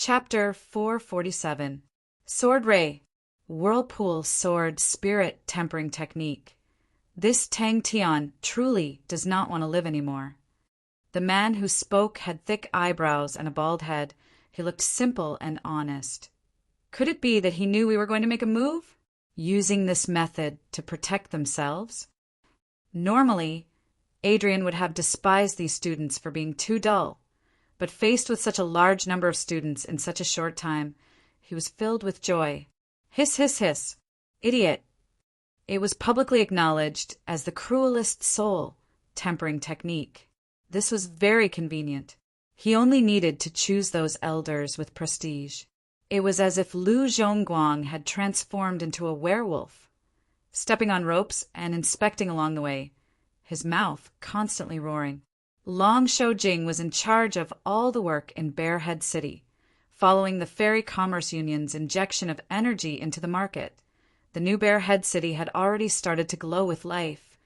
Chapter 447. Sword Ray. Whirlpool Sword Spirit Tempering Technique. This Tang Tian truly does not want to live anymore. The man who spoke had thick eyebrows and a bald head. He looked simple and honest. Could it be that he knew we were going to make a move? Using this method to protect themselves? Normally, Adrian would have despised these students for being too dull, but faced with such a large number of students in such a short time, he was filled with joy. Hiss, hiss, hiss. Idiot. It was publicly acknowledged as the cruelest soul tempering technique. This was very convenient. He only needed to choose those elders with prestige. It was as if Lu Zhongguang had transformed into a werewolf, stepping on ropes and inspecting along the way, his mouth constantly roaring. Long Shou-Jing was in charge of all the work in Bearhead City, following the Fairy Commerce Union's injection of energy into the market. The new Bearhead City had already started to glow with life,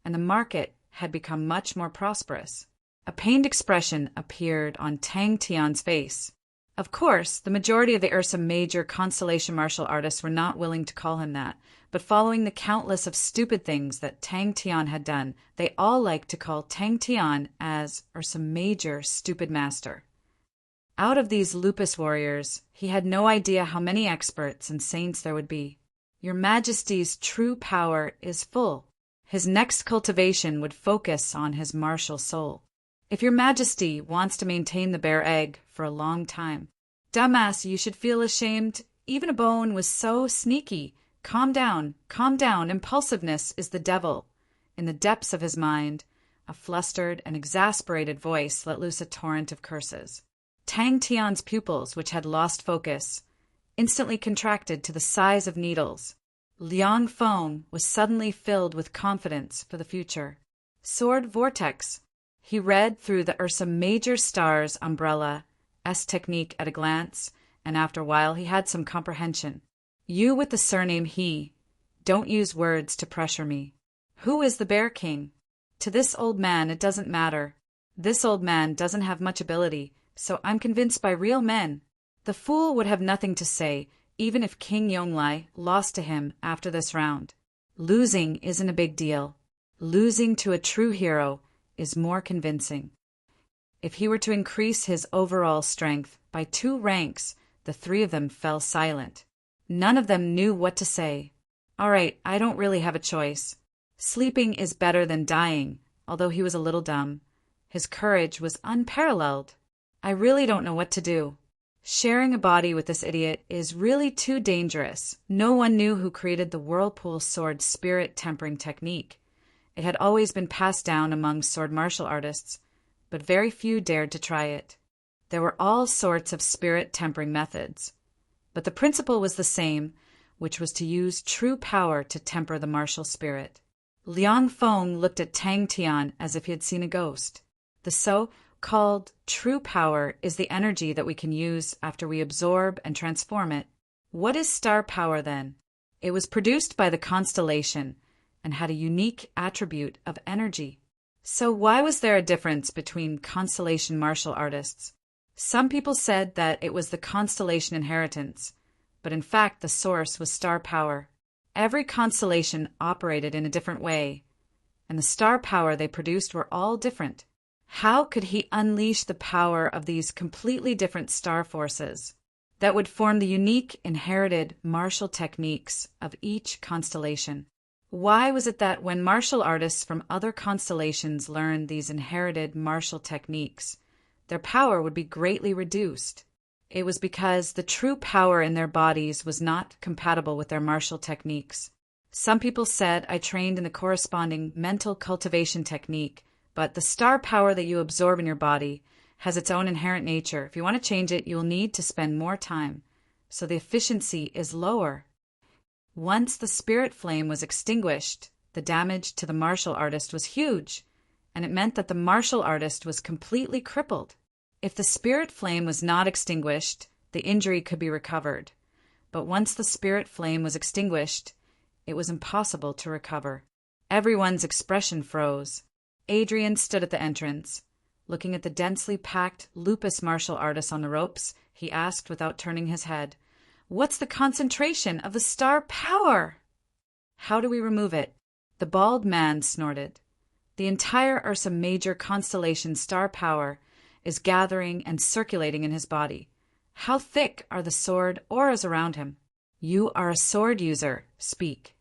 and the market had become much more prosperous. A pained expression appeared on Tang Tian's face. Of course, the majority of the Ursa Major constellation martial artists were not willing to call him that, but following the countless of stupid things that Tang Tian had done, they all liked to call Tang Tian as Ursa Major Stupid Master. Out of these lupus warriors, he had no idea how many experts and saints there would be. Your Majesty's true power is full. His next cultivation would focus on his martial soul. If your Majesty wants to maintain the bear egg for a long time. Dumbass, you should feel ashamed. Even a bone was so sneaky. Calm down, calm down. Impulsiveness is the devil. In the depths of his mind, a flustered and exasperated voice let loose a torrent of curses. Tang Tian's pupils, which had lost focus, instantly contracted to the size of needles. Liang Feng was suddenly filled with confidence for the future. Sword Vortex. He read through the Ursa Major Star's umbrella, technique at a glance, and after a while he had some comprehension. You with the surname He, don't use words to pressure me. Who is the Bear King? To this old man it doesn't matter. This old man doesn't have much ability, so I'm convinced by real men. The fool would have nothing to say, even if King Yonglai lost to him after this round. Losing isn't a big deal. Losing to a true hero is more convincing. If he were to increase his overall strength by 2 ranks, the 3 of them fell silent. None of them knew what to say. All right, I don't really have a choice. Sleeping is better than dying, although he was a little dumb. His courage was unparalleled. I really don't know what to do. Sharing a body with this idiot is really too dangerous. No one knew who created the Whirlpool Sword Spirit Tempering Technique. It had always been passed down among sword martial artists, but very few dared to try it. There were all sorts of spirit tempering methods, but the principle was the same, which was to use true power to temper the martial spirit. Liang Feng looked at Tang Tian as if he had seen a ghost. The so-called true power is the energy that we can use after we absorb and transform it. What is star power then? It was produced by the constellation and had a unique attribute of energy. So why was there a difference between constellation martial artists? Some people said that it was the constellation inheritance, but in fact the source was star power. Every constellation operated in a different way, and the star power they produced were all different. How could he unleash the power of these completely different star forces that would form the unique inherited martial techniques of each constellation? Why was it that when martial artists from other constellations learned these inherited martial techniques, their power would be greatly reduced? It was because the true power in their bodies was not compatible with their martial techniques. Some people said I trained in the corresponding mental cultivation technique, but the star power that you absorb in your body has its own inherent nature. If you want to change it, you'll need to spend more time, so the efficiency is lower. Once the spirit flame was extinguished, the damage to the martial artist was huge, and it meant that the martial artist was completely crippled. If the spirit flame was not extinguished, the injury could be recovered. But once the spirit flame was extinguished, it was impossible to recover. Everyone's expression froze. Adrian stood at the entrance. Looking at the densely packed lupus martial artist on the ropes, he asked without turning his head, "What's the concentration of the star power?" "How do we remove it?" The bald man snorted. "The entire Ursa Major constellation star power is gathering and circulating in his body. How thick are the sword auras around him?" "You are a sword user. Speak."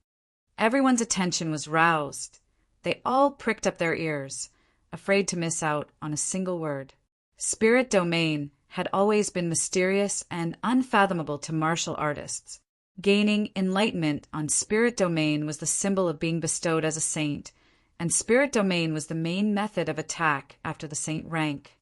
Everyone's attention was roused. They all pricked up their ears, afraid to miss out on a single word. Spirit domain had always been mysterious and unfathomable to martial artists. Gaining enlightenment on spirit domain was the symbol of being bestowed as a saint, and spirit domain was the main method of attack after the saint rank.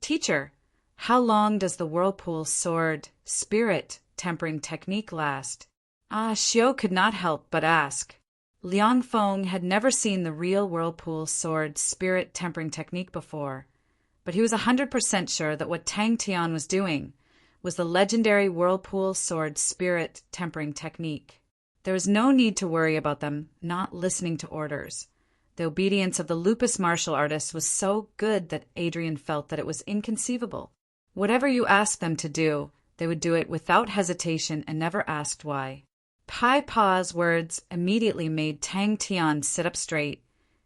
"Teacher, how long does the whirlpool sword spirit tempering technique last?" Xiao could not help but ask. Liang Feng had never seen the real whirlpool sword spirit tempering technique before, but he was 100% sure that what Tang Tian was doing was the legendary whirlpool sword spirit tempering technique. There was no need to worry about them not listening to orders. The obedience of the lupus martial artists was so good that Adrian felt that it was inconceivable. Whatever you asked them to do, they would do it without hesitation and never asked why. Pai Pa's words immediately made Tang Tian sit up straight,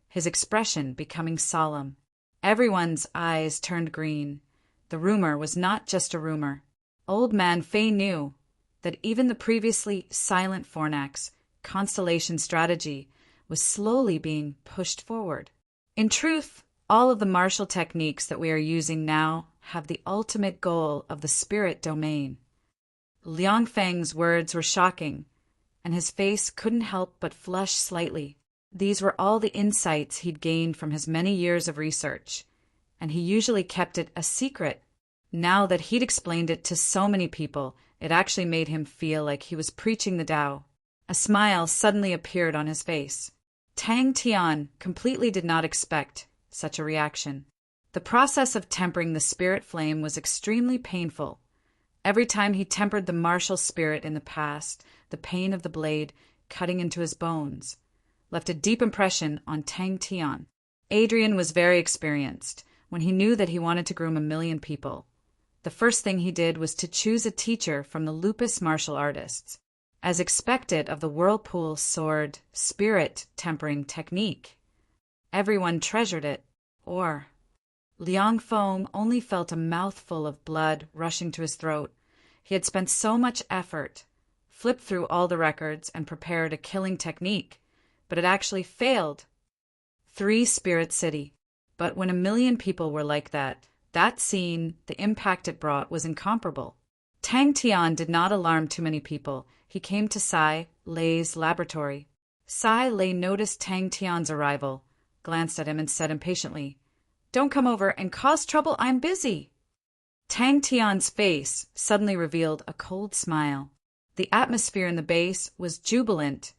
his expression becoming solemn. Everyone's eyes turned green. The rumor was not just a rumor. Old man Fei knew that even the previously silent Fornax constellation strategy was slowly being pushed forward. In truth, all of the martial techniques that we are using now have the ultimate goal of the spirit domain. Liang Feng's words were shocking, and his face couldn't help but flush slightly. These were all the insights he'd gained from his many years of research, and he usually kept it a secret. Now that he'd explained it to so many people, it actually made him feel like he was preaching the Tao. A smile suddenly appeared on his face. Tang Tian completely did not expect such a reaction. The process of tempering the spirit flame was extremely painful. Every time he tempered the martial spirit in the past, the pain of the blade cutting into his bones left a deep impression on Tang Tian. Adrian was very experienced. When he knew that he wanted to groom 1,000,000 people, the first thing he did was to choose a teacher from the lupus martial artists. As expected of the whirlpool sword spirit tempering technique, everyone treasured it, or Liang Feng only felt a mouthful of blood rushing to his throat. He had spent so much effort, flipped through all the records, and prepared a killing technique, but it actually failed. 3 Spirit City. But when 1,000,000 people were like that scene, the impact it brought was incomparable. Tang Tian did not alarm too many people. He came to Sai Lei's laboratory. Sai Lei noticed Tang Tian's arrival, glanced at him, and said impatiently, "Don't come over and cause trouble, I'm busy." Tang Tian's face suddenly revealed a cold smile. The atmosphere in the base was jubilant.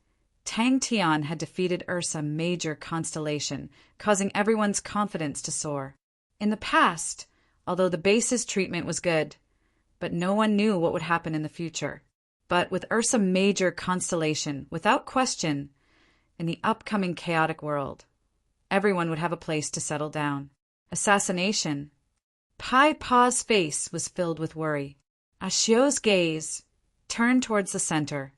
Tang Tian had defeated Ursa Major constellation, causing everyone's confidence to soar. In the past, although the base's treatment was good, but no one knew what would happen in the future. But with Ursa Major constellation, without question, in the upcoming chaotic world, everyone would have a place to settle down. Assassination. Pai Pa's face was filled with worry. Xiao's gaze turned towards the center,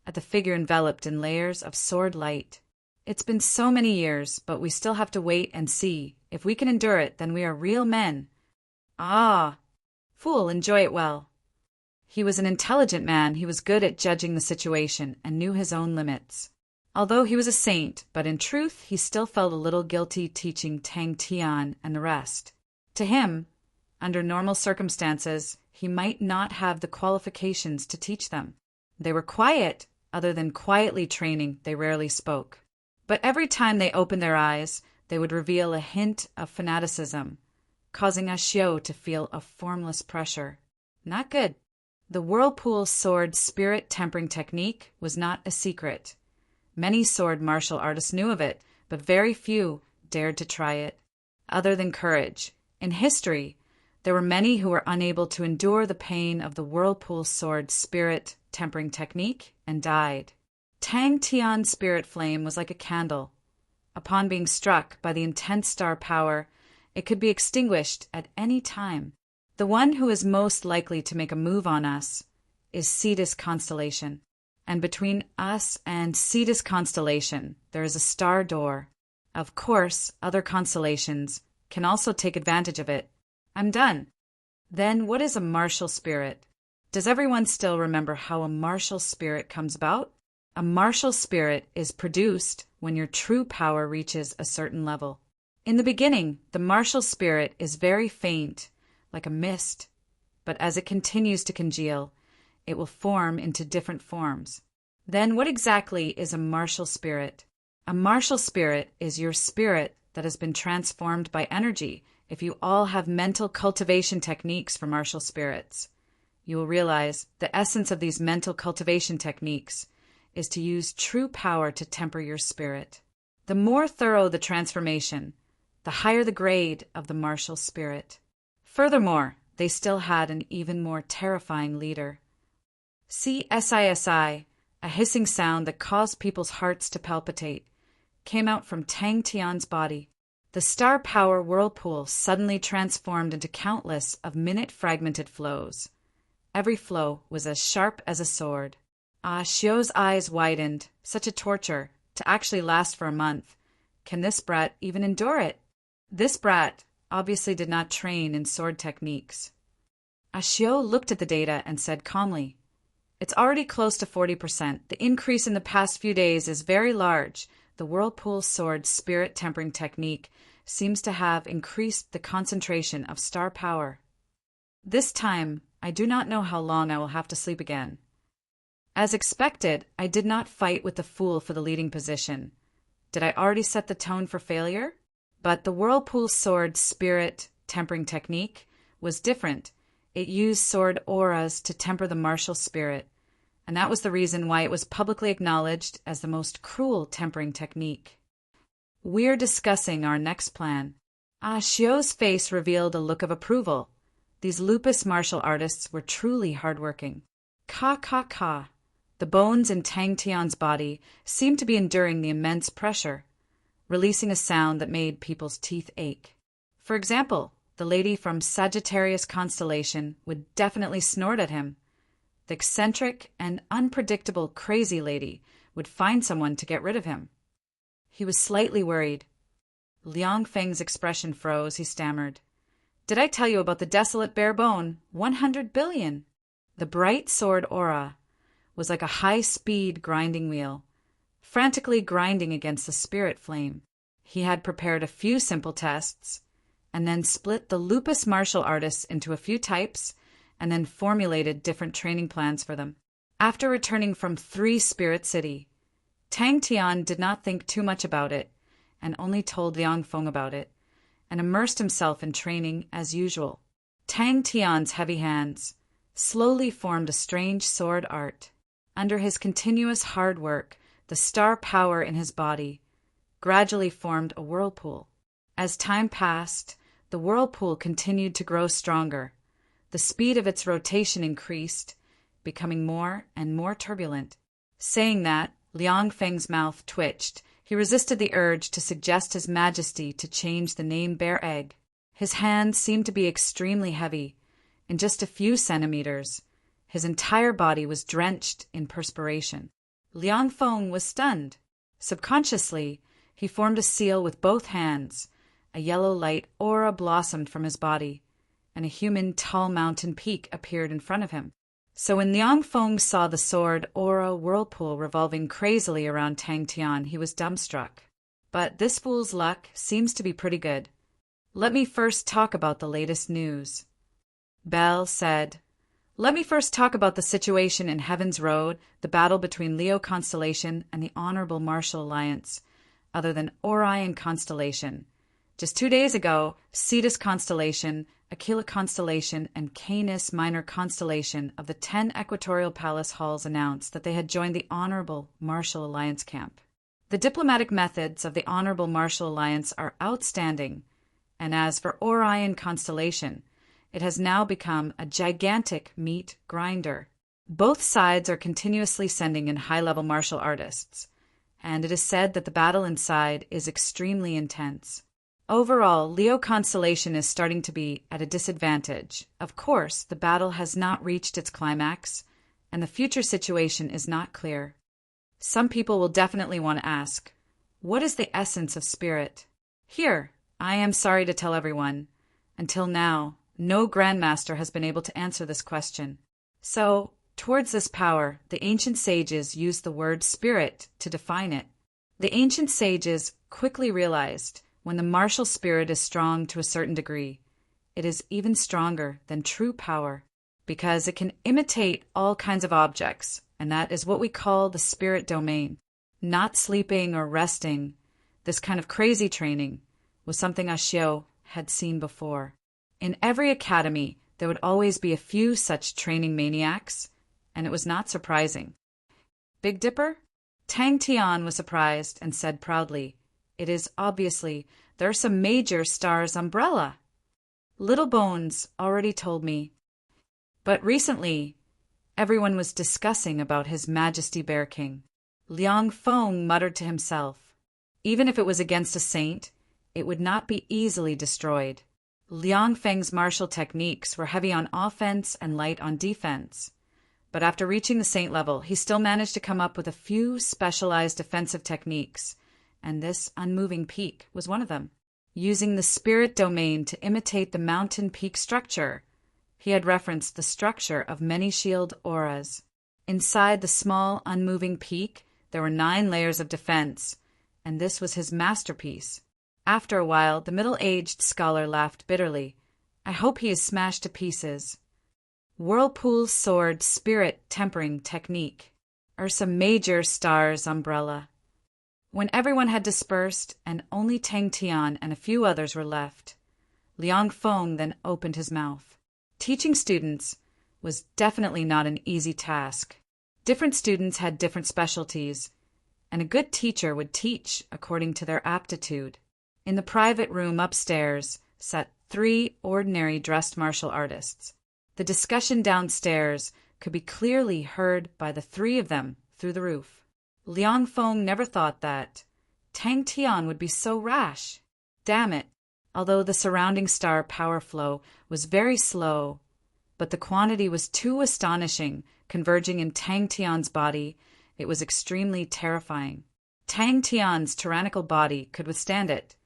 at the figure enveloped in layers of sword light. "It's been so many years, but we still have to wait and see. If we can endure it, then we are real men." "Ah, fool, enjoy it well." He was an intelligent man. He was good at judging the situation and knew his own limits. Although he was a saint, but in truth he still felt a little guilty teaching Tang Tian and the rest. To him, under normal circumstances, he might not have the qualifications to teach them. They were quiet. Other than quietly training, they rarely spoke. But every time they opened their eyes, they would reveal a hint of fanaticism, causing Xiao to feel a formless pressure. Not good. The whirlpool sword spirit tempering technique was not a secret. Many sword martial artists knew of it, but very few dared to try it. Other than courage, in history, there were many who were unable to endure the pain of the whirlpool sword spirit tempering technique and died. Tang Tian's spirit flame was like a candle. Upon being struck by the intense star power, It could be extinguished at any time. The one who is most likely to make a move on us is Cetus constellation. And between us and Cetus constellation, there is a star door. Of course, other constellations can also take advantage of it. I'm done. Then what is a martial spirit? Does everyone still remember how a martial spirit comes about? A martial spirit is produced when your true power reaches a certain level. In the beginning, the martial spirit is very faint, like a mist, but as it continues to congeal, it will form into different forms. Then what exactly is a martial spirit? A martial spirit is your spirit that has been transformed by energy. If you all have mental cultivation techniques for martial spirits, you will realize the essence of these mental cultivation techniques is to use true power to temper your spirit. The more thorough the transformation, the higher the grade of the martial spirit. Furthermore, they still had an even more terrifying leader. CSISI, a hissing sound that caused people's hearts to palpitate, came out from Tang Tian's body. The star power whirlpool suddenly transformed into countless of minute-fragmented flows. Every flow was as sharp as a sword. Xiu's eyes widened. Such a torture, to actually last for a month. Can this brat even endure it? This brat obviously did not train in sword techniques. Xiu looked at the data and said calmly, "It's already close to 40%. The increase in the past few days is very large. The whirlpool sword spirit tempering technique seems to have increased the concentration of star power. This time, I do not know how long I will have to sleep again." As expected, I did not fight with the fool for the leading position. Did I already set the tone for failure? But the whirlpool sword spirit tempering technique was different. It used sword auras to temper the martial spirit, and that was the reason why it was publicly acknowledged as the most cruel tempering technique. We're discussing our next plan. Xiu's face revealed a look of approval. These lupus martial artists were truly hardworking. Ka. The bones in Tang Tian's body seemed to be enduring the immense pressure, releasing a sound that made people's teeth ache. For example, the lady from Sagittarius constellation would definitely snort at him. The eccentric and unpredictable crazy lady would find someone to get rid of him. He was slightly worried. Liang Feng's expression froze. He stammered, "Did I tell you about the desolate bare bone? 100 billion!" The bright sword aura was like a high-speed grinding wheel, frantically grinding against the spirit flame. He had prepared a few simple tests, and then split the lupus martial artists into a few types, and then formulated different training plans for them. After returning from 3 Spirit City, Tang Tian did not think too much about it, and only told Liang Feng about it, and immersed himself in training as usual. Tang Tian's heavy hands slowly formed a strange sword art. Under his continuous hard work, the star power in his body gradually formed a whirlpool. As time passed, the whirlpool continued to grow stronger. The speed of its rotation increased, becoming more and more turbulent. Saying that, Liang Feng's mouth twitched. He resisted the urge to suggest His Majesty to change the name Bear Egg. His hands seemed to be extremely heavy. In just a few centimeters, his entire body was drenched in perspiration. Liang Feng was stunned. Subconsciously, he formed a seal with both hands. A yellow light aura blossomed from his body, and a human tall mountain peak appeared in front of him. So when Liang Feng saw the sword aura whirlpool revolving crazily around Tang Tian, he was dumbstruck. But this fool's luck seems to be pretty good. Let me first talk about the latest news. Bell said, "Let me first talk about the situation in Heaven's Road, the battle between Leo Constellation and the Honorable Martial Alliance, other than Orion Constellation. Just 2 days ago, Cetus Constellation, Aquila Constellation, and Canis Minor Constellation of the 10 Equatorial Palace Halls announced that they had joined the Honorable Martial Alliance camp. The diplomatic methods of the Honorable Martial Alliance are outstanding, and as for Orion Constellation, it has now become a gigantic meat grinder. Both sides are continuously sending in high-level martial artists, and it is said that the battle inside is extremely intense. Overall, Leo constellation is starting to be at a disadvantage. Of course, the battle has not reached its climax, and the future situation is not clear. Some people will definitely want to ask, what is the essence of spirit? Here, I am sorry to tell everyone, until now, no grandmaster has been able to answer this question. So, towards this power, the ancient sages used the word spirit to define it. The ancient sages quickly realized when the martial spirit is strong to a certain degree, it is even stronger than true power, because it can imitate all kinds of objects, and that is what we call the spirit domain. Not sleeping or resting, this kind of crazy training, was something Ashio had seen before. In every academy, there would always be a few such training maniacs, and it was not surprising. Big Dipper? Tang Tian was surprised and said proudly, "It is obviously, there are some major stars' umbrella. Little Bones already told me." But recently, everyone was discussing about His Majesty Bear King. Liang Feng muttered to himself, even if it was against a saint, it would not be easily destroyed. Liang Feng's martial techniques were heavy on offense and light on defense. But after reaching the saint level, he still managed to come up with a few specialized defensive techniques, and this unmoving peak was one of them. Using the spirit domain to imitate the mountain peak structure, he had referenced the structure of many shield auras. Inside the small, unmoving peak, there were 9 layers of defense, and this was his masterpiece. After a while, the middle-aged scholar laughed bitterly. "I hope he is smashed to pieces." Whirlpool sword spirit tempering technique. Ursa Major star's umbrella. When everyone had dispersed and only Tang Tian and a few others were left, Liang Feng then opened his mouth. Teaching students was definitely not an easy task. Different students had different specialties, and a good teacher would teach according to their aptitude. In the private room upstairs sat 3 ordinary dressed martial artists. The discussion downstairs could be clearly heard by the 3 of them through the roof. Liang Feng never thought that Tang Tian would be so rash. Damn it, although the surrounding star power flow was very slow, but the quantity was too astonishing, converging in Tang Tian's body, it was extremely terrifying. Tang Tian's tyrannical body could withstand it,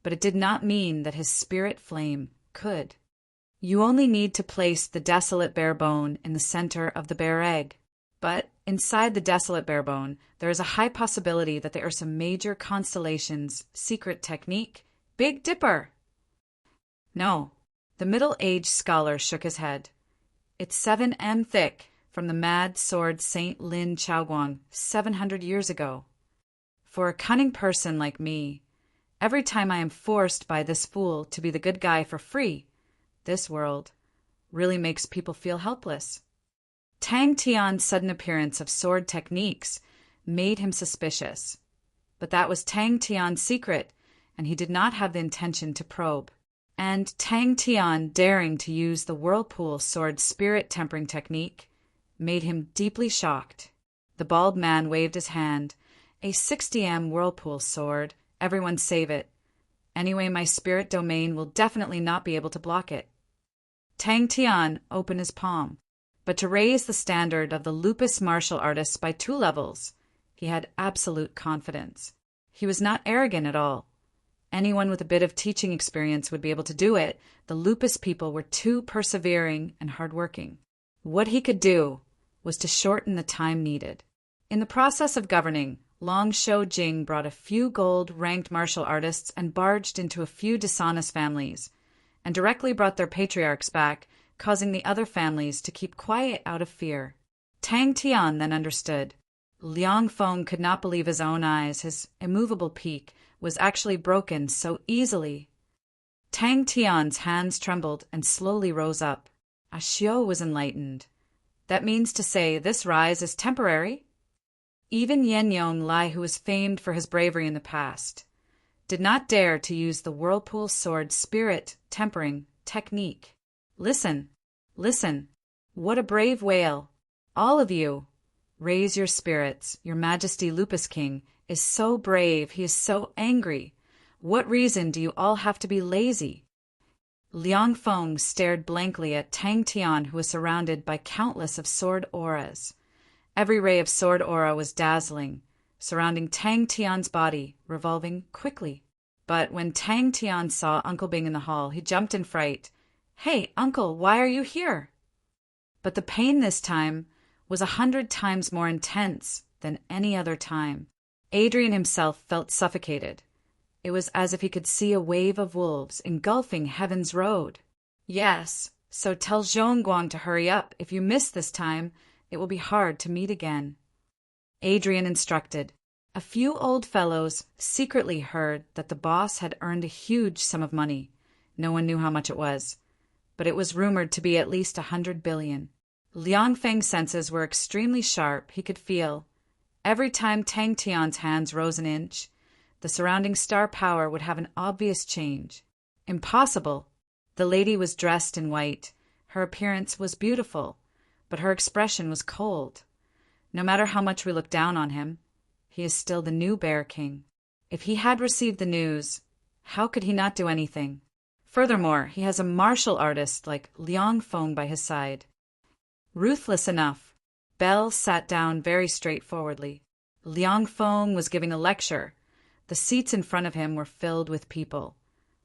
but it did not mean that his spirit flame could. You only need to place the desolate bare bone in the center of the bare egg. But inside the desolate bare bone, there is a high possibility that there are some major constellations' secret technique. Big Dipper! No. The middle-aged scholar shook his head. It's 7 m thick from the mad sword Saint Lin Chaoguang 700 years ago. For a cunning person like me, every time I am forced by this fool to be the good guy for free, this world really makes people feel helpless. Tang Tian's sudden appearance of sword techniques made him suspicious. But that was Tang Tian's secret, and he did not have the intention to probe. And Tang Tian daring to use the whirlpool sword spirit tempering technique made him deeply shocked. The bald man waved his hand. "A 60 m whirlpool sword. Everyone save it. Anyway, my spirit domain will definitely not be able to block it." Tang Tian opened his palm, but to raise the standard of the lupus martial artists by 2 levels, he had absolute confidence. He was not arrogant at all. Anyone with a bit of teaching experience would be able to do it. The lupus people were too persevering and hardworking. What he could do was to shorten the time needed. In the process of governing, Long Shou Jing brought a few gold-ranked martial artists and barged into a few dishonest families, and directly brought their patriarchs back, causing the other families to keep quiet out of fear. Tang Tian then understood. Liang Feng could not believe his own eyes. His immovable peak was actually broken so easily. Tang Tian's hands trembled and slowly rose up. Ashio was enlightened. That means to say this rise is temporary. Even Yen Yong Lai, who was famed for his bravery in the past, did not dare to use the whirlpool sword spirit tempering technique. Listen, listen, what a brave wail. All of you, raise your spirits. Your Majesty Lupus King is so brave, he is so angry. What reason do you all have to be lazy? Liang Feng stared blankly at Tang Tian, who was surrounded by countless of sword auras. Every ray of sword aura was dazzling, surrounding Tang Tian's body, revolving quickly. But when Tang Tian saw Uncle Bing in the hall, he jumped in fright. "Hey, Uncle, why are you here?" But the pain this time was 100 times more intense than any other time. Adrian himself felt suffocated. It was as if he could see a wave of wolves engulfing Heaven's Road. "Yes, so tell Zhongguang to hurry up. If you miss this time, it will be hard to meet again," Adrian instructed. A few old fellows secretly heard that the boss had earned a huge sum of money. No one knew how much it was, but it was rumored to be at least 100 billion. Liang Feng's senses were extremely sharp. He could feel. Every time Tang Tian's hands rose an inch, the surrounding star power would have an obvious change. Impossible. The lady was dressed in white. Her appearance was beautiful, but her expression was cold. No matter how much we look down on him, he is still the new Bear King. If he had received the news, how could he not do anything? Furthermore, he has a martial artist like Liang Feng by his side. Ruthless enough, Belle sat down very straightforwardly. Liang Feng was giving a lecture. The seats in front of him were filled with people,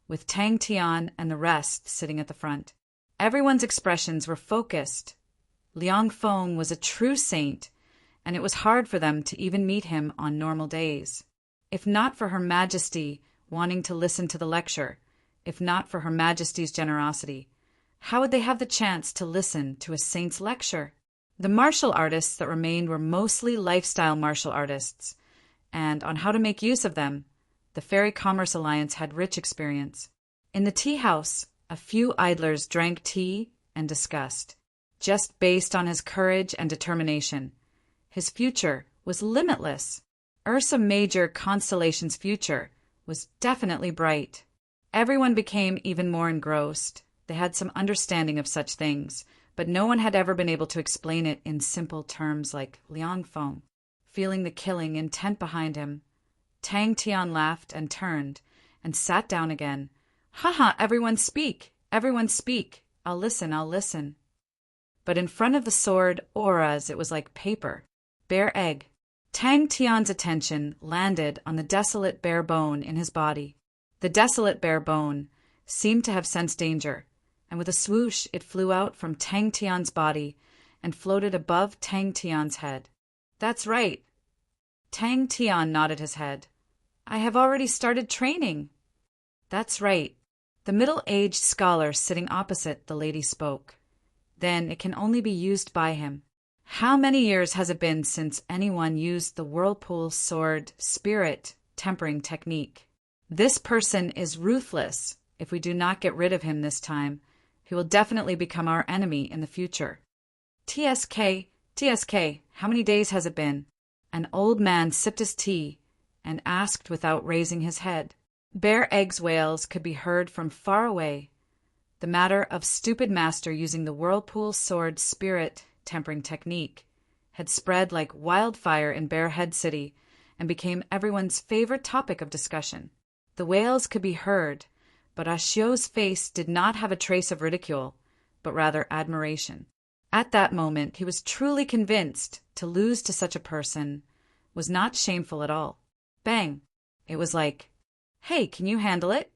with Tang Tian and the rest sitting at the front. Everyone's expressions were focused. Liang Feng was a true saint, and it was hard for them to even meet him on normal days. If not for Her Majesty wanting to listen to the lecture, if not for Her Majesty's generosity, how would they have the chance to listen to a saint's lecture? The martial artists that remained were mostly lifestyle martial artists, and on how to make use of them, the Fairy Commerce Alliance had rich experience. In the tea house, a few idlers drank tea and discussed. Just based on his courage and determination, his future was limitless. Ursa Major Constellation's future was definitely bright. Everyone became even more engrossed. They had some understanding of such things, but no one had ever been able to explain it in simple terms like Liang Feng. Feeling the killing intent behind him, Tang Tian laughed and turned and sat down again. "Haha, everyone speak! Everyone speak! I'll listen, I'll listen." But in front of the sword auras, it was like paper. Bare egg. Tang Tian's attention landed on the desolate bare bone in his body. The desolate bare bone seemed to have sensed danger, and with a swoosh it flew out from Tang Tian's body and floated above Tang Tian's head. "That's right." Tang Tian nodded his head. "I have already started training." "That's right." The middle-aged scholar sitting opposite the lady spoke. "Then it can only be used by him. How many years has it been since anyone used the whirlpool sword spirit tempering technique? This person is ruthless. If we do not get rid of him this time, he will definitely become our enemy in the future." TSK, how many days has it been?" An old man sipped his tea and asked without raising his head. Bare Egg's wails could be heard from far away. The matter of stupid master using the whirlpool sword spirit tempering technique had spread like wildfire in Bear Head City and became everyone's favorite topic of discussion. The wails could be heard, but Ashio's face did not have a trace of ridicule, but rather admiration. At that moment, he was truly convinced to lose to such a person was not shameful at all. Bang! It was like, "Hey, can you handle it?"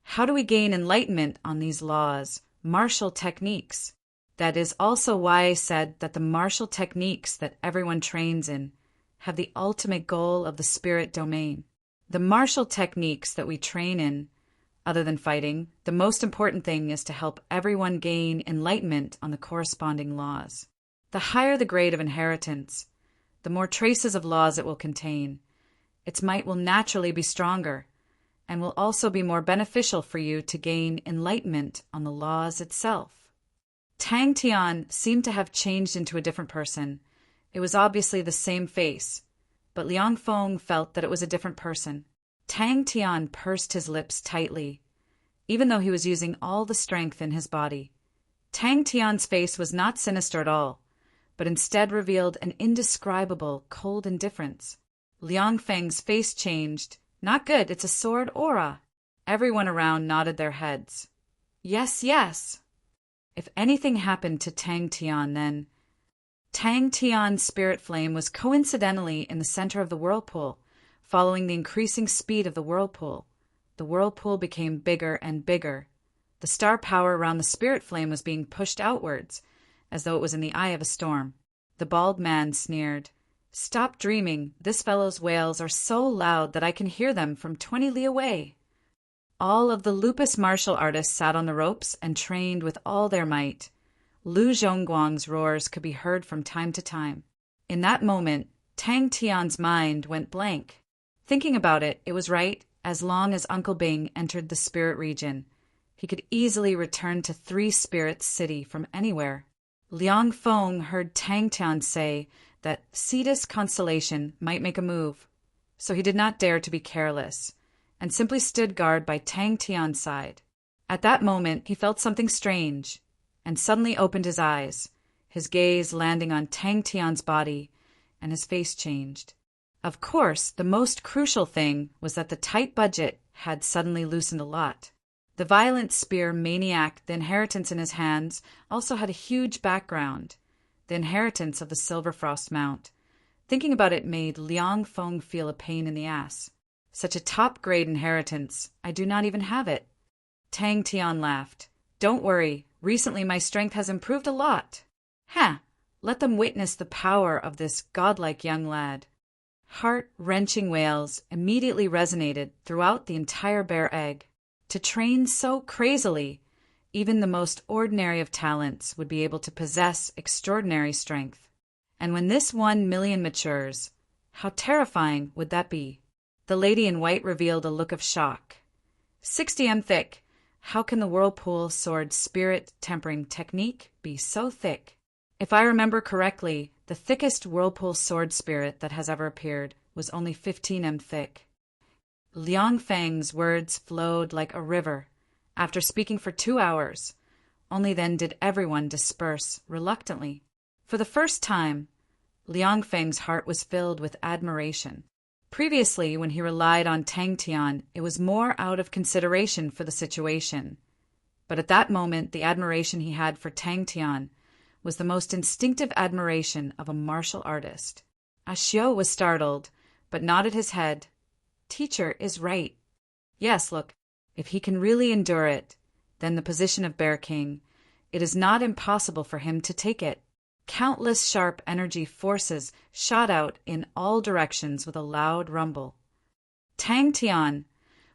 How do we gain enlightenment on these laws, martial techniques? That is also why I said that the martial techniques that everyone trains in have the ultimate goal of the spirit domain. The martial techniques that we train in, other than fighting, the most important thing is to help everyone gain enlightenment on the corresponding laws. The higher the grade of inheritance, the more traces of laws it will contain. Its might will naturally be stronger, and will also be more beneficial for you to gain enlightenment on the laws itself. Tang Tian seemed to have changed into a different person. It was obviously the same face, but Liang Feng felt that it was a different person. Tang Tian pursed his lips tightly, even though he was using all the strength in his body. Tang Tian's face was not sinister at all, but instead revealed an indescribable, cold indifference. Liang Feng's face changed, Not good, it's a sword aura. Everyone around nodded their heads. Yes, yes. If anything happened to Tang Tian, then... Tang Tian's spirit flame was coincidentally in the center of the whirlpool. Following the increasing speed of the whirlpool became bigger and bigger. The star power around the spirit flame was being pushed outwards, as though it was in the eye of a storm. The bald man sneered. Stop dreaming. This fellow's wails are so loud that I can hear them from 20 li away. All of the lupus martial artists sat on the ropes and trained with all their might. Lu Zhongguang's roars could be heard from time to time. In that moment, Tang Tian's mind went blank. Thinking about it, it was right. As long as Uncle Bing entered the spirit region, he could easily return to Three Spirits City from anywhere. Liang Feng heard Tang Tian say that Cetus constellation might make a move, so he did not dare to be careless, and simply stood guard by Tang Tian's side. At that moment, he felt something strange, and suddenly opened his eyes, his gaze landing on Tang Tian's body, and his face changed. Of course, the most crucial thing was that the tight budget had suddenly loosened a lot. The violent spear maniac, the inheritance in his hands, also had a huge background, the inheritance of the Silver Frost Mount. Thinking about it made Liang Feng feel a pain in the ass. Such a top-grade inheritance, I do not even have it. Tang Tian laughed. Don't worry, recently my strength has improved a lot. Let them witness the power of this godlike young lad. Heart-wrenching wails immediately resonated throughout the entire Bear Egg. To train so crazily, even the most ordinary of talents would be able to possess extraordinary strength. And when this 1 million matures, how terrifying would that be? The lady in white revealed a look of shock. 60 m thick. How can the whirlpool sword spirit tempering technique be so thick? If I remember correctly, the thickest whirlpool sword spirit that has ever appeared was only 15 m thick. Liang Feng's words flowed like a river. After speaking for 2 hours, only then did everyone disperse reluctantly. For the first time, Liang Feng's heart was filled with admiration. Previously, when he relied on Tang Tian, it was more out of consideration for the situation. But at that moment, the admiration he had for Tang Tian was the most instinctive admiration of a martial artist. Ashio was startled, but nodded his head. Teacher is right. Yes, look, if he can really endure it, then the position of Bear King, it is not impossible for him to take it. Countless sharp energy forces shot out in all directions with a loud rumble. Tang Tian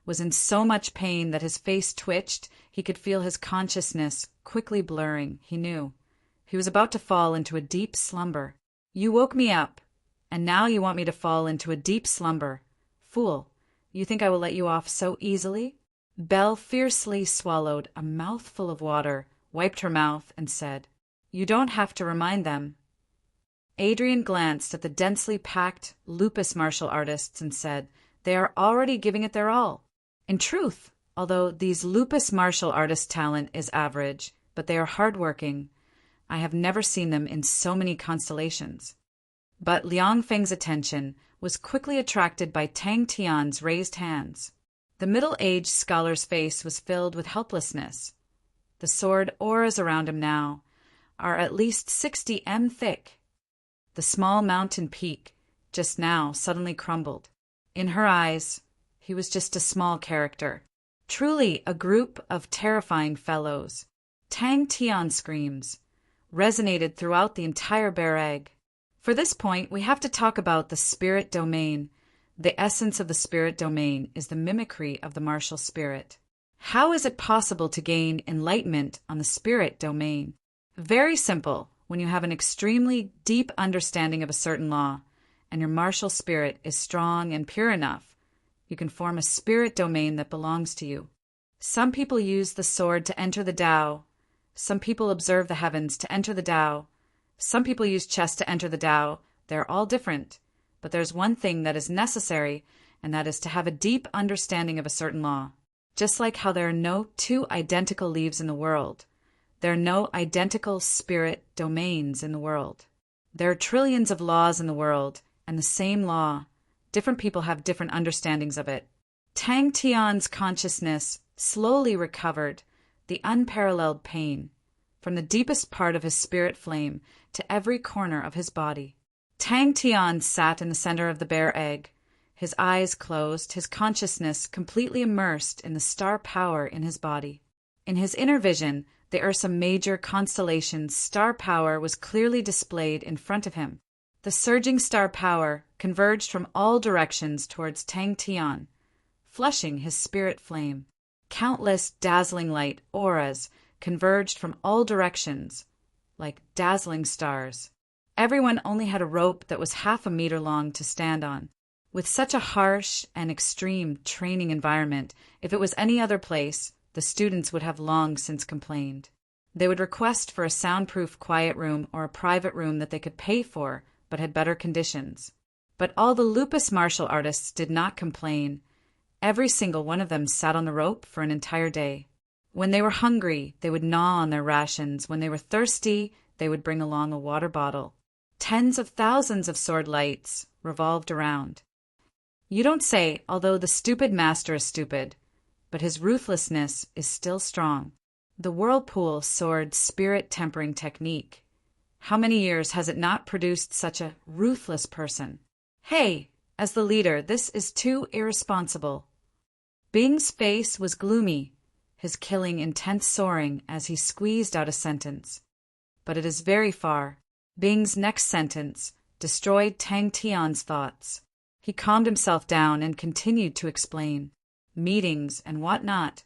was in so much pain that his face twitched. He could feel his consciousness quickly blurring. He knew he was about to fall into a deep slumber. You woke me up, and now you want me to fall into a deep slumber. Fool, you think I will let you off so easily? Belle fiercely swallowed a mouthful of water, wiped her mouth, and said, You don't have to remind them. Adrian glanced at the densely packed lupus martial artists and said, They are already giving it their all. In truth, although these lupus martial artists' talent is average, but they are hardworking, I have never seen them in so many constellations. But Liang Feng's attention was quickly attracted by Tang Tian's raised hands. The middle-aged scholar's face was filled with helplessness. The sword auras around him now are at least 60 m thick. The small mountain peak, just now, suddenly crumbled. In her eyes, he was just a small character. Truly a group of terrifying fellows. Tang Tian's screams resonated throughout the entire Bear Egg. For this point, we have to talk about the spirit domain. The essence of the spirit domain is the mimicry of the martial spirit. How is it possible to gain enlightenment on the spirit domain? Very simple. When you have an extremely deep understanding of a certain law, and your martial spirit is strong and pure enough, you can form a spirit domain that belongs to you. Some people use the sword to enter the Tao. Some people observe the heavens to enter the Tao. Some people use chess to enter the Tao. They're all different. But there's one thing that is necessary, and that is to have a deep understanding of a certain law. Just like how there are no two identical leaves in the world, there are no identical spirit domains in the world. There are trillions of laws in the world, and the same law. Different people have different understandings of it. Tang Tian's consciousness slowly recovered the unparalleled pain from the deepest part of his spirit flame to every corner of his body. Tang Tian sat in the center of the bear egg, his eyes closed, his consciousness completely immersed in the star power in his body. In his inner vision, the Ursa Major constellation's star power was clearly displayed in front of him. The surging star power converged from all directions towards Tang Tian, flushing his spirit flame. Countless dazzling light auras converged from all directions, like dazzling stars. Everyone only had a rope that was half a meter long to stand on. With such a harsh and extreme training environment, if it was any other place, the students would have long since complained. They would request for a soundproof quiet room or a private room that they could pay for, but had better conditions. But all the lupus martial artists did not complain. Every single one of them sat on the rope for an entire day. When they were hungry, they would gnaw on their rations. When they were thirsty, they would bring along a water bottle. Tens of thousands of sword lights revolved around. You don't say, although the stupid master is stupid, but his ruthlessness is still strong. The whirlpool sword spirit tempering technique. How many years has it not produced such a ruthless person? Hey, as the leader, this is too irresponsible. Bing's face was gloomy, his killing intent soaring as he squeezed out a sentence. But it is very far. Bing's next sentence destroyed Tang Tian's thoughts. He calmed himself down and continued to explain. Meetings and whatnot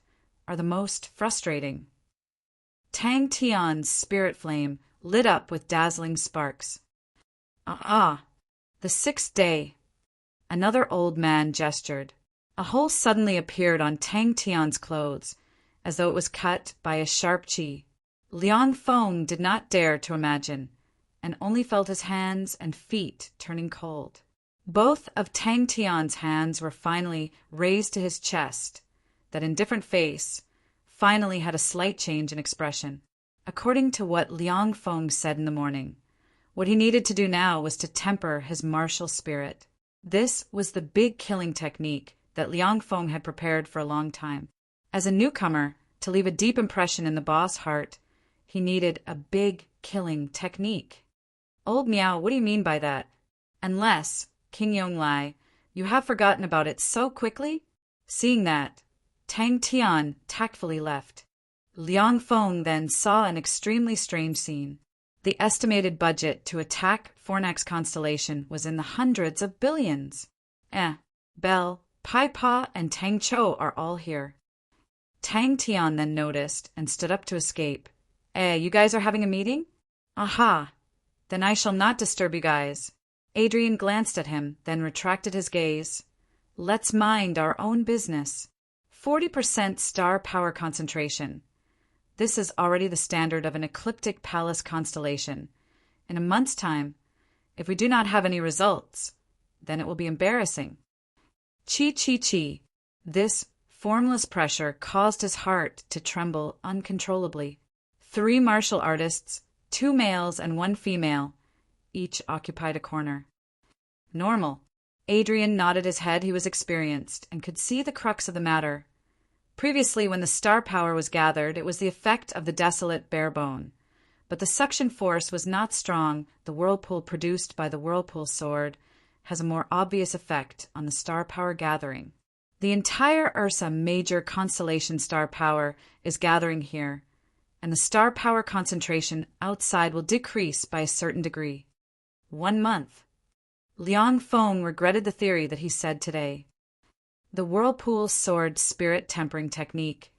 are the most frustrating. Tang Tian's spirit flame lit up with dazzling sparks. The 6th day. Another old man gestured. A hole suddenly appeared on Tang Tian's clothes, as though it was cut by a sharp chi. Liang Feng did not dare to imagine, and only felt his hands and feet turning cold. Both of Tang Tian's hands were finally raised to his chest, that indifferent face finally had a slight change in expression. According to what Liang Feng said in the morning, what he needed to do now was to temper his martial spirit. This was the big killing technique that Liang Feng had prepared for a long time. As a newcomer, to leave a deep impression in the boss' heart, he needed a big killing technique. Old Miao, what do you mean by that? Unless, King Yonglai, you have forgotten about it so quickly? Seeing that, Tang Tian tactfully left. Liang Feng then saw an extremely strange scene. The estimated budget to attack Fornax constellation was in the hundreds of billions. Bell, Pai Pa, and Tang Chou are all here. Tang Tian then noticed and stood up to escape. You guys are having a meeting? Aha! Then I shall not disturb you guys. Adrian glanced at him, then retracted his gaze. Let's mind our own business. 40% star power concentration. This is already the standard of an ecliptic palace constellation. In a month's time, if we do not have any results, then it will be embarrassing. Chi. This formless pressure caused his heart to tremble uncontrollably. 3 martial artists, 2 males and 1 female, each occupied a corner. Normal. Adrian nodded his head. He was experienced and could see the crux of the matter. Previously, when the star power was gathered, it was the effect of the desolate bare bone. But the suction force was not strong. The whirlpool produced by the whirlpool sword has a more obvious effect on the star power gathering. The entire Ursa Major constellation star power is gathering here, and the star power concentration outside will decrease by a certain degree. 1 month. Liang Feng regretted the theory that he said today. The whirlpool sword spirit tempering technique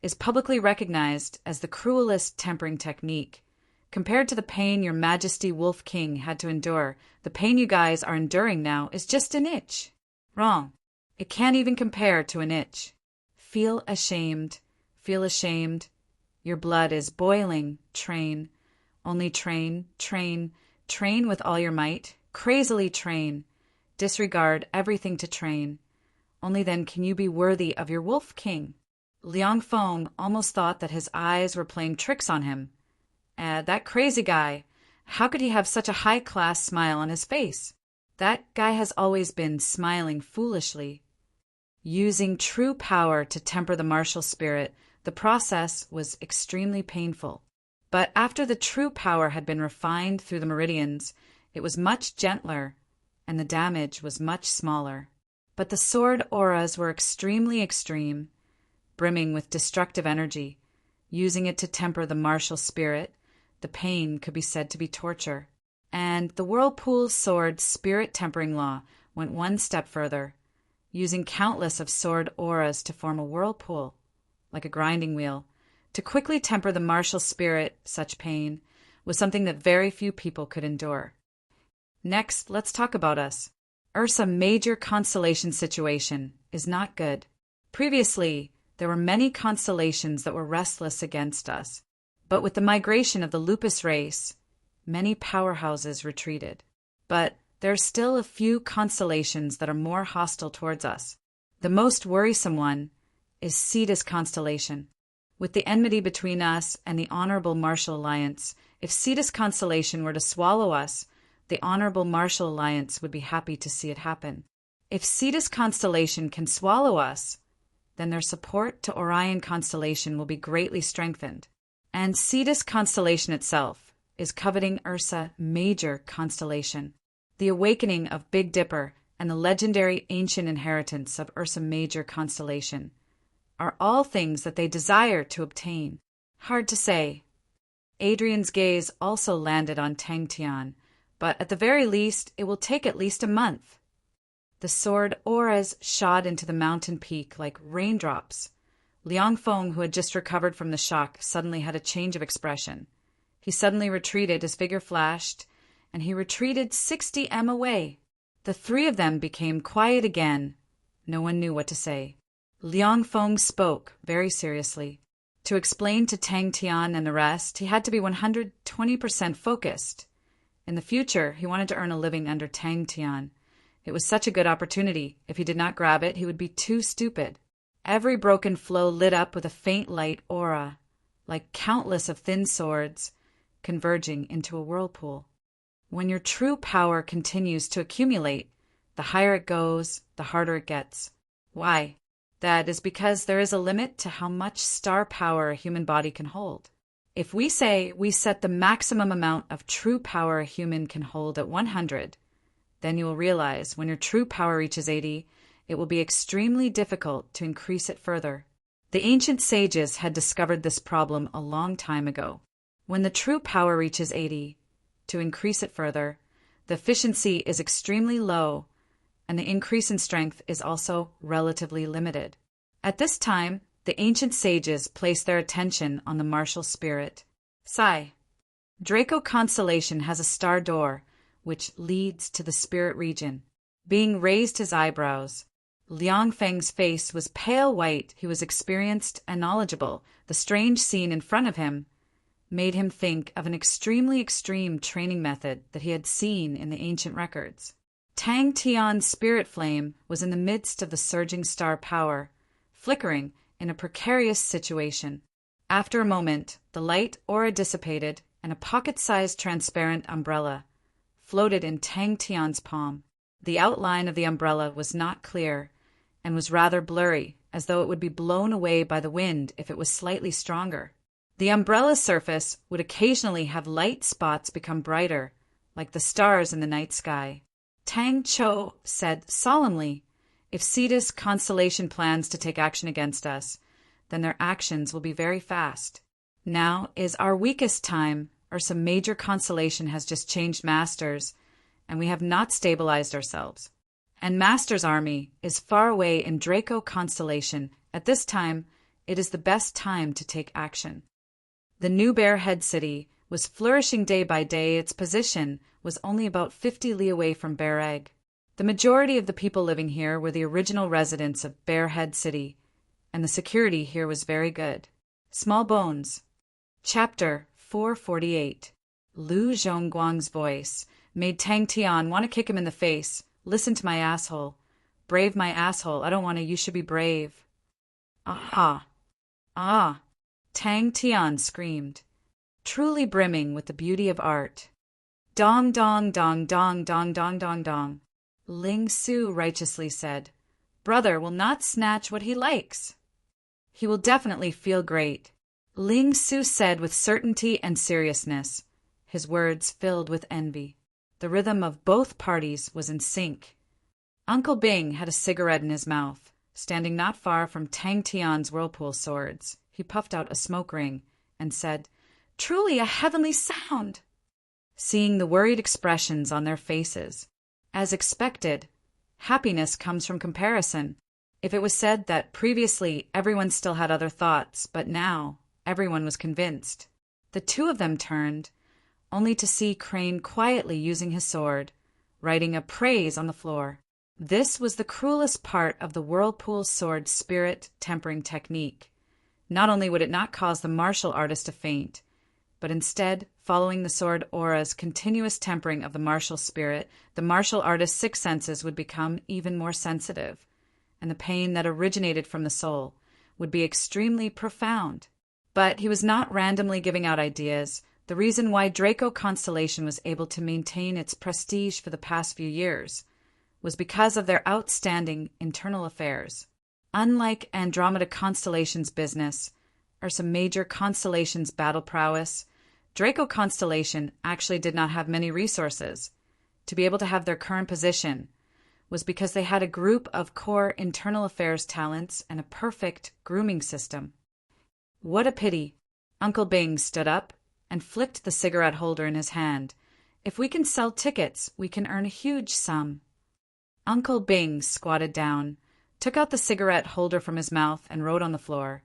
is publicly recognized as the cruelest tempering technique. Compared to the pain your Majesty Wolf King had to endure, the pain you guys are enduring now is just an itch. Wrong. It can't even compare to an itch. Feel ashamed. Feel ashamed. Your blood is boiling. Train. Only train, train, train with all your might. Crazily train. Disregard everything to train. Only then can you be worthy of your Wolf King. Liang Feng almost thought that his eyes were playing tricks on him. That crazy guy, how could he have such a high-class smile on his face? That guy has always been smiling foolishly. Using true power to temper the martial spirit, the process was extremely painful. But after the true power had been refined through the meridians, it was much gentler, and the damage was much smaller. But the sword auras were extremely extreme, brimming with destructive energy. Using it to temper the martial spirit, the pain could be said to be torture. And the whirlpool sword spirit tempering law went one step further, using countless of sword auras to form a whirlpool, like a grinding wheel. To quickly temper the martial spirit, such pain was something that very few people could endure. Next, let's talk about us. Ursa Major constellation situation is not good. Previously, there were many constellations that were restless against us, but with the migration of the Lupus race, many powerhouses retreated. But there are still a few constellations that are more hostile towards us. The most worrisome one is Cetus constellation. With the enmity between us and the Honorable Martial Alliance, if Cetus constellation were to swallow us, the Honorable Martial Alliance would be happy to see it happen. If Cetus constellation can swallow us, then their support to Orion constellation will be greatly strengthened. And Cetus constellation itself is coveting Ursa Major constellation. The awakening of Big Dipper and the legendary ancient inheritance of Ursa Major constellation are all things that they desire to obtain. Hard to say. Adrian's gaze also landed on Tang Tian, but at the very least, it will take at least a month. The sword auras shot into the mountain peak like raindrops. Liang Feng, who had just recovered from the shock, suddenly had a change of expression. He suddenly retreated, his figure flashed, and he retreated 60 m away. The three of them became quiet again. No one knew what to say. Liang Feng spoke very seriously. To explain to Tang Tian and the rest, he had to be 120% focused. In the future, he wanted to earn a living under Tang Tian. It was such a good opportunity. If he did not grab it, he would be too stupid. Every broken flow lit up with a faint light aura, like countless of thin swords, converging into a whirlpool. When your true power continues to accumulate, the higher it goes, the harder it gets. Why? That is because there is a limit to how much star power a human body can hold. If we say we set the maximum amount of true power a human can hold at 100, then you will realize when your true power reaches 80, it will be extremely difficult to increase it further. The ancient sages had discovered this problem a long time ago. When the true power reaches 80, to increase it further, the efficiency is extremely low, and the increase in strength is also relatively limited. At this time, the ancient sages placed their attention on the martial spirit. Psi. Draco constellation has a star door, which leads to the spirit region. Being raised his eyebrows, Liang Feng's face was pale white. He was experienced and knowledgeable. The strange scene in front of him made him think of an extremely extreme training method that he had seen in the ancient records. Tang Tian's spirit flame was in the midst of the surging star power, flickering in a precarious situation. After a moment, the light aura dissipated, and a pocket-sized transparent umbrella floated in Tang Tian's palm. The outline of the umbrella was not clear, and was rather blurry, as though it would be blown away by the wind if it was slightly stronger. The umbrella's surface would occasionally have light spots become brighter, like the stars in the night sky. Tang Cho said solemnly, "If Cetus constellation plans to take action against us, then their actions will be very fast. Now is our weakest time, or some major constellation has just changed masters, and we have not stabilized ourselves. And Master's army is far away in Draco constellation. At this time, it is the best time to take action." The new Bear Head city was flourishing day by day. Its position was only about 50 li away from Bear Egg. The majority of the people living here were the original residents of Bear Head City, and the security here was very good. Small Bones. Chapter 448. Lu Zhongguang's voice made Tang Tian want to kick him in the face. "Listen to my asshole. Brave my asshole. I don't want to. You should be brave." "Ah. Ah." Tang Tian screamed, truly brimming with the beauty of art. "Dong dong dong dong dong dong dong dong." Ling Su righteously said, Brother will not snatch what he likes. He will definitely feel great, Ling Su said with certainty and seriousness, his words filled with envy. The rhythm of both parties was in sync. Uncle Bing had a cigarette in his mouth, standing not far from Tang Tian's whirlpool swords. He puffed out a smoke ring and said, "Truly a heavenly sound!" Seeing the worried expressions on their faces, as expected, happiness comes from comparison. If it was said that previously everyone still had other thoughts, but now everyone was convinced. The two of them turned, only to see Crane quietly using his sword, writing a praise on the floor. This was the cruelest part of the whirlpool sword spirit tempering technique. Not only would it not cause the martial artist to faint, but instead, following the sword aura's continuous tempering of the martial spirit, the martial artist's sixth senses would become even more sensitive, and the pain that originated from the soul would be extremely profound. But he was not randomly giving out ideas. The reason why Draco Constellation was able to maintain its prestige for the past few years was because of their outstanding internal affairs. Unlike Andromeda Constellation's business, or some major constellations' battle prowess, Draco Constellation actually did not have many resources. To be able to have their current position was because they had a group of core internal affairs talents and a perfect grooming system. What a pity! Uncle Bing stood up and flicked the cigarette holder in his hand. If we can sell tickets, we can earn a huge sum. Uncle Bing squatted down, took out the cigarette holder from his mouth, and wrote on the floor,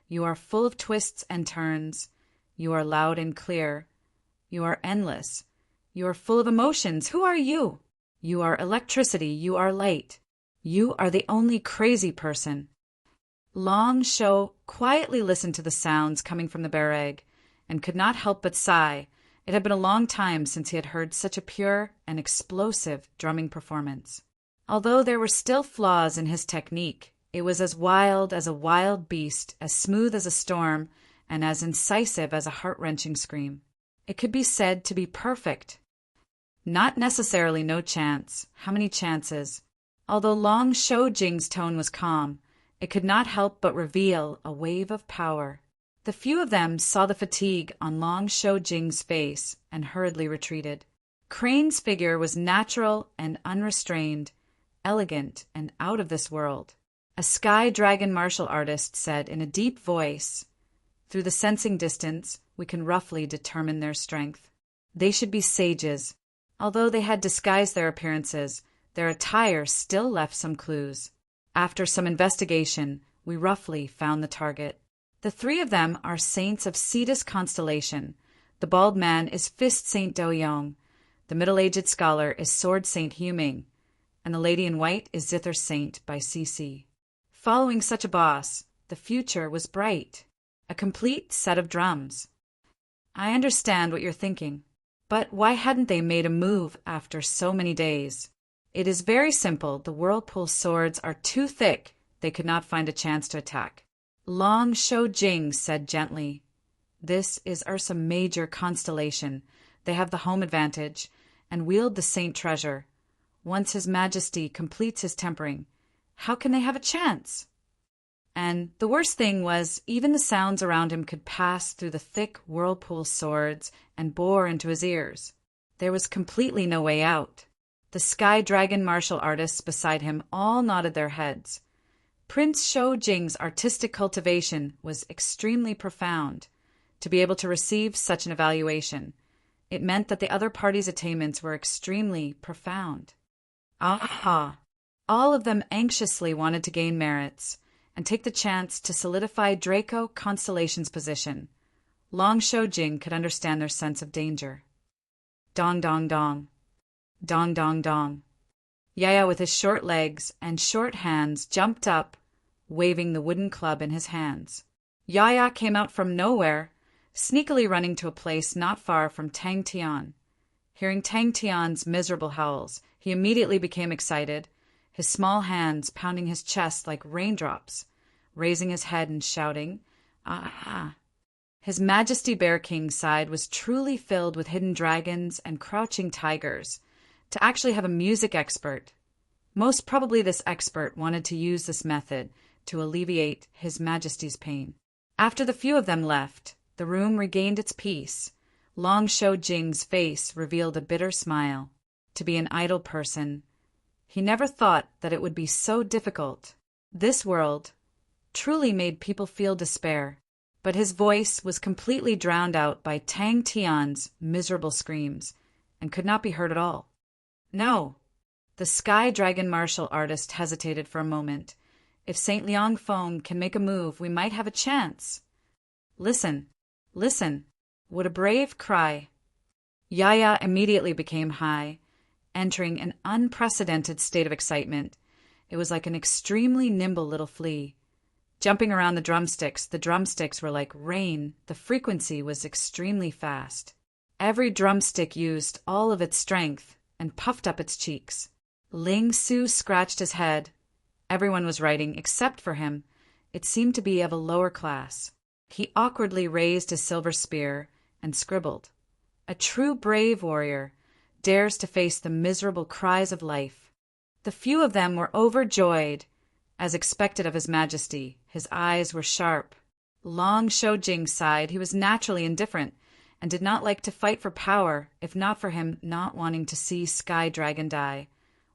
"You are full of twists and turns. You are loud and clear. You are endless. You are full of emotions. Who are you? You are electricity. You are light. You are the only crazy person." Long Shou quietly listened to the sounds coming from the barrage and could not help but sigh. It had been a long time since he had heard such a pure and explosive drumming performance. Although there were still flaws in his technique, it was as a wild beast, as smooth as a storm, and as incisive as a heart-wrenching scream. It could be said to be perfect. Not necessarily no chance. How many chances? Although Long Shou Jing's tone was calm, it could not help but reveal a wave of power. The few of them saw the fatigue on Long Shou Jing's face and hurriedly retreated. Crane's figure was natural and unrestrained, elegant and out of this world. A sky dragon martial artist said in a deep voice, "Through the sensing distance, we can roughly determine their strength. They should be sages. Although they had disguised their appearances, their attire still left some clues. After some investigation, we roughly found the target. The three of them are saints of Cetus Constellation. The bald man is Fist Saint Do-Yong, the middle-aged scholar is Sword Saint Hu-Ming, and the lady in white is Zither Saint by C.C. Following such a boss, the future was bright. A complete set of drums. I understand what you're thinking, but why hadn't they made a move after so many days? It is very simple. The whirlpool swords are too thick. They could not find a chance to attack. Long Shou Jing said gently, "This is Ursa Major Constellation. They have the home advantage and wield the saint treasure. Once His Majesty completes his tempering, how can they have a chance?" And the worst thing was, even the sounds around him could pass through the thick whirlpool swords and bore into his ears. There was completely no way out. The sky dragon martial artists beside him all nodded their heads. Prince Shou Jing's artistic cultivation was extremely profound. To be able to receive such an evaluation, it meant that the other party's attainments were extremely profound. Aha! All of them anxiously wanted to gain merits and take the chance to solidify Draco Constellation's position. Long Shou Jing could understand their sense of danger. Dong dong dong. Dong dong dong. Yaya with his short legs and short hands jumped up, waving the wooden club in his hands. Yaya came out from nowhere, sneakily running to a place not far from Tang Tian. Hearing Tang Tian's miserable howls, he immediately became excited, his small hands pounding his chest like raindrops, raising his head and shouting, "Ah!" His Majesty Bear King's side was truly filled with hidden dragons and crouching tigers. To actually have a music expert, Most probably this expert wanted to use this method to alleviate His Majesty's pain. After the few of them left, the room regained its peace. Long Shou Jing's face revealed a bitter smile. To be an idle person, he never thought that it would be so difficult. This world truly made people feel despair, but his voice was completely drowned out by Tang Tian's miserable screams and could not be heard at all. No. The Sky Dragon martial artist hesitated for a moment. If St. Liang Feng can make a move, we might have a chance. Listen, listen. What a brave cry. Yaya immediately became high, entering an unprecedented state of excitement. It was like an extremely nimble little flea. Jumping around the drumsticks were like rain. The frequency was extremely fast. Every drumstick used all of its strength and puffed up its cheeks. Ling Su scratched his head. Everyone was writing except for him. It seemed to be of a lower class. He awkwardly raised his silver spear and scribbled. A true brave warrior dares to face the miserable cries of life. The few of them were overjoyed. As expected of His Majesty, his eyes were sharp. Long Shou Jing sighed. He was naturally indifferent and did not like to fight for power, if not for him not wanting to see Sky Dragon die.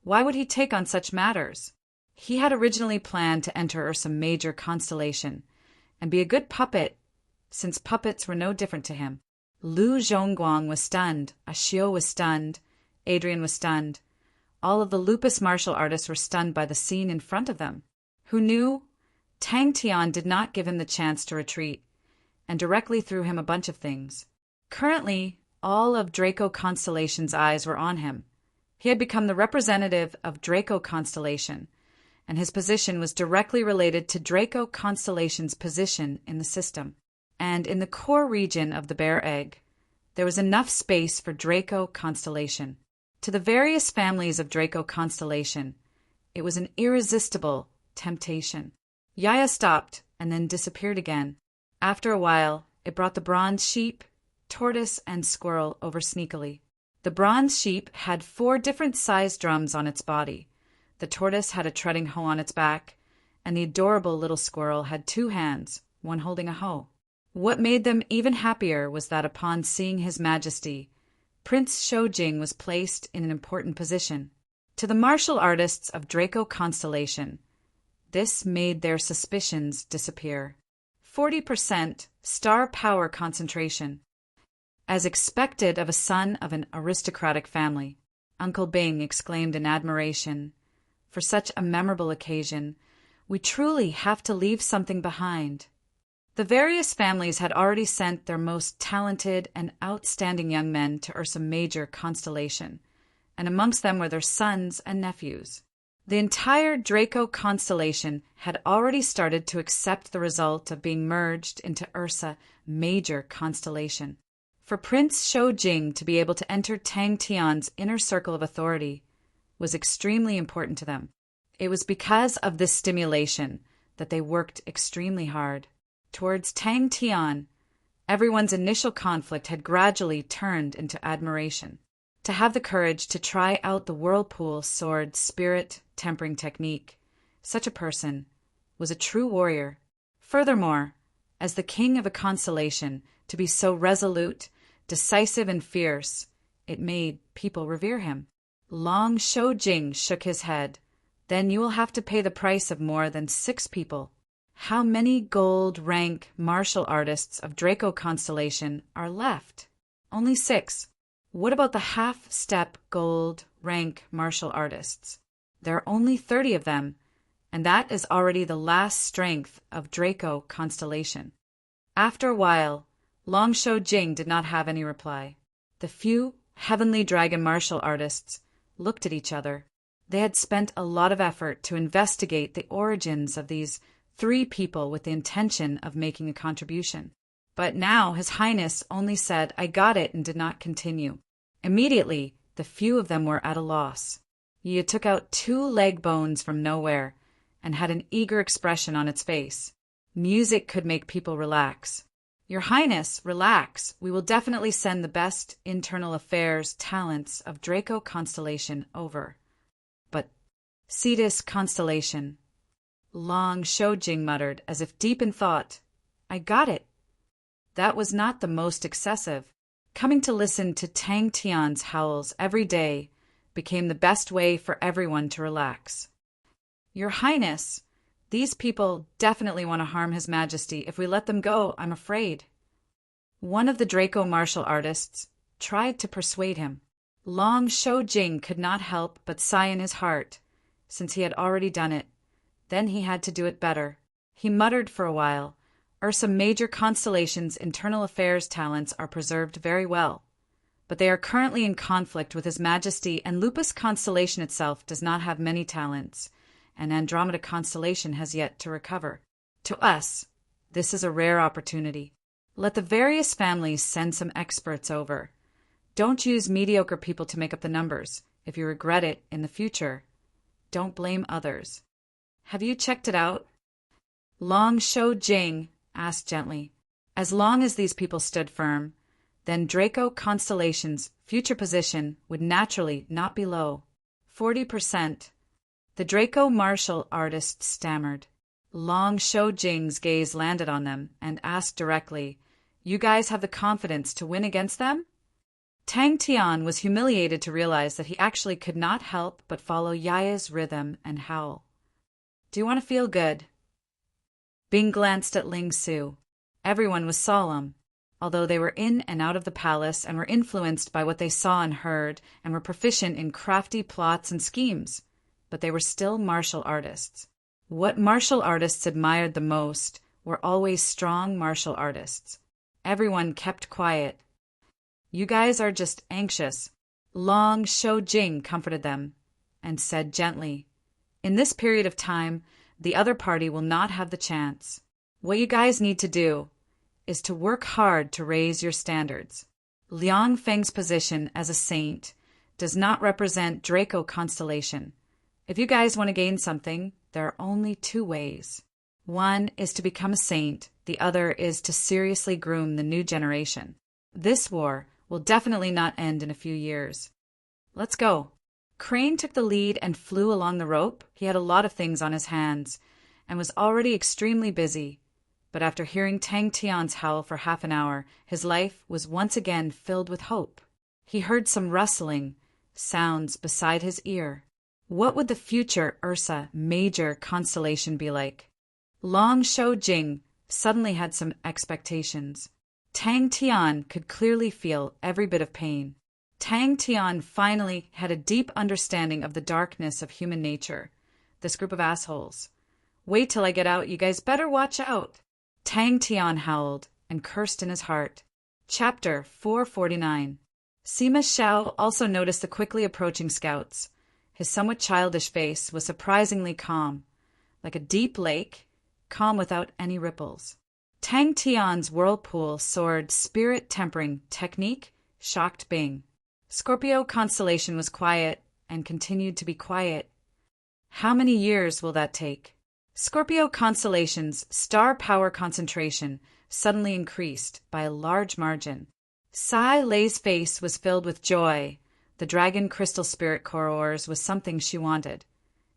Why would he take on such matters? He had originally planned to enter Ursa Major constellation and be a good puppet, since puppets were no different to him. Lu Zhongguang was stunned, Ashio was stunned, Adrian was stunned. All of the lupus martial artists were stunned by the scene in front of them. Who knew? Tang Tian did not give him the chance to retreat, and directly threw him a bunch of things. Currently, all of Draco Constellation's eyes were on him. He had become the representative of Draco Constellation, and his position was directly related to Draco Constellation's position in the system. And in the core region of the Bear Egg, there was enough space for Draco Constellation. To the various families of Draco Constellation, it was an irresistible temptation. Yaya stopped and then disappeared again. After a while, it brought the bronze sheep, tortoise, and squirrel over sneakily. The bronze sheep had 4 different sized drums on its body. The tortoise had a treading hoe on its back, and the adorable little squirrel had 2 hands, one holding a hoe. What made them even happier was that upon seeing His Majesty, Prince Shou Jing was placed in an important position. To the martial artists of Draco Constellation, this made their suspicions disappear. 40% star power concentration. As expected of a son of an aristocratic family, Uncle Bing exclaimed in admiration. For such a memorable occasion, we truly have to leave something behind. The various families had already sent their most talented and outstanding young men to Ursa Major constellation, and amongst them were their sons and nephews. The entire Draco constellation had already started to accept the result of being merged into Ursa Major constellation. For Prince Shou Jing to be able to enter Tang Tian's inner circle of authority was extremely important to them. It was because of this stimulation that they worked extremely hard. Towards Tang Tian, everyone's initial conflict had gradually turned into admiration. To have the courage to try out the whirlpool sword spirit tempering technique, such a person was a true warrior. Furthermore, as the king of a constellation, to be so resolute, decisive, and fierce, it made people revere him. Long Shou Jing shook his head. Then you will have to pay the price of more than 6 people. How many gold rank martial artists of Draco constellation are left? Only 6. What about the half-step gold rank martial artists? There are only 30 of them, and that is already the last strength of Draco constellation. After a while, Long Shou Jing did not have any reply. The few heavenly dragon martial artists looked at each other. They had spent a lot of effort to investigate the origins of these 3 people with the intention of making a contribution. But now His Highness only said, "I got it," and did not continue. Immediately, the few of them were at a loss. Yi took out 2 leg bones from nowhere and had an eager expression on its face. Music could make people relax. "Your Highness, relax. We will definitely send the best internal affairs talents of Draco constellation over." But Cetus constellation. Long Shojing muttered, as if deep in thought. I got it. That was not the most excessive. Coming to listen to Tang Tian's howls every day became the best way for everyone to relax. Your Highness, these people definitely want to harm His Majesty. If we let them go, I'm afraid. One of the Draco martial artists tried to persuade him. Long Shojing could not help but sigh in his heart, since he had already done it. Then he had to do it better. He muttered for a while. Ursa Major Constellation's internal affairs talents are preserved very well, but they are currently in conflict with His Majesty, and Lupus Constellation itself does not have many talents, and Andromeda Constellation has yet to recover. To us, this is a rare opportunity. Let the various families send some experts over. Don't use mediocre people to make up the numbers. If you regret it in the future, don't blame others. Have you checked it out? Long Shojing asked gently. As long as these people stood firm, then Draco Constellation's future position would naturally not be low. 40%. The Draco martial artist stammered. Long Shojing's gaze landed on them and asked directly, You guys have the confidence to win against them? Tang Tian was humiliated to realize that he actually could not help but follow Yaya's rhythm and howl. Do you want to feel good? Bing glanced at Ling Su. Everyone was solemn. Although they were in and out of the palace and were influenced by what they saw and heard and were proficient in crafty plots and schemes, but they were still martial artists. What martial artists admired the most were always strong martial artists. Everyone kept quiet. You guys are just anxious. Long Shojing comforted them and said gently, In this period of time, the other party will not have the chance. What you guys need to do is to work hard to raise your standards. Liang Feng's position as a saint does not represent Draco Constellation. If you guys want to gain something, there are only two ways. One is to become a saint, the other is to seriously groom the new generation. This war will definitely not end in a few years. Let's go. Crane took the lead and flew along the rope. He had a lot of things on his hands and was already extremely busy. But after hearing Tang Tian's howl for half an hour, his life was once again filled with hope. He heard some rustling sounds beside his ear. What would the future Ursa Major Constellation be like? Long Shojing suddenly had some expectations. Tang Tian could clearly feel every bit of pain. Tang Tian finally had a deep understanding of the darkness of human nature. This group of assholes. Wait till I get out, you guys better watch out. Tang Tian howled and cursed in his heart. Chapter 449. Sima Xiao also noticed the quickly approaching scouts. His somewhat childish face was surprisingly calm, like a deep lake, calm without any ripples. Tang Tian's whirlpool sword spirit tempering technique shocked Bing. Scorpio Constellation was quiet and continued to be quiet. How many years will that take? Scorpio Constellation's star power concentration suddenly increased by a large margin. Sai Lei's face was filled with joy. The dragon crystal spirit core ores was something she wanted.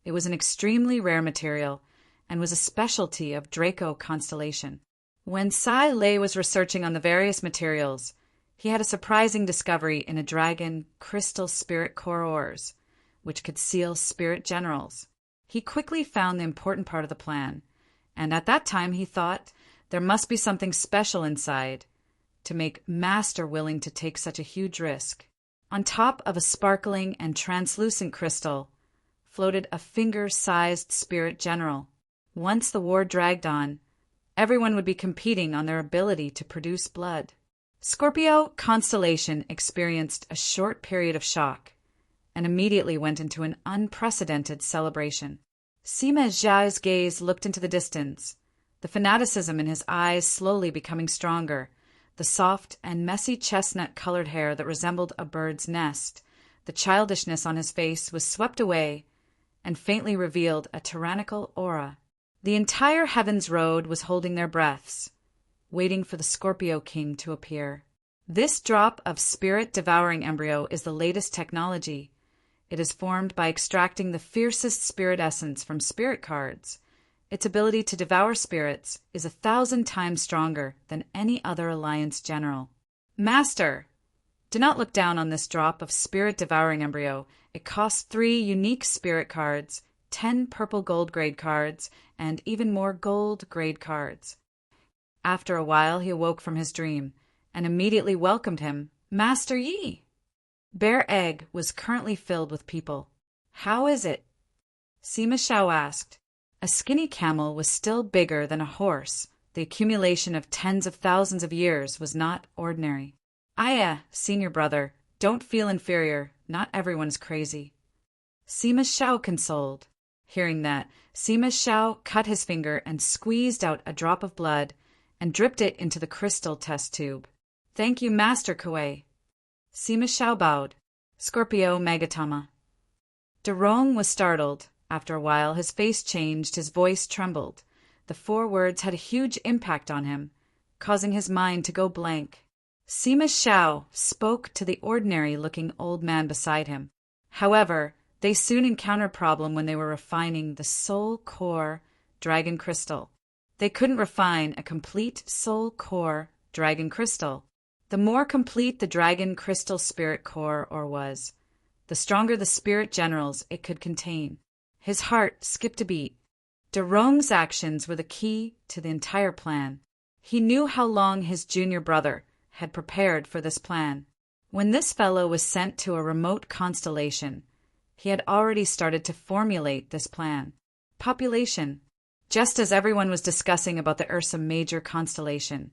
It was an extremely rare material and was a specialty of Draco Constellation. When Sai Lei was researching on the various materials, he had a surprising discovery in a dragon crystal spirit core ores, which could seal spirit generals. He quickly found the important part of the plan, and at that time he thought there must be something special inside to make Master willing to take such a huge risk. On top of a sparkling and translucent crystal floated a finger-sized spirit general. Once the war dragged on, everyone would be competing on their ability to produce blood. Scorpio Constellation experienced a short period of shock and immediately went into an unprecedented celebration. Sima Zhao's gaze looked into the distance, the fanaticism in his eyes slowly becoming stronger, the soft and messy chestnut-colored hair that resembled a bird's nest. The childishness on his face was swept away and faintly revealed a tyrannical aura. The entire Heavens Road was holding their breaths, waiting for the Scorpio King to appear. This drop of spirit-devouring embryo is the latest technology. It is formed by extracting the fiercest spirit essence from spirit cards. Its ability to devour spirits is 1,000 times stronger than any other Alliance general. Master! Do not look down on this drop of spirit-devouring embryo. It costs 3 unique spirit cards, 10 purple gold grade cards, and even more gold grade cards. After a while he awoke from his dream, and immediately welcomed him, Master Yi! Bear Egg was currently filled with people. How is it? Sima Xiao asked. A skinny camel was still bigger than a horse. The accumulation of tens of thousands of years was not ordinary. Aya, senior brother, don't feel inferior. Not everyone is crazy. Sima Xiao consoled. Hearing that, Sima Xiao cut his finger and squeezed out a drop of blood and dripped it into the crystal test tube. Thank you, Master Kuei. Sima Xiao bowed. Scorpio Magatama. Derong was startled. After a while, his face changed, his voice trembled. The 4 words had a huge impact on him, causing his mind to go blank. Sima Xiao spoke to the ordinary-looking old man beside him. However, they soon encountered a problem when they were refining the soul core dragon crystal. They couldn't refine a complete soul core dragon crystal. The more complete the dragon crystal spirit core was, the stronger the spirit generals it could contain. His heart skipped a beat. Derong's actions were the key to the entire plan. He knew how long his junior brother had prepared for this plan. When this fellow was sent to a remote constellation, he had already started to formulate this plan. Population. Just as everyone was discussing about the Ursa Major constellation,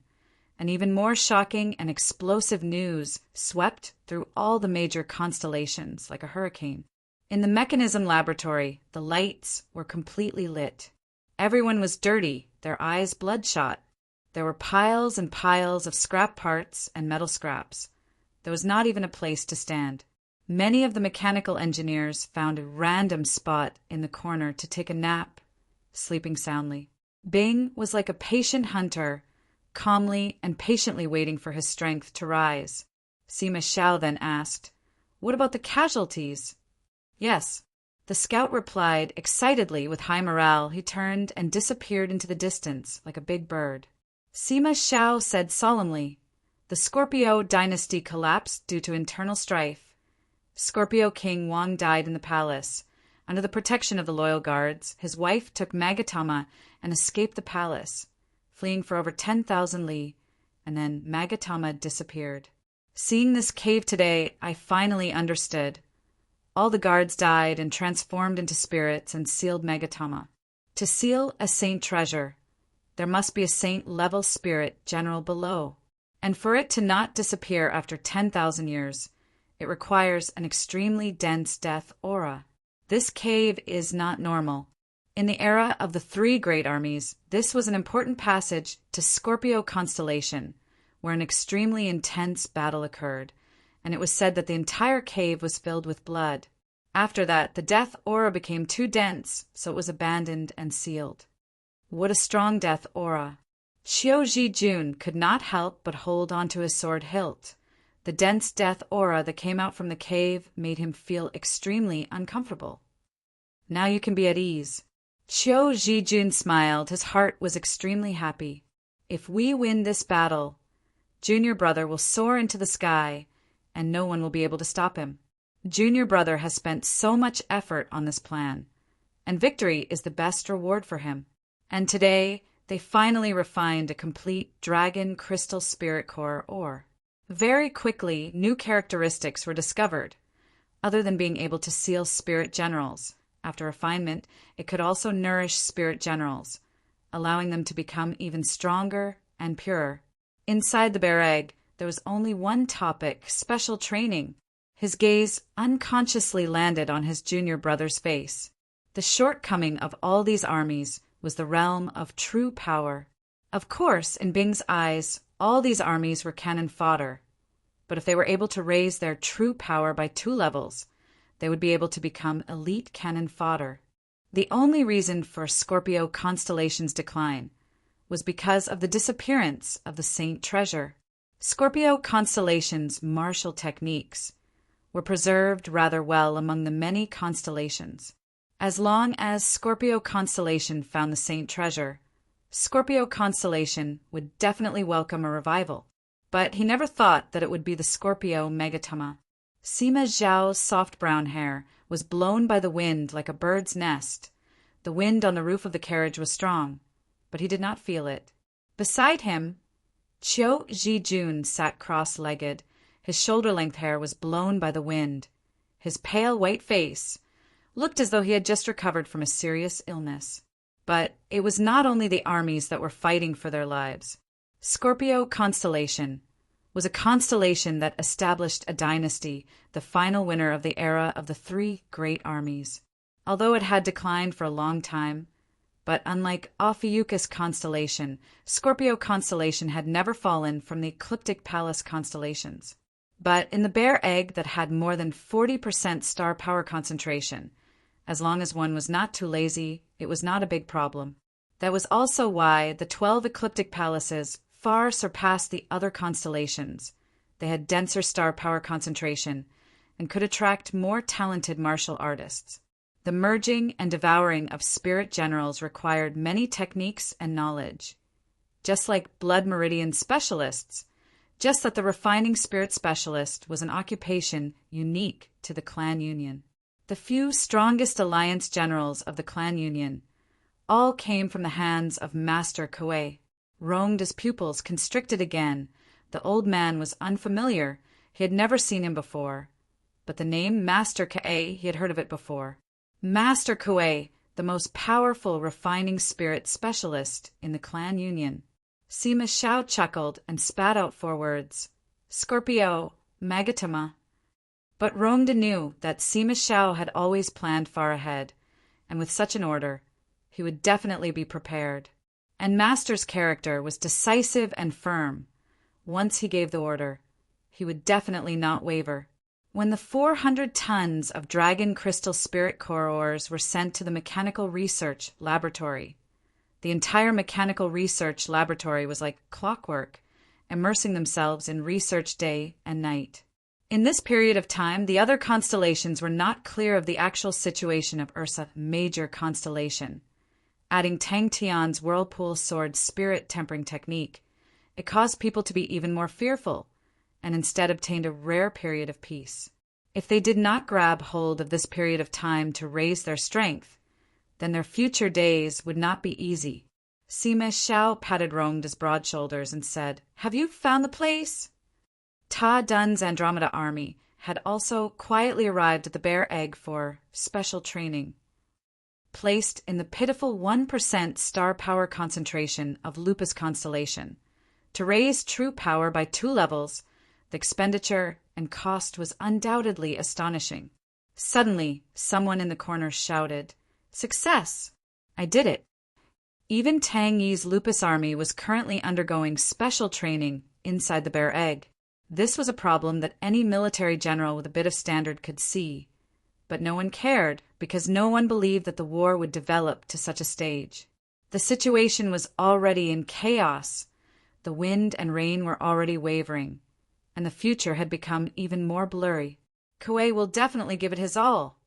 an even more shocking and explosive news swept through all the major constellations like a hurricane. In the mechanism laboratory, the lights were completely lit. Everyone was dirty, their eyes bloodshot. There were piles and piles of scrap parts and metal scraps. There was not even a place to stand. Many of the mechanical engineers found a random spot in the corner to take a nap, sleeping soundly. Bing was like a patient hunter, calmly and patiently waiting for his strength to rise. Sima Xiao then asked, "What about the casualties?" "Yes." The scout replied excitedly with high morale. He turned and disappeared into the distance like a big bird. Sima Xiao said solemnly, "The Scorpio dynasty collapsed due to internal strife. Scorpio King Wang died in the palace. Under the protection of the loyal guards, his wife took Magatama and escaped the palace, fleeing for over 10,000 li, and then Magatama disappeared. Seeing this cave today, I finally understood. All the guards died and transformed into spirits and sealed Magatama. To seal a saint treasure, there must be a saint-level spirit general below. And for it to not disappear after 10,000 years, it requires an extremely dense death aura. This cave is not normal. In the era of the 3 great armies, this was an important passage to Scorpio constellation, where an extremely intense battle occurred, and it was said that the entire cave was filled with blood. After that, the death aura became too dense, so it was abandoned and sealed. What a strong death aura! Xiao Jijun could not help but hold onto his sword hilt. The dense death aura that came out from the cave made him feel extremely uncomfortable. Now you can be at ease. Xiao Jijun smiled. His heart was extremely happy. If we win this battle, Junior Brother will soar into the sky, and no one will be able to stop him. Junior Brother has spent so much effort on this plan, and victory is the best reward for him. And today, they finally refined a complete dragon crystal spirit core ore. Very quickly, new characteristics were discovered. Other than being able to seal spirit generals, after refinement, it could also nourish spirit generals, allowing them to become even stronger and purer. Inside the bear egg, there was only one topic: special training. His gaze unconsciously landed on his junior brother's face. The shortcoming of all these armies was the realm of true power. Of course, in Bing's eyes, all these armies were cannon fodder. But if they were able to raise their true power by 2 levels, they would be able to become elite cannon fodder. The only reason for Scorpio constellation's decline was because of the disappearance of the Saint treasure. Scorpio constellation's martial techniques were preserved rather well among the many constellations. As long as Scorpio constellation found the saint treasure, Scorpio constellation would definitely welcome a revival. But he never thought that it would be the Scorpio Megatama. Sima Zhao's soft brown hair was blown by the wind like a bird's nest. The wind on the roof of the carriage was strong, but he did not feel it. Beside him, Qiu Zhijun sat cross-legged. His shoulder-length hair was blown by the wind. His pale white face looked as though he had just recovered from a serious illness. But it was not only the armies that were fighting for their lives. Scorpio constellation was a constellation that established a dynasty, the final winner of the era of the three great armies. Although it had declined for a long time, but unlike Ophiuchus constellation, Scorpio constellation had never fallen from the ecliptic palace constellations. But in the bear egg that had more than 40% star power concentration, as long as one was not too lazy, it was not a big problem. That was also why the 12 ecliptic palaces far surpassed the other constellations. They had denser star power concentration and could attract more talented martial artists. The merging and devouring of spirit generals required many techniques and knowledge. Just like blood meridian specialists, just that the refining spirit specialist was an occupation unique to the clan union. The few strongest alliance generals of the clan union all came from the hands of Master Kuei. Rongda's pupils constricted again. The old man was unfamiliar. He had never seen him before. But the name Master Kuei, he had heard of it before. Master Kuei, the most powerful refining spirit specialist in the clan union. Sima Xiao chuckled and spat out 4 words. Scorpio, Magatama. But Rongda knew that Sima Xiao had always planned far ahead, and with such an order, he would definitely be prepared. And Master's character was decisive and firm. Once he gave the order, he would definitely not waver. When the 400 tons of dragon crystal spirit core ores were sent to the mechanical research laboratory, the entire mechanical research laboratory was like clockwork, immersing themselves in research day and night. In this period of time, the other constellations were not clear of the actual situation of Ursa Major constellation. Adding Tang Tian's whirlpool sword spirit tempering technique, it caused people to be even more fearful, and instead obtained a rare period of peace. If they did not grab hold of this period of time to raise their strength, then their future days would not be easy. Sima Xiao patted Rongda's broad shoulders and said, "Have you found the place?" Ta Dun's Andromeda army had also quietly arrived at the Bear Egg for special training. Placed in the pitiful 1% star power concentration of Lupus constellation. To raise true power by 2 levels, the expenditure and cost was undoubtedly astonishing. Suddenly, someone in the corner shouted, "Success! I did it!" Even Tang Yi's Lupus army was currently undergoing special training inside the Bear Egg. This was a problem that any military general with a bit of standard could see. But no one cared, because no one believed that the war would develop to such a stage. The situation was already in chaos. The wind and rain were already wavering, and the future had become even more blurry. Kuei will definitely give it his all.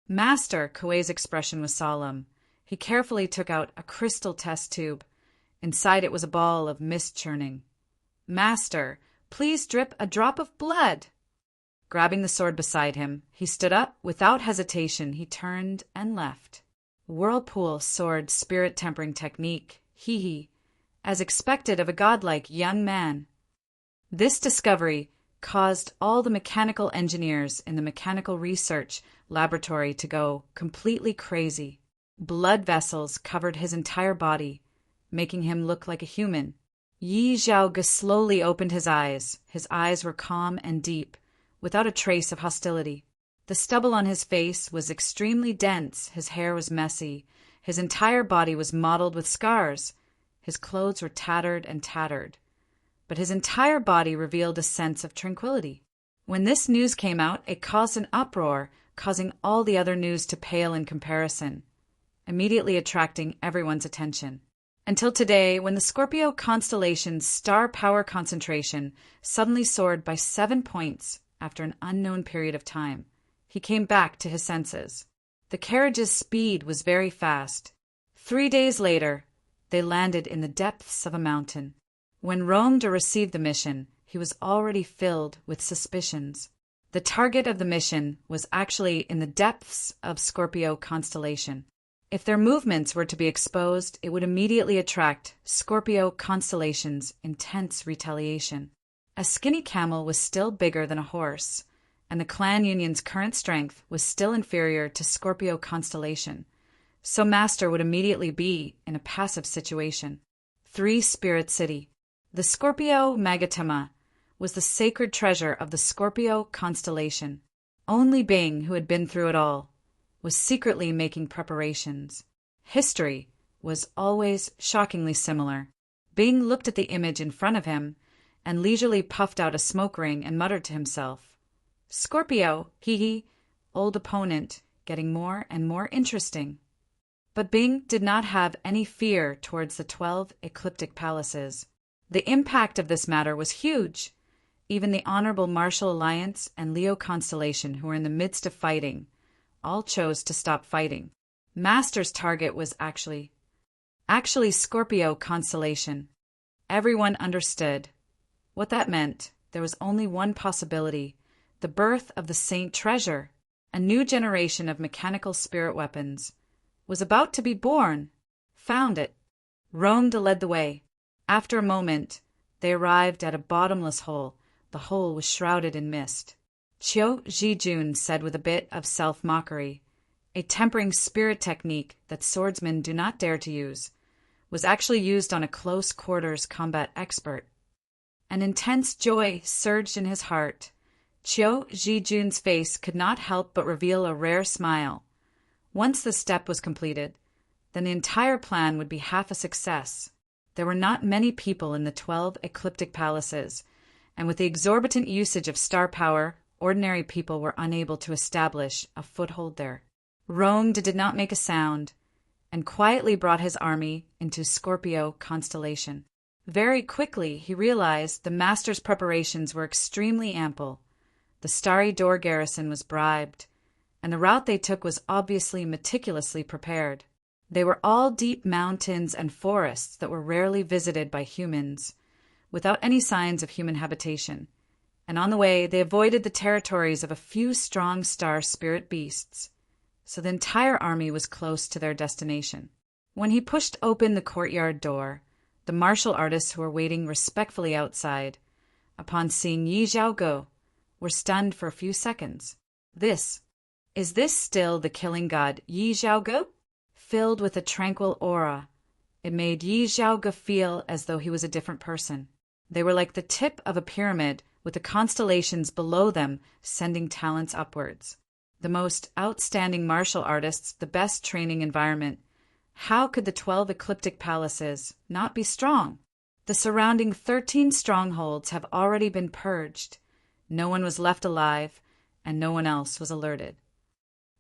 Master Kuei's expression was solemn. He carefully took out a crystal test tube. Inside it was a ball of mist churning. "Master, please drip a drop of blood." Grabbing the sword beside him, he stood up. Without hesitation, he turned and left. Whirlpool sword spirit tempering technique. Hee. As expected of a godlike young man. This discovery caused all the mechanical engineers in the mechanical research laboratory to go completely crazy. Blood vessels covered his entire body, making him look like a human. Yi Zhaoge slowly opened his eyes. His eyes were calm and deep, without a trace of hostility. The stubble on his face was extremely dense, his hair was messy, his entire body was mottled with scars, his clothes were tattered and tattered, but his entire body revealed a sense of tranquility. When this news came out, it caused an uproar, causing all the other news to pale in comparison, immediately attracting everyone's attention. Until today, when the Scorpio constellation's star power concentration suddenly soared by 7 points after an unknown period of time, he came back to his senses. The carriage's speed was very fast. 3 days later, they landed in the depths of a mountain. When Rome received the mission, he was already filled with suspicions. The target of the mission was actually in the depths of Scorpio constellation. If their movements were to be exposed, it would immediately attract Scorpio constellation's intense retaliation. A skinny camel was still bigger than a horse, and the clan union's current strength was still inferior to Scorpio constellation, so Master would immediately be in a passive situation. 3 Spirit City. The Scorpio Magatama was the sacred treasure of the Scorpio constellation. Only Bing, who had been through it all, was secretly making preparations. History was always shockingly similar. Bing looked at the image in front of him and leisurely puffed out a smoke ring and muttered to himself, "Scorpio, hee, old opponent, getting more and more interesting." But Bing did not have any fear towards the 12 ecliptic palaces. The impact of this matter was huge. Even the Honorable Martial Alliance and Leo Constellation, who were in the midst of fighting, all chose to stop fighting. Master's target was actually Scorpio Constellation. Everyone understood. What that meant, there was only one possibility: the birth of the Saint Treasure. A new generation of mechanical spirit weapons was about to be born. Found it. Rome led the way. After a moment, they arrived at a bottomless hole. The hole was shrouded in mist. Chiu Jijun said with a bit of self-mockery, "A tempering spirit technique that swordsmen do not dare to use was actually used on a close-quarters combat expert." An intense joy surged in his heart. Chiu Jijun's face could not help but reveal a rare smile. Once the step was completed, then the entire plan would be half a success. There were not many people in the 12 ecliptic palaces, and with the exorbitant usage of star power, ordinary people were unable to establish a foothold there. Rome did not make a sound, and quietly brought his army into Scorpio constellation. Very quickly he realized the Master's preparations were extremely ample. The Starry Door garrison was bribed, and the route they took was obviously meticulously prepared. They were all deep mountains and forests that were rarely visited by humans, without any signs of human habitation, and on the way they avoided the territories of a few strong star spirit beasts, so the entire army was close to their destination. When he pushed open the courtyard door, the martial artists who were waiting respectfully outside, upon seeing Yi Zhaoge, were stunned for a few seconds. Is this still the killing god Yi Zhaoge? Filled with a tranquil aura, it made Yi Zhaoge feel as though he was a different person. They were like the tip of a pyramid with the constellations below them sending talents upwards. The most outstanding martial artists, the best training environment. How could the 12 ecliptic palaces not be strong? The surrounding 13 strongholds have already been purged. No one was left alive, and no one else was alerted.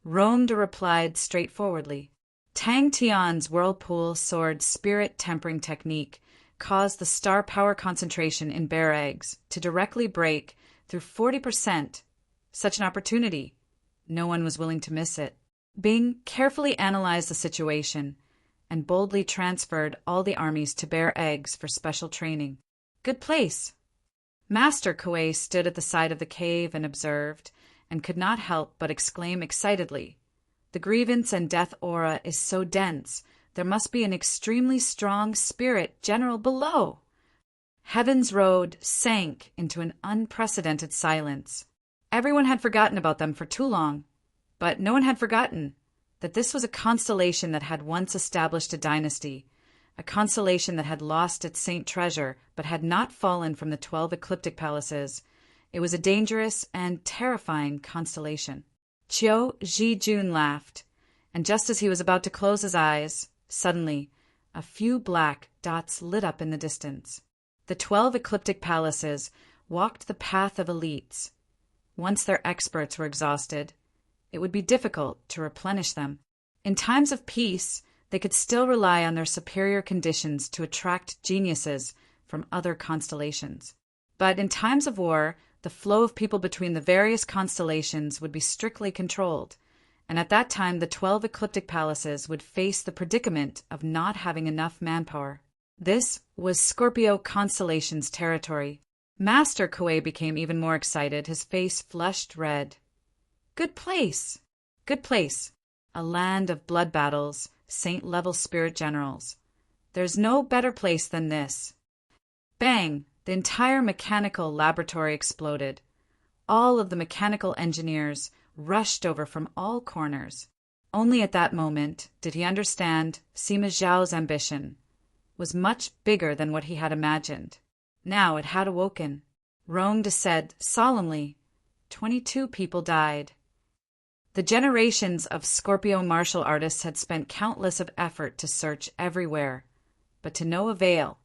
Rome replied straightforwardly. Tang Tian's whirlpool sword spirit tempering technique caused the star power concentration in bear eggs to directly break through 40%. Such an opportunity. No one was willing to miss it. Bing carefully analyzed the situation and boldly transferred all the armies to bear eggs for special training. Good place. Master Kuei stood at the side of the cave and observed, and could not help but exclaim excitedly, "The grievance and death aura is so dense, there must be an extremely strong spirit general below." Heaven's road sank into an unprecedented silence. Everyone had forgotten about them for too long, but no one had forgotten that this was a constellation that had once established a dynasty, a constellation that had lost its saint treasure but had not fallen from the 12 ecliptic palaces. It was a dangerous and terrifying constellation. Chiu Jijun laughed, and just as he was about to close his eyes, suddenly a few black dots lit up in the distance. The 12 ecliptic palaces walked the path of elites. Once their experts were exhausted, it would be difficult to replenish them. In times of peace, they could still rely on their superior conditions to attract geniuses from other constellations. But in times of war, the flow of people between the various constellations would be strictly controlled, and at that time the 12 ecliptic palaces would face the predicament of not having enough manpower. This was Scorpio constellation's territory. Master Kuei became even more excited, his face flushed red. Good place! Good place! A land of blood battles, saint-level spirit generals. There's no better place than this. Bang! The entire mechanical laboratory exploded. All of the mechanical engineers rushed over from all corners. Only at that moment did he understand Sima Zhao's ambition was much bigger than what he had imagined. Now it had awoken. Rongde said solemnly, 22 people died. The generations of Scorpio martial artists had spent countless of effort to search everywhere, but to no avail.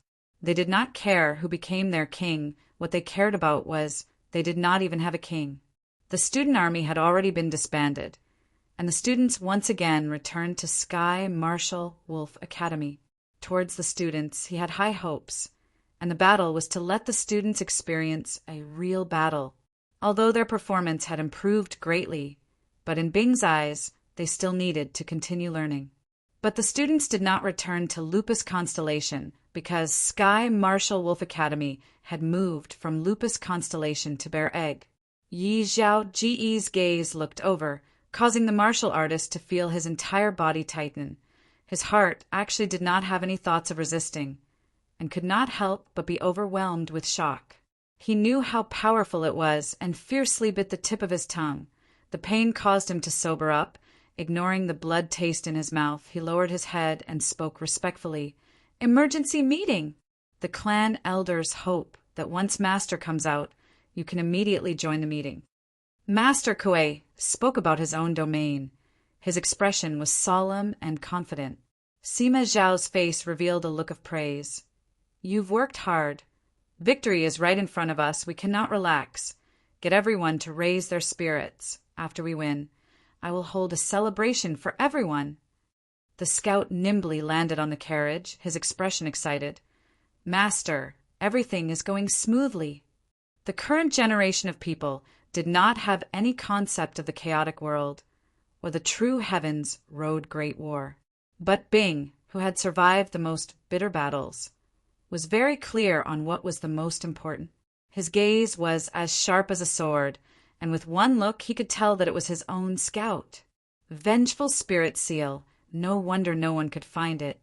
They did not care who became their king. What they cared about was they did not even have a king. The student army had already been disbanded, and the students once again returned to Sky Martial Wolf Academy. Towards the students, he had high hopes, and the battle was to let the students experience a real battle. Although their performance had improved greatly, but in Bing's eyes, they still needed to continue learning. But the students did not return to Lupus Constellation because Sky Martial Wolf Academy had moved from Lupus Constellation to Bear Egg. Yi Zhao Ji's gaze looked over, causing the martial artist to feel his entire body tighten. His heart actually did not have any thoughts of resisting, and could not help but be overwhelmed with shock. He knew how powerful it was and fiercely bit the tip of his tongue. The pain caused him to sober up. Ignoring the blood taste in his mouth, he lowered his head and spoke respectfully. Emergency meeting! The clan elders hope that once Master comes out, you can immediately join the meeting. Master Kuei spoke about his own domain. His expression was solemn and confident. Sima Zhao's face revealed a look of praise. You've worked hard. Victory is right in front of us. We cannot relax. Get everyone to raise their spirits. After we win, I will hold a celebration for everyone. The scout nimbly landed on the carriage, his expression excited. Master, everything is going smoothly. The current generation of people did not have any concept of the chaotic world, or the true heavens rode great war. But Bing, who had survived the most bitter battles, was very clear on what was the most important. His gaze was as sharp as a sword, and with one look he could tell that it was his own scout. Vengeful spirit seal, no wonder no one could find it.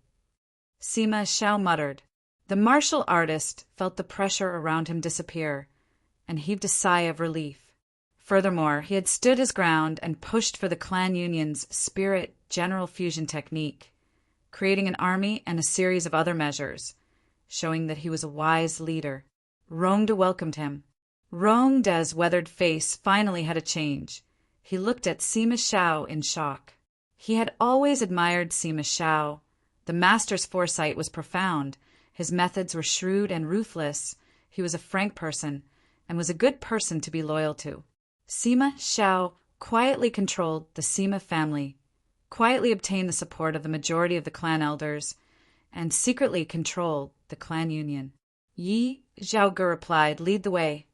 Sima Zhao muttered. The martial artist felt the pressure around him disappear, and heaved a sigh of relief. Furthermore, he had stood his ground and pushed for the clan union's spirit general fusion technique, creating an army and a series of other measures, showing that he was a wise leader. Rongde welcomed him. Rongde's weathered face finally had a change. He looked at Sima Zhao in shock. He had always admired Sima Zhao. The master's foresight was profound. His methods were shrewd and ruthless. He was a frank person, and was a good person to be loyal to. Sima Zhao quietly controlled the Sima family, quietly obtained the support of the majority of the clan elders, and secretly controlled the clan union. Yi Zhaoge replied, lead the way.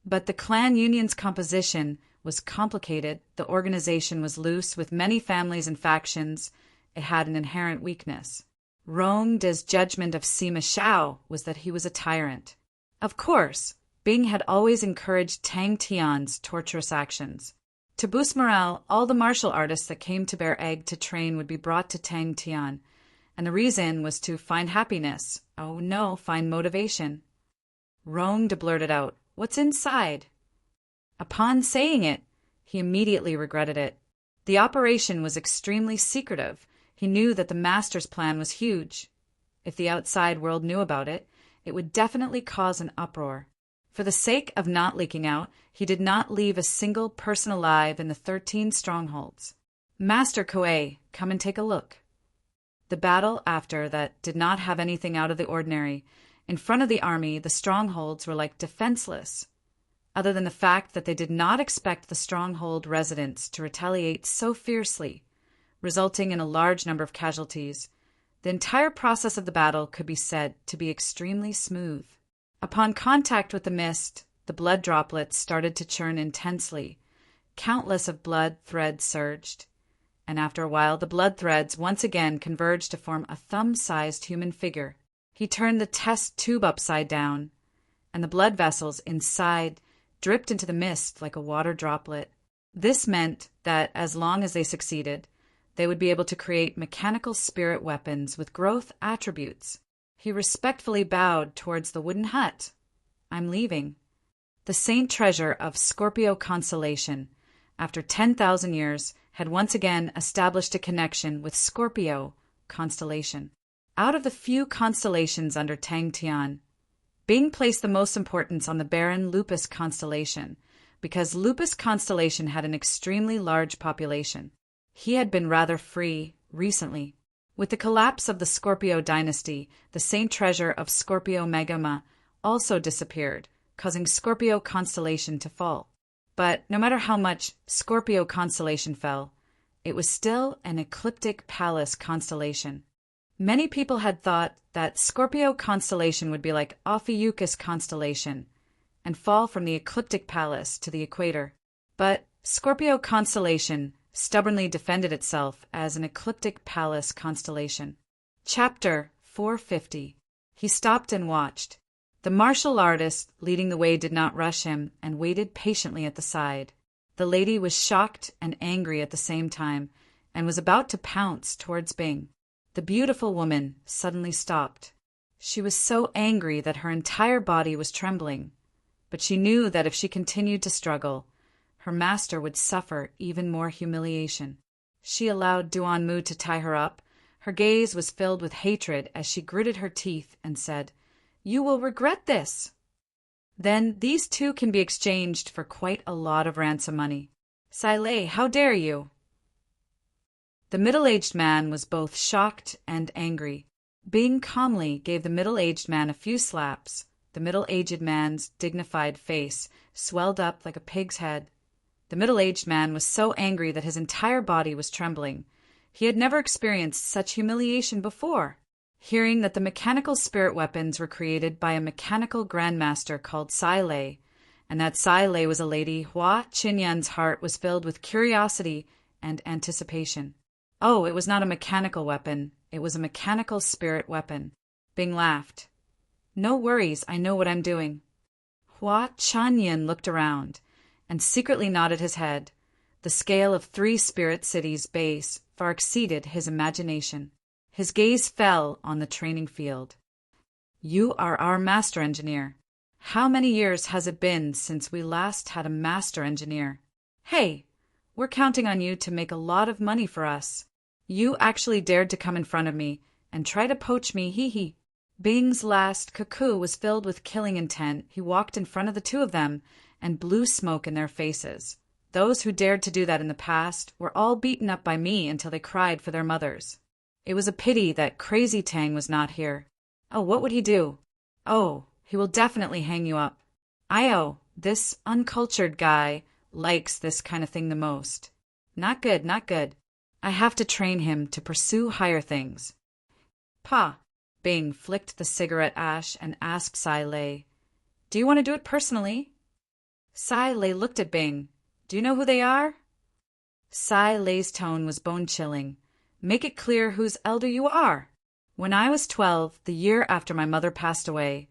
But the clan union's composition was complicated. The organization was loose, with many families and factions. It had an inherent weakness. Rongde's judgment of Sima Zhao was that he was a tyrant. Of course, Bing had always encouraged Tang Tian's torturous actions. To boost morale, all the martial artists that came to Bear Egg to train would be brought to Tang Tian, and the reason was to find happiness. Oh no, find motivation. Rongde blurted out, "What's inside?" Upon saying it, he immediately regretted it. The operation was extremely secretive. He knew that the master's plan was huge. If the outside world knew about it, it would definitely cause an uproar. For the sake of not leaking out, he did not leave a single person alive in the 13 strongholds. Master Kuei, come and take a look. The battle after that did not have anything out of the ordinary. In front of the army, the strongholds were like defenseless, other than the fact that they did not expect the stronghold residents to retaliate so fiercely, resulting in a large number of casualties. The entire process of the battle could be said to be extremely smooth. Upon contact with the mist, The blood droplets started to churn intensely. Countless of blood threads surged. And after a while, the blood threads once again converged to form a thumb-sized human figure. He turned the test tube upside down, and the blood vessels inside dripped into the mist like a water droplet. This meant that as long as they succeeded, they would be able to create mechanical spirit weapons with growth attributes. He respectfully bowed towards the wooden hut. I'm leaving. The saint treasure of Scorpio constellation, after 10,000 years, had once again established a connection with Scorpio constellation. Out of the few constellations under Tang Tian, Bing placed the most importance on the barren Lupus constellation, because Lupus constellation had an extremely large population. He had been rather free recently. With the collapse of the Scorpio dynasty, the saint treasure of Scorpio Megama also disappeared, causing Scorpio constellation to fall. But no matter how much Scorpio constellation fell, it was still an ecliptic palace constellation. Many people had thought that Scorpio constellation would be like Ophiuchus constellation and fall from the ecliptic palace to the equator. But Scorpio constellation stubbornly defended itself as an ecliptic palace constellation. Chapter 450. He stopped and watched. The martial artist leading the way did not rush him and waited patiently at the side. The lady was shocked and angry at the same time and was about to pounce towards Bing. The beautiful woman suddenly stopped. She was so angry that her entire body was trembling, but she knew that if she continued to struggle, her master would suffer even more humiliation. She allowed Duanmu to tie her up. Her gaze was filled with hatred as she gritted her teeth and said, "You will regret this." Then these two can be exchanged for quite a lot of ransom money. Sai Lei, how dare you? The middle-aged man was both shocked and angry. Bing calmly gave the middle-aged man a few slaps. The middle-aged man's dignified face swelled up like a pig's head. The middle-aged man was so angry that his entire body was trembling. He had never experienced such humiliation before. Hearing that the mechanical spirit weapons were created by a mechanical grandmaster called Sai Lei, and that Sai Lei was a lady, Hua Qinyan's heart was filled with curiosity and anticipation. Oh, it was not a mechanical weapon. It was a mechanical spirit weapon. Bing laughed. No worries, I know what I'm doing. Hua Chanyan looked around and secretly nodded his head. The scale of 3 spirit cities' base far exceeded his imagination. His gaze fell on the training field. You are our master engineer. How many years has it been since we last had a master engineer? Hey, we're counting on you to make a lot of money for us. You actually dared to come in front of me and try to poach me, hee. Bing's last cuckoo was filled with killing intent. He walked in front of the two of them and blew smoke in their faces. Those who dared to do that in the past were all beaten up by me until they cried for their mothers. It was a pity that Crazy Tang was not here. Oh, what would he do? Oh, he will definitely hang you up. This uncultured guy likes this kind of thing the most. Not good, not good. I have to train him to pursue higher things. Pa. Bing flicked the cigarette ash and asked Sai Lei, Do you want to do it personally? Sai Lei looked at Bing. Do you know who they are? Sai Lei's tone was bone-chilling. Make it clear whose elder you are. When I was 12, the year after my mother passed away,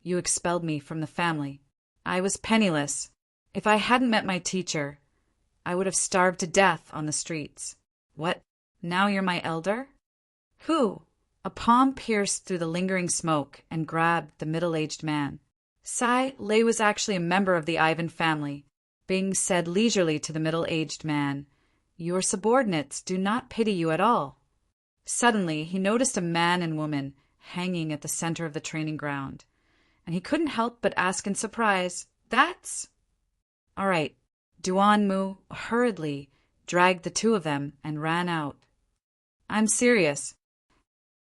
you expelled me from the family. I was penniless. If I hadn't met my teacher, I would have starved to death on the streets. What? Now you're my elder? Who? A palm pierced through the lingering smoke and grabbed the middle-aged man. Sai Lei was actually a member of the Ivan family. Bing said leisurely to the middle-aged man, Your subordinates do not pity you at all. Suddenly, he noticed a man and woman hanging at the center of the training ground, and he couldn't help but ask in surprise, That's? All right. Duanmu hurriedly dragged the two of them and ran out. I'm serious.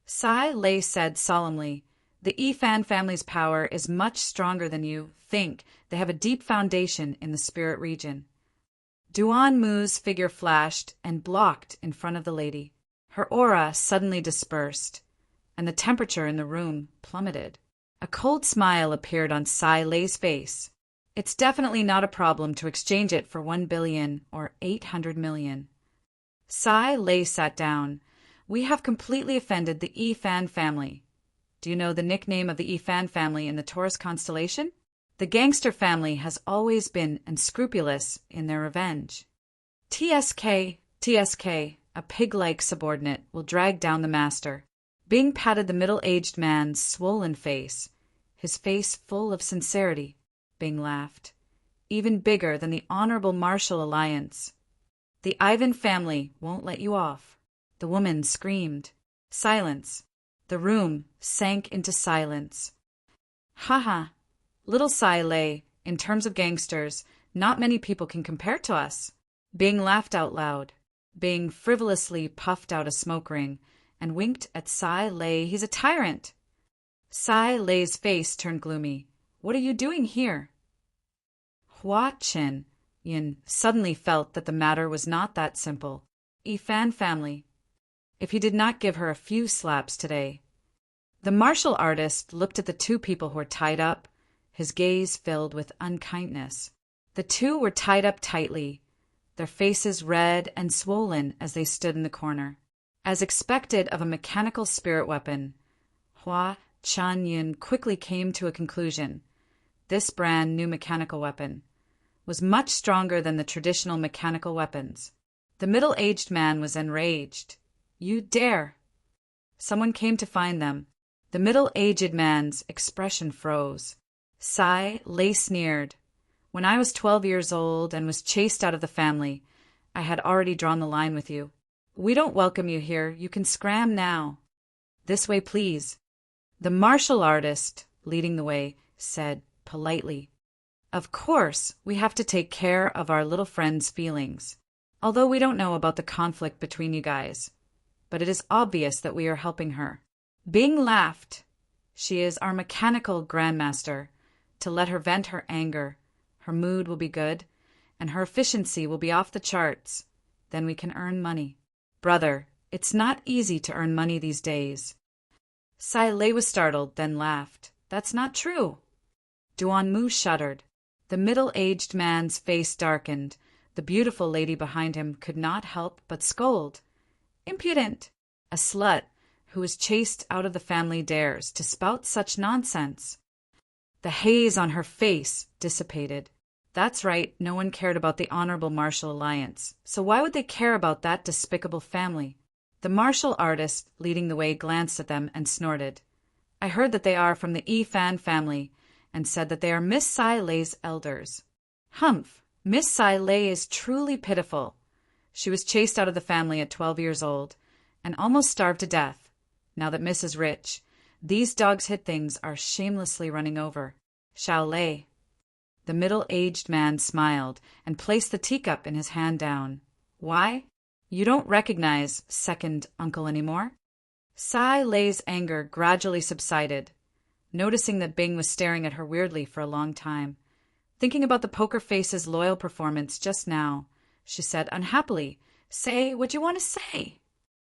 Sai Lei said solemnly, The Yifan family's power is much stronger than you think. They have a deep foundation in the spirit region. Duanmu's figure flashed and blocked in front of the lady. Her aura suddenly dispersed, and the temperature in the room plummeted. A cold smile appeared on Sai Lei's face. It's definitely not a problem to exchange it for 1 billion or 800 million. Sai Lei sat down. We have completely offended the Yi-Fan family. Do you know the nickname of the Yi-Fan family in the Taurus constellation? The gangster family has always been unscrupulous in their revenge. TSK, a pig-like subordinate, will drag down the master. Bing patted the middle-aged man's swollen face, his face full of sincerity. Bing laughed. Even bigger than the Honorable Martial Alliance. The Ivan family won't let you off. The woman screamed. Silence. The room sank into silence. Haha. Little Sai Lei, in terms of gangsters, not many people can compare to us. Bing laughed out loud. Bing frivolously puffed out a smoke ring and winked at Sai Lei. He's a tyrant. Sai Lei's face turned gloomy. What are you doing here? Hua Chen Yin suddenly felt that the matter was not that simple. Yi-Fan family. If he did not give her a few slaps today. The martial artist looked at the two people who were tied up, his gaze filled with unkindness. The two were tied up tightly, their faces red and swollen as they stood in the corner. As expected of a mechanical spirit weapon, Hua Chanyin quickly came to a conclusion. This brand new mechanical weapon was much stronger than the traditional mechanical weapons. The middle-aged man was enraged. You dare! Someone came to find them. The middle-aged man's expression froze. Sai Lei sneered. When I was 12 years old and was chased out of the family, I had already drawn the line with you. We don't welcome you here. You can scram now. This way, please. The martial artist, leading the way, said politely. Of course, we have to take care of our little friend's feelings, although we don't know about the conflict between you guys. But it is obvious that we are helping her. Bing laughed. She is our mechanical grandmaster. To let her vent her anger, her mood will be good, and her efficiency will be off the charts. Then we can earn money. Brother, it's not easy to earn money these days. Sai Lei was startled, then laughed. That's not true. Duan Mu shuddered. The middle-aged man's face darkened. The beautiful lady behind him could not help but scold. Impudent! A slut who was chased out of the family dares to spout such nonsense. The haze on her face dissipated. That's right, no one cared about the Honorable Martial Alliance, so why would they care about that despicable family? The martial artist leading the way glanced at them and snorted. I heard that they are from the Yi-Fan family, and said that they are Miss Sai Lei's elders. Humph! Miss Sai Lei is truly pitiful. She was chased out of the family at 12 years old, and almost starved to death. Now that Miss is rich, these dogs hit things are shamelessly running over. Xiao Lei. The middle-aged man smiled and placed the teacup in his hand down. Why? You don't recognize second uncle anymore? Sai Lei's anger gradually subsided, noticing that Bing was staring at her weirdly for a long time. Thinking about the poker face's loyal performance just now, she said unhappily, Say what you want to say.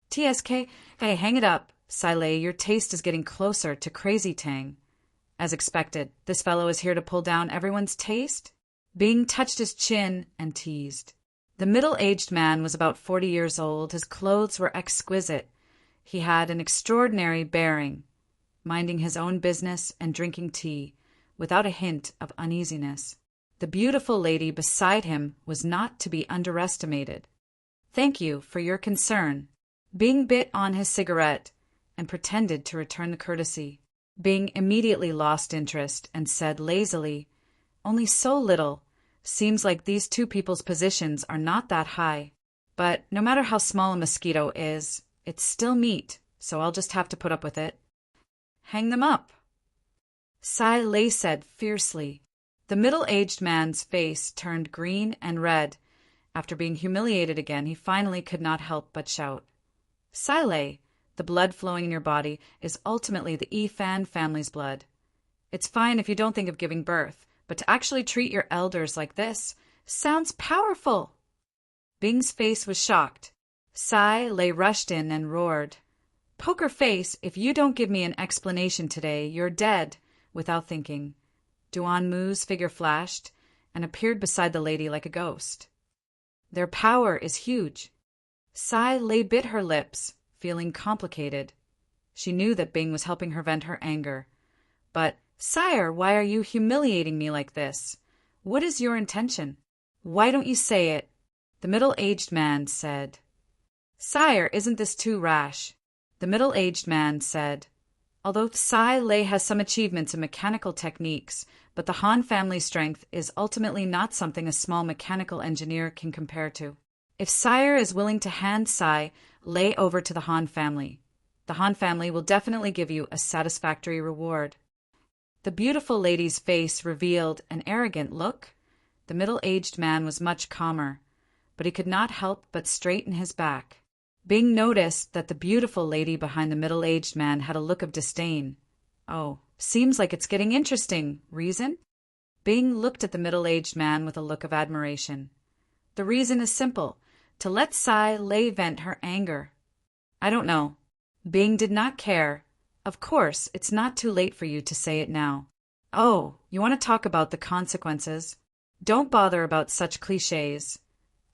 TSK, hey, hang it up. Sai Lei, your taste is getting closer to Crazy Tang. As expected, this fellow is here to pull down everyone's taste? Bing touched his chin and teased. The middle-aged man was about 40 years old. His clothes were exquisite. He had an extraordinary bearing, minding his own business and drinking tea, without a hint of uneasiness. The beautiful lady beside him was not to be underestimated. Thank you for your concern. Bing bit on his cigarette and pretended to return the courtesy. Bing immediately lost interest and said lazily, Only so little. Seems like these two people's positions are not that high. But no matter how small a mosquito is, it's still meat, so I'll just have to put up with it. Hang them up. Sai Lei said fiercely. The middle-aged man's face turned green and red. After being humiliated again, he finally could not help but shout. Sai Lei, the blood flowing in your body is ultimately the Yi-Fan family's blood. It's fine if you don't think of giving birth, but to actually treat your elders like this sounds powerful. Bing's face was shocked. Sai Lei rushed in and roared. Poker face, if you don't give me an explanation today, you're dead. Without thinking, Duanmu's figure flashed and appeared beside the lady like a ghost. Their power is huge. Sai Lei bit her lips, feeling complicated. She knew that Bing was helping her vent her anger. But, "Sire, why are you humiliating me like this? What is your intention? Why don't you say it?" The middle-aged man said. "Sire, isn't this too rash?" The middle-aged man said. Although Sai Lei has some achievements in mechanical techniques, but the Han family's strength is ultimately not something a small mechanical engineer can compare to. If Sire is willing to hand Sai Lei over to the Han family, the Han family will definitely give you a satisfactory reward. The beautiful lady's face revealed an arrogant look. The middle-aged man was much calmer, but he could not help but straighten his back. Bing noticed that the beautiful lady behind the middle-aged man had a look of disdain. "Oh, seems like it's getting interesting. Reason?" Bing looked at the middle-aged man with a look of admiration. "The reason is simple, to let Sai Lei vent her anger." "I don't know." Bing did not care. "Of course, it's not too late for you to say it now." "Oh, you want to talk about the consequences? Don't bother about such cliches.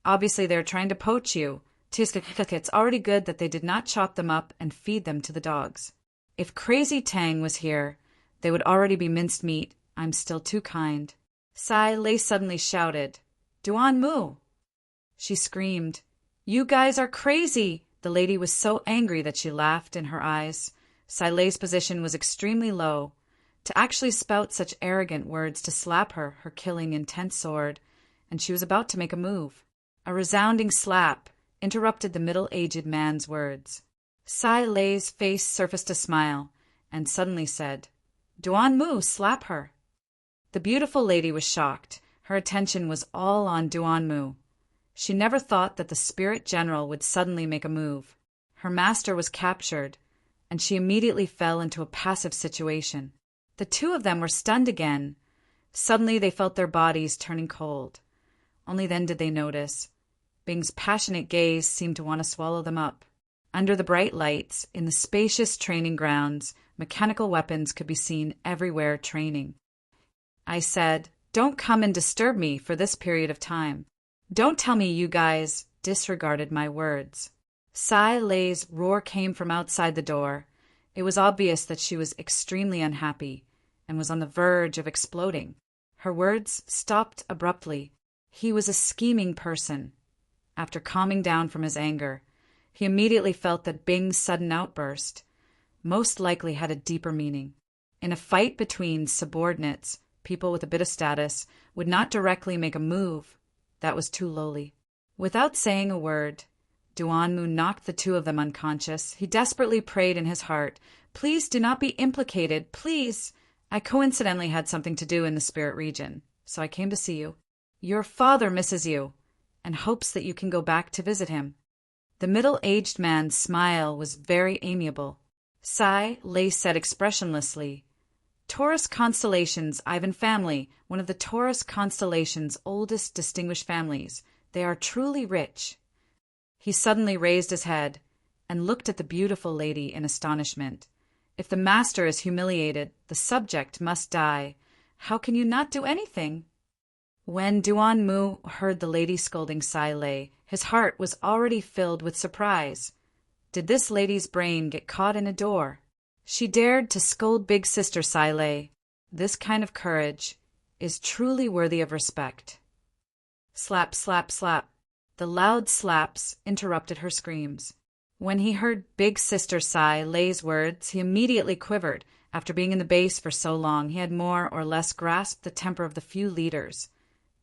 Obviously they're trying to poach you. It's already good that they did not chop them up and feed them to the dogs. If Crazy Tang was here, they would already be minced meat. I'm still too kind." Sai Lei suddenly shouted, "Duanmu!" She screamed, "You guys are crazy!" The lady was so angry that she laughed in her eyes. Sai Lei's position was extremely low. To actually spout such arrogant words, to slap her killing intense sword, and she was about to make a move. A resounding slap interrupted the middle-aged man's words. Sai Lei's face surfaced a smile, and suddenly said, "Duanmu, slap her." The beautiful lady was shocked. Her attention was all on Duanmu. She never thought that the spirit general would suddenly make a move. Her master was captured, and she immediately fell into a passive situation. The two of them were stunned again. Suddenly they felt their bodies turning cold. Only then did they notice. Bing's passionate gaze seemed to want to swallow them up. Under the bright lights, in the spacious training grounds, mechanical weapons could be seen everywhere training. I said, "Don't come and disturb me for this period of time. Don't tell me you guys disregarded my words." Sai Lei's roar came from outside the door. It was obvious that she was extremely unhappy and was on the verge of exploding. Her words stopped abruptly. He was a scheming person. After calming down from his anger, he immediately felt that Bing's sudden outburst most likely had a deeper meaning. In a fight between subordinates, people with a bit of status would not directly make a move that was too lowly. Without saying a word, Duanmu knocked the two of them unconscious. He desperately prayed in his heart, "Please do not be implicated, please. I coincidentally had something to do in the spirit region, so I came to see you. Your father misses you and hopes that you can go back to visit him." The middle-aged man's smile was very amiable. Sai Lei said expressionlessly, "Taurus constellations, Ivan family, one of the Taurus constellation's oldest distinguished families. They are truly rich." He suddenly raised his head and looked at the beautiful lady in astonishment. "If the master is humiliated, the subject must die. How can you not do anything?" When Duanmu heard the lady scolding Sai Lei, his heart was already filled with surprise. Did this lady's brain get caught in a door? She dared to scold big sister Sai Lei. This kind of courage is truly worthy of respect. Slap, slap, slap. The loud slaps interrupted her screams. When he heard big sister Sai Lei's words, he immediately quivered. After being in the base for so long, he had more or less grasped the temper of the few leaders.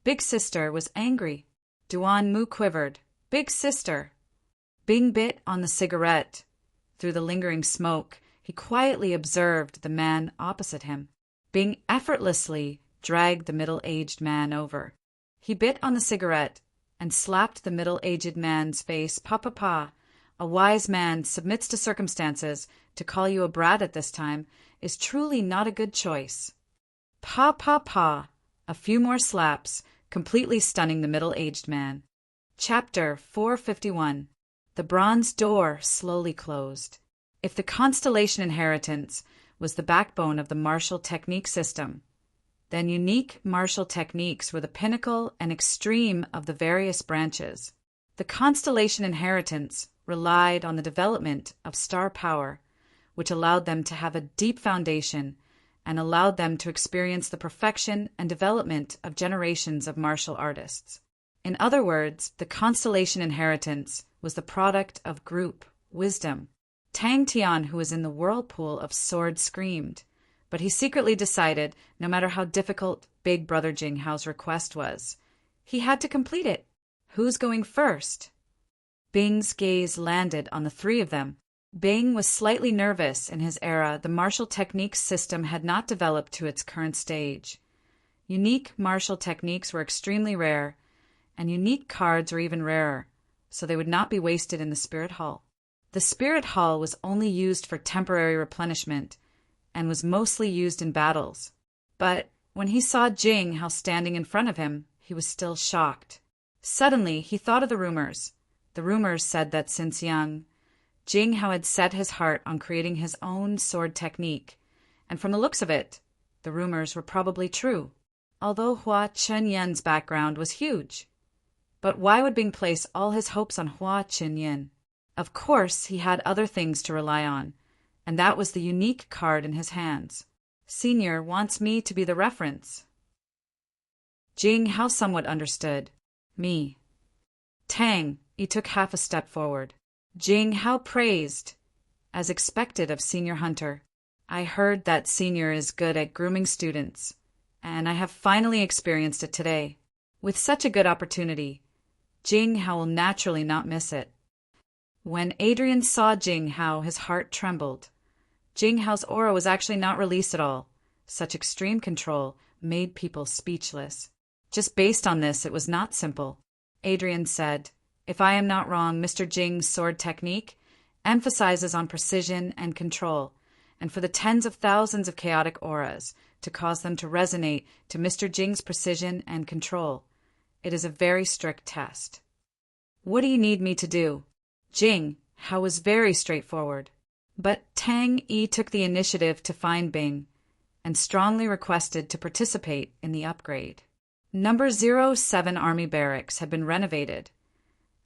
Big sister was angry. Duanmu quivered. "Big sister." Bing bit on the cigarette. Through the lingering smoke, he quietly observed the man opposite him. Bing effortlessly dragged the middle-aged man over. He bit on the cigarette and slapped the middle-aged man's face. "Pa, pa, pa. A wise man submits to circumstances. To call you a brat at this time is truly not a good choice." Pa, pa, pa. A few more slaps, completely stunning the middle-aged man. Chapter 451. The bronze door slowly closed. If the constellation inheritance was the backbone of the martial technique system, Then unique martial techniques were the pinnacle and extreme of the various branches. The constellation inheritance relied on the development of star power, which allowed them to have a deep foundation and allowed them to experience the perfection and development of generations of martial artists. In other words, the constellation inheritance was the product of group wisdom. Tang Tian, who was in the whirlpool of sword, screamed, but he secretly decided, no matter how difficult Big Brother Jing Hao's request was, he had to complete it. Who's going first? Bing's gaze landed on the three of them. Bing was slightly nervous. In his era, the martial techniques system had not developed to its current stage. Unique martial techniques were extremely rare, and unique cards were even rarer, so they would not be wasted in the Spirit Hall. The Spirit Hall was only used for temporary replenishment and was mostly used in battles. But when he saw Jing Hao standing in front of him, he was still shocked. Suddenly, he thought of the rumors. The rumors said that since young, Jing Hao had set his heart on creating his own sword technique, and from the looks of it, the rumors were probably true, although Hua Chenyan's background was huge. But why would Bing place all his hopes on Hua Chenyan? Of course, he had other things to rely on, and that was the unique card in his hands. Senior wants me to be the reference. Jing Hao somewhat understood. Me. Tang, he took half a step forward. Jing Hao praised, as expected of Senior Hunter. I heard that Senior is good at grooming students, and I have finally experienced it today. With such a good opportunity, Jing Hao will naturally not miss it. When Adrian saw Jing Hao, his heart trembled. Jing Hao's aura was actually not released at all. Such extreme control made people speechless. Just based on this, it was not simple. Adrian said, "If I am not wrong, Mr. Jing's sword technique emphasizes on precision and control, and for the tens of thousands of chaotic auras to cause them to resonate to Mr. Jing's precision and control, it is a very strict test." What do you need me to do? Jing Hao was very straightforward. But Tang Yi took the initiative to find Bing and strongly requested to participate in the upgrade. Number 07 Army Barracks had been renovated,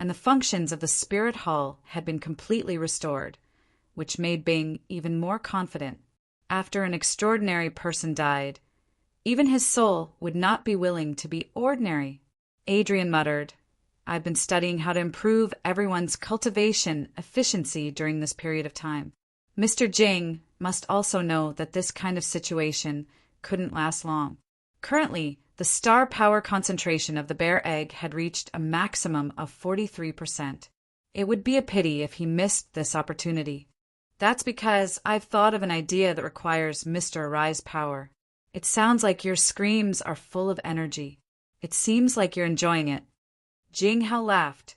and the functions of the Spirit Hall had been completely restored, which made Bing even more confident. After an extraordinary person died, even his soul would not be willing to be ordinary. Adrian muttered, "I've been studying how to improve everyone's cultivation efficiency during this period of time. Mr. Jing must also know that this kind of situation couldn't last long." Currently, the star power concentration of the bear egg had reached a maximum of 43%. It would be a pity if he missed this opportunity. That's because I've thought of an idea that requires Mr. Arise power. It sounds like your screams are full of energy. It seems like you're enjoying it. Jing Hao laughed.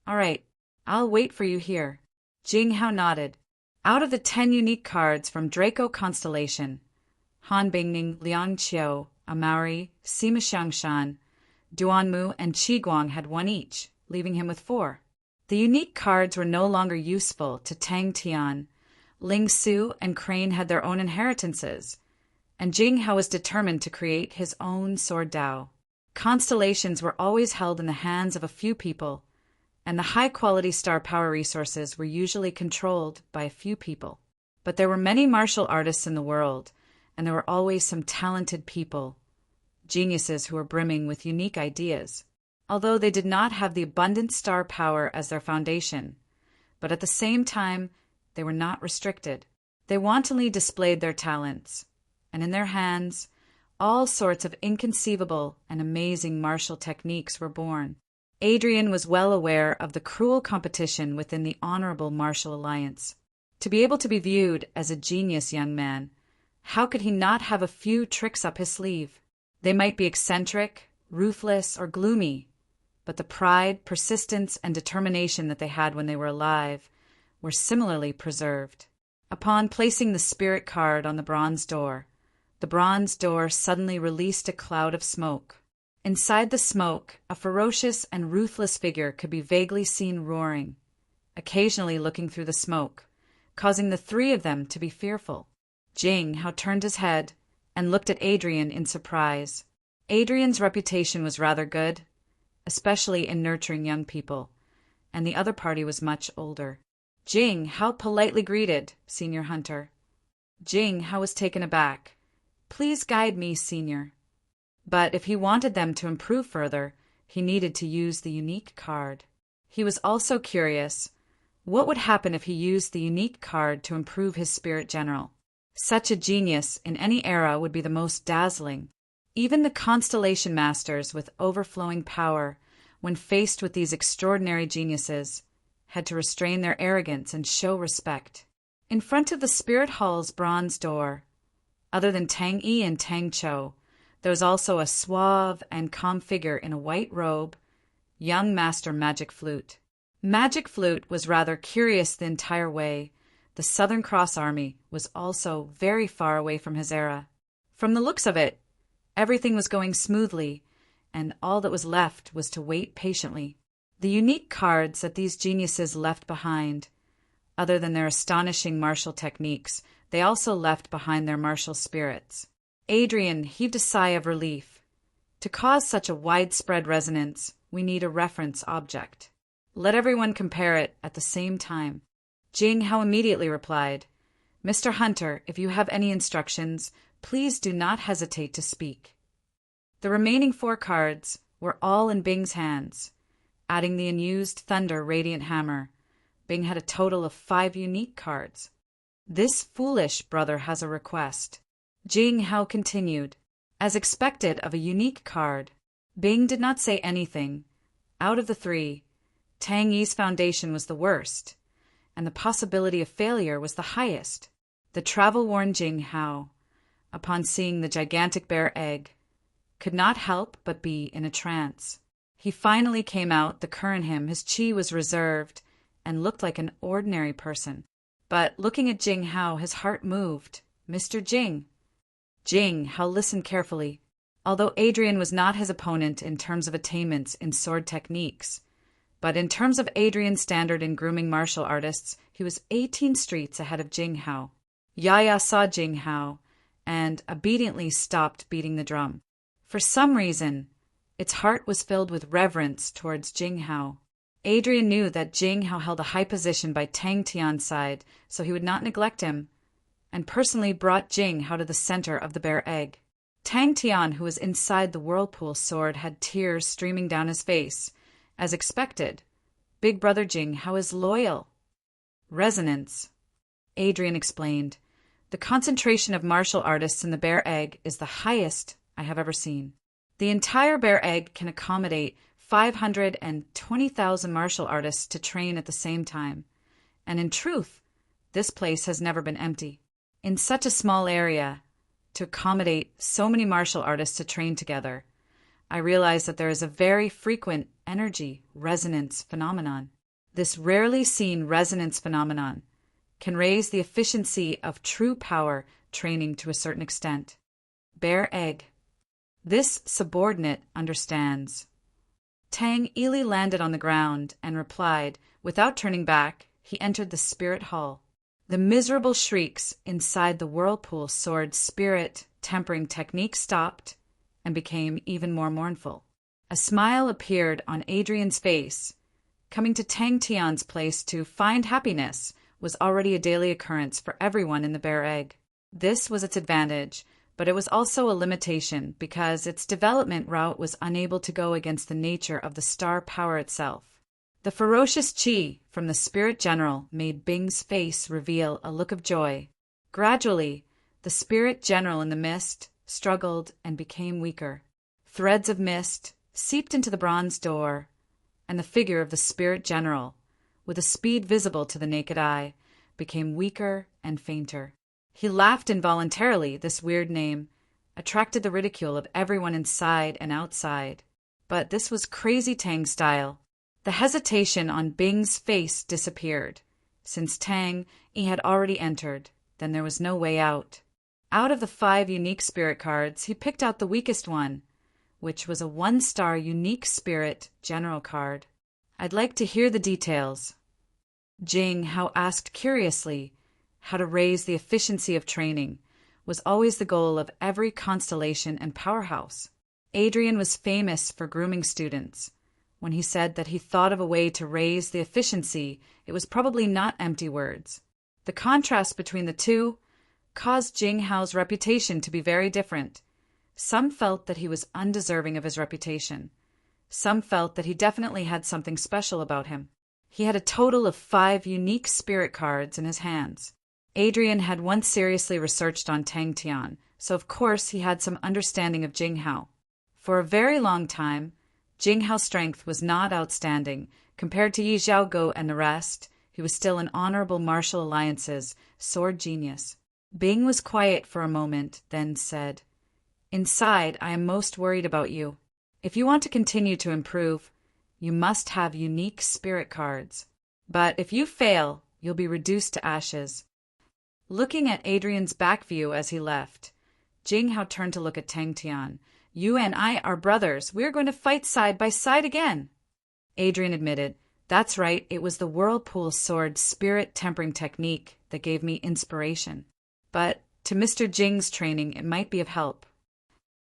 All right, I'll wait for you here. Jing Hao nodded. Out of the 10 unique cards from Draco Constellation, Han Bingning, Liang Qiu, Amauri, Sima Xiangshan, Duanmu, and Qi Guang had one each, leaving him with 4. The unique cards were no longer useful to Tang Tian. Ling Su and Crane had their own inheritances, and Jing Hao was determined to create his own sword Dao. Constellations were always held in the hands of a few people, and the high-quality star power resources were usually controlled by a few people. But there were many martial artists in the world, and there were always some talented people, geniuses who were brimming with unique ideas, although they did not have the abundant star power as their foundation. But at the same time, they were not restricted. They wantonly displayed their talents, and in their hands, all sorts of inconceivable and amazing martial techniques were born. Adrian was well aware of the cruel competition within the Honorable Martial Alliance. To be able to be viewed as a genius young man, how could he not have a few tricks up his sleeve? They might be eccentric, ruthless, or gloomy, but the pride, persistence, and determination that they had when they were alive were similarly preserved. Upon placing the spirit card on the bronze door suddenly released a cloud of smoke. Inside the smoke, a ferocious and ruthless figure could be vaguely seen roaring, occasionally looking through the smoke, causing the 3 of them to be fearful. Jing Hao turned his head and looked at Adrian in surprise. Adrian's reputation was rather good, especially in nurturing young people, and the other party was much older. Jing Hao politely greeted Senior Hunter. Jing Hao was taken aback. Please guide me, Senior. But if he wanted them to improve further, he needed to use the unique card. He was also curious. What would happen if he used the unique card to improve his spirit general? Such a genius in any era would be the most dazzling. Even the constellation masters with overflowing power, when faced with these extraordinary geniuses, had to restrain their arrogance and show respect. In front of the spirit hall's bronze door, other than Tang Yi and Tang Chou, there was also a suave and calm figure in a white robe, young Master Magic Flute. Magic Flute was rather curious the entire way. The Southern Cross Army was also very far away from his era. From the looks of it, everything was going smoothly, and all that was left was to wait patiently. The unique cards that these geniuses left behind, other than their astonishing martial techniques, they also left behind their martial spirits. Adrian heaved a sigh of relief. To cause such a widespread resonance, we need a reference object. Let everyone compare it at the same time. Jing Hao immediately replied, Mr. Hunter, if you have any instructions, please do not hesitate to speak. The remaining 4 cards were all in Bing's hands. Adding the unused Thunder Radiant Hammer, Bing had a total of 5 unique cards. This foolish brother has a request. Jing Hao continued. As expected of a unique card, Bing did not say anything. Out of the 3, Tang Yi's foundation was the worst, and the possibility of failure was the highest. The travel-worn Jing Hao, upon seeing the gigantic bear egg, could not help but be in a trance. He finally came out the current him. His chi was reserved and looked like an ordinary person. But looking at Jing Hao, his heart moved. Mr. Jing. Jing Hao listened carefully. Although Adrian was not his opponent in terms of attainments in sword techniques, but in terms of Adrian's standard in grooming martial artists, he was 18 streets ahead of Jing Hao. Yaya saw Jing Hao and obediently stopped beating the drum. For some reason, its heart was filled with reverence towards Jing Hao. Adrian knew that Jing Hao held a high position by Tang Tian's side, so he would not neglect him, and personally brought Jing Hao to the center of the bear egg. Tang Tian, who was inside the whirlpool sword, had tears streaming down his face. As expected, Big Brother Jing Hao is loyal. Resonance, Adrian explained. The concentration of martial artists in the bear egg is the highest I have ever seen. The entire bear egg can accommodate 520,000 martial artists to train at the same time. And in truth, this place has never been empty. In such a small area, to accommodate so many martial artists to train together, I realize that there is a very frequent energy resonance phenomenon. This rarely seen resonance phenomenon can raise the efficiency of true power training to a certain extent. Bear egg. This subordinate understands. Tang Ili landed on the ground and replied. Without turning back, he entered the spirit hall. The miserable shrieks inside the whirlpool sword spirit tempering technique stopped and became even more mournful. A smile appeared on Adrian's face. Coming to Tang Tian's place to find happiness was already a daily occurrence for everyone in the bear egg. This was its advantage, but it was also a limitation because its development route was unable to go against the nature of the star power itself. The ferocious chi from the spirit general made Bing's face reveal a look of joy. Gradually, the spirit general in the mist struggled and became weaker. Threads of mist seeped into the bronze door, and the figure of the spirit general, with a speed visible to the naked eye, became weaker and fainter. He laughed involuntarily. This weird name attracted the ridicule of everyone inside and outside. But this was crazy Tang style. The hesitation on Bing's face disappeared. Since Tang Yi had already entered, then there was no way out. Out of the 5 unique spirit cards, he picked out the weakest one, which was a 1-star unique spirit general card. I'd like to hear the details. Jing Hao asked curiously how to raise the efficiency of training. was always the goal of every constellation and powerhouse. Adrian was famous for grooming students. When he said that he thought of a way to raise the efficiency, it was probably not empty words. The contrast between the two caused Jing Hao's reputation to be very different. Some felt that he was undeserving of his reputation. Some felt that he definitely had something special about him. He had a total of 5 unique spirit cards in his hands. Adrian had once seriously researched on Tang Tian, so of course he had some understanding of Jing Hao. For a very long time, Jing Hao's strength was not outstanding. Compared to Yi Xiaogo and the rest, he was still an honorable martial alliance's sword genius. Bing was quiet for a moment, then said, "Inside, I am most worried about you. If you want to continue to improve, you must have unique spirit cards. But if you fail, you'll be reduced to ashes." Looking at Adrian's back view as he left, Jing Hao turned to look at Tang Tian. "You and I are brothers. We're going to fight side by side again." Adrian admitted, "That's right, it was the Whirlpool Sword spirit tempering technique that gave me inspiration. But to Mr. Jing's training, it might be of help."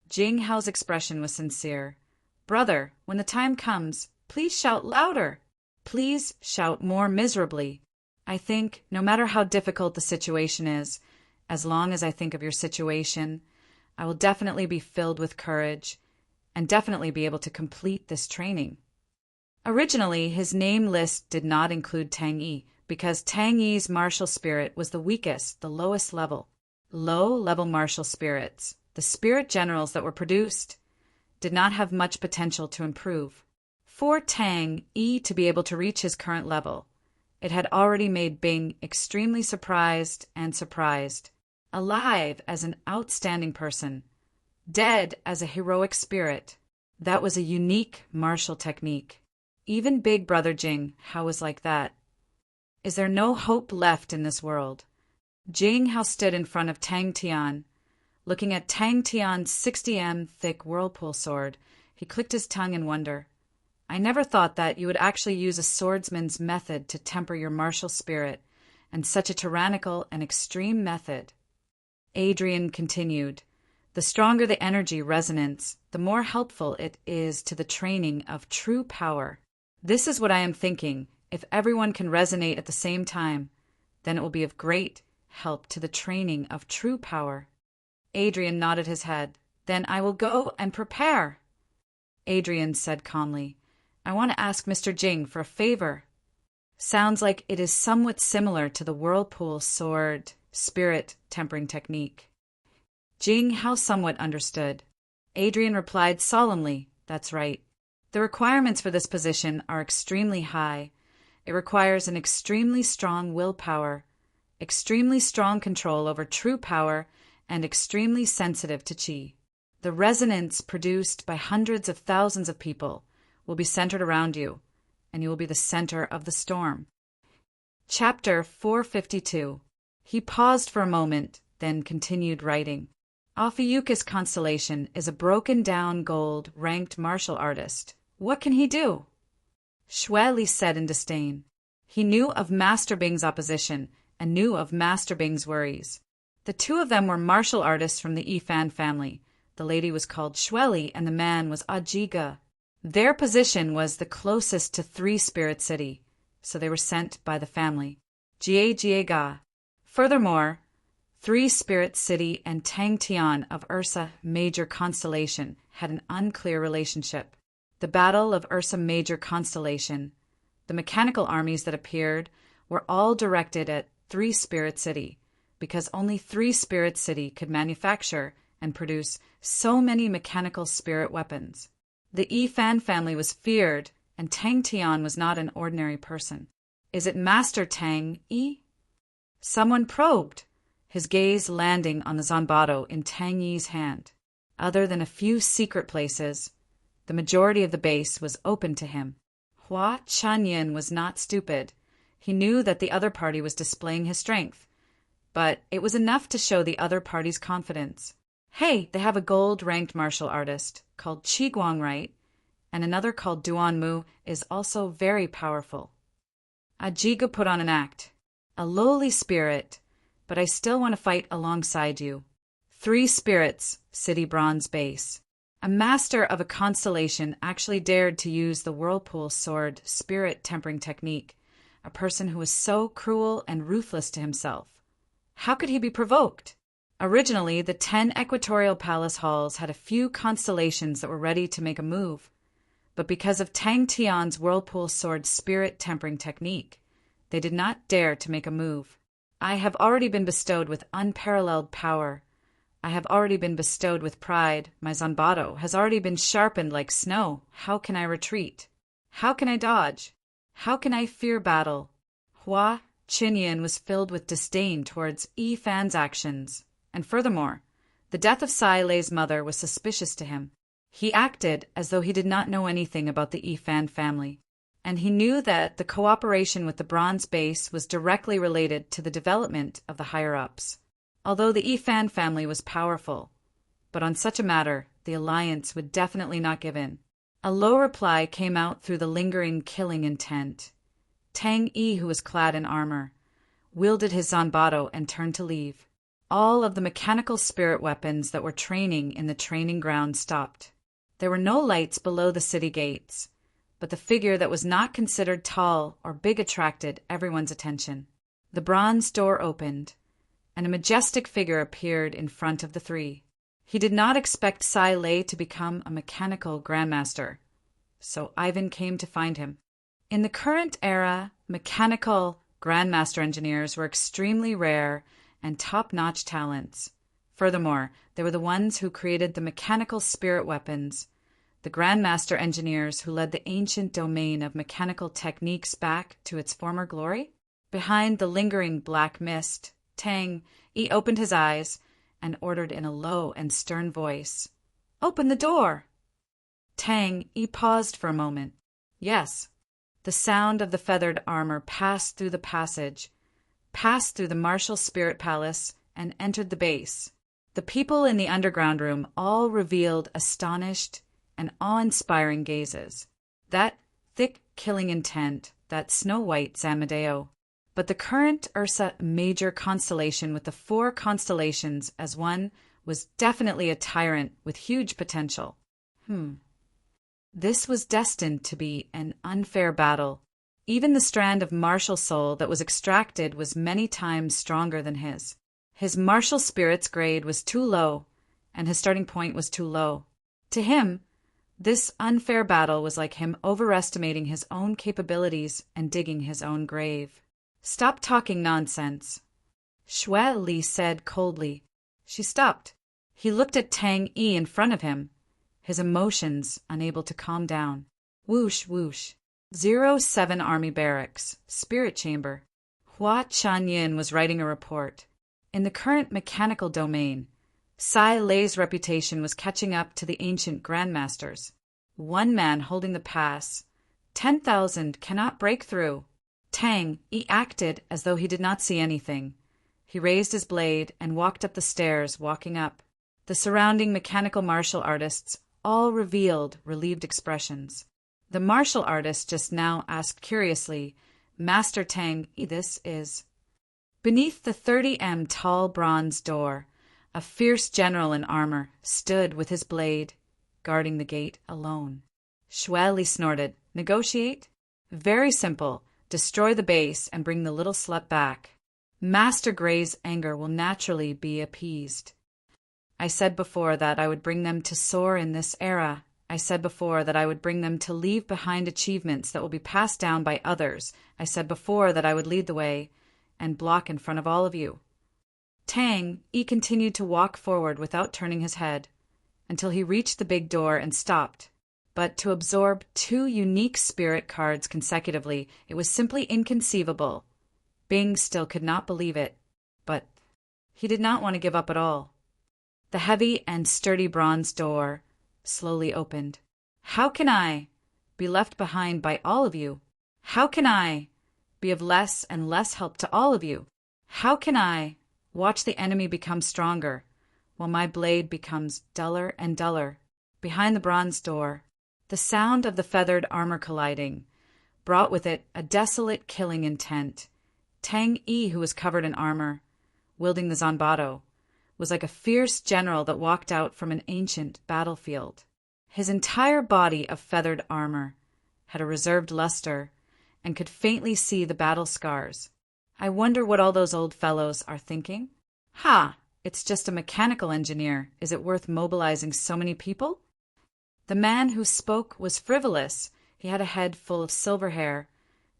Jing Hao's expression was sincere. "Brother, when the time comes, please shout louder. Please shout more miserably. I think, no matter how difficult the situation is, as long as I think of your situation, I will definitely be filled with courage and definitely be able to complete this training." Originally, his name list did not include Tang Yi, because Tang Yi's martial spirit was the weakest, the lowest level. Low-level martial spirits, the spirit generals that were produced, did not have much potential to improve. For Tang Yi to be able to reach his current level, it had already made Bing extremely surprised and surprised. Alive as an outstanding person, dead as a heroic spirit. That was a unique martial technique. Even Big Brother Jing Hao was like that. Is there no hope left in this world? Jing Hao stood in front of Tang Tian. Looking at Tang Tian's 60 thick whirlpool sword, he clicked his tongue in wonder. "I never thought that you would actually use a swordsman's method to temper your martial spirit, and such a tyrannical and extreme method." Adrian continued, "The stronger the energy resonance, the more helpful it is to the training of true power. This is what I am thinking. If everyone can resonate at the same time, then it will be of great help to the training of true power." Adrian nodded his head. "Then I will go and prepare." Adrian said calmly, "I want to ask Mr. Jing for a favor." Sounds like it is somewhat similar to the Whirlpool Sword spirit tempering technique. Jing Hao somewhat understood. Adrian replied solemnly, "That's right. The requirements for this position are extremely high. It requires an extremely strong willpower, extremely strong control over true power, and extremely sensitive to qi. The resonance produced by hundreds of thousands of people will be centered around you, and you will be the center of the storm." Chapter 452. He paused for a moment, then continued writing. Ophiuchus Constellation is a broken-down gold ranked martial artist. What can he do? Xue Li said in disdain. He knew of Master Bing's opposition and knew of Master Bing's worries. The two of them were martial artists from the Yifan family. The lady was called Xue Li and the man was Ajiga. Their position was the closest to Three Spirit City, so they were sent by the family. Jie Ga. Furthermore, Three Spirit City and Tang Tian of Ursa Major Constellation had an unclear relationship. The Battle of Ursa Major Constellation, the mechanical armies that appeared, were all directed at Three Spirit City, because only Three Spirit City could manufacture and produce so many mechanical spirit weapons. The Yifan family was feared, and Tang Tian was not an ordinary person. "Is it Master Tang Yi?" Someone probed, his gaze landing on the zanbato in Tang Yi's hand. Other than a few secret places, the majority of the base was open to him. Hua Chanyin was not stupid. He knew that the other party was displaying his strength, but it was enough to show the other party's confidence. "Hey, they have a gold-ranked martial artist called Qi Guang, right? And another called Duan Mu is also very powerful." Ajiga put on an act. "A lowly spirit, but I still want to fight alongside you. Three spirits, city bronze base. A master of a constellation actually dared to use the whirlpool sword spirit tempering technique, a person who was so cruel and ruthless to himself. How could he be provoked? Originally, the 10 equatorial palace halls had a few constellations that were ready to make a move, but because of Tang Tian's whirlpool sword spirit tempering technique, they did not dare to make a move. I have already been bestowed with unparalleled power. I have already been bestowed with pride. My zanbato has already been sharpened like snow. How can I retreat? How can I dodge? How can I fear battle? Hua Qinyan was filled with disdain towards Yi Fan's actions, and furthermore, the death of Sai Lei's mother was suspicious to him. He acted as though he did not know anything about the Yi Fan family, and he knew that the cooperation with the bronze base was directly related to the development of the higher-ups. Although the Yi Fan family was powerful, but on such a matter, the alliance would definitely not give in. A low reply came out through the lingering killing intent. Tang Yi, who was clad in armor, wielded his zanbato and turned to leave. All of the mechanical spirit weapons that were training in the training ground stopped. There were no lights below the city gates, but the figure that was not considered tall or big attracted everyone's attention. The bronze door opened, and a majestic figure appeared in front of the three. He did not expect Sai Lei to become a mechanical grandmaster, so Ivan came to find him. In the current era, mechanical grandmaster engineers were extremely rare and top-notch talents. Furthermore, they were the ones who created the mechanical spirit weapons, the grandmaster engineers who led the ancient domain of mechanical techniques back to its former glory. Behind the lingering black mist, Tang Yi opened his eyes and ordered in a low and stern voice, "Open the door!" Tang Yi paused for a moment. Yes. The sound of the feathered armor passed through the passage, passed through the martial spirit palace, and entered the base. The people in the underground room all revealed astonished and awe-inspiring gazes. That thick killing intent, that snow-white Zamadeo. But the current Ursa major constellation with the 4 constellations as one was definitely a tyrant with huge potential. This was destined to be an unfair battle. Even the strand of martial soul that was extracted was many times stronger than his. His martial spirit's grade was too low, and his starting point was too low. To him, this unfair battle was like him overestimating his own capabilities and digging his own grave. "Stop talking nonsense," Xue Li said coldly. She stopped. He looked at Tang Yi in front of him, his emotions unable to calm down. Whoosh, whoosh. 07 Army Barracks, Spirit Chamber. Hua Chanyin was writing a report. In the current mechanical domain, Sai Lei's reputation was catching up to the ancient grandmasters. One man holding the pass. 10,000 cannot break through. Tang Yi acted as though he did not see anything. He raised his blade and walked up the stairs, walking up. The surrounding mechanical martial artists all revealed relieved expressions. The martial artist just now asked curiously, "Master Tang Yi, this is—" Beneath the 30 m tall bronze door, a fierce general in armor stood with his blade, guarding the gate alone. Xue Li snorted. "Negotiate? Very simple. Destroy the base and bring the little slut back. Master Gray's anger will naturally be appeased. I said before that I would bring them to soar in this era. I said before that I would bring them to leave behind achievements that will be passed down by others. I said before that I would lead the way and block in front of all of you." Tang Yi continued to walk forward without turning his head until he reached the big door and stopped. But to absorb 2 unique spirit cards consecutively, it was simply inconceivable. Bing still could not believe it, but he did not want to give up at all. The heavy and sturdy bronze door slowly opened. "How can I be left behind by all of you? How can I be of less and less help to all of you? How can I watch the enemy become stronger while my blade becomes duller and duller?" Behind the bronze door, the sound of the feathered armor colliding brought with it a desolate killing intent. Tang Yi, who was covered in armor, wielding the zanbato, was like a fierce general that walked out from an ancient battlefield. His entire body of feathered armor had a reserved luster and could faintly see the battle scars. I wonder what all those old fellows are thinking? Ha! It's just a mechanical engineer. Is it worth mobilizing so many people? The man who spoke was frivolous. He had a head full of silver hair,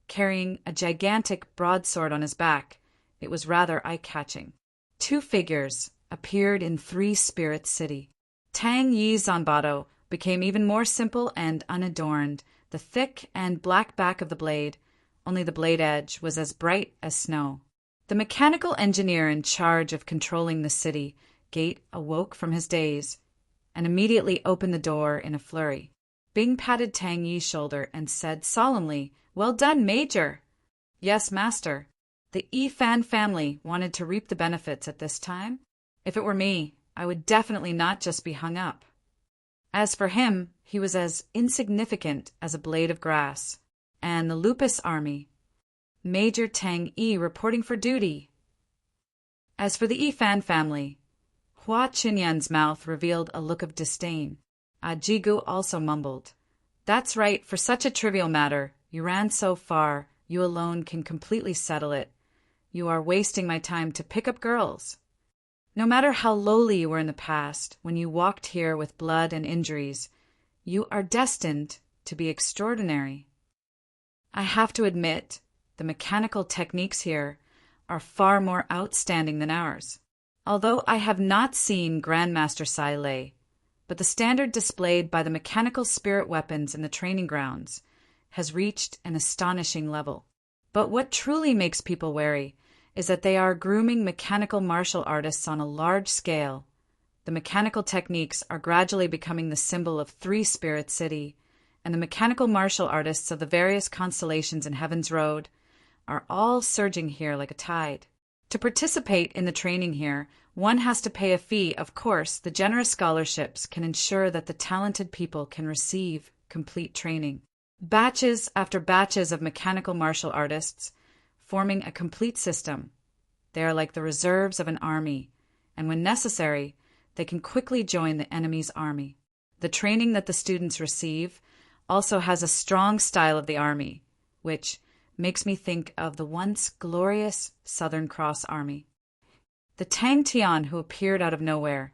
carrying a gigantic broadsword on his back. It was rather eye-catching. 2 figures appeared in 3 Spirit City. Tang Yi's Zanbato became even more simple and unadorned. The thick and black back of the blade, only the blade edge, was as bright as snow. The mechanical engineer in charge of controlling the city gate awoke from his daze and immediately opened the door in a flurry. Bing patted Tang Yi's shoulder and said solemnly, "Well done, Major." "Yes, Master." The Yifan family wanted to reap the benefits at this time. If it were me, I would definitely not just be hung up. As for him, he was as insignificant as a blade of grass. And the Lupus Army. Major Tang Yi reporting for duty. As for the Yifan family, Hua Qinyan's mouth revealed a look of disdain. Jigu also mumbled, "That's right, for such a trivial matter. You ran so far, you alone can completely settle it. You are wasting my time to pick up girls. No matter how lowly you were in the past, when you walked here with blood and injuries, you are destined to be extraordinary. I have to admit, the mechanical techniques here are far more outstanding than ours. Although I have not seen Grandmaster Sai Lei, but the standard displayed by the mechanical spirit weapons in the training grounds has reached an astonishing level. But what truly makes people wary is that they are grooming mechanical martial artists on a large scale. The mechanical techniques are gradually becoming the symbol of 3 Spirit City, and the mechanical martial artists of the various constellations in Heaven's Road are all surging here like a tide. To participate in the training here, one has to pay a fee. Of course, the generous scholarships can ensure that the talented people can receive complete training. Batches after batches of mechanical martial artists, forming a complete system. They are like the reserves of an army, and when necessary, they can quickly join the enemy's army. The training that the students receive also has a strong style of the army, which makes me think of the once glorious Southern Cross Army. The Tang Tian who appeared out of nowhere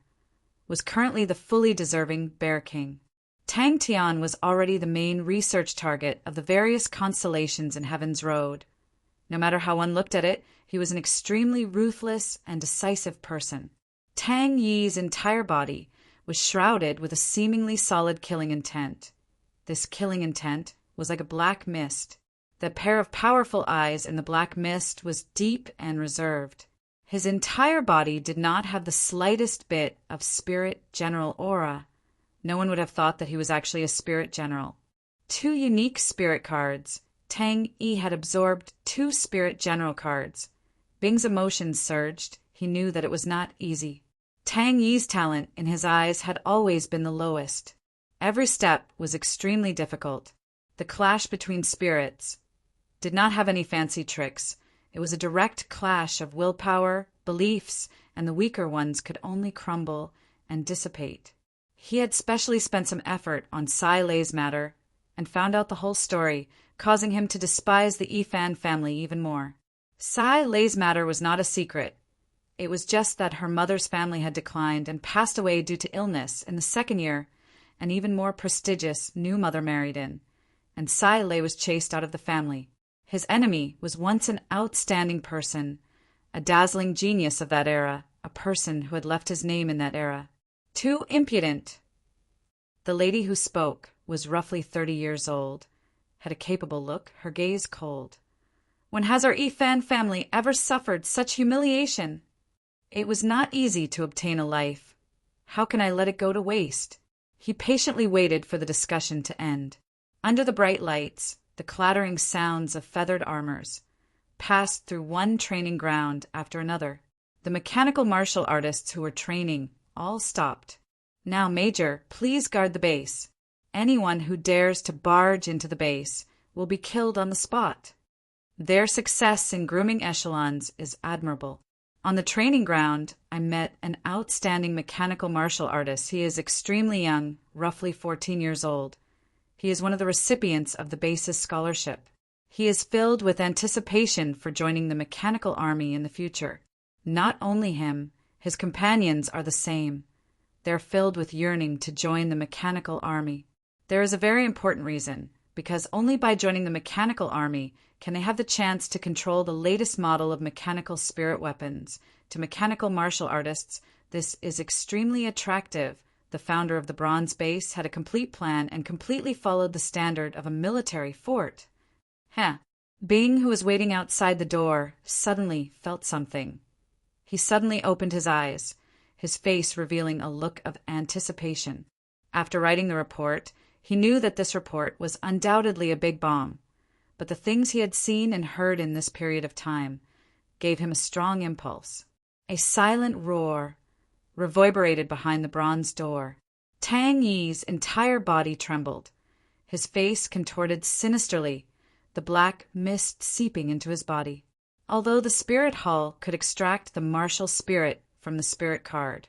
was currently the fully deserving Bear King. Tang Tian was already the main research target of the various constellations in Heaven's Road. No matter how one looked at it, he was an extremely ruthless and decisive person. Tang Yi's entire body was shrouded with a seemingly solid killing intent. This killing intent was like a black mist. The pair of powerful eyes in the black mist was deep and reserved. His entire body did not have the slightest bit of spirit general aura. No one would have thought that he was actually a spirit general. 2 unique spirit cards. Tang Yi had absorbed 2 spirit general cards. Bing's emotions surged. He knew that it was not easy. Tang Yi's talent in his eyes had always been the lowest. Every step was extremely difficult. The clash between spirits did not have any fancy tricks. It was a direct clash of willpower, beliefs, and the weaker ones could only crumble and dissipate. He had specially spent some effort on Sai Lei's matter and found out the whole story, causing him to despise the Yifan family even more. Sai Lei's matter was not a secret. It was just that her mother's family had declined and passed away due to illness in the 2nd year an even more prestigious new mother married in, and Sai Lei was chased out of the family. His enemy was once an outstanding person, a dazzling genius of that era, a person who had left his name in that era. Too impudent. The lady who spoke was roughly 30 years old, had a capable look, her gaze cold. When has our Yifan family ever suffered such humiliation? It was not easy to obtain a life. How can I let it go to waste? He patiently waited for the discussion to end. Under the bright lights, the clattering sounds of feathered armors passed through one training ground after another. The mechanical martial artists who were training all stopped. Now, Major, please guard the base. Anyone who dares to barge into the base will be killed on the spot. Their success in grooming echelons is admirable. On the training ground, I met an outstanding mechanical martial artist. He is extremely young, roughly 14 years old. He is one of the recipients of the base's scholarship. He is filled with anticipation for joining the mechanical army in the future. Not only him, his companions are the same. They are filled with yearning to join the mechanical army. There is a very important reason, because only by joining the mechanical army can they have the chance to control the latest model of mechanical spirit weapons. To mechanical martial artists, this is extremely attractive. The founder of the Bronze Base had a complete plan and completely followed the standard of a military fort. Bing, who was waiting outside the door, suddenly felt something. He suddenly opened his eyes, his face revealing a look of anticipation. After writing the report, he knew that this report was undoubtedly a big bomb, but the things he had seen and heard in this period of time gave him a strong impulse. A silent roar reverberated behind the bronze door. Tang Yi's entire body trembled. His face contorted sinisterly, the black mist seeping into his body. Although the spirit hull could extract the martial spirit from the spirit card,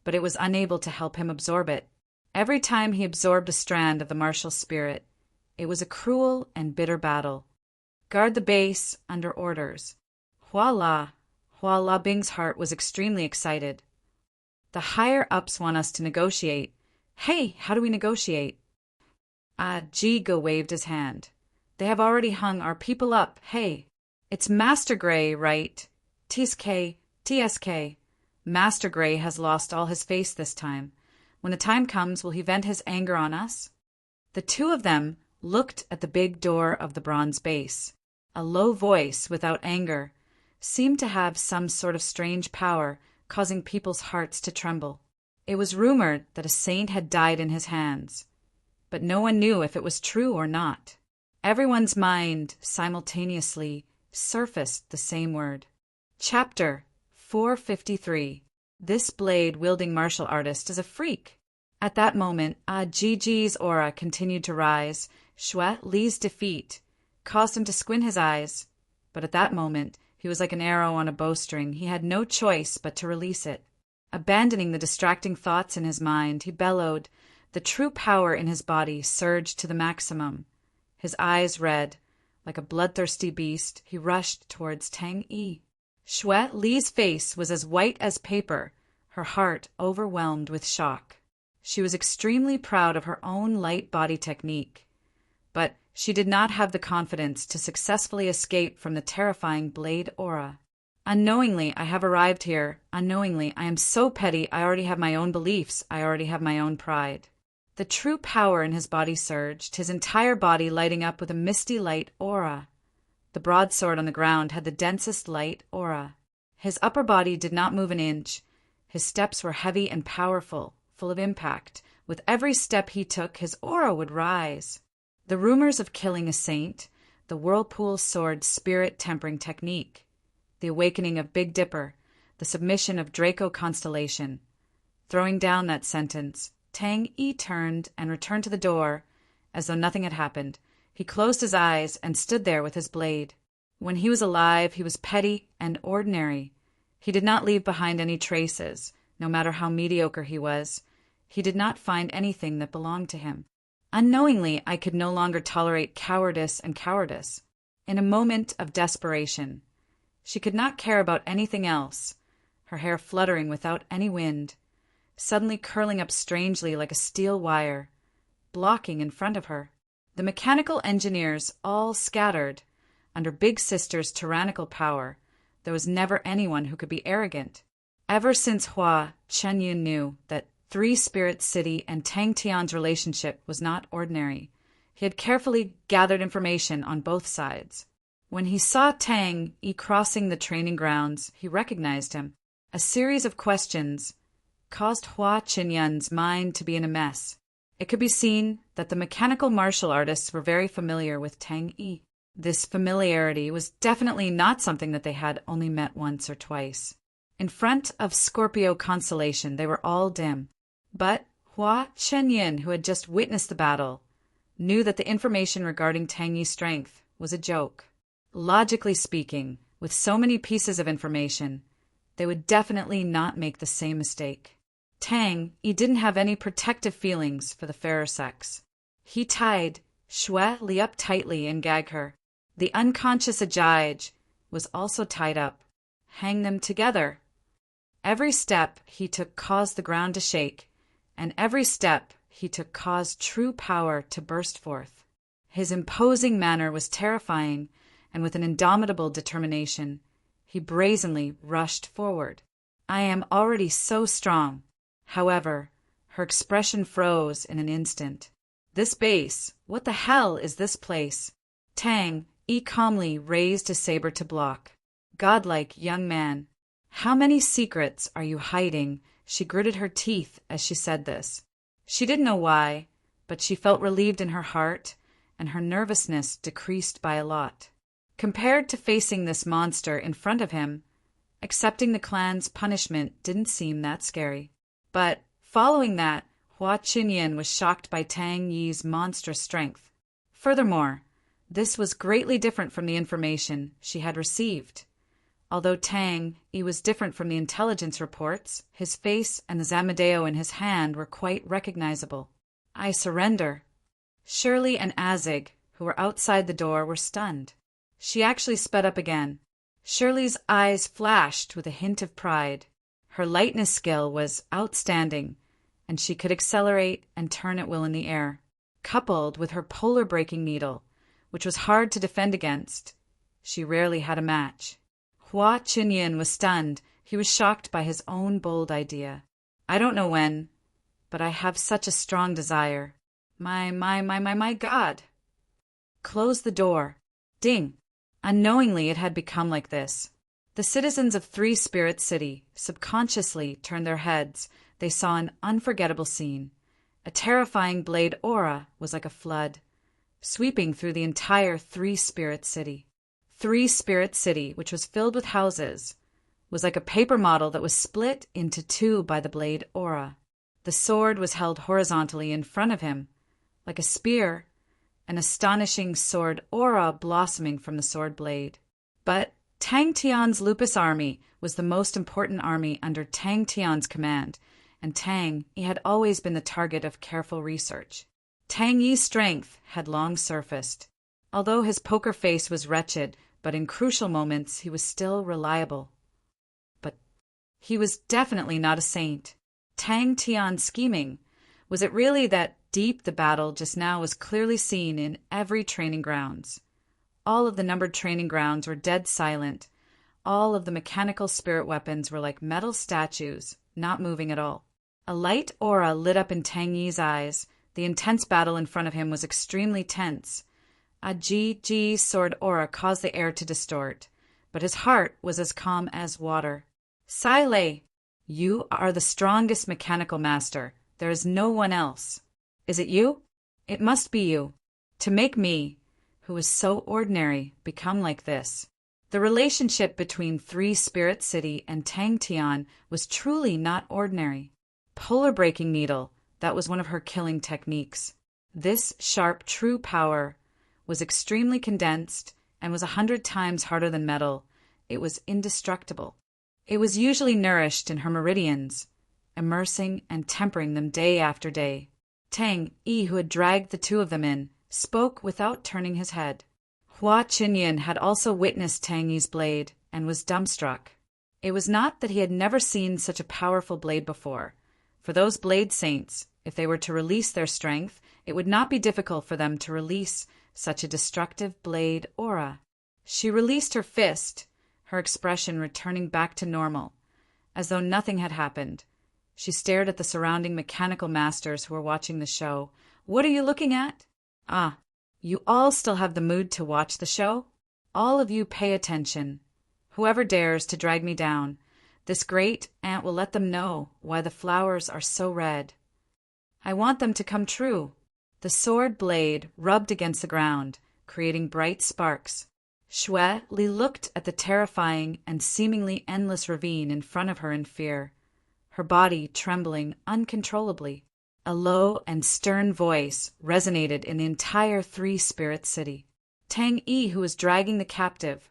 but it was unable to help him absorb it. Every time he absorbed a strand of the martial spirit, it was a cruel and bitter battle. Guard the base under orders. Voila! Voila! Bing's heart was extremely excited. The higher-ups want us to negotiate. Hey, how do we negotiate? Jigo waved his hand. They have already hung our people up. Hey, it's Master Gray, right? TSK. Master Gray has lost all his face this time. When the time comes, will he vent his anger on us? The two of them looked at the big door of the bronze base. A low voice, without anger, seemed to have some sort of strange power, causing people's hearts to tremble. It was rumored that a saint had died in his hands, but no one knew if it was true or not. Everyone's mind simultaneously surfaced the same word. Chapter 453. This blade-wielding martial artist is a freak. At that moment, Gigi's aura continued to rise. Xue Li's defeat caused him to squint his eyes, but at that moment, he was like an arrow on a bowstring. He had no choice but to release it. Abandoning the distracting thoughts in his mind, he bellowed. The true power in his body surged to the maximum. His eyes red. Like a bloodthirsty beast, he rushed towards Tang Yi. Xue Li's face was as white as paper, her heart overwhelmed with shock. She was extremely proud of her own light body technique, but she did not have the confidence to successfully escape from the terrifying blade aura. Unknowingly, I have arrived here. Unknowingly, I am so petty. I already have my own beliefs. I already have my own pride. The true power in his body surged, his entire body lighting up with a misty light aura. The broadsword on the ground had the densest light aura. His upper body did not move an inch. His steps were heavy and powerful, full of impact. With every step he took, his aura would rise. The rumors of killing a saint, the whirlpool sword spirit tempering technique, the awakening of Big Dipper, the submission of Draco Constellation. Throwing down that sentence, Tang Yi turned and returned to the door, as though nothing had happened. He closed his eyes and stood there with his blade. When he was alive, he was petty and ordinary. He did not leave behind any traces, no matter how mediocre he was. He did not find anything that belonged to him. Unknowingly, I could no longer tolerate cowardice and cowardice. In a moment of desperation, she could not care about anything else, her hair fluttering without any wind, suddenly curling up strangely like a steel wire, blocking in front of her. The mechanical engineers all scattered. Under Big Sister's tyrannical power, there was never anyone who could be arrogant. Ever since Hua Chenyun knew that Three Spirit City and Tang Tian's relationship was not ordinary, he had carefully gathered information on both sides. When he saw Tang Yi crossing the training grounds, he recognized him. A series of questions caused Hua Chenyun's mind to be in a mess. It could be seen that the mechanical martial artists were very familiar with Tang Yi. This familiarity was definitely not something that they had only met once or twice. In front of Scorpio Constellation, they were all dim. But Hua Chenyun, who had just witnessed the battle, knew that the information regarding Tang Yi's strength was a joke. Logically speaking, with so many pieces of information, they would definitely not make the same mistake. Tang Yi didn't have any protective feelings for the fairer sex. He tied Xue Li up tightly and gagged her. The unconscious Ajij was also tied up. Hang them together. Every step he took caused the ground to shake, and every step he took caused true power to burst forth. His imposing manner was terrifying, and with an indomitable determination, he brazenly rushed forward. I am already so strong. However, her expression froze in an instant. This base, what the hell is this place? Tang Yi calmly raised his saber to block. Godlike young man, how many secrets are you hiding? She gritted her teeth as she said this. She didn't know why, but she felt relieved in her heart, and her nervousness decreased by a lot. Compared to facing this monster in front of him, accepting the clan's punishment didn't seem that scary. But, following that, Hua Qinyan was shocked by Tang Yi's monstrous strength. Furthermore, this was greatly different from the information she had received. Although Tang Yi was different from the intelligence reports, his face and the Zamadeo in his hand were quite recognizable. I surrender. Shirley and Azig, who were outside the door, were stunned. She actually sped up again. Shirley's eyes flashed with a hint of pride. Her lightness skill was outstanding, and she could accelerate and turn at will in the air. Coupled with her polar breaking needle, which was hard to defend against, she rarely had a match. Hua Qinyan was stunned. He was shocked by his own bold idea. I don't know when, but I have such a strong desire. My God. Close the door. Ding. Unknowingly it had become like this. The citizens of Three Spirit City subconsciously turned their heads. They saw an unforgettable scene. A terrifying blade aura was like a flood, sweeping through the entire Three Spirit City. Three Spirit City, which was filled with houses, was like a paper model that was split into two by the blade aura. The sword was held horizontally in front of him, like a spear, an astonishing sword aura blossoming from the sword blade. But Tang Tian's Lupus army was the most important army under Tang Tian's command, and Tang Yi had always been the target of careful research. Tang Yi's strength had long surfaced. Although his poker face was wretched, but in crucial moments he was still reliable. But he was definitely not a saint. Tang Tian's scheming, was it really that deep the battle just now was clearly seen in every training grounds? All of the numbered training grounds were dead silent. All of the mechanical spirit weapons were like metal statues, not moving at all. A light aura lit up in Tang Yi's eyes. The intense battle in front of him was extremely tense. A GG sword aura caused the air to distort, but his heart was as calm as water. Sai Lei, you are the strongest mechanical master. There is no one else. Is it you? It must be you. To make me, who is so ordinary, become like this. The relationship between Three Spirit City and Tang Tian was truly not ordinary. Polar breaking needle, that was one of her killing techniques. This sharp, true power was extremely condensed and was 100 times harder than metal. It was indestructible. It was usually nourished in her meridians, immersing and tempering them day after day. Tang Yi, who had dragged the two of them in, spoke without turning his head. Hua Qinyan had also witnessed Tang Yi's blade and was dumbstruck. It was not that he had never seen such a powerful blade before. For those blade saints, if they were to release their strength, it would not be difficult for them to release such a destructive blade aura. She released her fist, her expression returning back to normal, as though nothing had happened. She stared at the surrounding mechanical masters who were watching the show. What are you looking at? Ah, you all still have the mood to watch the show? All of you pay attention. Whoever dares to drag me down, this great aunt will let them know why the flowers are so red. I want them to come true. The sword blade rubbed against the ground, creating bright sparks. Xue Li looked at the terrifying and seemingly endless ravine in front of her in fear, her body trembling uncontrollably. A low and stern voice resonated in the entire Three Spirit City. Tang Yi, who was dragging the captive,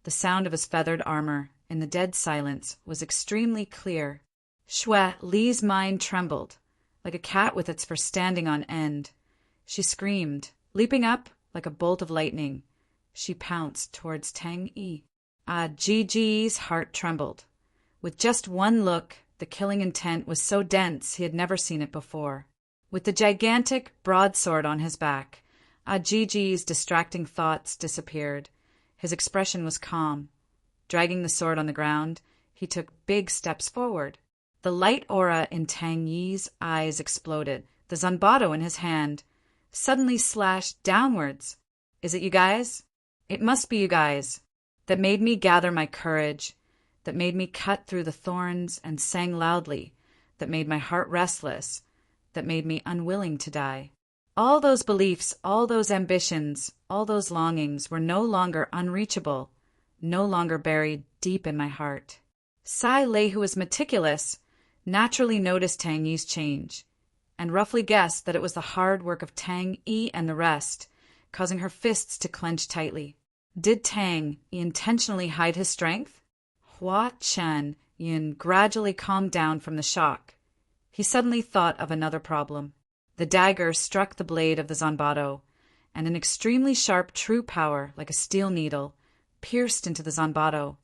the sound of his feathered armor in the dead silence, was extremely clear. Shui Li's mind trembled, like a cat with its fur standing on end. She screamed, leaping up like a bolt of lightning. She pounced towards Tang Yi. Gigi's heart trembled. With just one look, the killing intent was so dense he had never seen it before. With the gigantic broadsword on his back, Gigi's distracting thoughts disappeared. His expression was calm. Dragging the sword on the ground, he took big steps forward. The light aura in Tang Yi's eyes exploded. The zanbato in his hand suddenly slashed downwards. Is it you guys? It must be you guys. That made me gather my courage, that made me cut through the thorns and sang loudly, that made my heart restless, that made me unwilling to die. All those beliefs, all those ambitions, all those longings were no longer unreachable, no longer buried deep in my heart. Sai Lei, who was meticulous, naturally noticed Tang Yi's change, and roughly guessed that it was the hard work of Tang Yi and the rest, causing her fists to clench tightly. Did Tang Yi intentionally hide his strength? Hua Chen Yin gradually calmed down from the shock. He suddenly thought of another problem. The dagger struck the blade of the zanbato, and an extremely sharp true power, like a steel needle, pierced into the zanbato.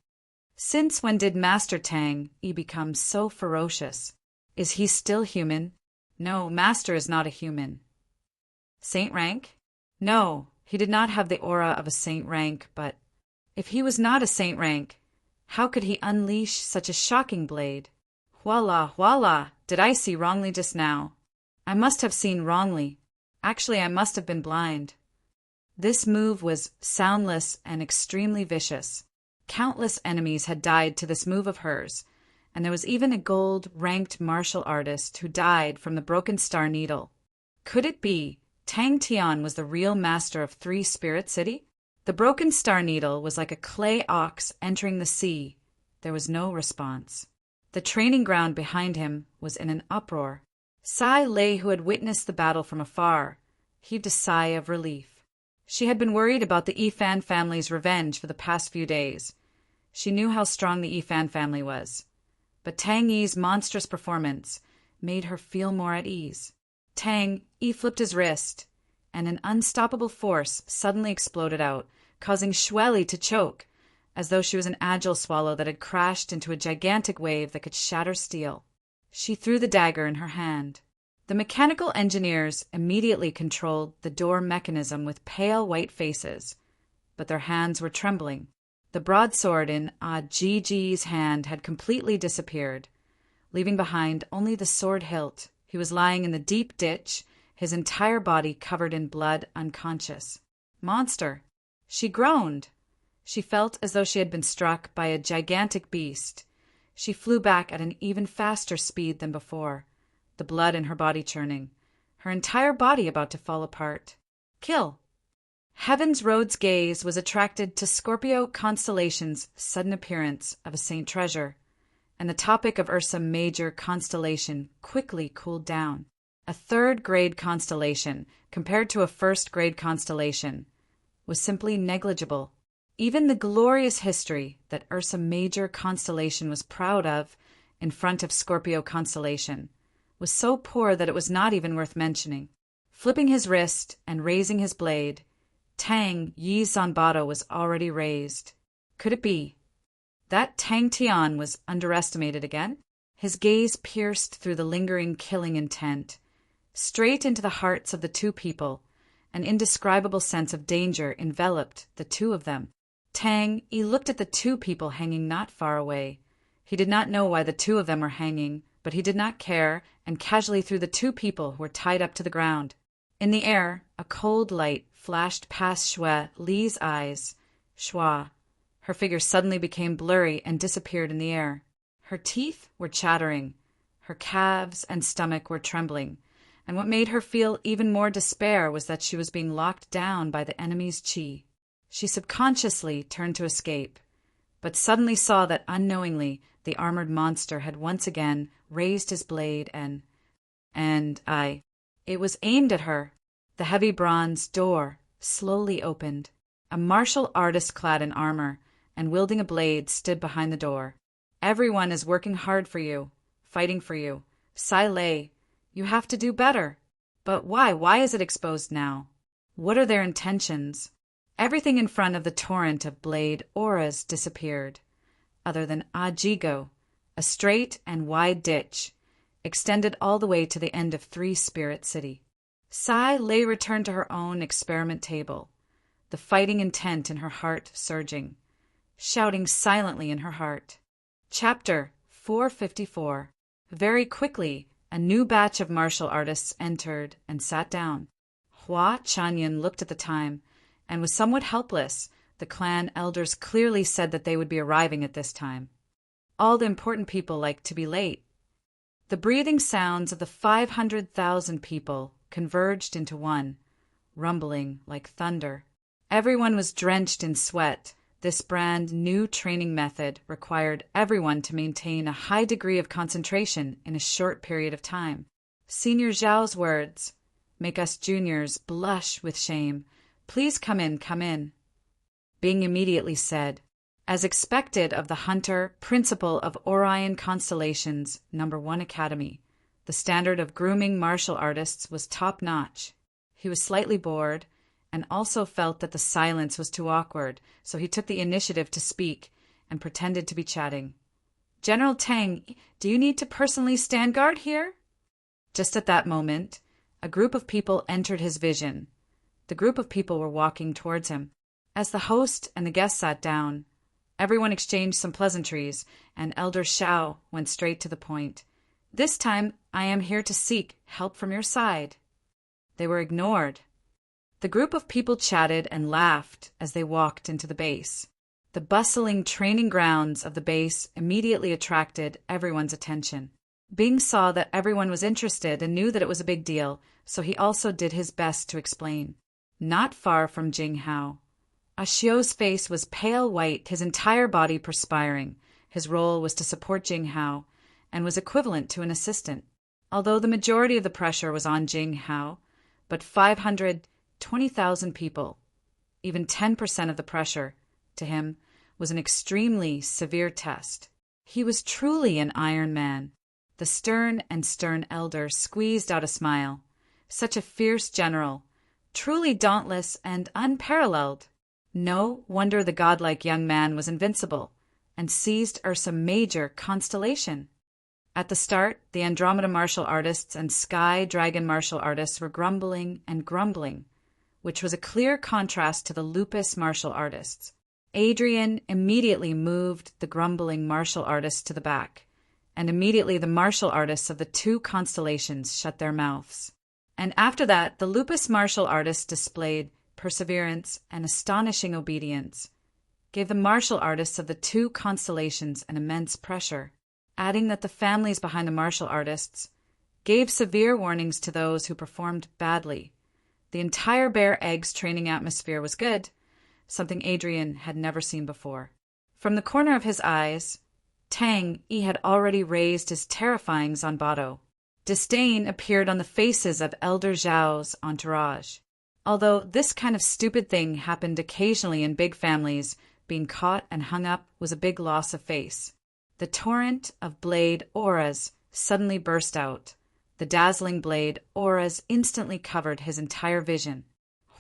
Since when did Master Tang Yi become so ferocious? Is he still human? No, Master is not a human. Saint rank? No, he did not have the aura of a saint rank, but if he was not a saint rank, how could he unleash such a shocking blade? Voila, did I see wrongly just now? I must have seen wrongly. Actually, I must have been blind. This move was soundless and extremely vicious. Countless enemies had died to this move of hers, and there was even a gold-ranked martial artist who died from the broken star needle. Could it be Tang Tian was the real master of Three Spirit City? The broken star needle was like a clay ox entering the sea. There was no response. The training ground behind him was in an uproar. Sai Lei, who had witnessed the battle from afar, heaved a sigh of relief. She had been worried about the Yifan family's revenge for the past few days. She knew how strong the Yifan family was. But Tang Yi's monstrous performance made her feel more at ease. Tang Yi flipped his wrist, and an unstoppable force suddenly exploded out, causing Shui Li to choke, as though she was an agile swallow that had crashed into a gigantic wave that could shatter steel. She threw the dagger in her hand. The mechanical engineers immediately controlled the door mechanism with pale white faces, but their hands were trembling. The broadsword in Gigi's hand had completely disappeared, leaving behind only the sword hilt. He was lying in the deep ditch, his entire body covered in blood, unconscious. Monster! She groaned. She felt as though she had been struck by a gigantic beast. She flew back at an even faster speed than before, the blood in her body churning, her entire body about to fall apart. Kill! Heaven's Road's gaze was attracted to Scorpio constellation's sudden appearance of a saint treasure, and the topic of Ursa Major constellation quickly cooled down. A third-grade constellation, compared to a first-grade constellation, was simply negligible. Even the glorious history that Ursa Major constellation was proud of in front of Scorpio constellation was so poor that it was not even worth mentioning. Flipping his wrist and raising his blade, Tang Yi's zanbato was already raised. Could it be that Tang Tian was underestimated again? His gaze pierced through the lingering killing intent, straight into the hearts of the two people. An indescribable sense of danger enveloped the two of them. Tang Yi looked at the two people hanging not far away. He did not know why the two of them were hanging, but he did not care, and casually threw the two people who were tied up to the ground. In the air, a cold light flashed past Shui Li's eyes. Shua. Her figure suddenly became blurry and disappeared in the air. Her teeth were chattering. Her calves and stomach were trembling. And what made her feel even more despair was that she was being locked down by the enemy's chi. She subconsciously turned to escape, but suddenly saw that unknowingly the armored monster had once again raised his blade and it was aimed at her. The heavy bronze door slowly opened. A martial artist clad in armor and wielding a blade stood behind the door. Everyone is working hard for you, fighting for you. Sai Lei, you have to do better. But why? Why is it exposed now? What are their intentions? Everything in front of the torrent of blade auras disappeared, other than Ajigo, a straight and wide ditch, extended all the way to the end of Three Spirit City. Sai Lei returned to her own experiment table, the fighting intent in her heart surging, shouting silently in her heart. Chapter 454. Very quickly, a new batch of martial artists entered and sat down. Hua Chanyan looked at the time and was somewhat helpless. The clan elders clearly said that they would be arriving at this time. All the important people like to be late. The breathing sounds of the 500,000 people converged into one, rumbling like thunder. Everyone was drenched in sweat. This brand new training method required everyone to maintain a high degree of concentration in a short period of time. Senior Zhao's words make us juniors blush with shame. Please come in, come in. Being immediately said, as expected of the hunter, principal of Orion Constellations, No. 1 Academy, the standard of grooming martial artists was top-notch. He was slightly bored, and also felt that the silence was too awkward, so he took the initiative to speak and pretended to be chatting. General Tang, do you need to personally stand guard here? Just at that moment, a group of people entered his vision. The group of people were walking towards him. As the host and the guests sat down, everyone exchanged some pleasantries, and Elder Shao went straight to the point. This time, I am here to seek help from your side. They were ignored. The group of people chatted and laughed as they walked into the base. The bustling training grounds of the base immediately attracted everyone's attention. Bing saw that everyone was interested and knew that it was a big deal, so he also did his best to explain. Not far from Jing Hao, Ashio's face was pale white, his entire body perspiring. His role was to support Jing Hao and was equivalent to an assistant. Although the majority of the pressure was on Jing Hao, but 520,000 people, even 10% of the pressure, to him, was an extremely severe test. He was truly an Iron Man. The stern elder squeezed out a smile. Such a fierce general, truly dauntless and unparalleled. No wonder the godlike young man was invincible and seized Ursa Major constellation. At the start, the Andromeda martial artists and Sky Dragon martial artists were grumbling and grumbling, which was a clear contrast to the Lupus martial artists. Adrian immediately moved the grumbling martial artists to the back, and immediately the martial artists of the two constellations shut their mouths. And after that, the Lupus martial artists displayed perseverance and astonishing obedience, gave the martial artists of the two constellations an immense pressure, adding that the families behind the martial artists gave severe warnings to those who performed badly. The entire Bear Eggs training atmosphere was good, something Adrian had never seen before. From the corner of his eyes, Tang Yi had already raised his terrifying Zanbato. Disdain appeared on the faces of Elder Zhao's entourage. Although this kind of stupid thing happened occasionally in big families, being caught and hung up was a big loss of face. The torrent of blade auras suddenly burst out. The dazzling blade auras instantly covered his entire vision.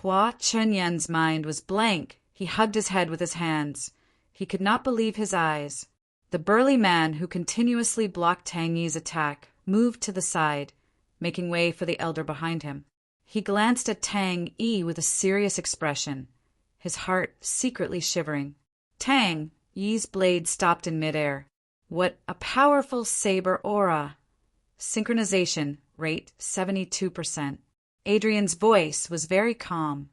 Hua Chunyan's mind was blank. He hugged his head with his hands. He could not believe his eyes. The burly man who continuously blocked Tang Yi's attack moved to the side, making way for the elder behind him. He glanced at Tang Yi with a serious expression, his heart secretly shivering. Tang Yi's blade stopped in midair. What a powerful saber aura! Synchronization rate 72%. Adrian's voice was very calm.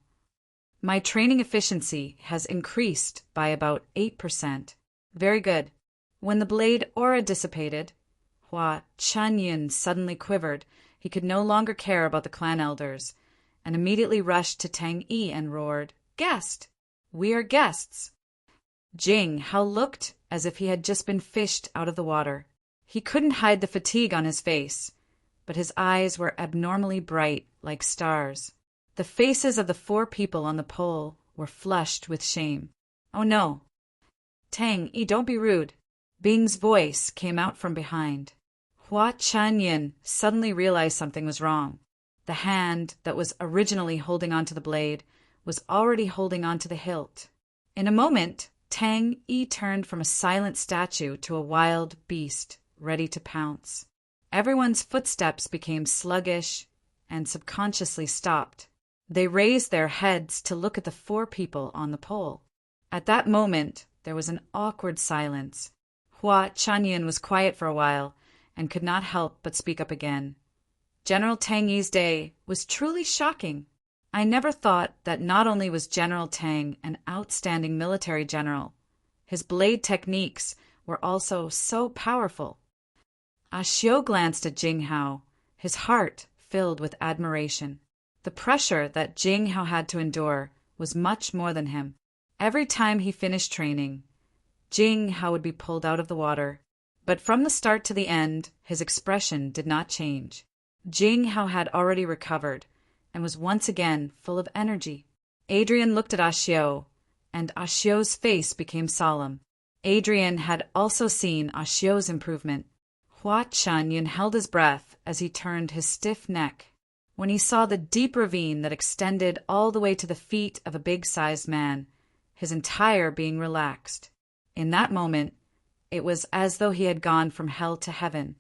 My training efficiency has increased by about 8%. Very good. When the blade aura dissipated, Hua Chunyan suddenly quivered. He could no longer care about the clan elders, and immediately rushed to Tang Yi and roared, "Guest! We are guests!" Jing Hao looked as if he had just been fished out of the water. He couldn't hide the fatigue on his face, but his eyes were abnormally bright like stars. The faces of the 4 people on the pole were flushed with shame. Oh no! Tang Yi, don't be rude. Bing's voice came out from behind. Hua Chanyin suddenly realized something was wrong. The hand that was originally holding onto the blade was already holding onto the hilt. In a moment, Tang Yi turned from a silent statue to a wild beast, ready to pounce. Everyone's footsteps became sluggish and subconsciously stopped. They raised their heads to look at the 4 people on the pole. At that moment, there was an awkward silence. Hua Chanyin was quiet for a while and could not help but speak up again. General Tang Yi's day was truly shocking. I never thought that not only was General Tang an outstanding military general, his blade techniques were also so powerful. Xiao glanced at Jing Hao, his heart filled with admiration. The pressure that Jing Hao had to endure was much more than him. Every time he finished training, Jing Hao would be pulled out of the water. But from the start to the end, his expression did not change. Jing Hao had already recovered and was once again full of energy. Adrian looked at Xiao, and Xiao's face became solemn. Adrian had also seen Xiao's improvement. Hua Chanyin held his breath as he turned his stiff neck. When he saw the deep ravine that extended all the way to the feet of a big-sized man, his entire being relaxed. In that moment, it was as though he had gone from hell to heaven.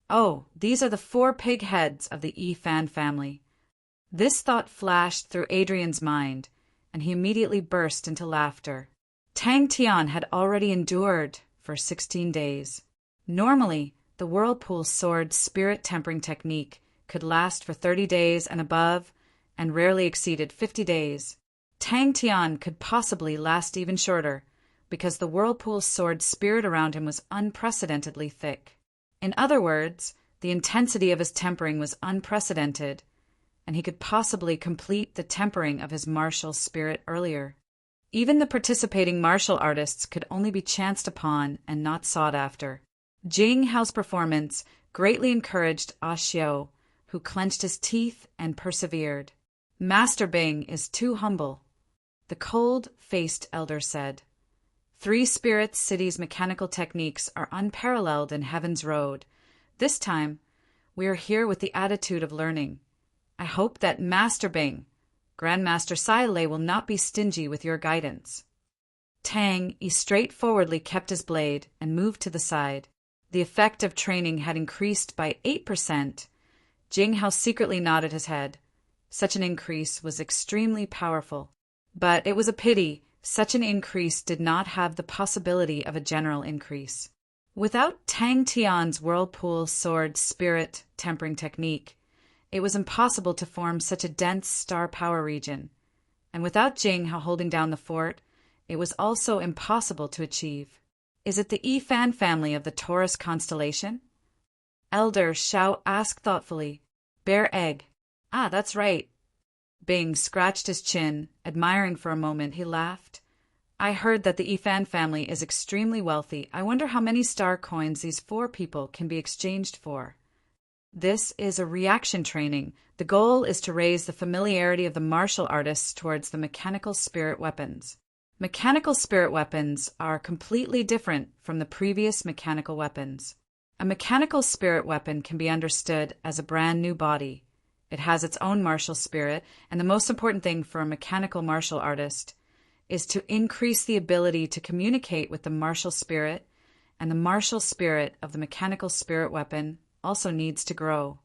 Oh, these are the 4 pig heads of the Yi Fan family. This thought flashed through Adrian's mind, and he immediately burst into laughter. Tang Tian had already endured for 16 days. Normally, the whirlpool sword spirit tempering technique could last for 30 days and above, and rarely exceeded 50 days. Tang Tian could possibly last even shorter, because the whirlpool sword spirit around him was unprecedentedly thick. In other words, the intensity of his tempering was unprecedented, and he could possibly complete the tempering of his martial spirit earlier. Even the participating martial artists could only be chanced upon and not sought after. Jing Hao's performance greatly encouraged Xiao, who clenched his teeth and persevered. Master Bing is too humble, the cold-faced elder said. 3 Spirit City's mechanical techniques are unparalleled in Heaven's Road. This time, we are here with the attitude of learning. I hope that Master Bing, Grandmaster Silei, will not be stingy with your guidance. Tang Yi straightforwardly kept his blade and moved to the side. The effect of training had increased by 8%. Jing Hao secretly nodded his head. Such an increase was extremely powerful. But it was a pity such an increase did not have the possibility of a general increase. Without Tang Tian's whirlpool sword spirit tempering technique, it was impossible to form such a dense star power region. And without Jing Hao holding down the fort, it was also impossible to achieve. Is it the Yi Fan family of the Taurus constellation? Elder Xiao asked thoughtfully. Bear egg. Ah, that's right. Bing scratched his chin, admiring for a moment. He laughed. I heard that the Yi Fan family is extremely wealthy. I wonder how many star coins these 4 people can be exchanged for. This is a reaction training. The goal is to raise the familiarity of the martial artists towards the mechanical spirit weapons. Mechanical spirit weapons are completely different from the previous mechanical weapons. A mechanical spirit weapon can be understood as a brand new body. It has its own martial spirit, and the most important thing for a mechanical martial artist is to increase the ability to communicate with the martial spirit, and the martial spirit of the mechanical spirit weapon also needs to grow.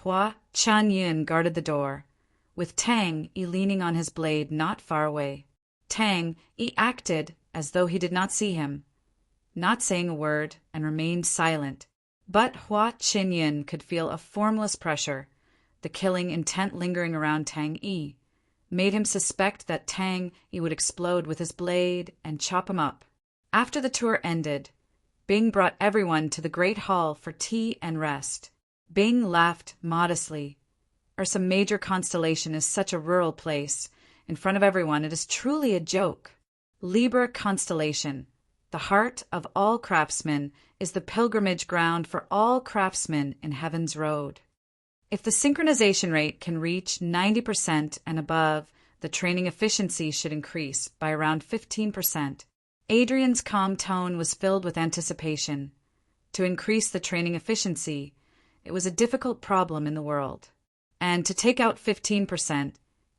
Hua Chanyin guarded the door, with Tang Yi leaning on his blade not far away. Tang Yi acted as though he did not see him, not saying a word, and remained silent. But Hua Chanyin could feel a formless pressure. The killing intent lingering around Tang Yi made him suspect that Tang Yi would explode with his blade and chop him up. After the tour ended, Bing brought everyone to the great hall for tea and rest. Bing laughed modestly. Ursa Major Constellation is such a rural place. In front of everyone, it is truly a joke. Libra Constellation, the heart of all craftsmen, is the pilgrimage ground for all craftsmen in Heaven's Road. If the synchronization rate can reach 90% and above, the training efficiency should increase by around 15%. Adrian's calm tone was filled with anticipation. To increase the training efficiency, it was a difficult problem in the world. And to take out 15%,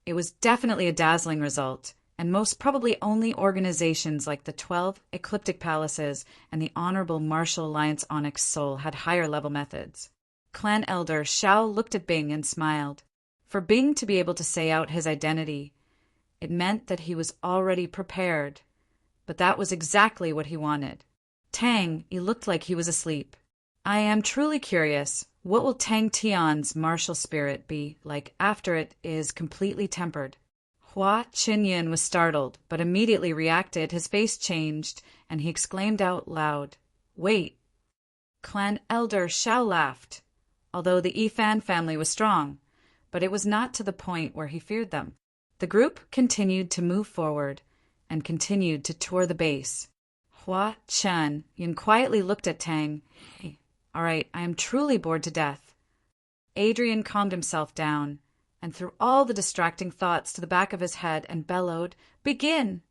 it was definitely a dazzling result, and most probably only organizations like the 12 Ecliptic Palaces and the Honorable Martial Alliance Onyx Soul had higher-level methods. Clan Elder Xiao looked at Bing and smiled. For Bing to be able to say out his identity, it meant that he was already prepared. But that was exactly what he wanted. Tang, he looked like he was asleep. I am truly curious, what will Tang Tian's martial spirit be like after it is completely tempered? Hua Qinyin was startled, but immediately reacted. His face changed, and he exclaimed out loud, "Wait!" Clan Elder Xiao laughed, although the Yifan family was strong, but it was not to the point where he feared them. The group continued to move forward and continued to tour the base. Hua Yin quietly looked at Tang. "Hey, all right, I am truly bored to death." Adrian calmed himself down and threw all the distracting thoughts to the back of his head and bellowed, "Begin!"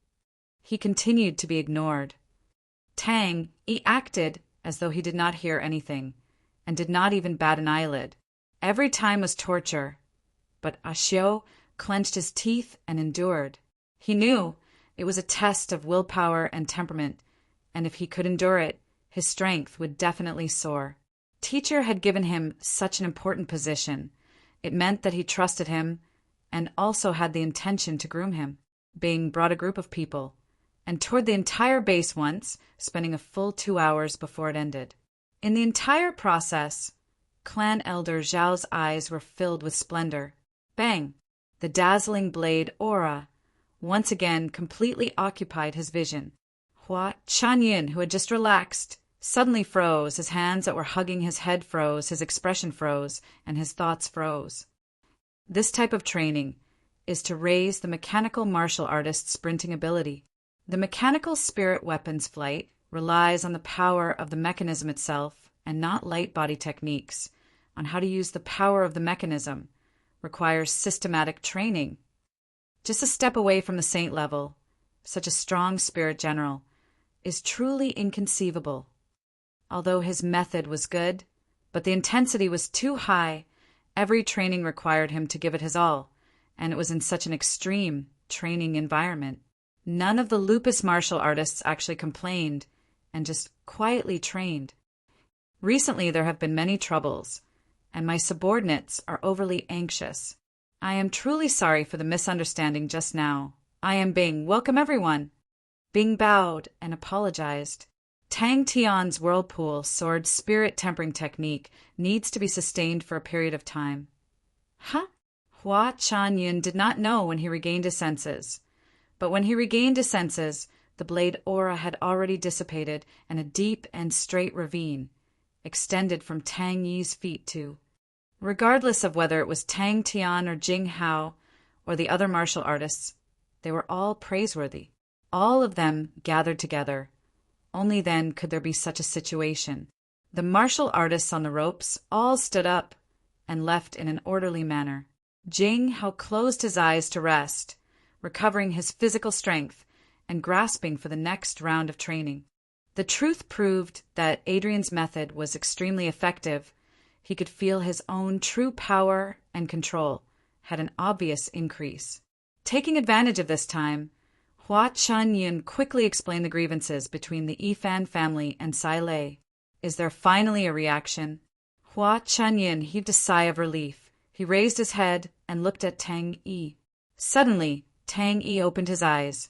He continued to be ignored. Tang, he acted as though he did not hear anything, and did not even bat an eyelid. Every time was torture, but Xiao clenched his teeth and endured. He knew it was a test of willpower and temperament, and if he could endure it, his strength would definitely soar. Teacher had given him such an important position. It meant that he trusted him and also had the intention to groom him. Bing brought a group of people and toured the entire base once, spending a full 2 hours before it ended. In the entire process, Clan Elder Zhao's eyes were filled with splendor. Bang! The dazzling blade aura once again completely occupied his vision. Hua Chanyin, who had just relaxed, suddenly froze. His hands that were hugging his head froze, his expression froze, and his thoughts froze. This type of training is to raise the mechanical martial artist's sprinting ability. The mechanical spirit weapons flight relies on the power of the mechanism itself and not light body techniques. On how to use the power of the mechanism requires systematic training. Just a step away from the saint level, such a strong spirit general, is truly inconceivable. Although his method was good, but the intensity was too high, every training required him to give it his all, and it was in such an extreme training environment. None of the lupus martial artists actually complained and just quietly trained. Recently there have been many troubles, and my subordinates are overly anxious. I am truly sorry for the misunderstanding just now. I am Bing. Welcome, everyone. Bing bowed and apologized. Tang Tian's whirlpool sword spirit tempering technique needs to be sustained for a period of time. Huh? Hua Chanyin did not know when he regained his senses. But when he regained his senses, the blade aura had already dissipated, and a deep and straight ravine extended from Tang Yi's feet to. Regardless of whether it was Tang Tian or Jing Hao or the other martial artists, they were all praiseworthy. All of them gathered together. Only then could there be such a situation. The martial artists on the ropes all stood up and left in an orderly manner. Jing Hao closed his eyes to rest, recovering his physical strength and grasping for the next round of training. The truth proved that Adrian's method was extremely effective. He could feel his own true power and control had an obvious increase. Taking advantage of this time, Hua Chanyin quickly explained the grievances between the Yifan family and Sai Lei. Is there finally a reaction? Hua Chanyin heaved a sigh of relief. He raised his head and looked at Tang Yi. Suddenly, Tang Yi opened his eyes.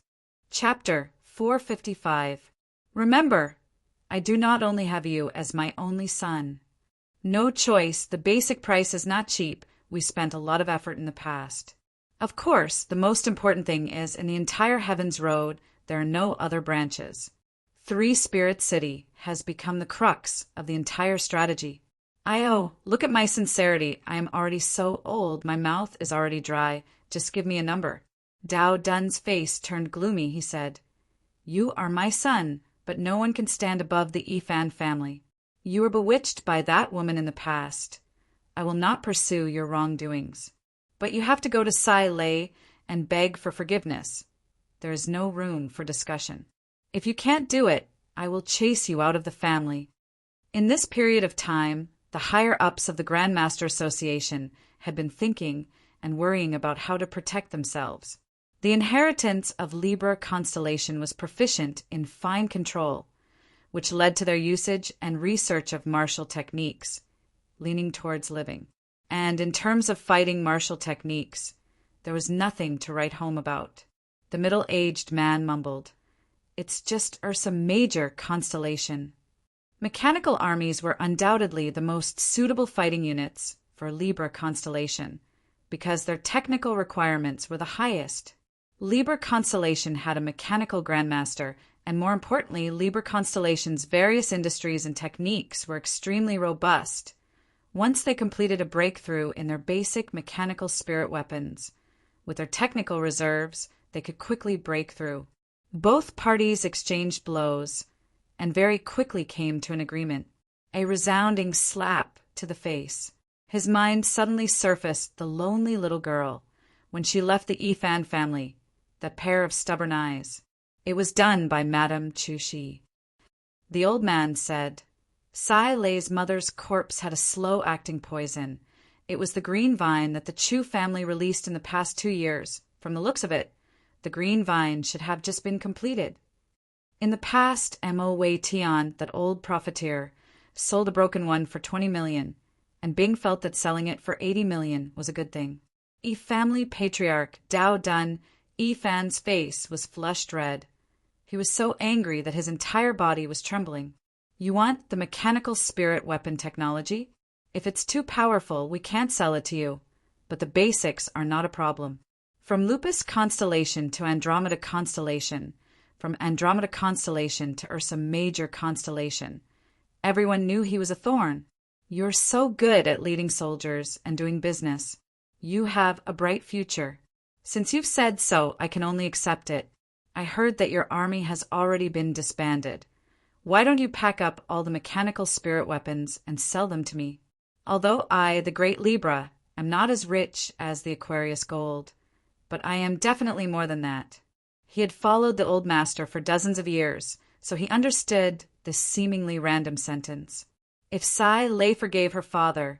Chapter 455. Remember, I do not only have you as my only son. No choice, the basic price is not cheap. We spent a lot of effort in the past. Of course, the most important thing is in the entire Heavens Road, there are no other branches. Three Spirit City has become the crux of the entire strategy. Look at my sincerity. I am already so old, my mouth is already dry. Just give me a number. Dao Dun's face turned gloomy. He said, You are my son, but no one can stand above the Yifan family. You were bewitched by that woman in the past. I will not pursue your wrongdoings. But you have to go to Sai Lei and beg for forgiveness. There is no room for discussion. If you can't do it, I will chase you out of the family. In this period of time, the higher-ups of the Grandmaster Association had been thinking and worrying about how to protect themselves. The inheritance of Libra constellation was proficient in fine control, which led to their usage and research of martial techniques, leaning towards living. And in terms of fighting martial techniques, there was nothing to write home about. The middle-aged man mumbled, "It's just Ursa Major constellation." Mechanical armies were undoubtedly the most suitable fighting units for Libra constellation, because their technical requirements were the highest. Libra constellation had a mechanical grandmaster, and more importantly, Libra constellation's various industries and techniques were extremely robust. Once they completed a breakthrough in their basic mechanical spirit weapons, with their technical reserves, they could quickly break through. Both parties exchanged blows, and very quickly came to an agreement. A resounding slap to the face. His mind suddenly surfaced the lonely little girl when she left the Ifan family, that pair of stubborn eyes. It was done by Madame Chu-Shi. The old man said, Sai Lei's mother's corpse had a slow-acting poison. It was the green vine that the Chu family released in the past 2 years. From the looks of it, the green vine should have just been completed. In the past, Mo Wei Tian, that old profiteer, sold a broken one for 20 million, and Bing felt that selling it for 80 million was a good thing. Family patriarch Dao Dun Yifan's face was flushed red. He was so angry that his entire body was trembling. You want the mechanical spirit weapon technology? If it's too powerful, we can't sell it to you. But the basics are not a problem. From Lupus constellation to Andromeda constellation, from Andromeda constellation to Ursa Major constellation, everyone knew he was a thorn. You're so good at leading soldiers and doing business. You have a bright future. Since you've said so, I can only accept it. I heard that your army has already been disbanded. Why don't you pack up all the mechanical spirit weapons and sell them to me? Although I, the great Libra, am not as rich as the Aquarius gold, but I am definitely more than that. He had followed the old master for dozens of years, so he understood this seemingly random sentence. If Sai Lei forgave her father,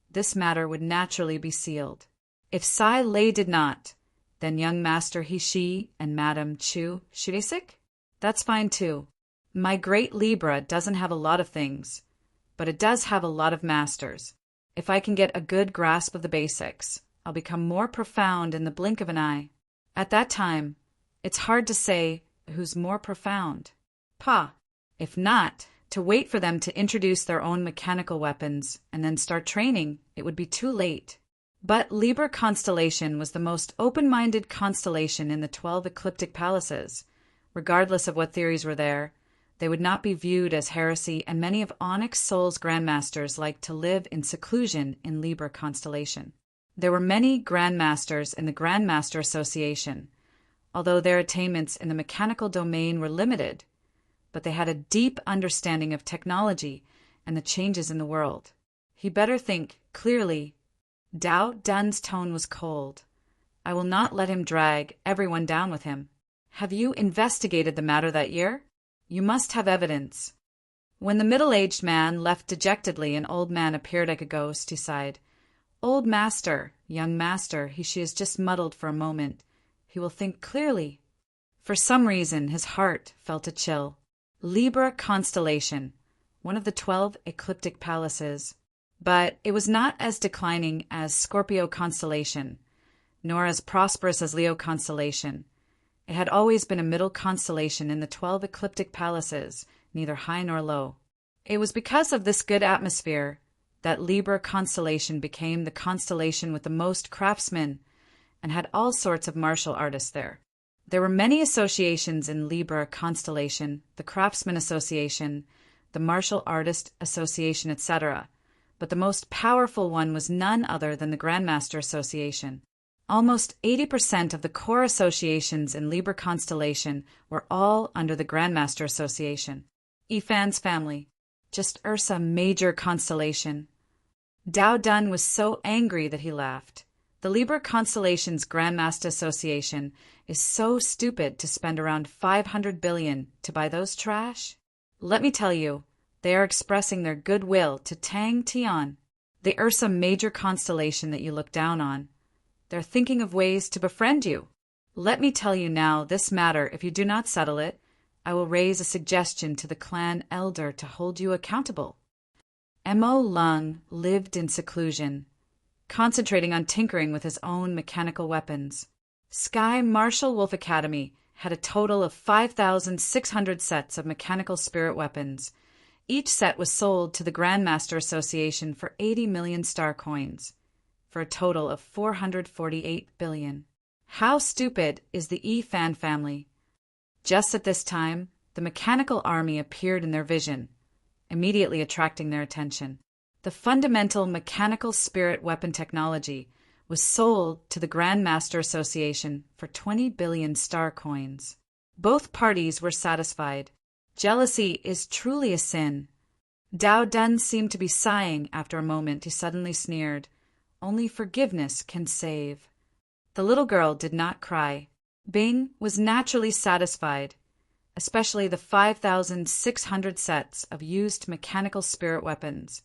this matter would naturally be sealed. If Sai Lei did not, then young Master He-Shi and Madame Chu Shirisic? That's fine too. My great Libra doesn't have a lot of things, but it does have a lot of masters. If I can get a good grasp of the basics, I'll become more profound in the blink of an eye. At that time, it's hard to say who's more profound. If not, to wait for them to introduce their own mechanical weapons and then start training, it would be too late. But Libra constellation was the most open-minded constellation in the 12 ecliptic palaces. Regardless of what theories were there, they would not be viewed as heresy, and many of Onyx Soul's grandmasters liked to live in seclusion in Libra constellation. There were many grandmasters in the Grandmaster Association, although their attainments in the mechanical domain were limited, but they had a deep understanding of technology and the changes in the world. He better think clearly. Dao Dun's tone was cold. I will not let him drag everyone down with him. Have you investigated the matter that year? You must have evidence. When the middle-aged man left dejectedly, an old man appeared like a ghost. He sighed. Old master, young master, she is just muddled for a moment. He will think clearly. For some reason, his heart felt a chill. Libra constellation, one of the 12 ecliptic palaces. But it was not as declining as Scorpio constellation, nor as prosperous as Leo constellation. It had always been a middle constellation in the 12 ecliptic palaces, neither high nor low. It was because of this good atmosphere that Libra constellation became the constellation with the most craftsmen and had all sorts of martial artists there. There were many associations in Libra constellation, the Craftsman Association, the Martial Artist Association, etc., but the most powerful one was none other than the Grandmaster Association. Almost 80% of the core associations in Libra constellation were all under the Grandmaster Association. Yifan's family, just Ursa Major constellation. Dao Dun was so angry that he laughed. The Libra constellation's Grandmaster Association is so stupid to spend around 500 billion to buy those trash. Let me tell you, they are expressing their goodwill to Tang Tian, the Ursa Major constellation that you look down on. They're thinking of ways to befriend you. Let me tell you now this matter. If you do not settle it, I will raise a suggestion to the clan elder to hold you accountable. Mo Lung lived in seclusion, concentrating on tinkering with his own mechanical weapons. Sky Marshal Wolf Academy had a total of 5,600 sets of mechanical spirit weapons. Each set was sold to the Grandmaster Association for 80 million star coins, for a total of 448 billion. How stupid is the Fan family? Just at this time, the mechanical army appeared in their vision, immediately attracting their attention. The fundamental mechanical spirit weapon technology was sold to the Grandmaster Association for 20 billion star coins. Both parties were satisfied. Jealousy is truly a sin. Dao Dun seemed to be sighing after a moment. He suddenly sneered. Only forgiveness can save. The little girl did not cry. Bing was naturally satisfied, especially the 5,600 sets of used mechanical spirit weapons.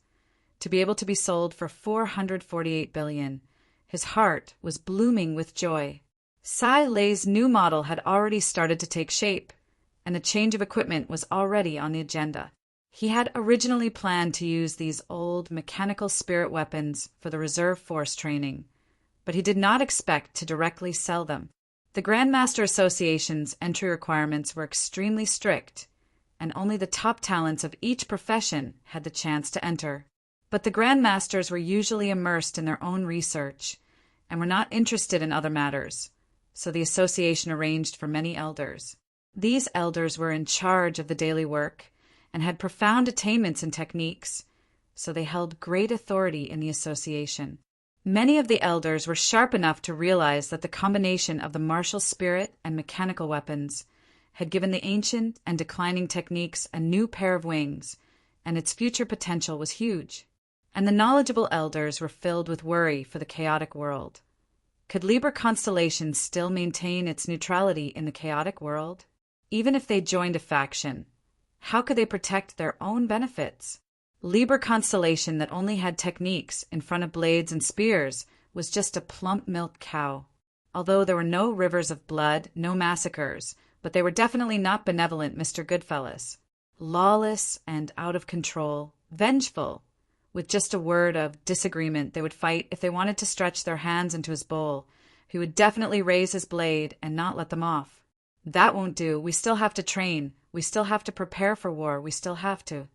To be able to be sold for 448 billion. His heart was blooming with joy. Sai Lei's new model had already started to take shape, and the change of equipment was already on the agenda. He had originally planned to use these old mechanical spirit weapons for the reserve force training, but he did not expect to directly sell them. The Grandmaster Association's entry requirements were extremely strict, and only the top talents of each profession had the chance to enter. But the Grandmasters were usually immersed in their own research and were not interested in other matters, so the association arranged for many elders. These elders were in charge of the daily work and had profound attainments in techniques, so they held great authority in the association. Many of the elders were sharp enough to realize that the combination of the martial spirit and mechanical weapons had given the ancient and declining techniques a new pair of wings, and its future potential was huge. And the knowledgeable elders were filled with worry for the chaotic world. Could Libra constellation still maintain its neutrality in the chaotic world? Even if they joined a faction, how could they protect their own benefits? Libra constellation that only had techniques in front of blades and spears was just a plump milk cow. Although there were no rivers of blood, no massacres, but they were definitely not benevolent Mr. Goodfellas. Lawless and out of control, vengeful. With just a word of disagreement, they would fight. If they wanted to stretch their hands into his bowl, he would definitely raise his blade and not let them off. That won't do. We still have to train. We still have to prepare for war. We still have to.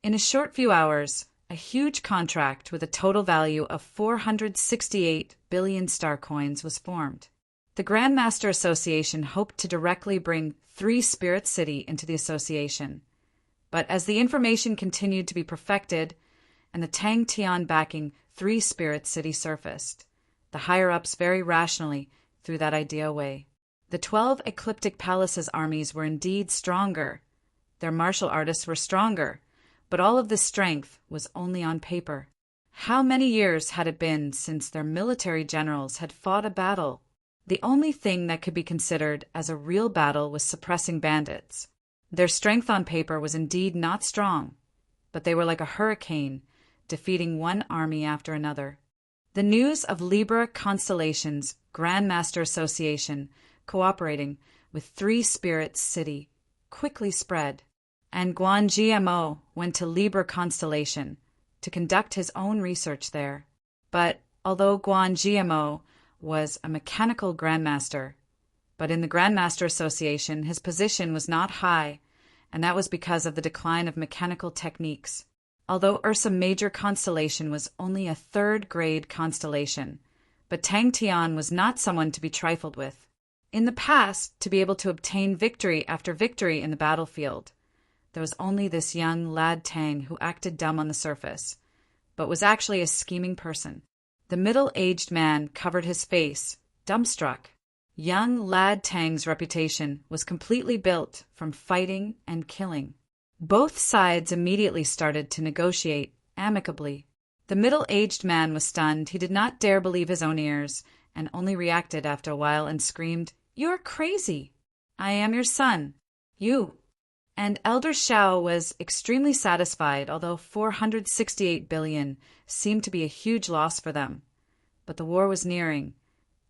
In a short few hours, a huge contract with a total value of 468 billion star coins was formed. The Grandmaster Association hoped to directly bring 3 Spirit City into the association. But as the information continued to be perfected, and the Tang Tian backing 3 Spirit City surfaced, the higher-ups very rationally threw that idea away. The 12 Ecliptic Palace's armies were indeed stronger. Their martial artists were stronger, but all of this strength was only on paper. How many years had it been since their military generals had fought a battle? The only thing that could be considered as a real battle was suppressing bandits. Their strength on paper was indeed not strong, but they were like a hurricane, defeating one army after another. The news of Libra Constellation's Grandmaster Association cooperating with 3 Spirit City quickly spread, and Guan GMO went to Libra Constellation to conduct his own research there. But although Guan GMO was a mechanical Grandmaster, but in the Grandmaster Association his position was not high, and that was because of the decline of mechanical techniques. Although Ursa Major constellation was only a 3rd-grade constellation, but Tang Tian was not someone to be trifled with. In the past, to be able to obtain victory after victory in the battlefield, there was only this young lad Tang who acted dumb on the surface, but was actually a scheming person. The middle-aged man covered his face, dumbstruck. Young lad Tang's reputation was completely built from fighting and killing. Both sides immediately started to negotiate amicably. The middle-aged man was stunned. He did not dare believe his own ears, and only reacted after a while and screamed, "You're crazy! I am your son. You." And Elder Shao was extremely satisfied, although 468 billion seemed to be a huge loss for them. But the war was nearing,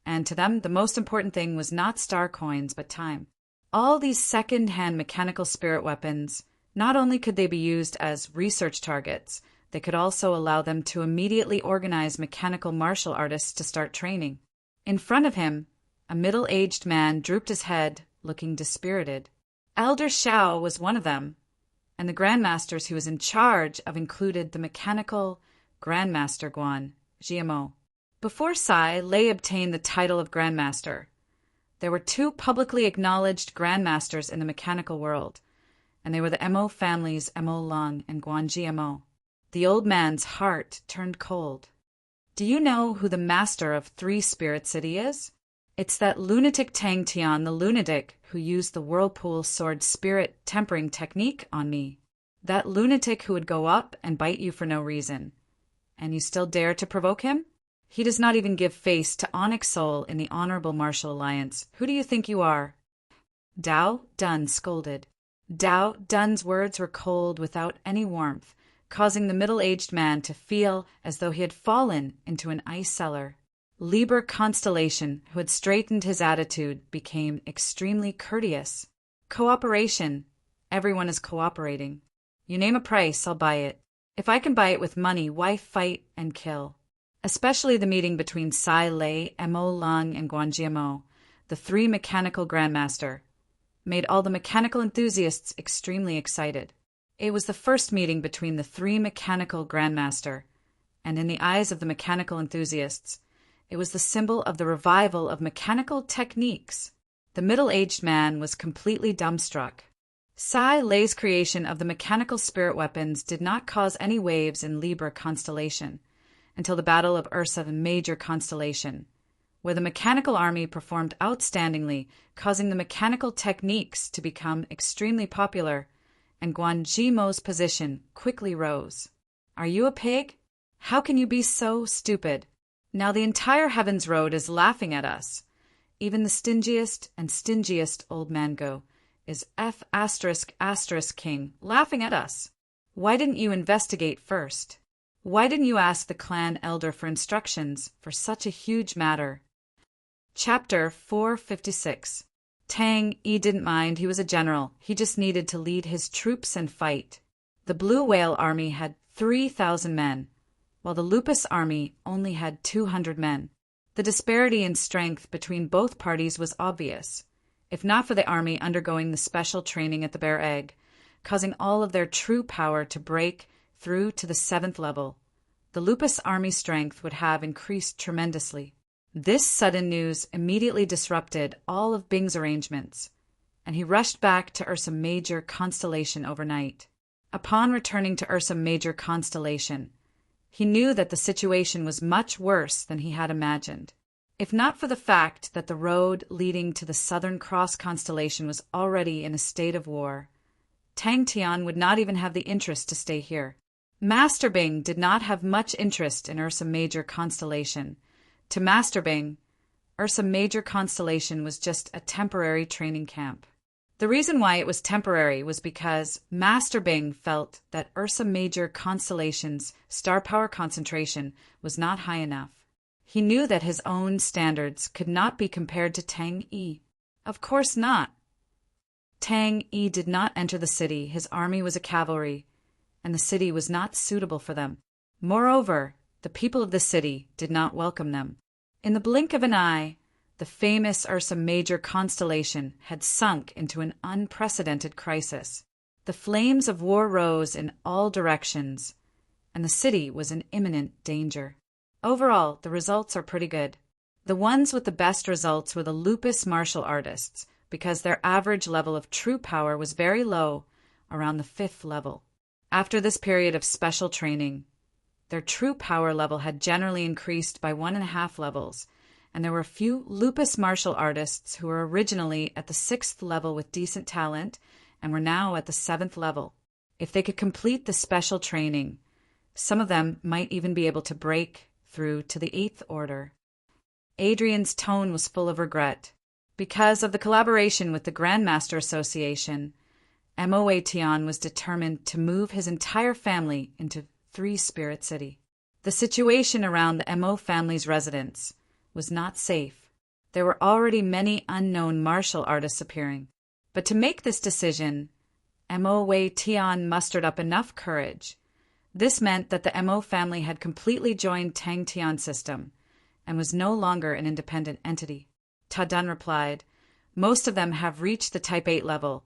and to them the most important thing was not star coins but time. All these second-hand mechanical spirit weapons, not only could they be used as research targets, they could also allow them to immediately organize mechanical martial artists to start training. In front of him, a middle-aged man drooped his head, looking dispirited. Elder Shao was one of them, and the grandmasters he was in charge of included the mechanical Grandmaster Guan, GMO. Before Sai, Lei obtained the title of Grandmaster. There were two publicly acknowledged Grandmasters in the mechanical world, and they were the Mo families Mo Long and Guan GMO. The old man's heart turned cold. Do you know who the master of Three Spirit City is? It's that lunatic Tang Tian, the lunatic who used the whirlpool sword spirit tempering technique on me. That lunatic who would go up and bite you for no reason. And you still dare to provoke him? He does not even give face to Onyx Soul in the Honorable Martial Alliance. Who do you think you are? Dao Dun scolded. Dao Dun's words were cold without any warmth, causing the middle-aged man to feel as though he had fallen into an ice cellar. Liber Constellation, who had straightened his attitude, became extremely courteous. Cooperation. Everyone is cooperating. You name a price, I'll buy it. If I can buy it with money, why fight and kill? Especially the meeting between Sai Lei, Mo Lang, and Guan GMO, the three mechanical grandmaster, made all the mechanical enthusiasts extremely excited. It was the first meeting between the three mechanical grandmaster, and in the eyes of the mechanical enthusiasts, it was the symbol of the revival of mechanical techniques. The middle-aged man was completely dumbstruck. Sai Lei's creation of the mechanical spirit weapons did not cause any waves in Libra constellation until the Battle of Ursa Major Constellation, where the mechanical army performed outstandingly, causing the mechanical techniques to become extremely popular, and Guan Zhimo's position quickly rose. Are you a pig? How can you be so stupid? Now the entire Heavens Road is laughing at us. Even the stingiest and stingiest old Mango is F*** **King, laughing at us. Why didn't you investigate first? Why didn't you ask the clan elder for instructions for such a huge matter? Chapter 456. Tang Yi didn't mind, he was a general. He just needed to lead his troops and fight. The Blue Whale army had 3,000 men, while the Lupus army only had 200 men. The disparity in strength between both parties was obvious, if not for the army undergoing the special training at the Bear Egg, causing all of their true power to break through to the 7th level. The Lupus army strength would have increased tremendously. This sudden news immediately disrupted all of Bing's arrangements, and he rushed back to Ursa Major Constellation overnight. Upon returning to Ursa Major Constellation, he knew that the situation was much worse than he had imagined. If not for the fact that the road leading to the Southern Cross constellation was already in a state of war, Tang Tian would not even have the interest to stay here. Master Bing did not have much interest in Ursa Major Constellation. To Master Bing, Ursa Major Constellation was just a temporary training camp. The reason why it was temporary was because Master Bing felt that Ursa Major Constellation's star power concentration was not high enough. He knew that his own standards could not be compared to Tang Yi. Of course not. Tang Yi did not enter the city. His army was a cavalry, and the city was not suitable for them. Moreover, the people of the city did not welcome them. In the blink of an eye, the famous Ursa Major Constellation had sunk into an unprecedented crisis. The flames of war rose in all directions, and the city was in imminent danger. Overall, the results are pretty good. The ones with the best results were the Lupus martial artists, because their average level of true power was very low, around the 5th level. After this period of special training, their true power level had generally increased by 1.5 levels, and there were a few Lupus martial artists who were originally at the 6th level with decent talent and were now at the 7th level. If they could complete the special training, Some of them might even be able to break through to the Eighth Order. Adrian's tone was full of regret. Because of the collaboration with the Grandmaster Association, MOA Tian was determined to move his entire family into Three Spirit City. The situation around the MO family's residence was not safe. There were already many unknown martial artists appearing. But to make this decision, MOA Tian mustered up enough courage. This meant that the MO family had completely joined Tang Tian's system and was no longer an independent entity. Ta Dun replied, "Most of them have reached the Type 8 level,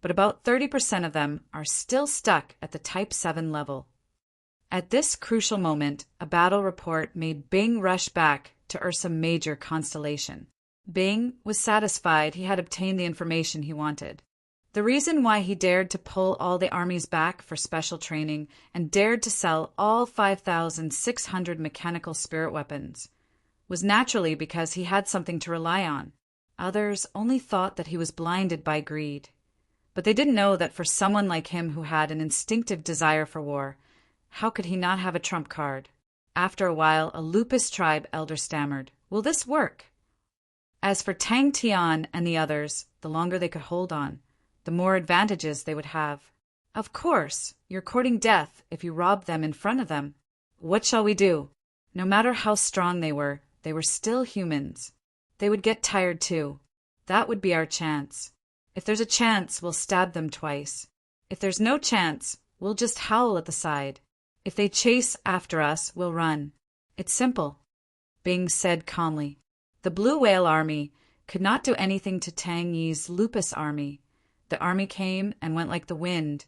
but about 30% of them are still stuck at the Type 7 level." At this crucial moment, a battle report made Bing rush back to Ursa Major Constellation. Bing was satisfied he had obtained the information he wanted. The reason why he dared to pull all the armies back for special training and dared to sell all 5,600 mechanical spirit weapons was naturally because he had something to rely on. Others only thought that he was blinded by greed. But they didn't know that for someone like him who had an instinctive desire for war, how could he not have a trump card? After a while, a Lupus tribe elder stammered, "Will this work?" As for Tang Tian and the others, the longer they could hold on, the more advantages they would have. "Of course, you're courting death if you rob them in front of them. What shall we do?" No matter how strong they were still humans. They would get tired too. That would be our chance. If there's a chance, we'll stab them twice. If there's no chance, we'll just howl at the side. If they chase after us, we'll run. It's simple, Bing said calmly. The Blue Whale Army could not do anything to Tang Yi's Lupus Army. The army came and went like the wind,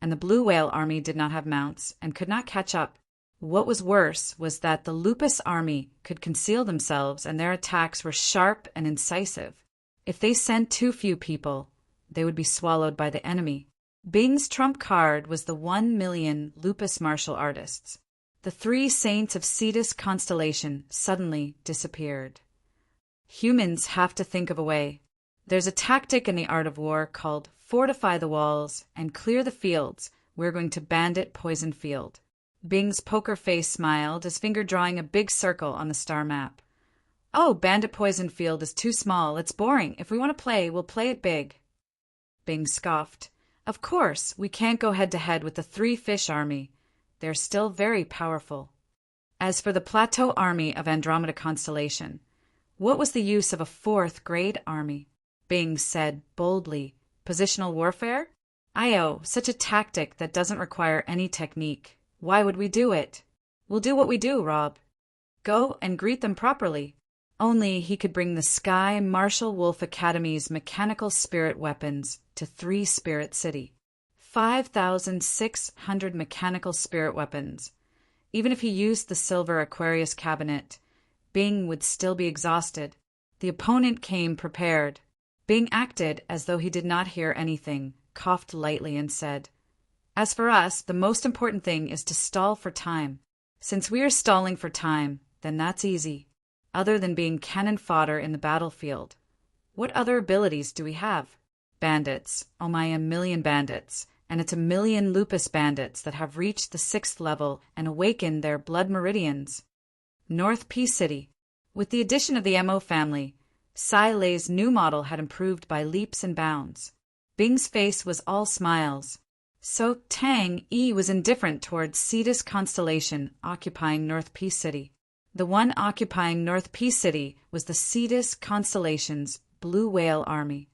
and the Blue Whale Army did not have mounts and could not catch up. What was worse was that the Lupus Army could conceal themselves and their attacks were sharp and incisive. If they sent too few people, they would be swallowed by the enemy. Bing's trump card was the 1,000,000 Lupus martial artists. The 3 saints of Cetus Constellation suddenly disappeared. Humans have to think of a way. There's a tactic in the art of war called fortify the walls and clear the fields. We're going to bandit poison field. Bing's poker face smiled, his finger drawing a big circle on the star map. "Oh, bandit poison field is too small. It's boring. If we want to play, we'll play it big." Bing scoffed. "Of course, we can't go head-to-head with the 3 Fish Army. They're still very powerful. As for the Plateau Army of Andromeda Constellation, what was the use of a 4th-grade army?" Bing said boldly. "Positional warfare? Io, such a tactic that doesn't require any technique. Why would we do it? We'll do what we do, Rob. Go and greet them properly." Only he could bring the Sky Martial Wolf Academy's mechanical spirit weapons to 3 Spirit City. 5,600 mechanical spirit weapons. Even if he used the silver Aquarius cabinet, Bing would still be exhausted. The opponent came prepared. Bing acted as though he did not hear anything, coughed lightly and said, "As for us, the most important thing is to stall for time. Since we are stalling for time, then that's easy. Other than being cannon fodder in the battlefield, what other abilities do we have? Bandits. Oh my, 1,000,000 bandits. And it's 1,000,000 Lupus bandits that have reached the 6th level and awakened their blood meridians. North P City. With the addition of the MO family, Sai Lei's new model had improved by leaps and bounds. Bing's face was all smiles. So Tang Yi was indifferent towards Cetus Constellation occupying North P City. The one occupying North P City was the Cetus Constellation's Blue Whale Army.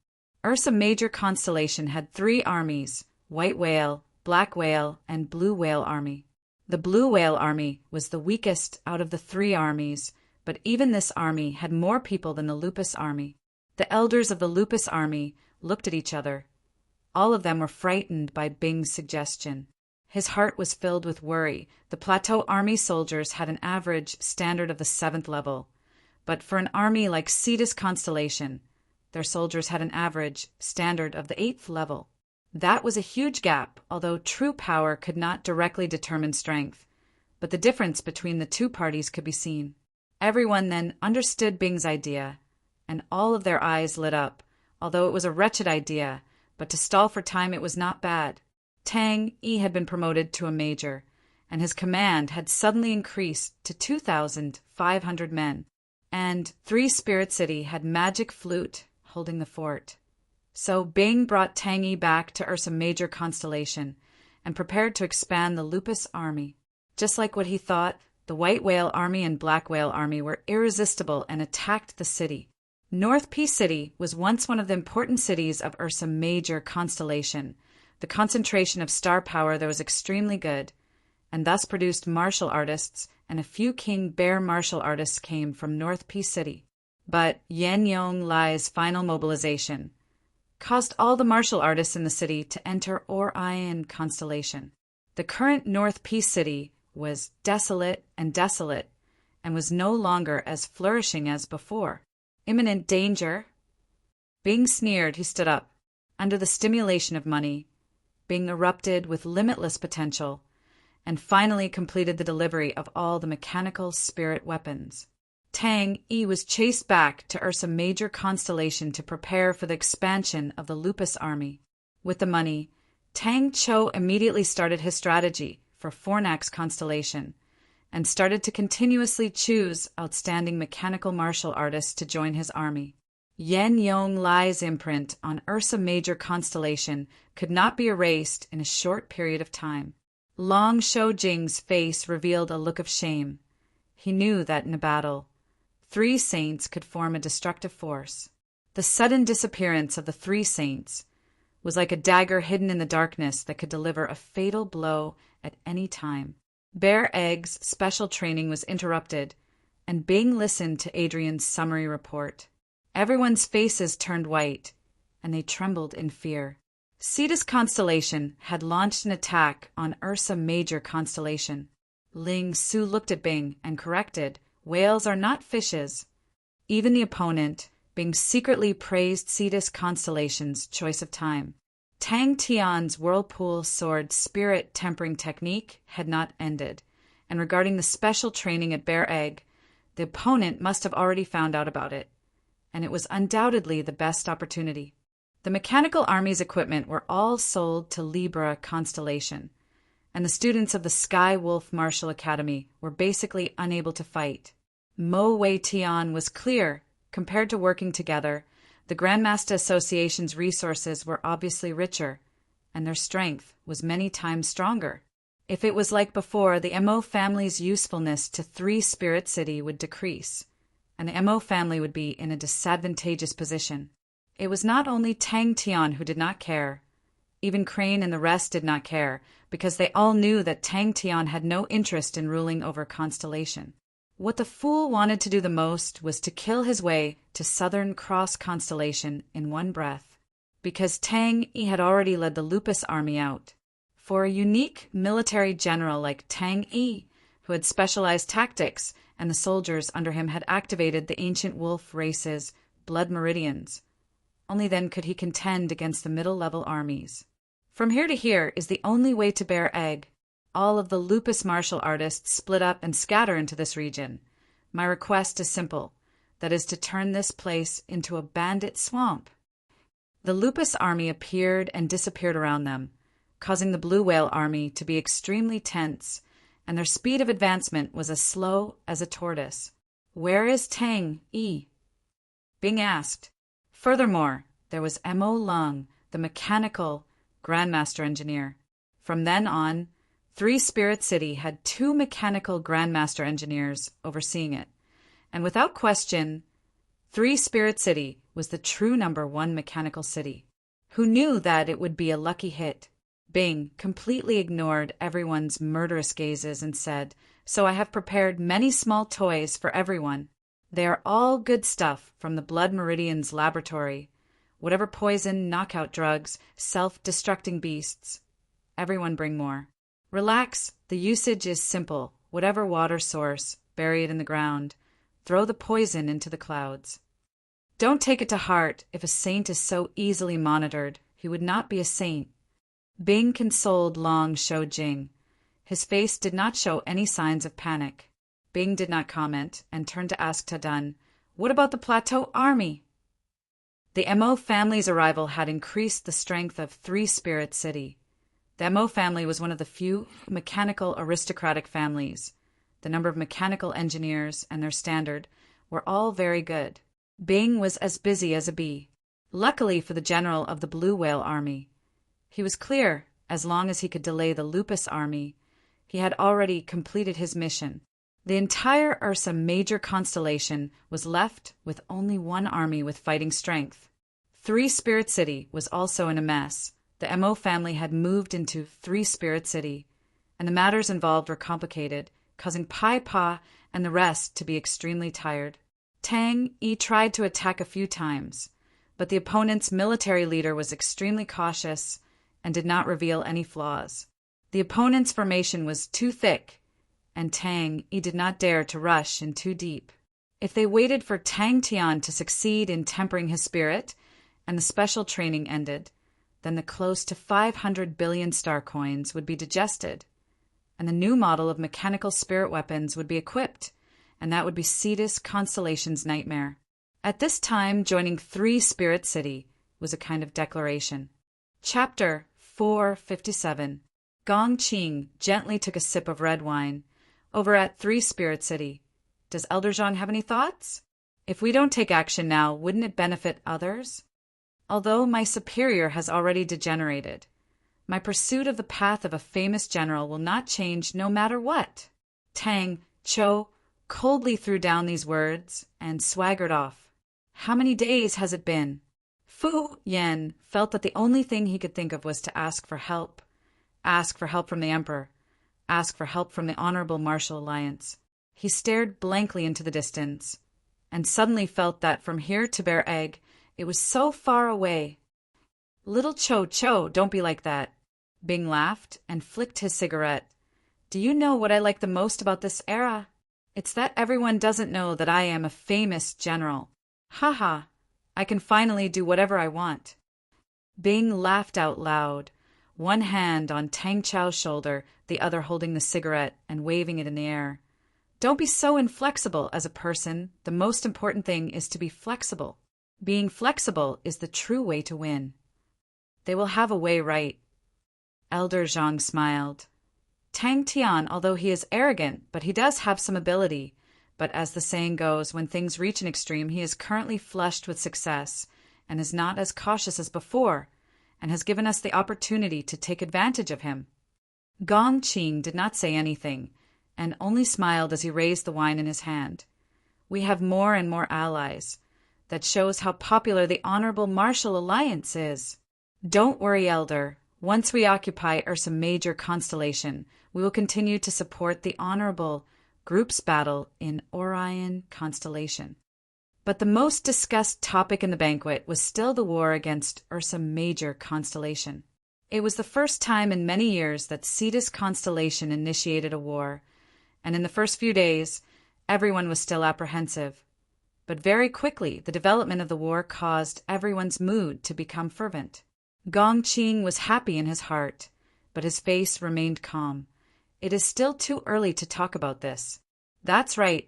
Ursa Major Constellation had 3 armies, White Whale, Black Whale, and Blue Whale Army. The Blue Whale Army was the weakest out of the 3 armies, but even this army had more people than the Lupus Army. The elders of the Lupus Army looked at each other. All of them were frightened by Bing's suggestion. His heart was filled with worry. The Plateau Army soldiers had an average standard of the 7th level, but for an army like Cetus Constellation, their soldiers had an average standard of the 8th level. That was a huge gap, although true power could not directly determine strength. But the difference between the 2 parties could be seen. Everyone then understood Bing's idea, and all of their eyes lit up, although it was a wretched idea, but to stall for time it was not bad. Tang Yi had been promoted to a major, and his command had suddenly increased to 2,500 men, and Three Spirit City had Magic Flute holding the fort. So Bing brought Tang Yi back to Ursa Major constellation and prepared to expand the Lupus army. Just like what he thought, the White Whale Army and Black Whale Army were irresistible and attacked the city. North Peace City was once one of the important cities of Ursa Major constellation. The concentration of star power there was extremely good, and thus produced martial artists, and a few King Bear martial artists came from North Peace City. But Yen Yong Lai's final mobilization caused all the martial artists in the city to enter Orion constellation. The current North Peace City was desolate, and was no longer as flourishing as before. Imminent danger. Being sneered, he stood up. Under the stimulation of money, being erupted with limitless potential, and finally completed the delivery of all the mechanical spirit weapons. Tang Yi was chased back to Ursa Major constellation to prepare for the expansion of the Lupus army. With the money, Tang Cho immediately started his strategy for Fornax constellation, and started to continuously choose outstanding mechanical martial artists to join his army. Yen Yong Lai's imprint on Ursa Major constellation could not be erased in a short period of time. Long Shou Jing's face revealed a look of shame. He knew that in a battle, 3 saints could form a destructive force. The sudden disappearance of the 3 saints was like a dagger hidden in the darkness that could deliver a fatal blow at any time. Bear Egg's special training was interrupted, and Bing listened to Adrian's summary report. Everyone's faces turned white, and they trembled in fear. Cetus constellation had launched an attack on Ursa Major constellation. Ling Su looked at Bing and corrected, "Whales are not fishes." Even the opponent, Bing secretly praised Cetus constellation's choice of time. Tang Tian's whirlpool sword spirit tempering technique had not ended, and regarding the special training at Bear Egg, the opponent must have already found out about it, and it was undoubtedly the best opportunity. The mechanical army's equipment were all sold to Libra constellation, and the students of the Sky Wolf Martial Academy were basically unable to fight. Mo Wei Tian was clear. Compared to working together, the Grandmaster Association's resources were obviously richer, and their strength was many times stronger. If it was like before, the Mo family's usefulness to Three Spirit City would decrease, and the Mo family would be in a disadvantageous position. It was not only Tang Tian who did not care. Even Crane and the rest did not care, because they all knew that Tang Tian had no interest in ruling over Constellation. What the fool wanted to do the most was to kill his way to Southern Cross Constellation in one breath, because Tang Yi had already led the Lupus army out. For a unique military general like Tang Yi, who had specialized tactics, and the soldiers under him had activated the ancient wolf race's blood meridians, only then could he contend against the middle-level armies. From here to here is the only way to Bear Egg. All of the Lupus martial artists split up and scatter into this region. My request is simple, that is to turn this place into a bandit swamp. The Lupus army appeared and disappeared around them, causing the Blue Whale army to be extremely tense, and their speed of advancement was as slow as a tortoise. "Where is Tang Yi?" Bing asked. Furthermore, there was Mo Lung, the mechanical Grandmaster Engineer. From then on, Three Spirit City had 2 mechanical Grandmaster Engineers overseeing it, and without question, Three Spirit City was the true #1 mechanical city. Who knew that it would be a lucky hit? Bing completely ignored everyone's murderous gazes and said, "So I have prepared many small toys for everyone. They are all good stuff from the Blood Meridian's laboratory. Whatever poison, knockout drugs, self-destructing beasts. Everyone bring more. Relax, the usage is simple. Whatever water source, bury it in the ground. Throw the poison into the clouds. Don't take it to heart. If a saint is so easily monitored, he would not be a saint." Bing consoled Long Shou Jing. His face did not show any signs of panic. Bing did not comment and turned to ask Tadun, "What about the Plateau Army?" The Mo family's arrival had increased the strength of Three Spirit City. The Mo family was one of the few mechanical aristocratic families. The number of mechanical engineers and their standard were all very good. Bing was as busy as a bee. Luckily for the general of the Blue Whale Army, he was clear as long as he could delay the Lupus Army. He had already completed his mission. The entire Ursa Major constellation was left with only one army with fighting strength. Three Spirit City was also in a mess. The Mo family had moved into Three Spirit City, and the matters involved were complicated, causing Pai Pa and the rest to be extremely tired. Tang Yi tried to attack a few times, but the opponent's military leader was extremely cautious and did not reveal any flaws. The opponent's formation was too thick, and Tang Yi did not dare to rush in too deep. If they waited for Tang Tian to succeed in tempering his spirit, and the special training ended, then the close to 500 billion star coins would be digested, and the new model of mechanical spirit weapons would be equipped, and that would be Cetus Constellation's nightmare. At this time, joining Three Spirit City was a kind of declaration. Chapter 457. Gong Qing gently took a sip of red wine. Over at Three Spirit City. Does Elder Zhang have any thoughts? If we don't take action now, wouldn't it benefit others? Although my superior has already degenerated, my pursuit of the path of a famous general will not change no matter what. Tang Cho coldly threw down these words and swaggered off. How many days has it been? Fu Yan felt that the only thing he could think of was to ask for help. Ask for help from the Emperor. Ask for help from the Honorable Martial Alliance. He stared blankly into the distance, and suddenly felt that from here to Bear Egg, it was so far away. Little Cho, don't be like that. Bing laughed and flicked his cigarette. Do you know what I like the most about this era? It's that everyone doesn't know that I am a famous general. Haha, I can finally do whatever I want. Bing laughed out loud, one hand on Tang Chao's shoulder, the other holding the cigarette and waving it in the air. Don't be so inflexible as a person. The most important thing is to be flexible. Being flexible is the true way to win. They will have a way, right? Elder Zhang smiled. Tang Tian, although he is arrogant, but he does have some ability. But as the saying goes, when things reach an extreme, he is currently flushed with success and is not as cautious as before, and has given us the opportunity to take advantage of him. Gong Qing did not say anything, and only smiled as he raised the wine in his hand. We have more and more allies. That shows how popular the Honorable Martial Alliance is. Don't worry, Elder. Once we occupy Ursa Major Constellation, we will continue to support the Honorable Group's battle in Orion Constellation. But the most discussed topic in the banquet was still the war against Ursa Major Constellation. It was the first time in many years that Cetus Constellation initiated a war, and in the first few days, everyone was still apprehensive. But very quickly, the development of the war caused everyone's mood to become fervent. Gong Qing was happy in his heart, but his face remained calm. It is still too early to talk about this. That's right.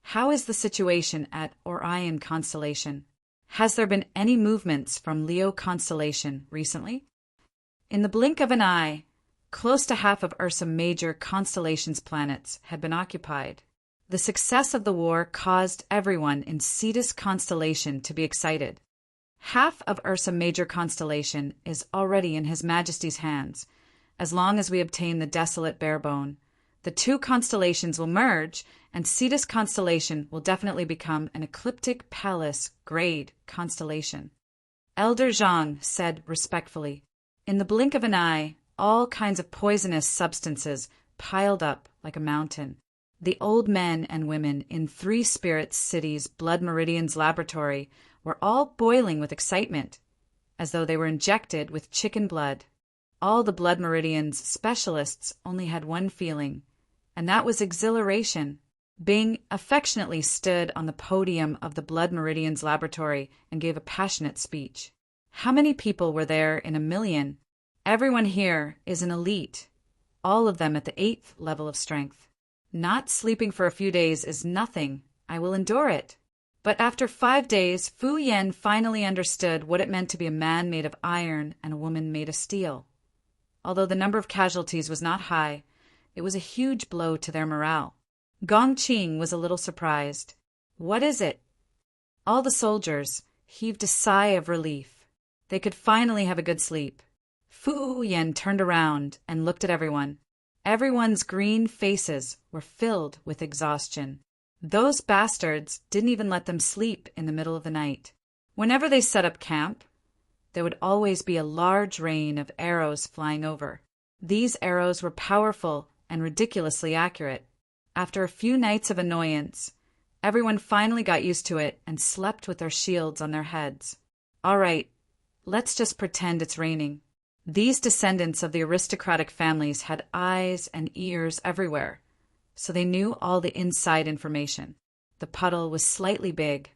How is the situation at Orion Constellation? Has there been any movements from Leo Constellation recently? In the blink of an eye, close to half of Ursa Major Constellation's planets had been occupied. The success of the war caused everyone in Cetus Constellation to be excited. Half of Ursa Major Constellation is already in His Majesty's hands. As long as we obtain the Desolate Barebone, the two constellations will merge, and Cetus Constellation will definitely become an Ecliptic Palace grade constellation. Elder Zhang said respectfully, in the blink of an eye, all kinds of poisonous substances piled up like a mountain. The old men and women in Three Spirits City's Blood Meridian's laboratory were all boiling with excitement, as though they were injected with chicken blood. All the Blood Meridian's specialists only had one feeling, and that was exhilaration. Bing affectionately stood on the podium of the Blood Meridian's laboratory and gave a passionate speech. How many people were there in 1,000,000? Everyone here is an elite, all of them at the 8th level of strength. Not sleeping for a few days is nothing. I will endure it. But after 5 days, Fu Yan finally understood what it meant to be a man made of iron and a woman made of steel. Although the number of casualties was not high, it was a huge blow to their morale. Gong Qing was a little surprised. "What is it?" All the soldiers heaved a sigh of relief. They could finally have a good sleep. Fu Yan turned around and looked at everyone. Everyone's green faces were filled with exhaustion. Those bastards didn't even let them sleep in the middle of the night. Whenever they set up camp, there would always be a large rain of arrows flying over. These arrows were powerful and ridiculously accurate. After a few nights of annoyance, everyone finally got used to it and slept with their shields on their heads. All right, let's just pretend it's raining. These descendants of the aristocratic families had eyes and ears everywhere, so they knew all the inside information. The puddle was slightly big.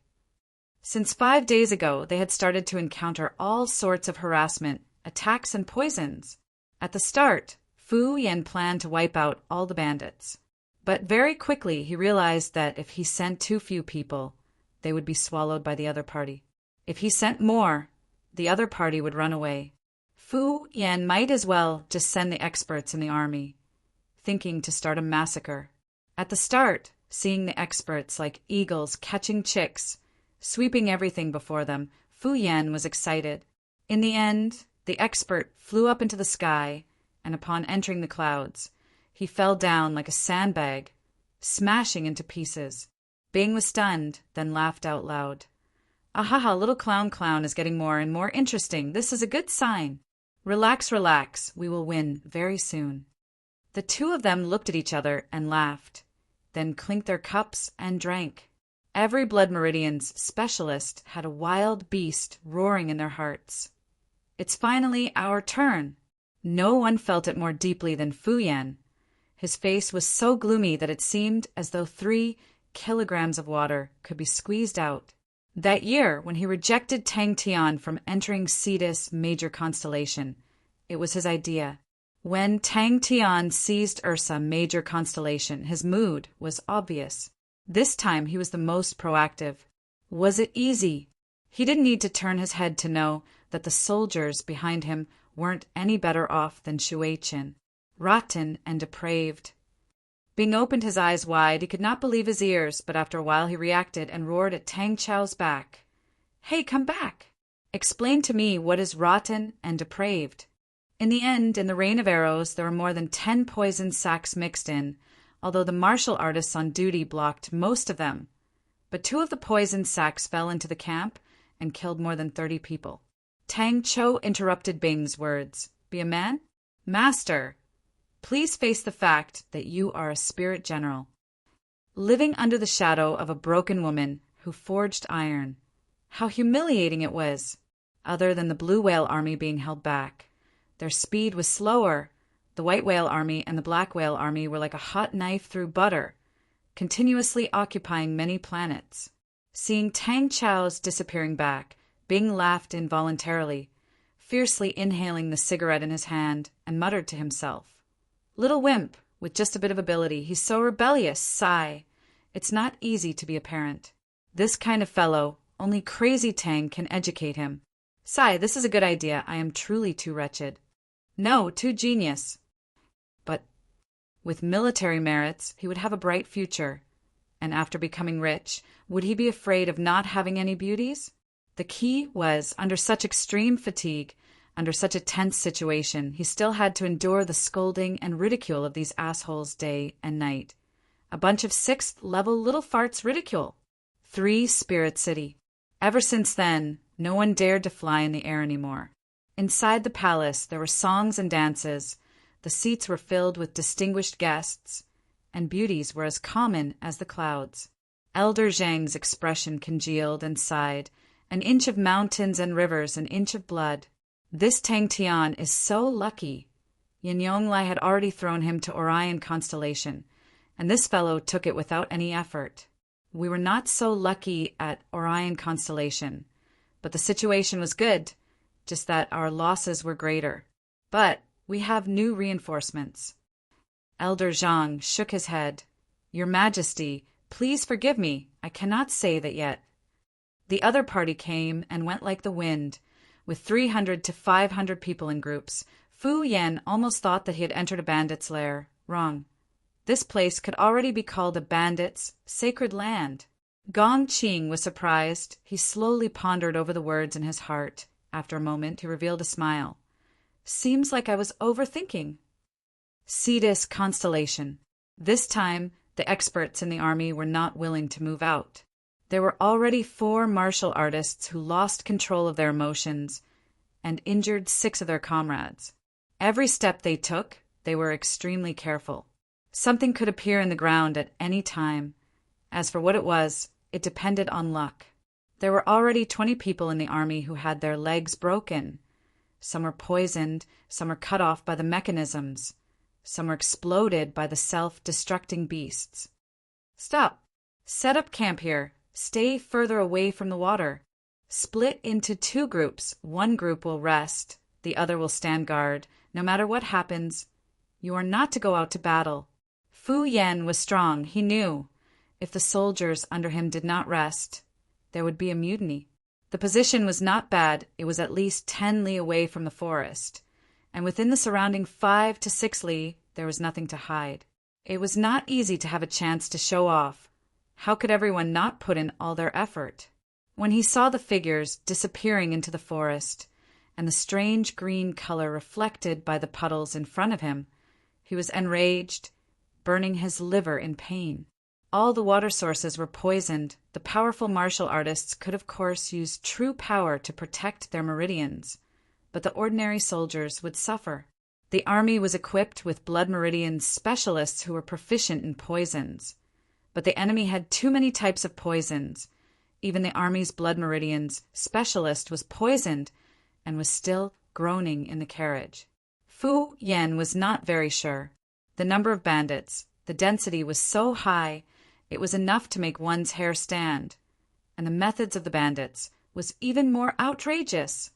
Since 5 days ago, they had started to encounter all sorts of harassment, attacks, and poisons. At the start, Fu Yan planned to wipe out all the bandits. But very quickly he realized that if he sent too few people, they would be swallowed by the other party. If he sent more, the other party would run away. Fu Yan might as well just send the experts in the army, thinking to start a massacre. At the start, seeing the experts like eagles catching chicks, sweeping everything before them, Fu Yan was excited. In the end, the expert flew up into the sky, and upon entering the clouds, he fell down like a sandbag, smashing into pieces. Bing was stunned, then laughed out loud. "Ahaha, little clown is getting more and more interesting. This is a good sign. Relax, relax. We will win very soon." The two of them looked at each other and laughed, then clinked their cups and drank. Every Blood Meridian's specialist had a wild beast roaring in their hearts. It's finally our turn. No one felt it more deeply than Fu Yan. His face was so gloomy that it seemed as though 3 kilograms of water could be squeezed out. That year, when he rejected Tang Tian from entering Cetus Major Constellation, it was his idea. When Tang Tian seized Ursa Major Constellation, his mood was obvious. This time he was the most proactive. Was it easy? He didn't need to turn his head to know that the soldiers behind him weren't any better off than Shuai-Chin, rotten and depraved. Bing opened his eyes wide. He could not believe his ears, but after a while he reacted and roared at Tang Chao's back. "Hey, come back! Explain to me what is rotten and depraved." In the end, in the rain of arrows, there were more than 10 poison sacs mixed in, although the martial artists on duty blocked most of them. But 2 of the poison sacs fell into the camp and killed more than 30 people. Tang Cho interrupted Bing's words. "Be a man? Master, please face the fact that you are a spirit general, living under the shadow of a broken woman who forged iron. How humiliating it was, other than the Blue Whale Army being held back. Their speed was slower. The White Whale Army and the Black Whale Army were like a hot knife through butter, continuously occupying many planets." Seeing Tang Chao's disappearing back, Bing laughed involuntarily, fiercely inhaling the cigarette in his hand, and muttered to himself. "Little wimp, with just a bit of ability, he's so rebellious, sigh. It's not easy to be a parent. This kind of fellow, only crazy Tang can educate him. Sigh, this is a good idea. I am truly too wretched. No, too genius. But with military merits, he would have a bright future. And after becoming rich, would he be afraid of not having any beauties?" The key was, under such extreme fatigue, under such a tense situation, he still had to endure the scolding and ridicule of these assholes day and night. A bunch of 6th-level little farts ridicule. 3 Spirit City. Ever since then, no one dared to fly in the air anymore. Inside the palace, there were songs and dances. The seats were filled with distinguished guests, and beauties were as common as the clouds. Elder Zhang's expression congealed and sighed. An inch of mountains and rivers, an inch of blood. This Tang Tian is so lucky. Yin Yonglai had already thrown him to Orion Constellation, and this fellow took it without any effort. We were not so lucky at Orion Constellation, but the situation was good, just that our losses were greater. But we have new reinforcements. Elder Zhang shook his head. "Your Majesty, please forgive me. I cannot say that yet." The other party came and went like the wind, with 300 to 500 people in groups, Fu Yan almost thought that he had entered a bandit's lair. Wrong. This place could already be called a bandit's sacred land. Gong Qing was surprised. He slowly pondered over the words in his heart. After a moment, he revealed a smile. Seems like I was overthinking. Cetus constellation. This time, the experts in the army were not willing to move out. There were already 4 martial artists who lost control of their emotions and injured 6 of their comrades. Every step they took, they were extremely careful. Something could appear in the ground at any time. As for what it was, it depended on luck. There were already 20 people in the army who had their legs broken. Some were poisoned, some were cut off by the mechanisms. Some were exploded by the self-destructing beasts. Stop. Set up camp here. Stay further away from the water. Split into 2 groups. One group will rest. The other will stand guard. No matter what happens, you are not to go out to battle. Fu Yan was strong. He knew. If the soldiers under him did not rest, there would be a mutiny. The position was not bad. It was at least 10 li away from the forest. And within the surrounding 5 to 6 li, there was nothing to hide. It was not easy to have a chance to show off. How could everyone not put in all their effort? When he saw the figures disappearing into the forest, and the strange green color reflected by the puddles in front of him, he was enraged, burning his liver in pain. All the water sources were poisoned. The powerful martial artists could of course use true power to protect their meridians, but the ordinary soldiers would suffer. The army was equipped with blood meridian specialists who were proficient in poisons, but the enemy had too many types of poisons. Even the army's blood meridians specialist was poisoned and was still groaning in the carriage. Fu Yan was not very sure. The number of bandits, the density was so high, it was enough to make one's hair stand, and the methods of the bandits was even more outrageous.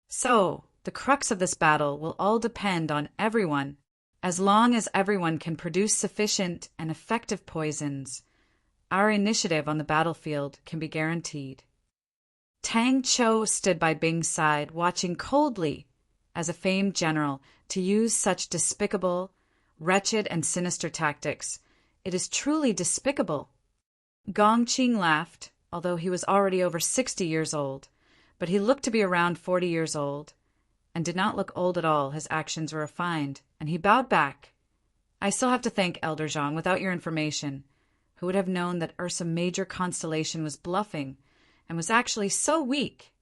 So, the crux of this battle will all depend on everyone. As long as everyone can produce sufficient and effective poisons, our initiative on the battlefield can be guaranteed. Tang Chou stood by Bing's side, watching coldly as a famed general to use such despicable, wretched, and sinister tactics. It is truly despicable. Gong Qing laughed, although he was already over 60 years old, but he looked to be around 40 years old, and did not look old at all. His actions were refined, and he bowed back. I still have to thank Elder Zhang. Without your information, who would have known that Ursa Major Constellation was bluffing and was actually so weak?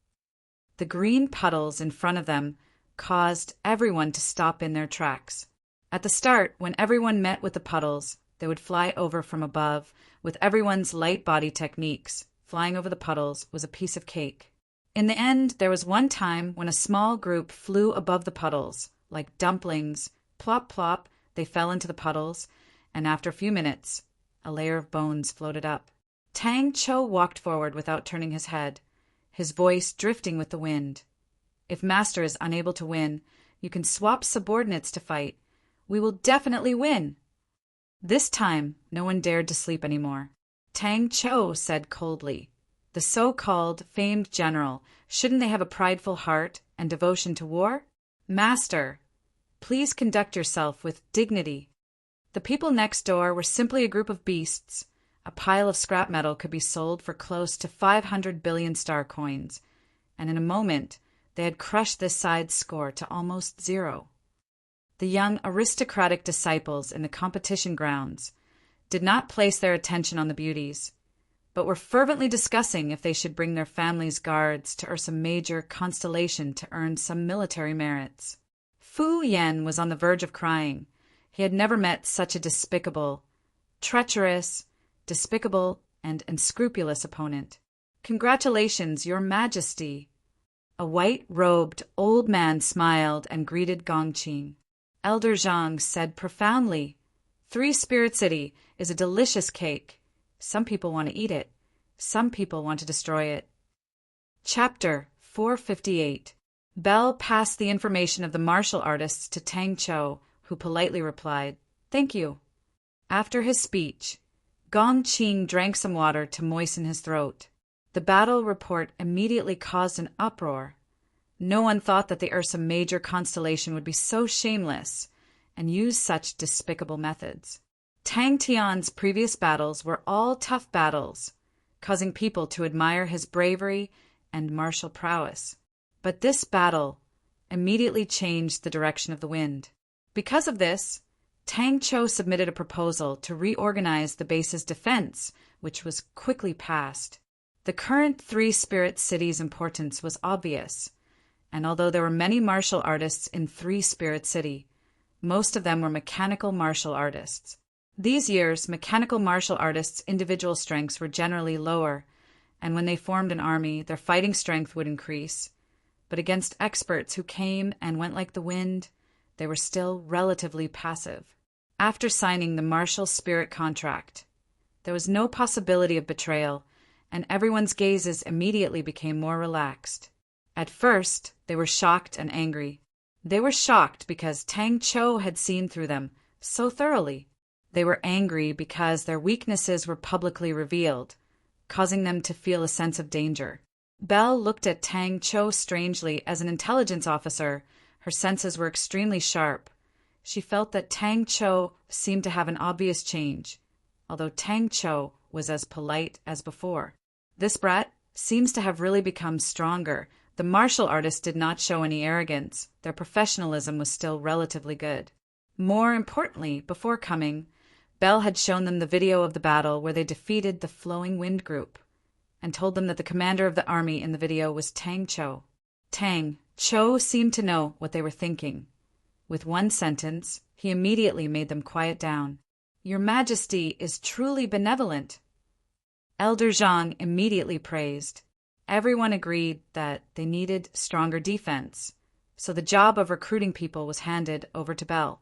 The green puddles in front of them caused everyone to stop in their tracks. At the start, when everyone met with the puddles, they would fly over from above. With everyone's light body techniques, flying over the puddles was a piece of cake. In the end, there was one time when a small group flew above the puddles. Like dumplings, plop plop, they fell into the puddles, and after a few minutes, a layer of bones floated up. Tang Chou walked forward without turning his head, his voice drifting with the wind. If Master is unable to win, you can swap subordinates to fight. We will definitely win. This time, no one dared to sleep anymore. Tang Chou said coldly, the so-called famed general, shouldn't they have a prideful heart and devotion to war? Master, please conduct yourself with dignity. The people next door were simply a group of beasts. A pile of scrap metal could be sold for close to 500 billion star coins, and in a moment they had crushed this side's score to almost 0. The young aristocratic disciples in the competition grounds did not place their attention on the beauties, but were fervently discussing if they should bring their families' guards to Ursa Major Constellation to earn some military merits. Fu Yan was on the verge of crying. He had never met such a despicable, treacherous, and unscrupulous opponent. Congratulations, Your Majesty. A white-robed old man smiled and greeted Gong Qing. Elder Zhang said profoundly, 3 Spirit City is a delicious cake. Some people want to eat it. Some people want to destroy it. Chapter 458. Bell passed the information of the martial artists to Tang Chou, who politely replied, Thank you. After his speech, Gong Qing drank some water to moisten his throat. The battle report immediately caused an uproar. No one thought that the Ursa Major constellation would be so shameless and use such despicable methods. Tang Tian's previous battles were all tough battles, causing people to admire his bravery and martial prowess. But this battle immediately changed the direction of the wind. Because of this, Tang Chou submitted a proposal to reorganize the base's defense, which was quickly passed. The current three-spirit city's importance was obvious, and although there were many martial artists in Three-Spirit City, most of them were mechanical martial artists. These years, mechanical martial artists' individual strengths were generally lower, and when they formed an army, their fighting strength would increase. But against experts who came and went like the wind, they were still relatively passive. After signing the martial spirit contract, there was no possibility of betrayal, and everyone's gazes immediately became more relaxed. At first, they were shocked and angry. They were shocked because Tang Chou had seen through them so thoroughly. They were angry because their weaknesses were publicly revealed, causing them to feel a sense of danger. Belle looked at Tang Chou strangely. As an intelligence officer, her senses were extremely sharp. She felt that Tang Chou seemed to have an obvious change, although Tang Chou was as polite as before. This brat seems to have really become stronger. The martial artists did not show any arrogance. Their professionalism was still relatively good. More importantly, before coming, Belle had shown them the video of the battle where they defeated the Flowing Wind group, and told them that the commander of the army in the video was Tang Chou. Tang Chou seemed to know what they were thinking. With one sentence, he immediately made them quiet down. "Your Majesty is truly benevolent." Elder Zhang immediately praised. Everyone agreed that they needed stronger defense, so the job of recruiting people was handed over to Belle.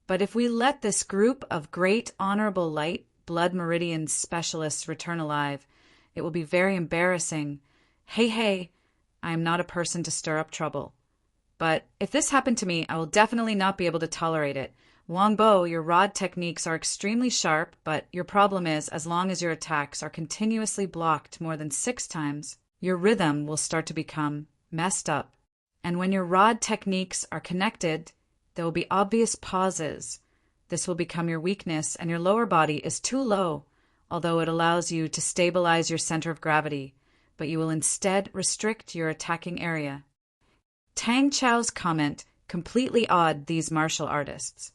"But if we let this group of great honorable light blood meridian specialists return alive, it will be very embarrassing. Hey, I am not a person to stir up trouble. But if this happened to me, I will definitely not be able to tolerate it. Longbow, your rod techniques are extremely sharp, but your problem is, as long as your attacks are continuously blocked more than 6 times, your rhythm will start to become messed up. And when your rod techniques are connected, there will be obvious pauses. This will become your weakness, and your lower body is too low, although it allows you to stabilize your center of gravity, but you will instead restrict your attacking area." Tang Chou's comment completely awed these martial artists.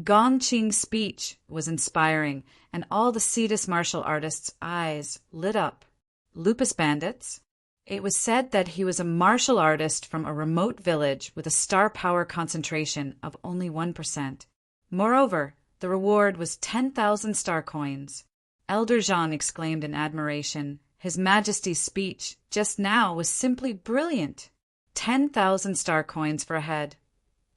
Gong Qing's speech was inspiring, and all the Cetus martial artists' eyes lit up. Lupus bandits? It was said that he was a martial artist from a remote village with a star power concentration of only 1%. Moreover, the reward was 10,000 star coins. Elder Zhang exclaimed in admiration. His Majesty's speech just now was simply brilliant. 10,000 star coins for a head.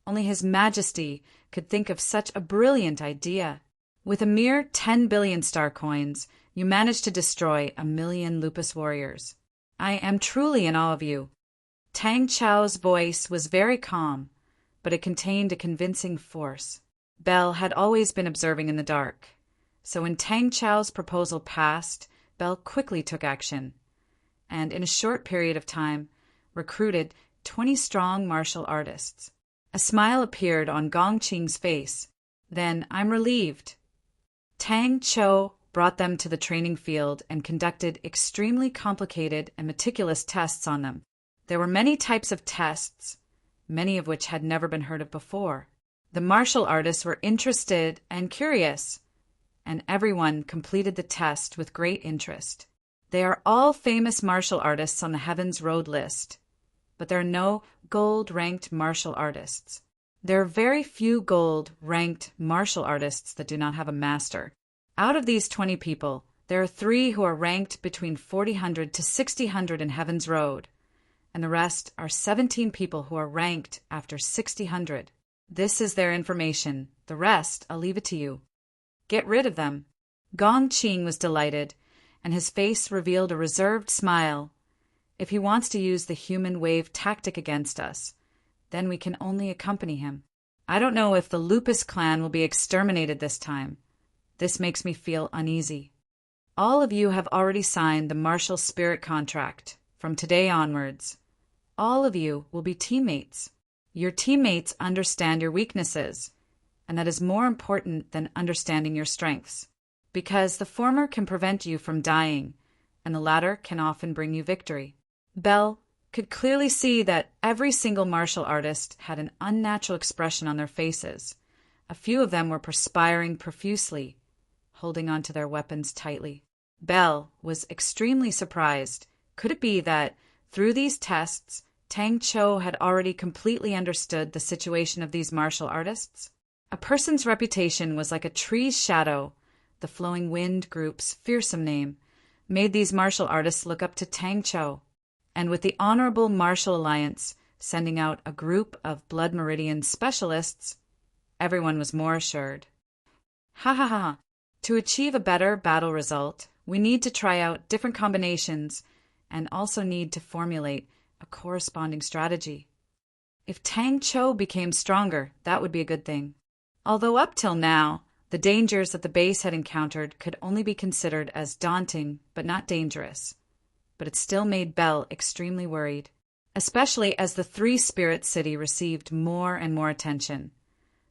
Only His Majesty could think of such a brilliant idea. With a mere 10 billion star coins, you managed to destroy 1,000,000 Lupus warriors. I am truly in awe of you. Tang Chou's voice was very calm, but it contained a convincing force. Belle had always been observing in the dark, so when Tang Chou's proposal passed, Belle quickly took action, and in a short period of time recruited 20 strong martial artists. A smile appeared on Gong Qing's face. "Then I'm relieved." Tang Chou brought them to the training field and conducted extremely complicated and meticulous tests on them. There were many types of tests, many of which had never been heard of before. The martial artists were interested and curious, and everyone completed the test with great interest. They are all famous martial artists on the Heaven's Road list, but there are no gold-ranked martial artists. There are very few gold-ranked martial artists that do not have a master. Out of these 20 people, there are 3 who are ranked between 4000 to 6000 in Heaven's Road, and the rest are 17 people who are ranked after 6000. This is their information. The rest, I'll leave it to you. Get rid of them." Gong Qing was delighted, and his face revealed a reserved smile. If he wants to use the human wave tactic against us, then we can only accompany him. I don't know if the Lupus clan will be exterminated this time. This makes me feel uneasy. All of you have already signed the martial spirit contract. From today onwards, All of you will be teammates. Your teammates understand your weaknesses, and that is more important than understanding your strengths, because the former can prevent you from dying, and the latter can often bring you victory. Belle could clearly see that every single martial artist had an unnatural expression on their faces. A few of them were perspiring profusely, holding onto their weapons tightly. Belle was extremely surprised. Could it be that, through these tests, Tang Cho had already completely understood the situation of these martial artists? A person's reputation was like a tree's shadow. The Flowing Wind Group's fearsome name made these martial artists look up to Tang Cho. And with the Honorable Martial Alliance sending out a group of Blood Meridian specialists, everyone was more assured. Ha ha ha! To achieve a better battle result, we need to try out different combinations and also need to formulate a corresponding strategy. If Tang Cho became stronger, that would be a good thing. Although up till now, the dangers that the base had encountered could only be considered as daunting but not dangerous. But it still made Belle extremely worried, especially as the Three-Spirit City received more and more attention.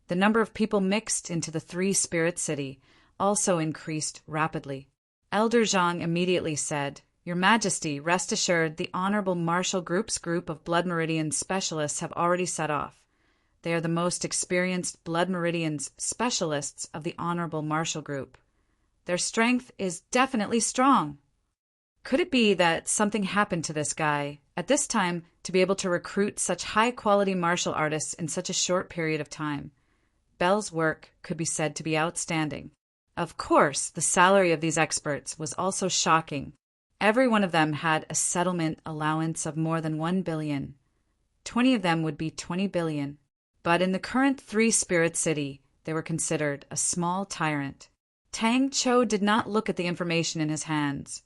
The number of people mixed into the Three-Spirit City also increased rapidly. Elder Zhang immediately said, "Your Majesty, rest assured the Honorable Martial Group's group of Blood Meridian specialists have already set off. They are the most experienced Blood Meridians specialists of the Honorable Martial Group. Their strength is definitely strong." Could it be that something happened to this guy at this time to be able to recruit such high-quality martial artists in such a short period of time? Belle's work could be said to be outstanding. Of course, the salary of these experts was also shocking. Every one of them had a settlement allowance of more than 1 billion. 20 of them would be 20 billion. But in the current Three-Spirit City, they were considered a small tyrant. Tang Cho did not look at the information in his hands,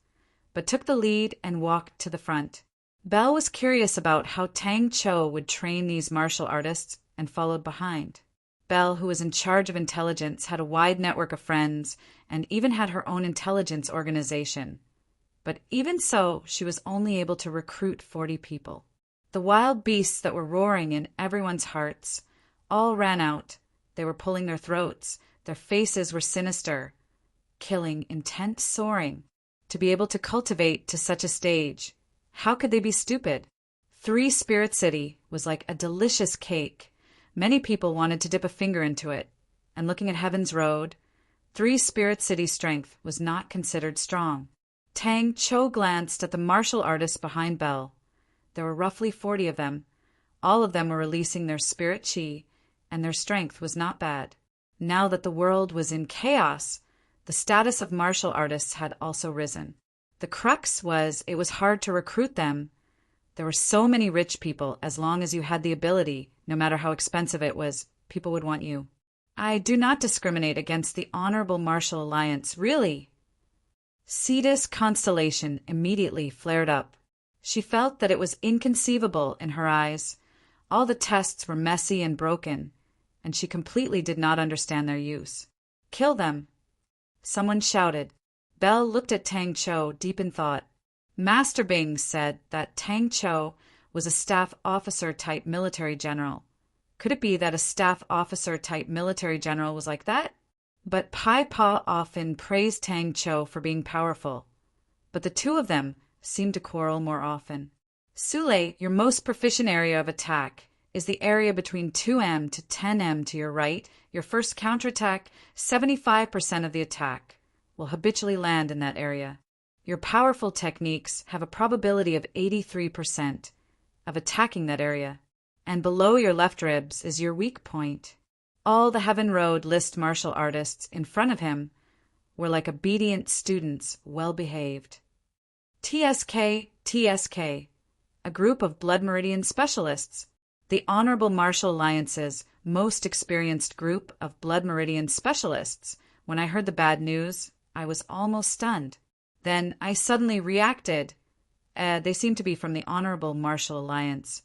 but took the lead and walked to the front. Belle was curious about how Tang Cho would train these martial artists and followed behind. Belle, who was in charge of intelligence, had a wide network of friends and even had her own intelligence organization. But even so, she was only able to recruit 40 people. The wild beasts that were roaring in everyone's hearts all ran out. They were pulling their throats. Their faces were sinister, killing, intent, soaring. To be able to cultivate to such a stage, how could they be stupid? Three-Spirit City was like a delicious cake. Many people wanted to dip a finger into it, and looking at Heaven's Road, Three-Spirit City's strength was not considered strong. Tang Cho glanced at the martial artists behind Belle. There were roughly 40 of them. All of them were releasing their spirit chi, and their strength was not bad. Now that the world was in chaos, the status of martial artists had also risen. The crux was it was hard to recruit them. There were so many rich people. As long as you had the ability, no matter how expensive it was, people would want you. I do not discriminate against the Honorable Martial Alliance, really. Cetus' constellation immediately flared up. She felt that it was inconceivable in her eyes. All the tests were messy and broken, and she completely did not understand their use. "Kill them!" Someone shouted. Belle looked at Tang Cho, deep in thought. Master Bing said that Tang Cho was a staff officer-type military general. Could it be that a staff officer-type military general was like that? But Pai Pa often praised Tang Cho for being powerful. But the two of them seemed to quarrel more often. Sule, your most proficient area of attack is the area between 2M to 10M to your right. Your first counterattack, 75% of the attack, will habitually land in that area. Your powerful techniques have a probability of 83% of attacking that area. And below your left ribs is your weak point. All the Heaven Road list martial artists in front of him were like obedient students, well-behaved. TSK, a group of Blood Meridian specialists. The Honorable Martial Alliance's most experienced group of Blood Meridian specialists. When I heard the bad news, I was almost stunned. Then I suddenly reacted. They seem to be from the Honorable Martial Alliance.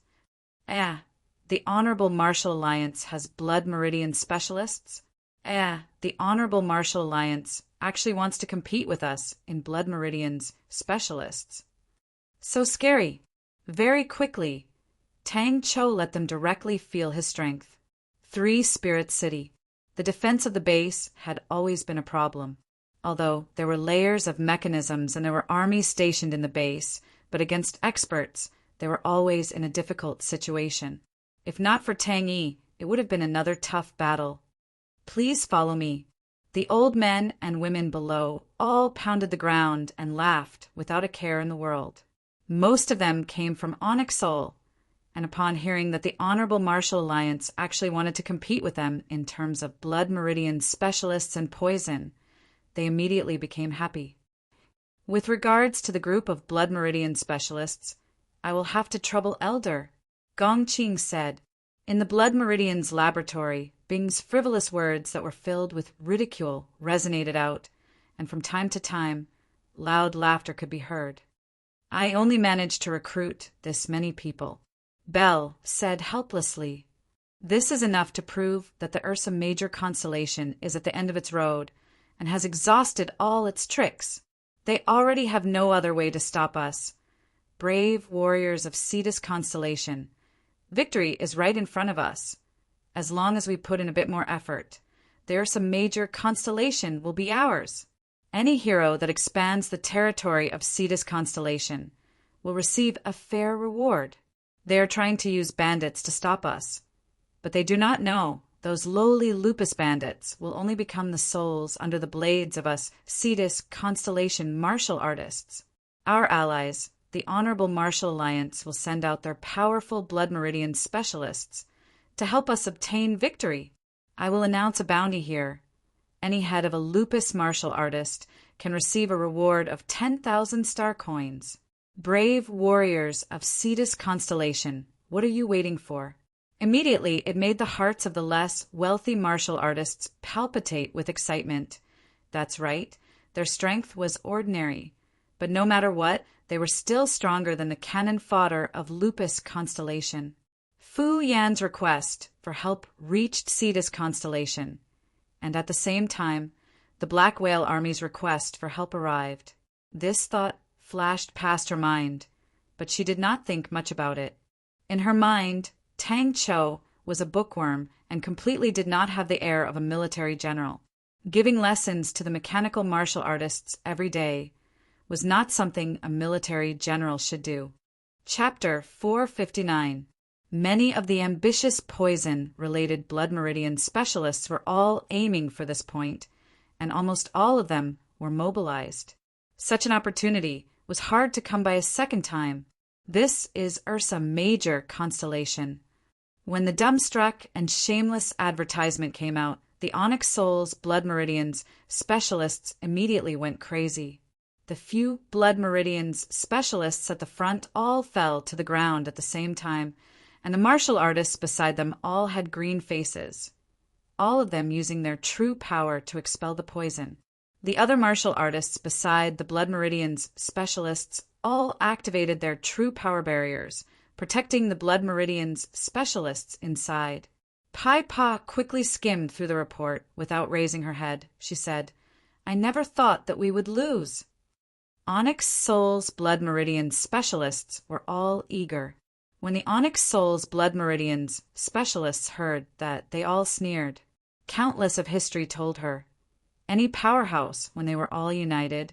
The Honorable Martial Alliance has Blood Meridian specialists? The Honorable Martial Alliance actually wants to compete with us in Blood Meridian's specialists. So scary. Very quickly, Tang Cho let them directly feel his strength. 3 Spirit City. The defense of the base had always been a problem. Although there were layers of mechanisms and there were armies stationed in the base, but against experts, they were always in a difficult situation. If not for Tang Yi, it would have been another tough battle. Please follow me. The old men and women below all pounded the ground and laughed without a care in the world. Most of them came from Onyx Seoul, and upon hearing that the Honorable Martial Alliance actually wanted to compete with them in terms of blood meridian specialists and poison, they immediately became happy. With regards to the group of blood meridian specialists, I will have to trouble Elder, Gong Qing said. In the blood meridian's laboratory, Bing's frivolous words that were filled with ridicule resonated out, and from time to time, loud laughter could be heard. I only managed to recruit this many people, Bell said helplessly. This is enough to prove that the Ursa Major constellation is at the end of its road and has exhausted all its tricks. They already have no other way to stop us. Brave warriors of Cetus constellation, victory is right in front of us. As long as we put in a bit more effort, the Ursa Major constellation will be ours. Any hero that expands the territory of Cetus constellation will receive a fair reward. They are trying to use bandits to stop us, but they do not know those lowly lupus bandits will only become the souls under the blades of us Cetus constellation martial artists. Our allies, the Honorable Martial Alliance, will send out their powerful blood meridian specialists to help us obtain victory. I will announce a bounty here. Any head of a lupus martial artist can receive a reward of 10,000 star coins. Brave warriors of Cetus constellation, what are you waiting for? Immediately, it made the hearts of the less wealthy martial artists palpitate with excitement. That's right, their strength was ordinary, but no matter what, they were still stronger than the cannon fodder of Lupus constellation. Fu Yan's request for help reached Cetus constellation, and at the same time, the Black Whale Army's request for help arrived. This thought flashed past her mind, but she did not think much about it. In her mind, Tang Cho was a bookworm and completely did not have the air of a military general. Giving lessons to the mechanical martial artists every day was not something a military general should do. Chapter 459. Many of the ambitious poison-related blood meridian specialists were all aiming for this point, and almost all of them were mobilized. Such an opportunity was hard to come by a second time. This is Ursa Major constellation. When the dumbstruck and shameless advertisement came out, the Onyx Soul's blood meridians specialists immediately went crazy. The few blood meridians specialists at the front all fell to the ground at the same time, and the martial artists beside them all had green faces, all of them using their true power to expel the poison. The other martial artists beside the blood meridians specialists all activated their true power barriers, protecting the blood meridians specialists inside. Pai Pa quickly skimmed through the report without raising her head. She said, I never thought that we would lose. Onyx Soul's blood meridian specialists were all eager. When the Onyx Soul's blood meridians specialists heard that, they all sneered. Countless of history told her. Any powerhouse, when they were all united,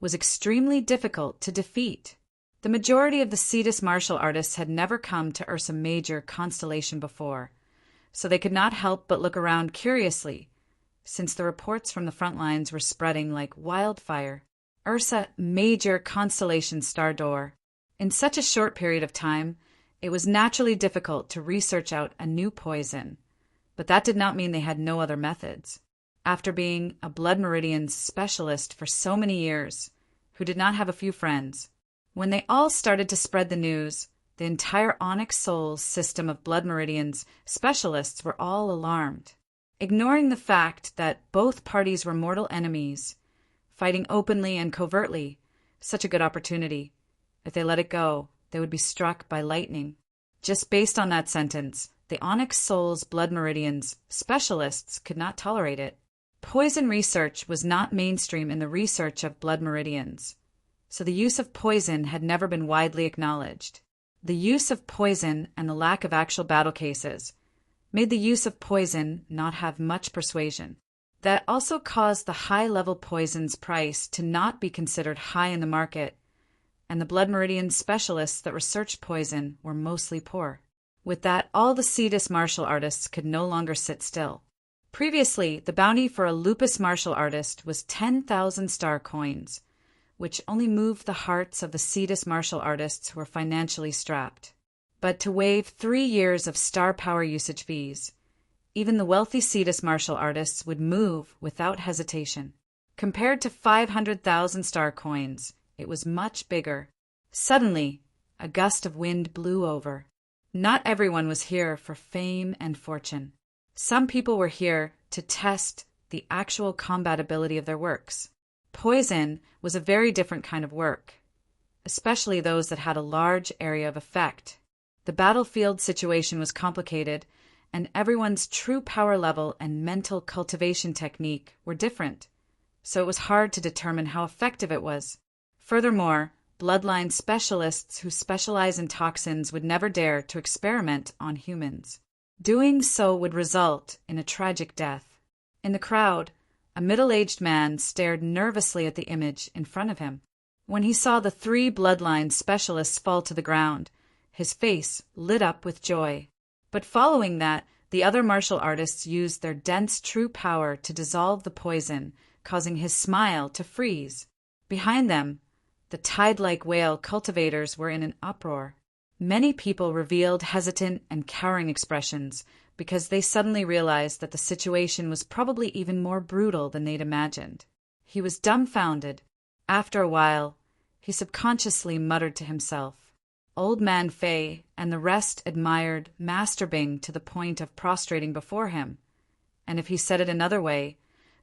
was extremely difficult to defeat. The majority of the Cetus martial artists had never come to Ursa Major constellation before, so they could not help but look around curiously, since the reports from the front lines were spreading like wildfire. Ursa Major constellation star door. In such a short period of time, it was naturally difficult to research out a new poison, but that did not mean they had no other methods. After being a blood meridian specialist for so many years, who did not have a few friends, when they all started to spread the news, the entire Onyx Soul's system of blood meridians specialists were all alarmed. Ignoring the fact that both parties were mortal enemies, fighting openly and covertly, such a good opportunity. If they let it go, they would be struck by lightning. Just based on that sentence, the Onyx Soul's blood meridians specialists could not tolerate it. Poison research was not mainstream in the research of blood meridians, so the use of poison had never been widely acknowledged. The use of poison and the lack of actual battle cases made the use of poison not have much persuasion. That also caused the high-level poison's price to not be considered high in the market, and the blood meridian specialists that researched poison were mostly poor. With that, all the Cetus martial artists could no longer sit still. Previously, the bounty for a lupus martial artist was 10,000 star coins, which only moved the hearts of the Cetus martial artists who were financially strapped. But to waive 3 years of star power usage fees, even the wealthy Cetus martial artists would move without hesitation. Compared to 500,000 star coins, it was much bigger. Suddenly, a gust of wind blew over. Not everyone was here for fame and fortune. Some people were here to test the actual combatability of their works. Poison was a very different kind of work, especially those that had a large area of effect. The battlefield situation was complicated, and everyone's true power level and mental cultivation technique were different, so it was hard to determine how effective it was. Furthermore, bloodline specialists who specialize in toxins would never dare to experiment on humans. Doing so would result in a tragic death. In the crowd, a middle-aged man stared nervously at the image in front of him. When he saw the 3 bloodline specialists fall to the ground, his face lit up with joy. But following that, the other martial artists used their dense true power to dissolve the poison, causing his smile to freeze. Behind them, the tide-like whale cultivators were in an uproar. Many people revealed hesitant and cowering expressions because they suddenly realized that the situation was probably even more brutal than they'd imagined. He was dumbfounded. After a while, he subconsciously muttered to himself. Old Man Fei and the rest admired Master Bing to the point of prostrating before him, and if he said it another way,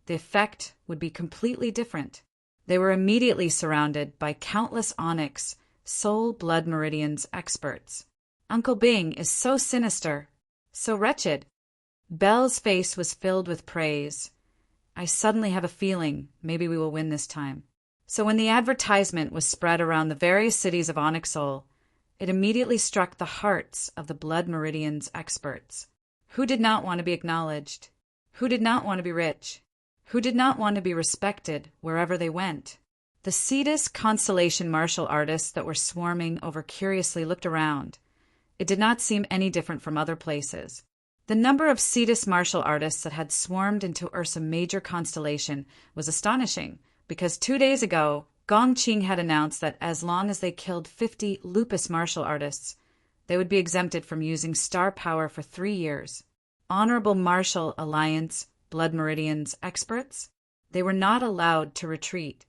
the effect would be completely different. They were immediately surrounded by countless onyx, soul blood meridians experts. Uncle Bing is so sinister, so wretched. Belle's face was filled with praise. I suddenly have a feeling maybe we will win this time. So when the advertisement was spread around the various cities of Onyxol, it immediately struck the hearts of the blood meridians experts. Who did not want to be acknowledged? Who did not want to be rich? Who did not want to be respected wherever they went? The Cetus constellation martial artists that were swarming over curiously looked around. It did not seem any different from other places. The number of Cetus martial artists that had swarmed into Ursa Major constellation was astonishing, because 2 days ago, Gongqing had announced that as long as they killed 50 lupus martial artists, they would be exempted from using star power for 3 years. Honorable Martial Alliance Blood Meridians experts, they were not allowed to retreat.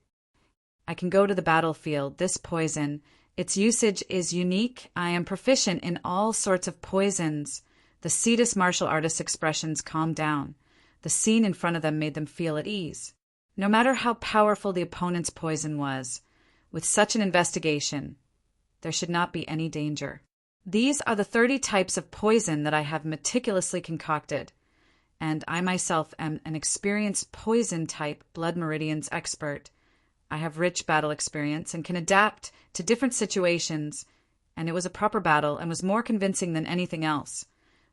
I can go to the battlefield. This poison, its usage is unique. I am proficient in all sorts of poisons. The Cetus martial artists' expressions calmed down. The scene in front of them made them feel at ease. No matter how powerful the opponent's poison was, with such an investigation, there should not be any danger. These are the 30 types of poison that I have meticulously concocted, and I myself am an experienced poison-type blood meridians expert. I have rich battle experience and can adapt to different situations, and it was a proper battle and was more convincing than anything else.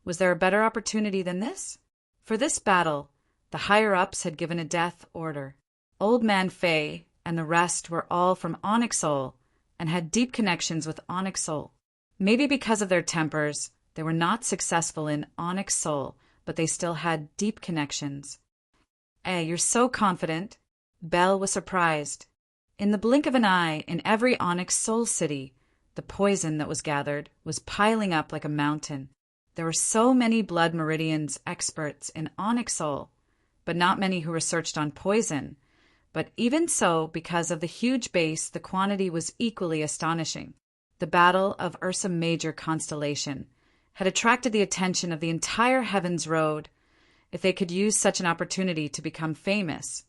Was there a better opportunity than this? For this battle, the higher-ups had given a death order. Old Man Fei and the rest were all from Onyxol and had deep connections with Onyxol. Maybe because of their tempers, they were not successful in Onyxol, but they still had deep connections. You're so confident. Belle was surprised. In the blink of an eye, in every Onyxol city, the poison that was gathered was piling up like a mountain. There were so many blood meridians experts in Onyxol, but not many who researched on poison. But even so, because of the huge base, the quantity was equally astonishing. The Battle of Ursa Major constellation had attracted the attention of the entire Heavens Road. If they could use such an opportunity to become famous,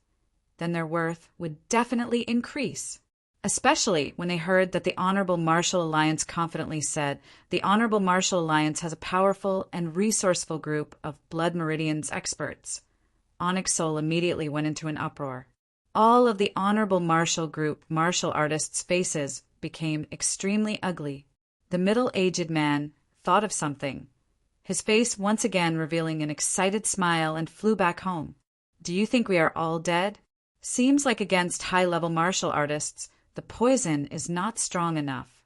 then their worth would definitely increase. Especially when they heard that the Honorable Martial Alliance confidently said, the Honorable Martial Alliance has a powerful and resourceful group of blood meridians experts. Onyxol immediately went into an uproar. All of the Honorable Martial Group martial artists' faces became extremely ugly. The middle-aged man thought of something, his face once again revealing an excited smile, and flew back home. Do you think we are all dead? Seems like against high-level martial artists, the poison is not strong enough.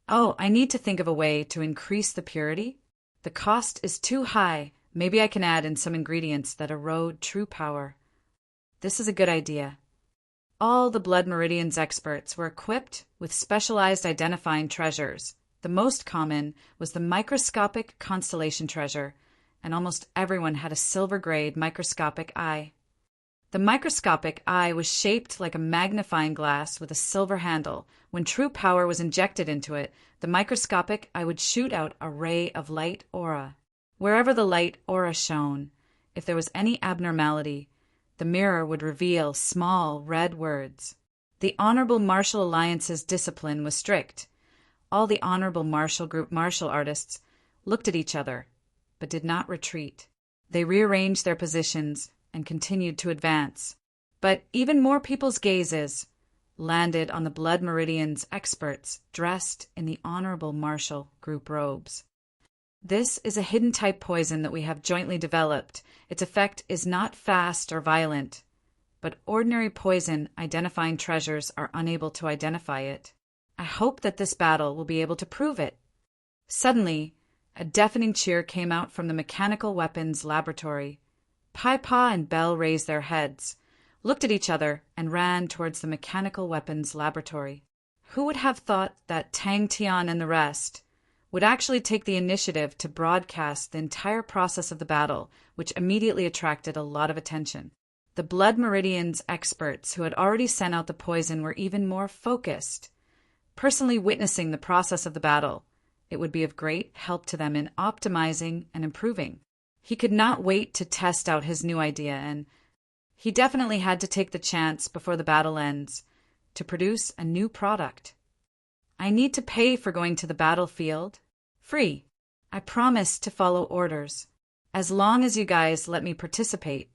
Oh, I need to think of a way to increase the purity? The cost is too high. Maybe I can add in some ingredients that erode true power. This is a good idea. All the Blood Meridians experts were equipped with specialized identifying treasures. The most common was the microscopic constellation treasure, and almost everyone had a silver-grade microscopic eye. The microscopic eye was shaped like a magnifying glass with a silver handle. When true power was injected into it, the microscopic eye would shoot out a ray of light aura. Wherever the light aura shone, if there was any abnormality, the mirror would reveal small red words. The Honorable Martial Alliance's discipline was strict. All the Honorable Martial Group martial artists looked at each other, but did not retreat. They rearranged their positions and continued to advance. But even more people's gazes landed on the Blood Meridians experts dressed in the Honorable Martial Group robes. This is a hidden type poison that we have jointly developed. Its effect is not fast or violent, but ordinary poison identifying treasures are unable to identify it. I hope that this battle will be able to prove it. Suddenly, a deafening cheer came out from the mechanical weapons laboratory. Pai-Pa and Belle raised their heads, looked at each other, and ran towards the mechanical weapons laboratory. Who would have thought that Tang Tian and the rest would actually take the initiative to broadcast the entire process of the battle, which immediately attracted a lot of attention. The Blood Meridians experts who had already sent out the poison were even more focused. Personally witnessing the process of the battle, it would be of great help to them in optimizing and improving. He could not wait to test out his new idea, and he definitely had to take the chance before the battle ends to produce a new product. I need to pay for going to the battlefield. Free. I promise to follow orders, as long as you guys let me participate.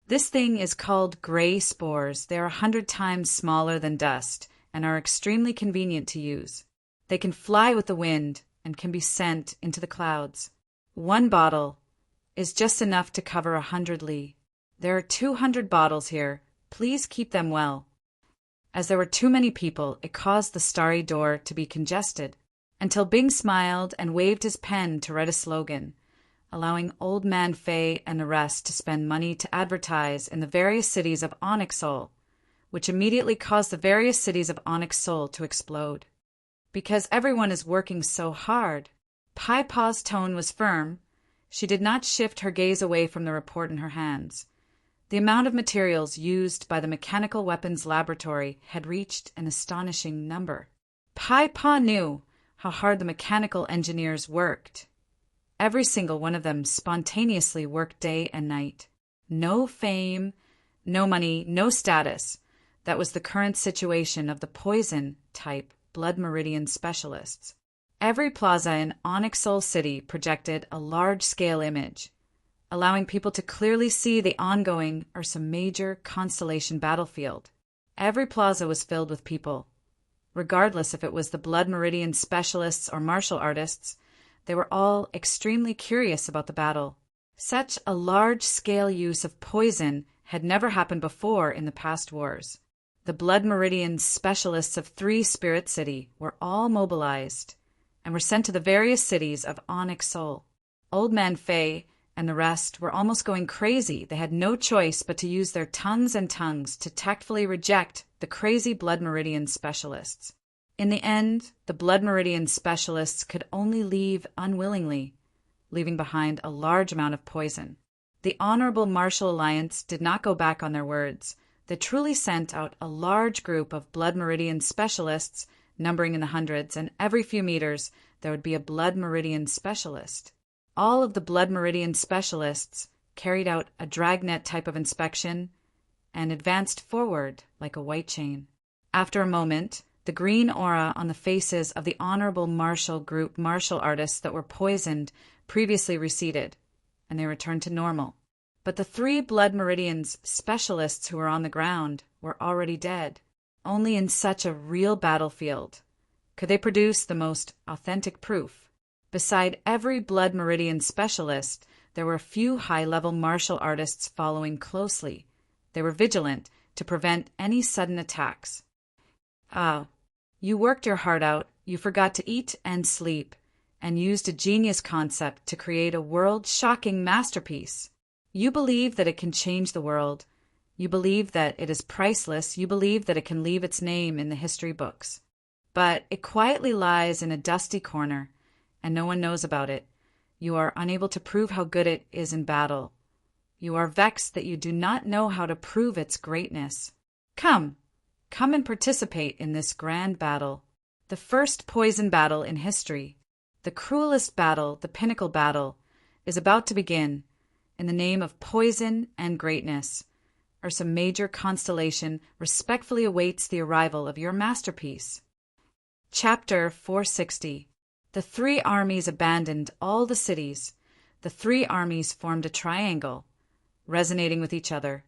This thing is called gray spores. They are 100 times smaller than dust and are extremely convenient to use. They can fly with the wind and can be sent into the clouds. One bottle is just enough to cover 100 li. There are 200 bottles here. Please keep them well. As there were too many people, it caused the starry door to be congested, until Bing smiled and waved his pen to write a slogan, allowing Old Man Fei and the rest to spend money to advertise in the various cities of Onyx Soul, which immediately caused the various cities of Onyx Soul to explode. Because everyone is working so hard, Pai-Pa's tone was firm. She did not shift her gaze away from the report in her hands. The amount of materials used by the Mechanical Weapons Laboratory had reached an astonishing number. Pai-Pa knew how hard the mechanical engineers worked. Every single one of them spontaneously worked day and night. No fame, no money, no status. That was the current situation of the poison-type Blood Meridian specialists. Every plaza in Onyx Soul City projected a large-scale image, allowing people to clearly see the ongoing or some major constellation battlefield. Every plaza was filled with people. Regardless if it was the Blood Meridian specialists or martial artists, they were all extremely curious about the battle. Such a large-scale use of poison had never happened before in the past wars. The Blood Meridian specialists of 3 Spirit City were all mobilized and were sent to the various cities of Onyx Soul. Old Man Fei and the rest were almost going crazy. They had no choice but to use their tongues and tongues to tactfully reject the crazy Blood Meridian specialists. In the end, the Blood Meridian specialists could only leave unwillingly, leaving behind a large amount of poison. The Honorable Martial Alliance did not go back on their words. They truly sent out a large group of Blood Meridian specialists, numbering in the hundreds, and every few meters there would be a Blood Meridian specialist. All of the Blood Meridian specialists carried out a dragnet type of inspection and advanced forward like a white chain. After a moment, the green aura on the faces of the Honorable Martial Group martial artists that were poisoned previously receded, and they returned to normal. But the 3 Blood Meridians specialists who were on the ground were already dead. Only in such a real battlefield Could they produce the most authentic proof? Beside every blood meridian specialist, there were a few high-level martial artists following closely. They were vigilant to prevent any sudden attacks. Ah, you worked your heart out, you forgot to eat and sleep, and used a genius concept to create a world-shocking masterpiece. You believe that it can change the world. You believe that it is priceless. You believe that it can leave its name in the history books. But it quietly lies in a dusty corner, and no one knows about it. You are unable to prove how good it is in battle. You are vexed that you do not know how to prove its greatness. Come and participate in this grand battle. The first poison battle in history, the cruelest battle, the pinnacle battle, is about to begin. In the name of poison and greatness, Ursa Major constellation respectfully awaits the arrival of your masterpiece. Chapter 460. The three armies abandoned all the cities. The three armies formed a triangle, resonating with each other,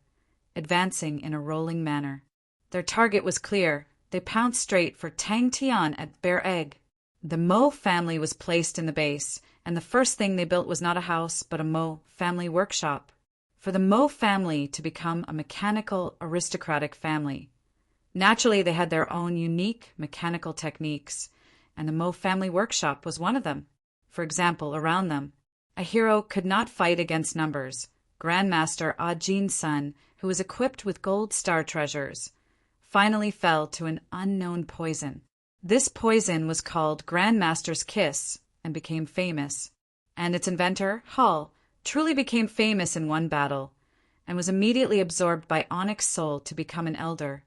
advancing in a rolling manner. Their target was clear. They pounced straight for Tang Tian at Bear Egg. The Mo family was placed in the base, and the first thing they built was not a house, but a Mo family workshop. For the Mo family to become a mechanical, aristocratic family. Naturally, they had their own unique mechanical techniques, and the Mo family workshop was one of them. For example, around them, a hero could not fight against numbers. Grandmaster Ajin's son, who was equipped with gold star treasures, finally fell to an unknown poison. This poison was called Grandmaster's Kiss and became famous. And its inventor, Hall, truly became famous in one battle and was immediately absorbed by Onyx Soul to become an elder.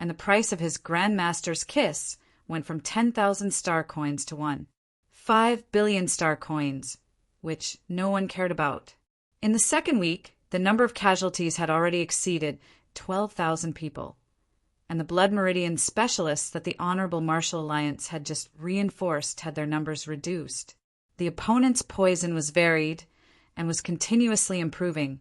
And the price of his Grandmaster's Kiss went from 10,000 star coins to 5 billion star coins, which no one cared about. In the second week, the number of casualties had already exceeded 12,000 people, and the blood meridian specialists that the Honorable Martial Alliance had just reinforced had their numbers reduced. The opponent's poison was varied and was continuously improving,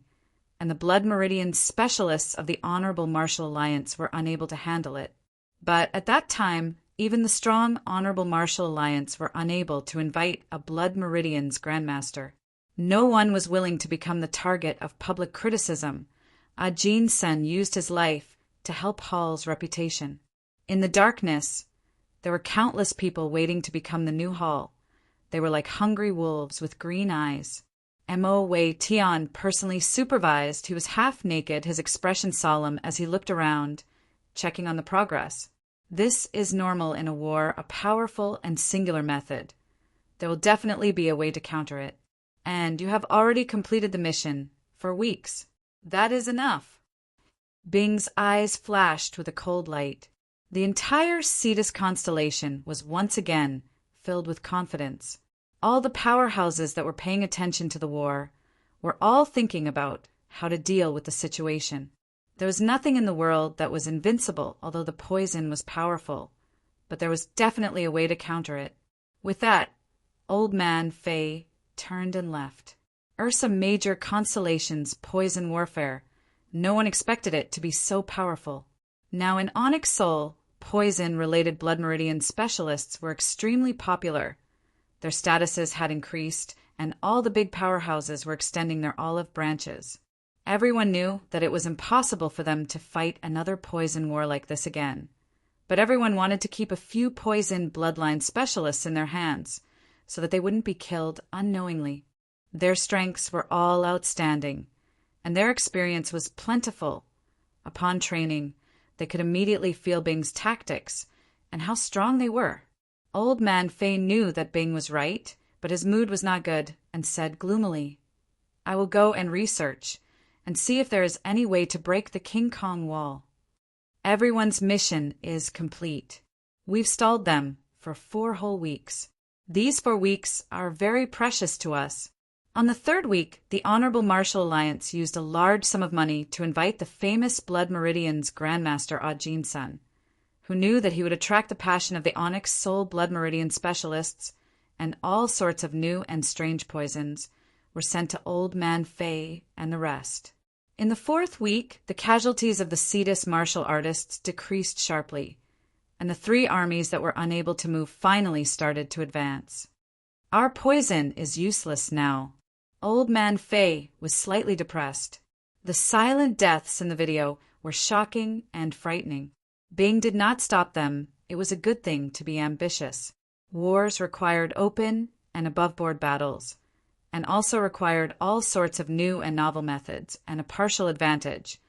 and the blood meridian specialists of the Honorable Martial Alliance were unable to handle it. But at that time, even the strong Honorable Martial Alliance were unable to invite a blood meridian's grandmaster. No one was willing to become the target of public criticism. Ajin's son used his life to help Hall's reputation. In the darkness, there were countless people waiting to become the new Hall. They were like hungry wolves with green eyes. Mo Wei Tian personally supervised. He was half naked, his expression solemn as he looked around, checking on the progress. This is normal in a war, a powerful and singular method. There will definitely be a way to counter it. And you have already completed the mission for weeks. That is enough. Bing's eyes flashed with a cold light. The entire Cetus constellation was once again filled with confidence. All the powerhouses that were paying attention to the war were all thinking about how to deal with the situation. There was nothing in the world that was invincible, although the poison was powerful, but there was definitely a way to counter it. With that, Old Man Fei turned and left. Ursa Major Constellation's poison warfare. No one expected it to be so powerful. Now in Onyx Soul, poison-related blood meridian specialists were extremely popular. Their statuses had increased, and all the big powerhouses were extending their olive branches. Everyone knew that it was impossible for them to fight another poison war like this again. But everyone wanted to keep a few poison bloodline specialists in their hands, so that they wouldn't be killed unknowingly. Their strengths were all outstanding, and their experience was plentiful. Upon training, they could immediately feel Bing's tactics and how strong they were. Old Man Fei knew that Bing was right, but his mood was not good, and said gloomily, "I will go and research, and see if there is any way to break the King Kong wall. Everyone's mission is complete. We've stalled them for 4 whole weeks. These 4 weeks are very precious to us." On the 3rd week, the Honorable Martial Alliance used a large sum of money to invite the famous Blood Meridian's Grandmaster Ajin's son, who knew that he would attract the passion of the Onyx Soul Blood Meridian specialists, and all sorts of new and strange poisons were sent to Old Man Fei and the rest. In the 4th week, the casualties of the Cetus martial artists decreased sharply, and the three armies that were unable to move finally started to advance. "Our poison is useless now." Old Man Fei was slightly depressed. The silent deaths in the video were shocking and frightening. Bing did not stop them. It was a good thing to be ambitious. Wars required open and above-board battles, and also required all sorts of new and novel methods, and a partial advantage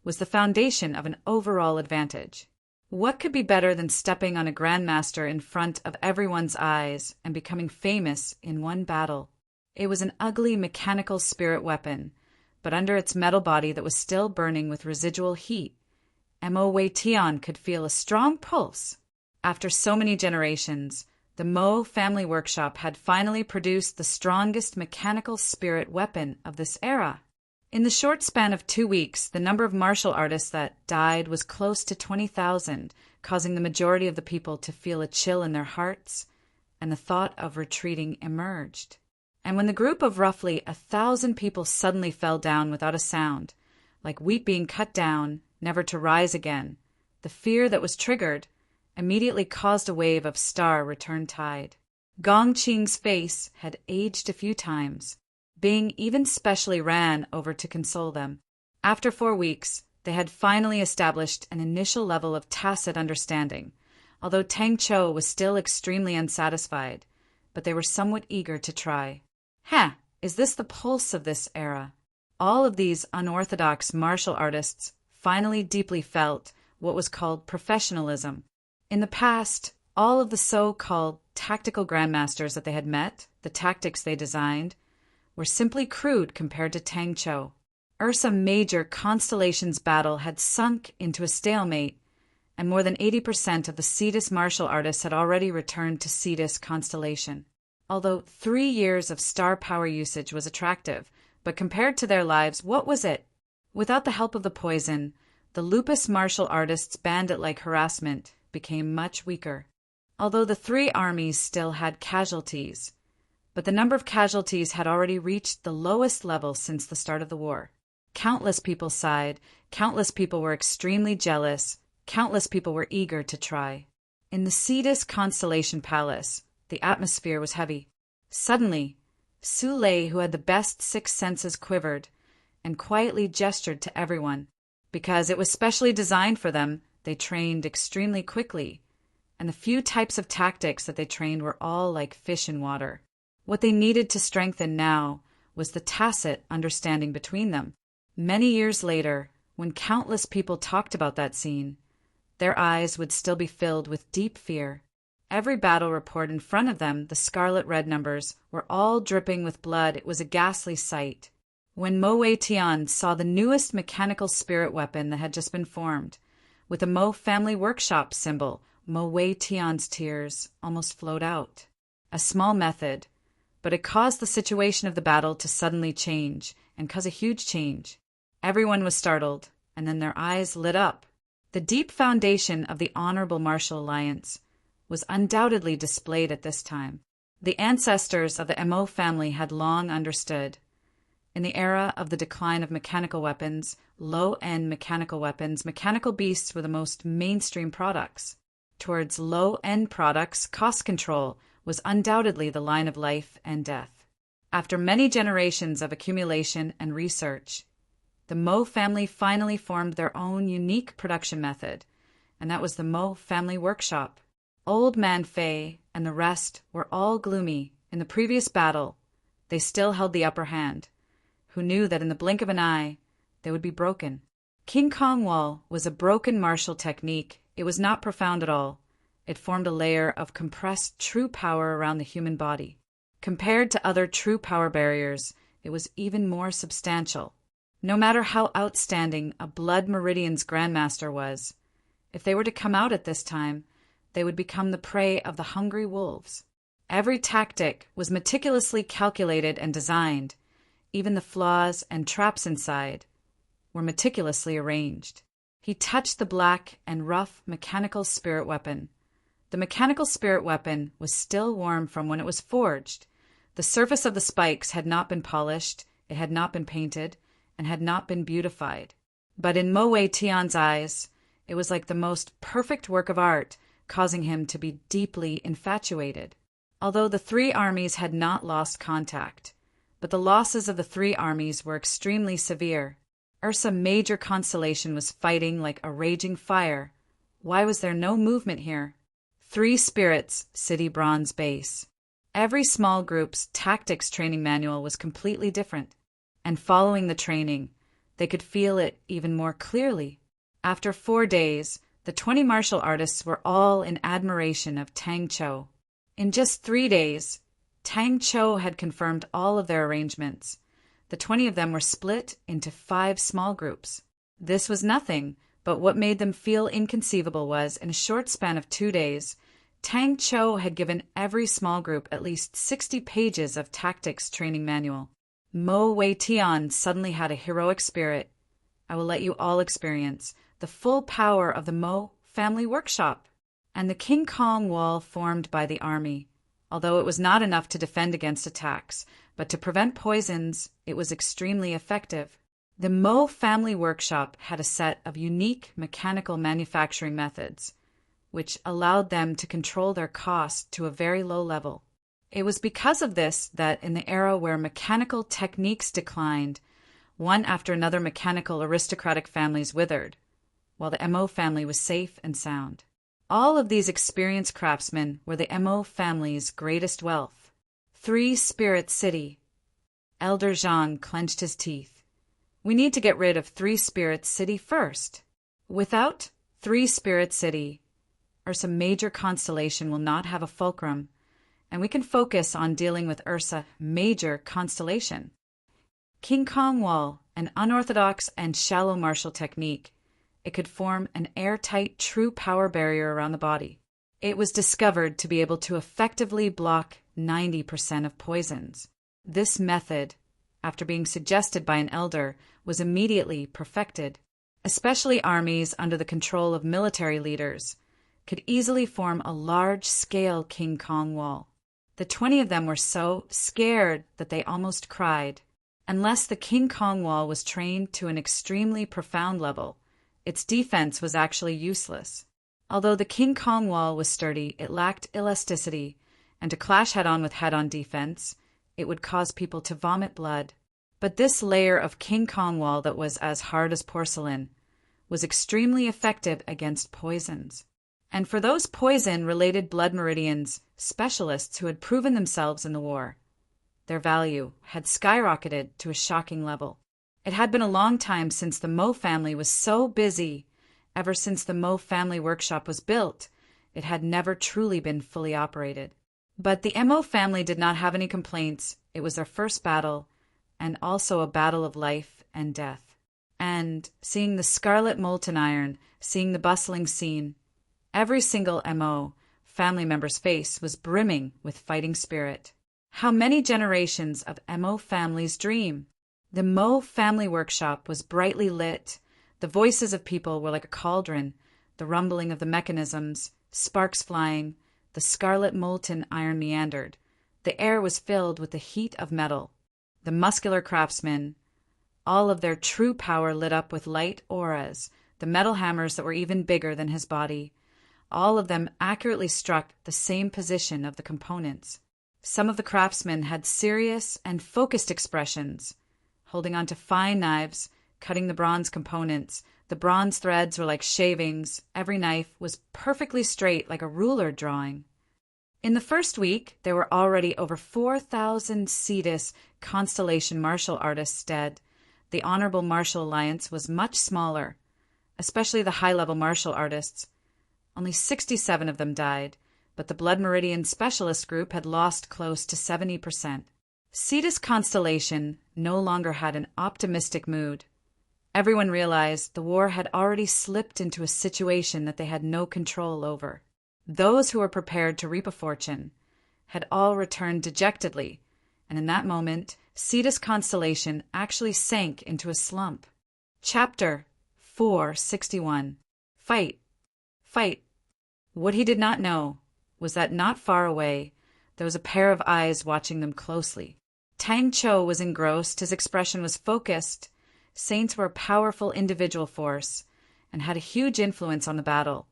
was the foundation of an overall advantage. What could be better than stepping on a grandmaster in front of everyone's eyes and becoming famous in one battle? It was an ugly mechanical spirit weapon, but under its metal body that was still burning with residual heat, Mo Wei Tian could feel a strong pulse. After so many generations, the Mo family workshop had finally produced the strongest mechanical spirit weapon of this era. In the short span of 2 weeks, the number of martial artists that died was close to 20,000, causing the majority of the people to feel a chill in their hearts, and the thought of retreating emerged. And when the group of roughly 1,000 people suddenly fell down without a sound, like wheat being cut down, never to rise again, the fear that was triggered immediately caused a wave of star return tide. Gong Qing's face had aged a few times. Bing even specially ran over to console them. After 4 weeks, they had finally established an initial level of tacit understanding, although Tang Chou was still extremely unsatisfied, but they were somewhat eager to try. Is this the pulse of this era? All of these unorthodox martial artists finally deeply felt what was called professionalism. In the past, all of the so-called tactical grandmasters that they had met, the tactics they designed, were simply crude compared to Tang Chou. Ursa Major Constellation's battle had sunk into a stalemate, and more than 80% of the Cetus martial artists had already returned to Cetus Constellation. Although 3 years of star power usage was attractive, but compared to their lives, what was it? Without the help of the poison, the lupus martial artists' bandit-like harassment became much weaker. Although the 3 armies still had casualties, but the number of casualties had already reached the lowest level since the start of the war. Countless people sighed, countless people were extremely jealous, countless people were eager to try. In the Cetus Constellation Palace, the atmosphere was heavy. Suddenly, Su Lei, who had the best 6 senses, quivered and quietly gestured to everyone. Because it was specially designed for them, they trained extremely quickly, and the few types of tactics that they trained were all like fish in water. What they needed to strengthen now was the tacit understanding between them. Many years later, when countless people talked about that scene, their eyes would still be filled with deep fear. Every battle report in front of them, the scarlet red numbers, were all dripping with blood. It was a ghastly sight. When Mo Wei Tian saw the newest mechanical spirit weapon that had just been formed, with a Mo family workshop symbol, Mo Wei Tian's tears almost flowed out. A small method, but it caused the situation of the battle to suddenly change, and cause a huge change. Everyone was startled, and then their eyes lit up. The deep foundation of the Honorable Martial Alliance was undoubtedly displayed at this time. The ancestors of the Mo family had long understood. In the era of the decline of mechanical weapons, low-end mechanical weapons, mechanical beasts were the most mainstream products. Towards low-end products, cost control was undoubtedly the line of life and death. After many generations of accumulation and research, the Mo family finally formed their own unique production method, and that was the Mo family workshop. Old Man Fei and the rest were all gloomy. In the previous battle, they still held the upper hand, who knew that in the blink of an eye, they would be broken. King Kong Wall was a broken martial technique. It was not profound at all. It formed a layer of compressed true power around the human body. Compared to other true power barriers, it was even more substantial. No matter how outstanding a Blood Meridian's Grandmaster was, if they were to come out at this time, they would become the prey of the hungry wolves. Every tactic was meticulously calculated and designed. Even the flaws and traps inside were meticulously arranged. He touched the black and rough mechanical spirit weapon. The mechanical spirit weapon was still warm from when it was forged. The surface of the spikes had not been polished, it had not been painted, and had not been beautified. But in Mo Wei Tian's eyes, it was like the most perfect work of art causing him to be deeply infatuated. Although the three armies had not lost contact, but the losses of the three armies were extremely severe. Ursa Major constellation was fighting like a raging fire. Why was there no movement here? Three Spirits, City Bronze Base. Every small group's tactics training manual was completely different, and following the training, they could feel it even more clearly. After 4 days, the 20 martial artists were all in admiration of Tang Cho. In just 3 days, Tang Cho had confirmed all of their arrangements. The 20 of them were split into 5 small groups. This was nothing, but what made them feel inconceivable was, in a short span of 2 days, Tang Cho had given every small group at least 60 pages of tactics training manual. Mo Wei Tian suddenly had a heroic spirit. I will let you all experience the full power of the Mo family workshop. And the King Kong wall formed by the army. Although it was not enough to defend against attacks, but to prevent poisons, it was extremely effective. The Mo family workshop had a set of unique mechanical manufacturing methods, which allowed them to control their costs to a very low level. It was because of this that in the era where mechanical techniques declined, one after another mechanical aristocratic families withered, while the Mo family was safe and sound. All of these experienced craftsmen were the Mo family's greatest wealth. 3 Spirit City. Elder Zhang clenched his teeth. We need to get rid of 3 Spirit City first. Without 3 Spirit City, Ursa Major constellation will not have a fulcrum, and we can focus on dealing with Ursa Major constellation. King Kong Wall, an unorthodox and shallow martial technique. It could form an airtight true power barrier around the body. It was discovered to be able to effectively block 90% of poisons. This method, after being suggested by an elder, was immediately perfected. Especially armies under the control of military leaders could easily form a large-scale King Kong wall. The 20 of them were so scared that they almost cried. Unless the King Kong wall was trained to an extremely profound level, its defense was actually useless. Although the King Kong wall was sturdy, it lacked elasticity, and to clash head-on with head-on defense, it would cause people to vomit blood. But this layer of King Kong wall that was as hard as porcelain was extremely effective against poisons. And for those poison-related blood meridians, specialists who had proven themselves in the war, their value had skyrocketed to a shocking level. It had been a long time since the Mo family was so busy. Ever since the Mo family workshop was built, it had never truly been fully operated. But the Mo family did not have any complaints. It was their first battle, and also a battle of life and death. And seeing the scarlet molten iron, seeing the bustling scene, every single Mo family member's face was brimming with fighting spirit. How many generations of Mo families dream? The Mo family workshop was brightly lit. The voices of people were like a cauldron, the rumbling of the mechanisms, sparks flying, the scarlet molten iron meandered. The air was filled with the heat of metal. The muscular craftsmen, all of their true power lit up with light auras, the metal hammers that were even bigger than his body. All of them accurately struck the same position of the components. Some of the craftsmen had serious and focused expressions, holding onto fine knives, cutting the bronze components. The bronze threads were like shavings. Every knife was perfectly straight like a ruler drawing. In the first week, there were already over 4,000 Cetus constellation martial artists dead. The Honorable Martial Alliance was much smaller, especially the high-level martial artists. Only 67 of them died, but the Blood Meridian Specialist Group had lost close to 70%. Cetus constellation no longer had an optimistic mood. Everyone realized the war had already slipped into a situation that they had no control over. Those who were prepared to reap a fortune had all returned dejectedly, and in that moment, Cetus constellation actually sank into a slump. Chapter 461. Fight. Fight. What he did not know was that not far away, there was a pair of eyes watching them closely. Tang Cho was engrossed, his expression was focused. Saints were a powerful individual force and had a huge influence on the battle.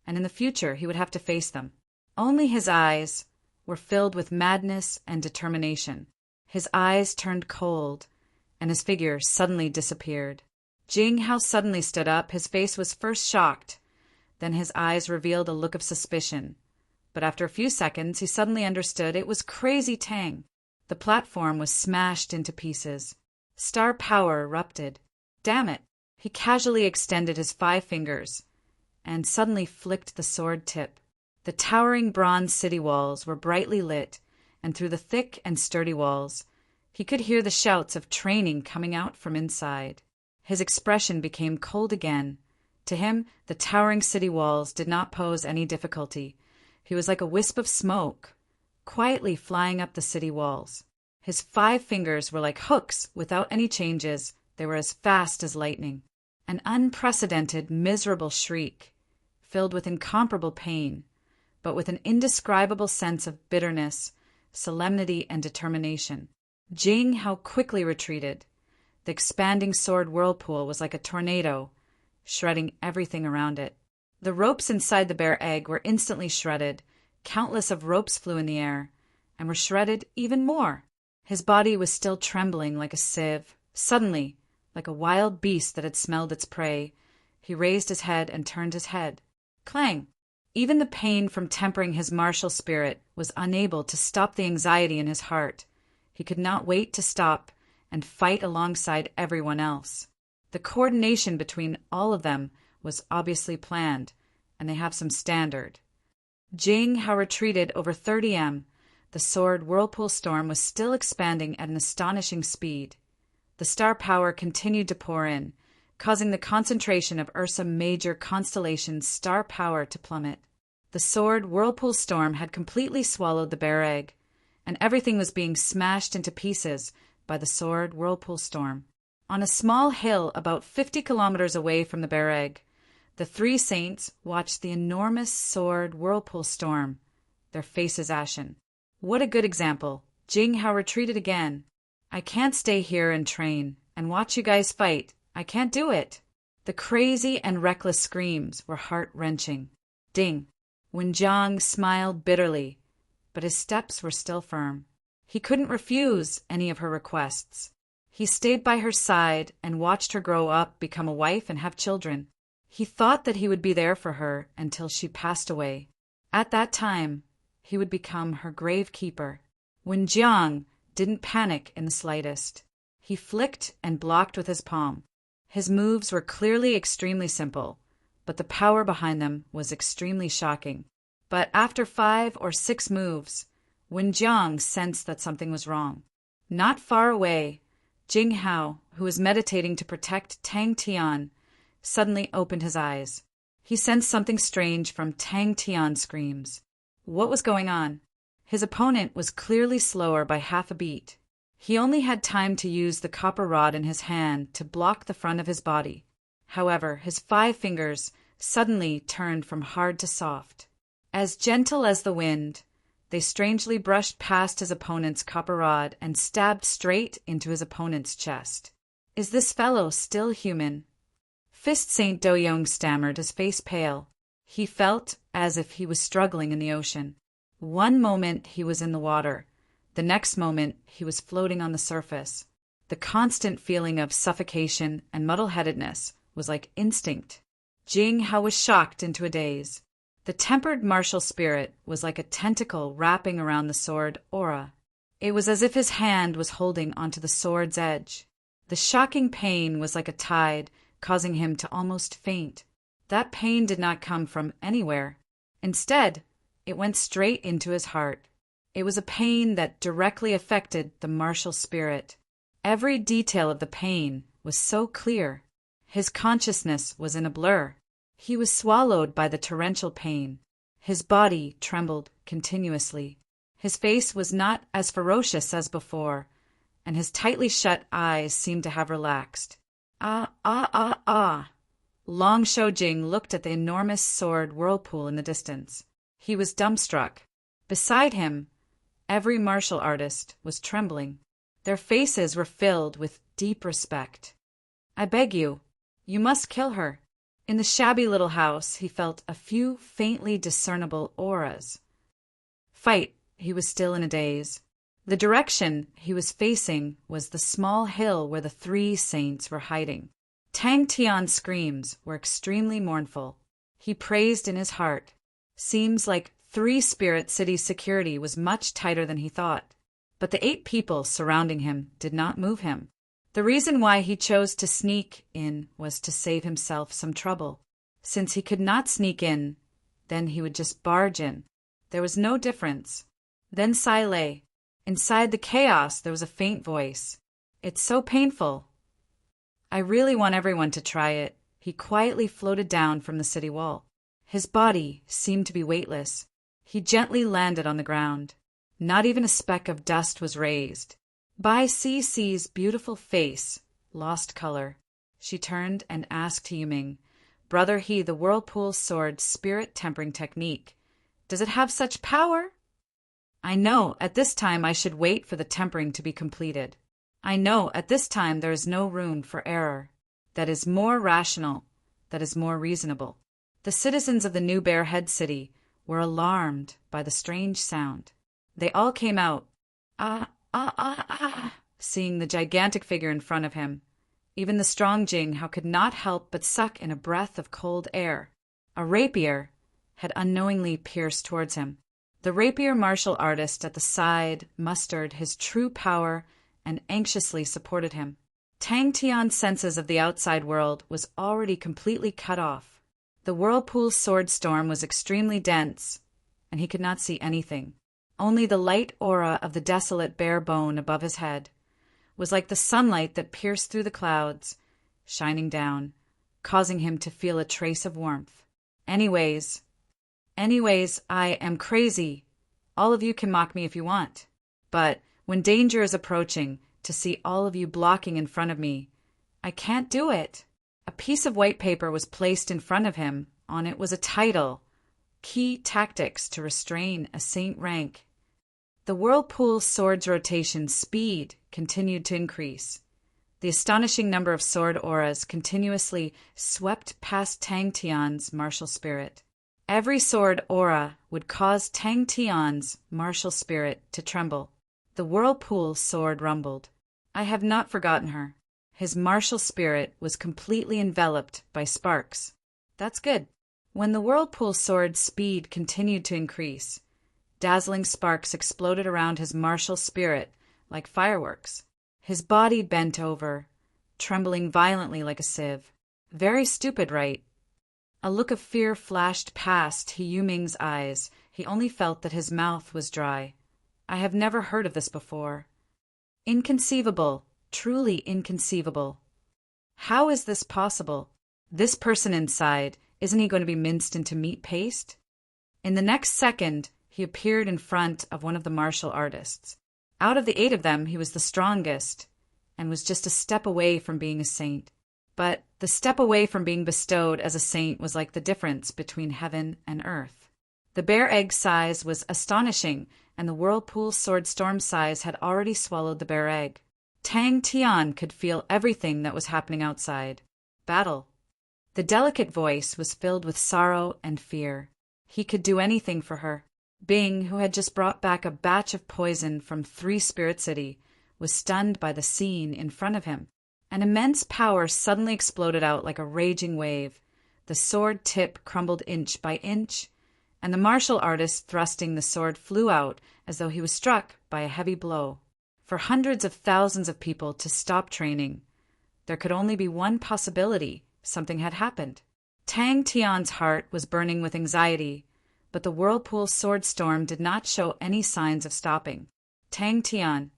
and in the future he would have to face them. Only his eyes were filled with madness and determination. His eyes turned cold, and his figure suddenly disappeared. Jing Hao suddenly stood up. His face was first shocked, then his eyes revealed a look of suspicion. But after a few seconds, he suddenly understood. It was Crazy Tang. The platform was smashed into pieces. Star power erupted. Damn it! He casually extended his 5 fingers and suddenly flicked the sword tip. The towering bronze city walls were brightly lit, and through the thick and sturdy walls, he could hear the shouts of training coming out from inside. His expression became cold again. To him, the towering city walls did not pose any difficulty. He was like a wisp of smoke, quietly flying up the city walls. His 5 fingers were like hooks without any changes. They were as fast as lightning. An unprecedented, miserable shriek, filled with incomparable pain, but with an indescribable sense of bitterness, solemnity, and determination. Jing Hao quickly retreated. The expanding sword whirlpool was like a tornado, shredding everything around it. The ropes inside the bear egg were instantly shredded. Countless of ropes flew in the air, and were shredded even more. His body was still trembling like a sieve. Suddenly, like a wild beast that had smelled its prey, he raised his head and turned his head. Clang! Even the pain from tempering his martial spirit was unable to stop the anxiety in his heart. He could not wait to stop and fight alongside everyone else. The coordination between all of them was obviously planned, and they have some standard. Jing Hao retreated over 30 m. The sword whirlpool storm was still expanding at an astonishing speed. The star power continued to pour in, causing the concentration of Ursa Major constellation's star power to plummet. The sword whirlpool storm had completely swallowed the bear egg, and everything was being smashed into pieces by the sword whirlpool storm. On a small hill about 50 kilometers away from the bear egg, the 3 saints watched the enormous sword whirlpool storm, their faces ashen. What a good example. Jing Hao retreated again. I can't stay here and train and watch you guys fight. I can't do it. The crazy and reckless screams were heart-wrenching. Ding. Wen Jiang smiled bitterly, but his steps were still firm. He couldn't refuse any of her requests. He stayed by her side and watched her grow up, become a wife, and have children. He thought that he would be there for her until she passed away. At that time, he would become her gravekeeper. Wen Jiang didn't panic in the slightest. He flicked and blocked with his palm. His moves were clearly extremely simple, but the power behind them was extremely shocking. But after 5 or 6 moves, Wen Jiang sensed that something was wrong. Not far away, Jing Hao, who was meditating to protect Tang Tian, suddenly opened his eyes. He sensed something strange from Tang Tian's screams. What was going on? His opponent was clearly slower by half a beat. He only had time to use the copper rod in his hand to block the front of his body. However, his 5 fingers suddenly turned from hard to soft. As gentle as the wind, they strangely brushed past his opponent's copper rod and stabbed straight into his opponent's chest. Is this fellow still human? Fist Saint Doyong stammered, his face pale. He felt as if he was struggling in the ocean. One moment he was in the water. The next moment he was floating on the surface. The constant feeling of suffocation and muddle-headedness was like instinct. Jing Hao was shocked into a daze. The tempered martial spirit was like a tentacle wrapping around the sword aura. It was as if his hand was holding onto the sword's edge. The shocking pain was like a tide, causing him to almost faint. That pain did not come from anywhere. Instead, it went straight into his heart. It was a pain that directly affected the martial spirit. Every detail of the pain was so clear. His consciousness was in a blur. He was swallowed by the torrential pain. His body trembled continuously. His face was not as ferocious as before, and his tightly shut eyes seemed to have relaxed. Ah. Long Shoujing looked at the enormous sword whirlpool in the distance. He was dumbstruck. Beside him, every martial artist was trembling. Their faces were filled with deep respect. I beg you, you must kill her. In the shabby little house, he felt a few faintly discernible auras. Fight, he was still in a daze. The direction he was facing was the small hill where the three saints were hiding. Tang Tian's screams were extremely mournful. He praised in his heart. Seems like Three-Spirit City's security was much tighter than he thought. But the 8 people surrounding him did not move him. The reason why he chose to sneak in was to save himself some trouble. Since he could not sneak in, then he would just barge in. There was no difference. Then Sai lay. Inside the chaos there was a faint voice. It's so painful. I really want everyone to try it. He quietly floated down from the city wall. His body seemed to be weightless. He gently landed on the ground. Not even a speck of dust was raised. Bai Ci's beautiful face lost color. She turned and asked Yuming, Brother He, the whirlpool sword spirit tempering technique. Does it have such power? I know at this time I should wait for the tempering to be completed. I know at this time there is no room for error. That is more rational. That is more reasonable. The citizens of the New Bear Head City were alarmed by the strange sound. They all came out. Seeing the gigantic figure in front of him. Even the strong Jing Hao could not help but suck in a breath of cold air. A rapier had unknowingly pierced towards him. The rapier martial artist at the side mustered his true power and anxiously supported him. Tang Tian's senses of the outside world was already completely cut off. The whirlpool sword storm was extremely dense, and he could not see anything. Only the light aura of the desolate bare bone above his head was like the sunlight that pierced through the clouds, shining down, causing him to feel a trace of warmth. Anyways, I am crazy. All of you can mock me if you want. But when danger is approaching, to see all of you blocking in front of me, I can't do it. A piece of white paper was placed in front of him. On it was a title, Key Tactics to Restrain a Saint Rank. The whirlpool sword's rotation speed continued to increase. The astonishing number of sword auras continuously swept past Tang Tian's martial spirit. Every sword aura would cause Tang Tian's martial spirit to tremble. The whirlpool sword rumbled. I have not forgotten her. His martial spirit was completely enveloped by sparks. That's good. When the whirlpool sword's speed continued to increase, dazzling sparks exploded around his martial spirit like fireworks. His body bent over, trembling violently like a sieve. Very stupid, right? A look of fear flashed past Yuming's eyes. He only felt that his mouth was dry. I have never heard of this before. Inconceivable, truly inconceivable. How is this possible? This person inside, isn't he going to be minced into meat paste? In the next second, he appeared in front of one of the martial artists. Out of the 8 of them, he was the strongest, and was just a step away from being a saint. But the step away from being bestowed as a saint was like the difference between heaven and earth. The bear egg size was astonishing, and the whirlpool sword storm size had already swallowed the bear egg. Tang Tian could feel everything that was happening outside. Battle. The delicate voice was filled with sorrow and fear. He could do anything for her. Bing, who had just brought back a batch of poison from Three-Spirit City, was stunned by the scene in front of him. An immense power suddenly exploded out like a raging wave. The sword tip crumbled inch by inch, and the martial artist thrusting the sword flew out as though he was struck by a heavy blow. For hundreds of thousands of people to stop training, there could only be one possibility: something had happened. Tang Tian's heart was burning with anxiety, but the whirlpool sword storm did not show any signs of stopping. Tang Tian.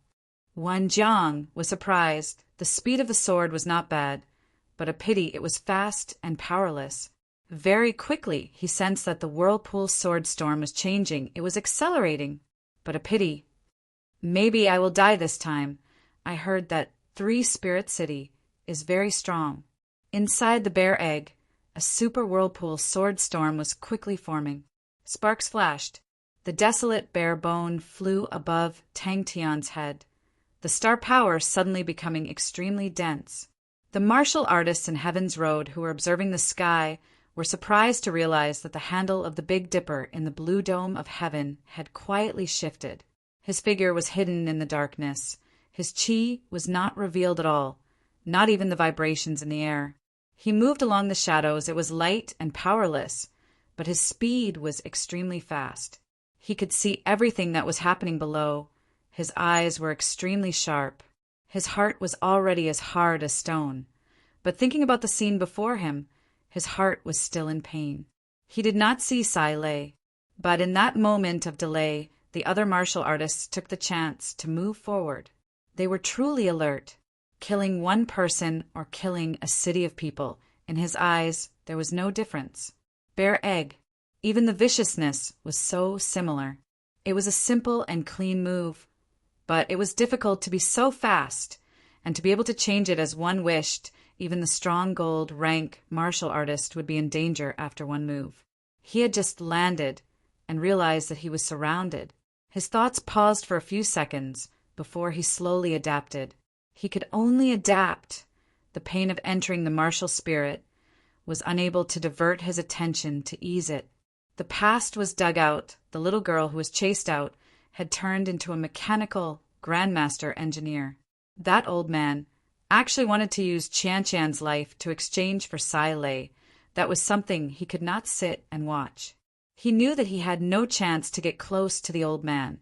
Wan Jiang was surprised. The speed of the sword was not bad, but a pity it was fast and powerless. Very quickly he sensed that the whirlpool sword storm was changing. It was accelerating, but a pity. Maybe I will die this time. I heard that Three-Spirit City is very strong. Inside the bear egg, a super whirlpool sword storm was quickly forming. Sparks flashed. The desolate bare bone flew above Tang Tian's head, the star power suddenly becoming extremely dense. The martial artists in Heaven's Road who were observing the sky were surprised to realize that the handle of the Big Dipper in the blue dome of heaven had quietly shifted. His figure was hidden in the darkness. His chi was not revealed at all, not even the vibrations in the air. He moved along the shadows. It was light and powerless, but his speed was extremely fast. He could see everything that was happening below. His eyes were extremely sharp. His heart was already as hard as stone. But thinking about the scene before him, his heart was still in pain. He did not see Sai Lei, but in that moment of delay, the other martial artists took the chance to move forward. They were truly alert. Killing one person or killing a city of people, in his eyes, there was no difference. Bare egg. Even the viciousness was so similar. It was a simple and clean move, but it was difficult to be so fast, and to be able to change it as one wished. Even the strong gold rank martial artist would be in danger after one move. He had just landed and realized that he was surrounded. His thoughts paused for a few seconds before he slowly adapted. He could only adapt. The pain of entering the martial spirit was unable to divert his attention to ease it. The past was dug out. The little girl who was chased out had turned into a mechanical grandmaster engineer. That old man actually wanted to use Qian-Qian's life to exchange for Sai Lei. That was something he could not sit and watch. He knew that he had no chance to get close to the old man,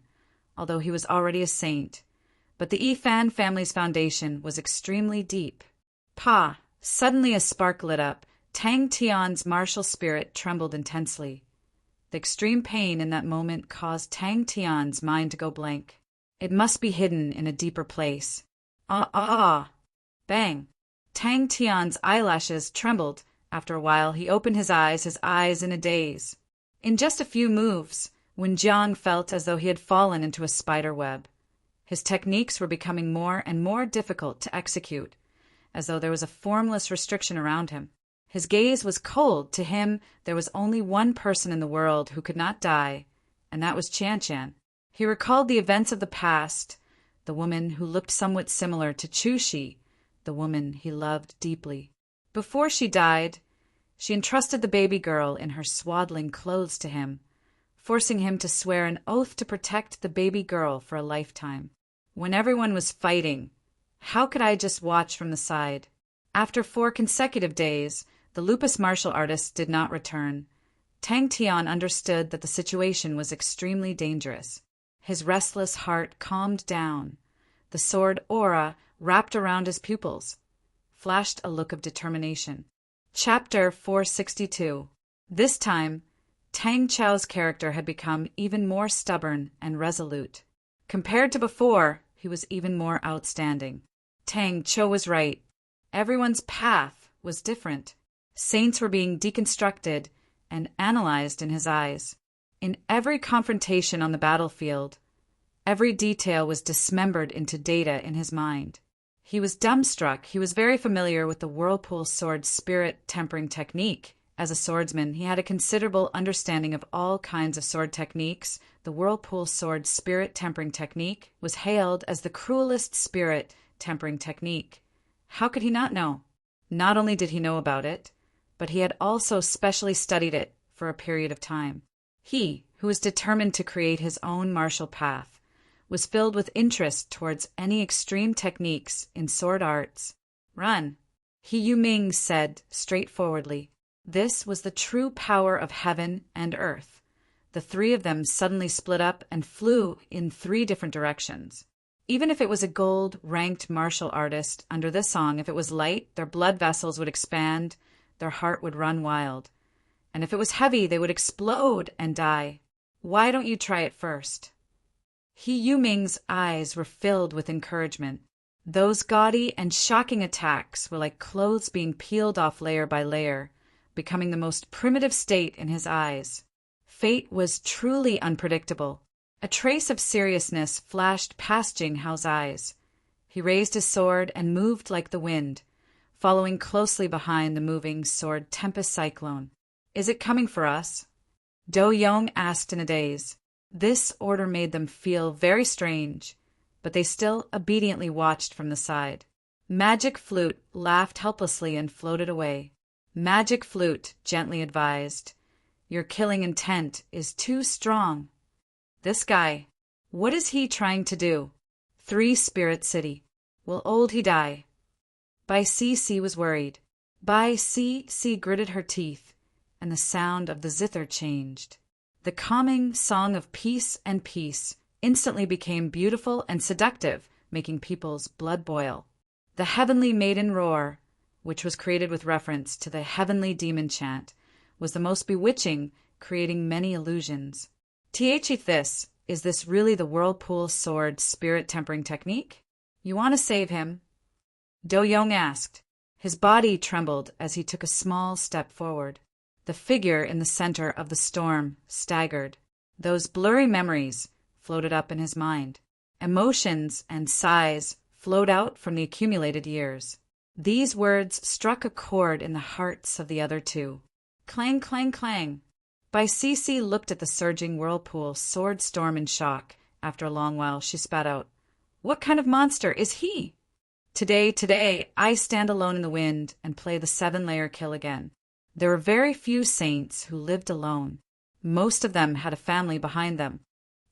although he was already a saint. But the Yifan family's foundation was extremely deep. Pa! Suddenly a spark lit up. Tang Tian's martial spirit trembled intensely. The extreme pain in that moment caused Tang Tian's mind to go blank. It must be hidden in a deeper place. Bang! Tang Tian's eyelashes trembled. After a while, he opened his eyes in a daze. In just a few moves, Wen Jiang felt as though he had fallen into a spider web. His techniques were becoming more and more difficult to execute, as though there was a formless restriction around him. His gaze was cold. To him, there was only one person in the world who could not die, and that was Qian-Qian. He recalled the events of the past, the woman who looked somewhat similar to Chu-Shi, the woman he loved deeply. Before she died, she entrusted the baby girl in her swaddling clothes to him, forcing him to swear an oath to protect the baby girl for a lifetime. When everyone was fighting, how could I just watch from the side? After 4 consecutive days, the lupus martial artists did not return. Tang Tian understood that the situation was extremely dangerous. His restless heart calmed down. The sword aura wrapped around his pupils flashed a look of determination. Chapter 462. This time, Tang Chao's character had become even more stubborn and resolute. Compared to before, he was even more outstanding. Tang Chao was right. Everyone's path was different. Saints were being deconstructed and analyzed in his eyes. In every confrontation on the battlefield, every detail was dismembered into data in his mind. He was dumbstruck. He was very familiar with the whirlpool sword spirit tempering technique. As a swordsman, he had a considerable understanding of all kinds of sword techniques. The whirlpool sword spirit tempering technique was hailed as the cruelest spirit tempering technique. How could he not know? Not only did he know about it, but he had also specially studied it for a period of time. He, who was determined to create his own martial path, was filled with interest towards any extreme techniques in sword arts. Run, He Yuming said straightforwardly. This was the true power of heaven and earth. The 3 of them suddenly split up and flew in 3 different directions. Even if it was a gold-ranked martial artist, under this song, if it was light, their blood vessels would expand, their heart would run wild. And if it was heavy, they would explode and die. Why don't you try it first? He Yuming's eyes were filled with encouragement. Those gaudy and shocking attacks were like clothes being peeled off layer by layer, becoming the most primitive state in his eyes. Fate was truly unpredictable. A trace of seriousness flashed past Jing Hao's eyes. He raised his sword and moved like the wind, following closely behind the moving sword tempest cyclone. Is it coming for us? Do Yong asked in a daze. This order made them feel very strange, but they still obediently watched from the side. Magic Flute laughed helplessly and floated away. Magic Flute gently advised, "Your killing intent is too strong." This guy, what is he trying to do? 3 Spirit City. Will old he die? Bai C was worried. Bai C gritted her teeth, and the sound of the zither changed. The calming song of peace and peace instantly became beautiful and seductive, making people's blood boil. The heavenly maiden roar, which was created with reference to the heavenly demon chant, was the most bewitching, creating many illusions. Is this really the whirlpool sword spirit tempering technique? You want to save him? Do Young asked. His body trembled as he took a small step forward. The figure in the center of the storm staggered. Those blurry memories floated up in his mind. Emotions and sighs flowed out from the accumulated years. These words struck a chord in the hearts of the other two. Clang, clang, clang. Bai C looked at the surging whirlpool sword storm in shock. After a long while, she spat out, "What kind of monster is he?" Today, I stand alone in the wind and play the 7-layer kill again. There were very few saints who lived alone. Most of them had a family behind them.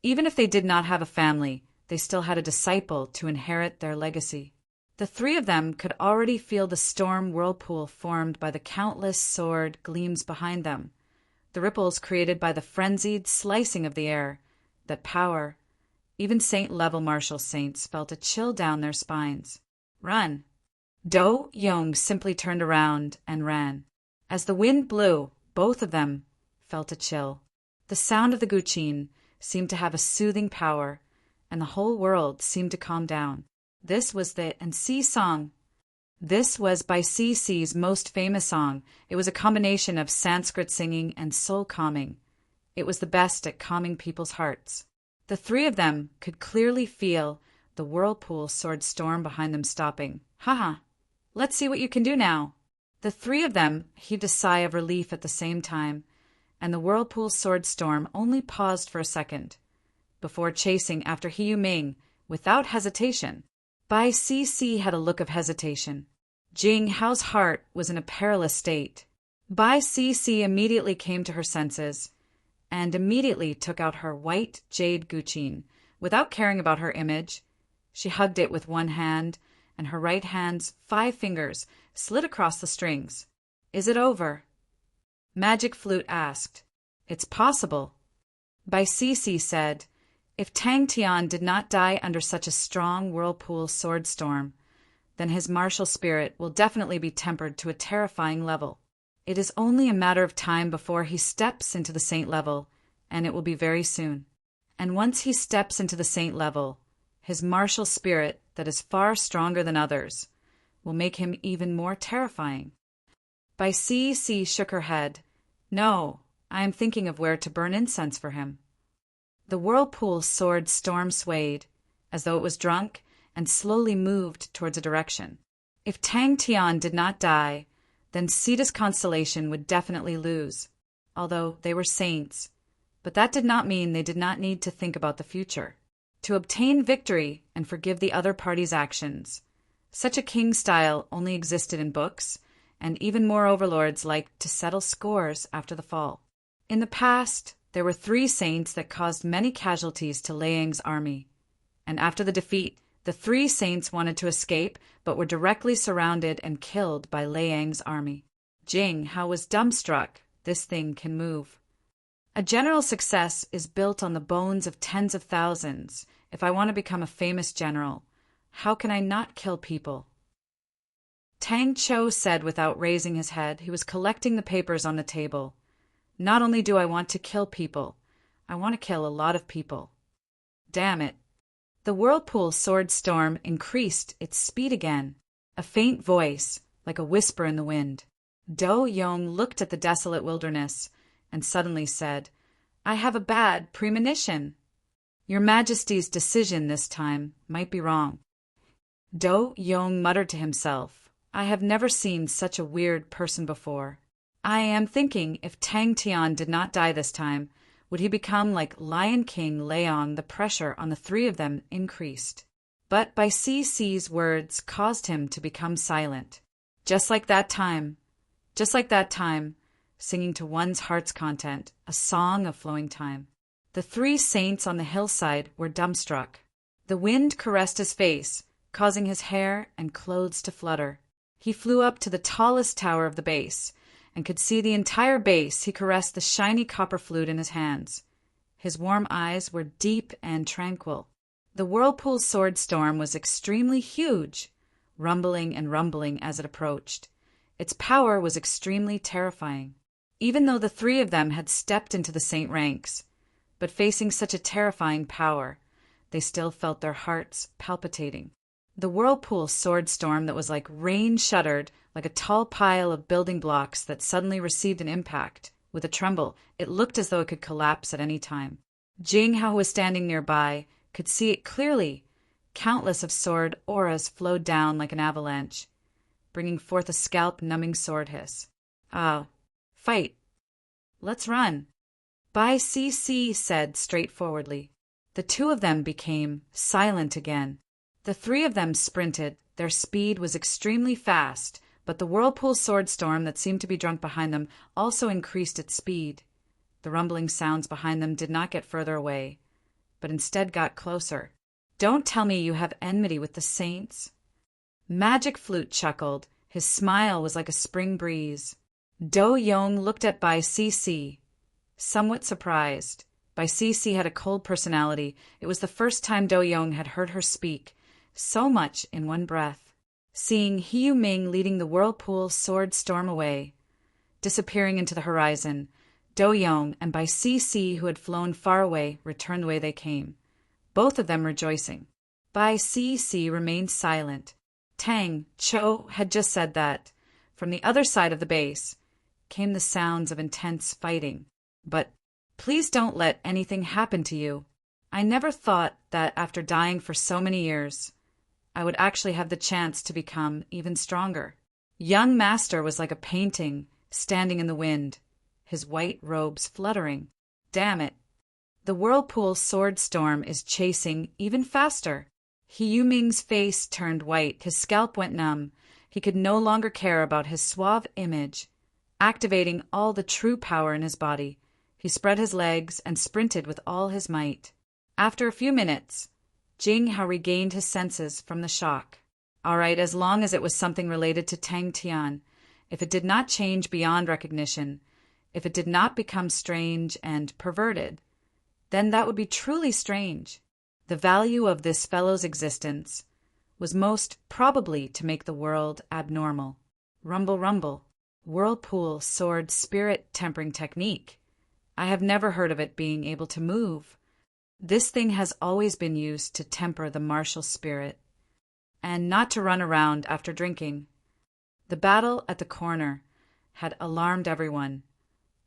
Even if they did not have a family, they still had a disciple to inherit their legacy. The 3 of them could already feel the storm whirlpool formed by the countless sword gleams behind them, the ripples created by the frenzied slicing of the air, that power. Even saint-level martial saints felt a chill down their spines. Run! Do Young simply turned around and ran. As the wind blew, both of them felt a chill. The sound of the guqin seemed to have a soothing power, and the whole world seemed to calm down. This was the NC song. This was Bai C's most famous song. It was a combination of Sanskrit singing and soul calming. It was the best at calming people's hearts. The 3 of them could clearly feel the whirlpool sword storm behind them stopping. Haha, let's see what you can do now. The 3 of them heaved a sigh of relief at the same time, and the whirlpool sword storm only paused for a second, before chasing after Hiyu Ming without hesitation. Bai C had a look of hesitation. Jing Hao's heart was in a perilous state. Bai C immediately came to her senses, and immediately took out her white jade guqin. Without caring about her image, she hugged it with one hand, and her right hand's 5 fingers slid across the strings. "Is it over?" Magic Flute asked. "It's possible." Bai C said, "If Tang Tian did not die under such a strong whirlpool sword storm, then his martial spirit will definitely be tempered to a terrifying level. It is only a matter of time before he steps into the saint level, and it will be very soon. And once he steps into the saint level, his martial spirit, that is far stronger than others, will make him even more terrifying." Bai C shook her head. "No, I am thinking of where to burn incense for him." The whirlpool sword storm swayed, as though it was drunk, and slowly moved towards a direction. If Tang Tian did not die, then Cetus constellation would definitely lose, although they were saints. But that did not mean they did not need to think about the future. To obtain victory and forgive the other party's actions. Such a king style only existed in books, and even more overlords liked to settle scores after the fall. In the past, there were 3 saints that caused many casualties to Lei Yang's army. And after the defeat, the 3 saints wanted to escape, but were directly surrounded and killed by Lei Yang's army. Jing Hao was dumbstruck. This thing can move. A general success is built on the bones of tens of thousands. If I want to become a famous general, how can I not kill people? Tang Cho said without raising his head. He was collecting the papers on the table. Not only do I want to kill people, I want to kill a lot of people. Damn it. The whirlpool sword storm increased its speed again. A faint voice, like a whisper in the wind. Do Yong looked at the desolate wilderness and suddenly said, "I have a bad premonition. Your Majesty's decision this time might be wrong." Do Yong muttered to himself, "I have never seen such a weird person before. I am thinking if Tang Tian did not die this time, would he become like Lion King Leong? The pressure on the 3 of them increased. But Bai Ci's words caused him to become silent. Just like that time, singing to one's heart's content, a song of flowing time. The three saints on the hillside were dumbstruck. The wind caressed his face, causing his hair and clothes to flutter. He flew up to the tallest tower of the base, and could see the entire base. He caressed the shiny copper flute in his hands. His warm eyes were deep and tranquil. The whirlpool sword storm was extremely huge, rumbling and rumbling as it approached. Its power was extremely terrifying. Even though the three of them had stepped into the saint ranks, but facing such a terrifying power, they still felt their hearts palpitating. The whirlpool sword storm that was like rain shuddered, like a tall pile of building blocks that suddenly received an impact. With a tremble, it looked as though it could collapse at any time. Jing Hao, who was standing nearby, could see it clearly. Countless of sword auras flowed down like an avalanche, bringing forth a scalp-numbing sword hiss. Ah, fight. Let's run, Bai Ci said straightforwardly. The two of them became silent again. The three of them sprinted. Their speed was extremely fast, but the whirlpool sword storm that seemed to be drunk behind them also increased its speed. The rumbling sounds behind them did not get further away, but instead got closer. Don't tell me you have enmity with the saints. Magic Flute chuckled. His smile was like a spring breeze. Do Yong looked at Bai Ci, somewhat surprised. Bai Ci had a cold personality. It was the first time Do Yong had heard her speak so much in one breath. Seeing Hiu Ming leading the whirlpool sword storm away, disappearing into the horizon, Do Yong and Bai Ci, who had flown far away, returned the way they came, both of them rejoicing. Bai Ci remained silent. Tang Cho had just said that. From the other side of the base came the sounds of intense fighting. But please don't let anything happen to you. I never thought that after dying for so many years, I would actually have the chance to become even stronger. Young Master was like a painting standing in the wind, his white robes fluttering. Damn it. The whirlpool sword storm is chasing even faster. Hiu Ming's face turned white. His scalp went numb. He could no longer care about his suave image. Activating all the true power in his body, he spread his legs and sprinted with all his might. After a few minutes, Jing Hao regained his senses from the shock. All right, as long as it was something related to Tang Tian, if it did not change beyond recognition, if it did not become strange and perverted, then that would be truly strange. The value of this fellow's existence was most probably to make the world abnormal. Rumble, rumble. Whirlpool sword spirit tempering technique. I have never heard of it being able to move. This thing has always been used to temper the martial spirit, and not to run around after drinking. The battle at the corner had alarmed everyone.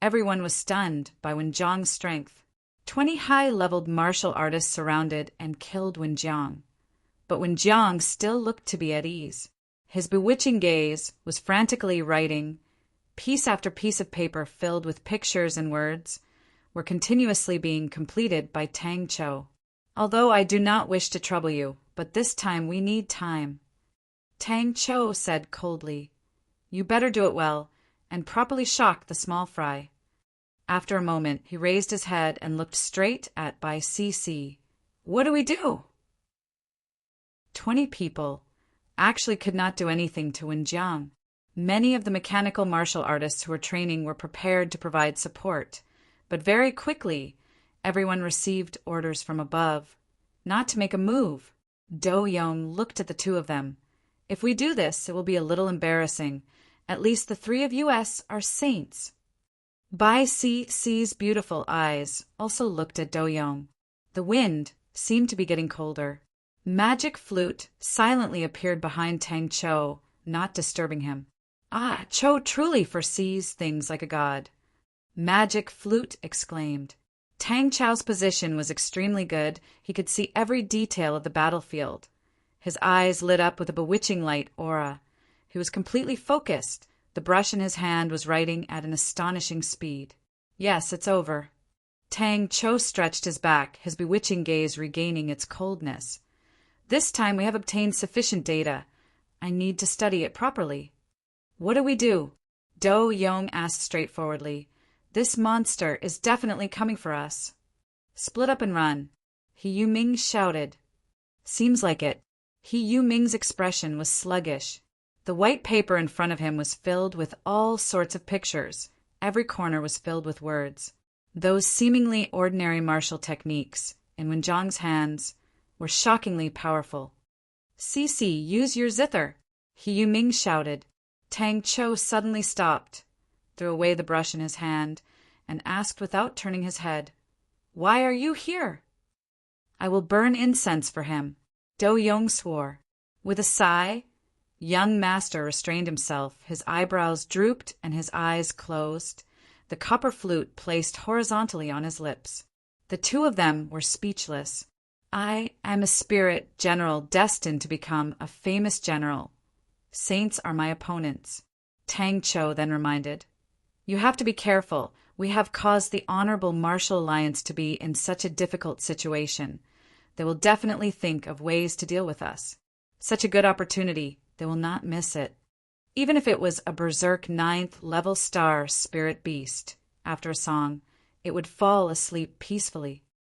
Everyone was stunned by Wenjiang's strength. 20 high-leveled martial artists surrounded and killed Wenjiang. But Wenjiang still looked to be at ease. His bewitching gaze was frantically writing. Piece after piece of paper filled with pictures and words were continuously being completed by Tang Cho. Although I do not wish to trouble you, but this time we need time. Tang Cho said coldly, You better do it well, and properly shock the small fry. After a moment, he raised his head and looked straight at Bai Ci. What do we do? 20 people actually could not do anything to Wenjiang. Many of the mechanical martial artists who were training were prepared to provide support, but very quickly, everyone received orders from above, not to make a move. Do Yong looked at the two of them. If we do this, it will be a little embarrassing. At least the three of us are saints. Bai Ci's beautiful eyes also looked at Do Yong. The wind seemed to be getting colder. Magic Flute silently appeared behind Tang Cho, not disturbing him. Ah, Cho truly foresees things like a god. Magic Flute exclaimed. Tang Cho's position was extremely good. He could see every detail of the battlefield. His eyes lit up with a bewitching light aura. He was completely focused. The brush in his hand was writing at an astonishing speed. Yes, it's over. Tang Cho stretched his back, his bewitching gaze regaining its coldness. This time we have obtained sufficient data. I need to study it properly. What do we do? Do Yong asked straightforwardly. This monster is definitely coming for us. Split up and run. He Yu Ming shouted. Seems like it. He Yu Ming's expression was sluggish. The white paper in front of him was filled with all sorts of pictures. Every corner was filled with words. Those seemingly ordinary martial techniques, in Wenjong's hands, were shockingly powerful. Cici, use your zither, He Yu Ming shouted. Tang Cho suddenly stopped, threw away the brush in his hand, and asked without turning his head, Why are you here? I will burn incense for him, Do Yong swore. With a sigh, young master restrained himself, his eyebrows drooped and his eyes closed, the copper flute placed horizontally on his lips. The two of them were speechless. I am a spirit general destined to become a famous general. Saints are my opponents, Tang Cho then reminded. You have to be careful. We have caused the Honorable Martial Alliance to be in such a difficult situation. They will definitely think of ways to deal with us. Such a good opportunity, they will not miss it. Even if it was a berserk 9th level star spirit beast, after a song, it would fall asleep peacefully.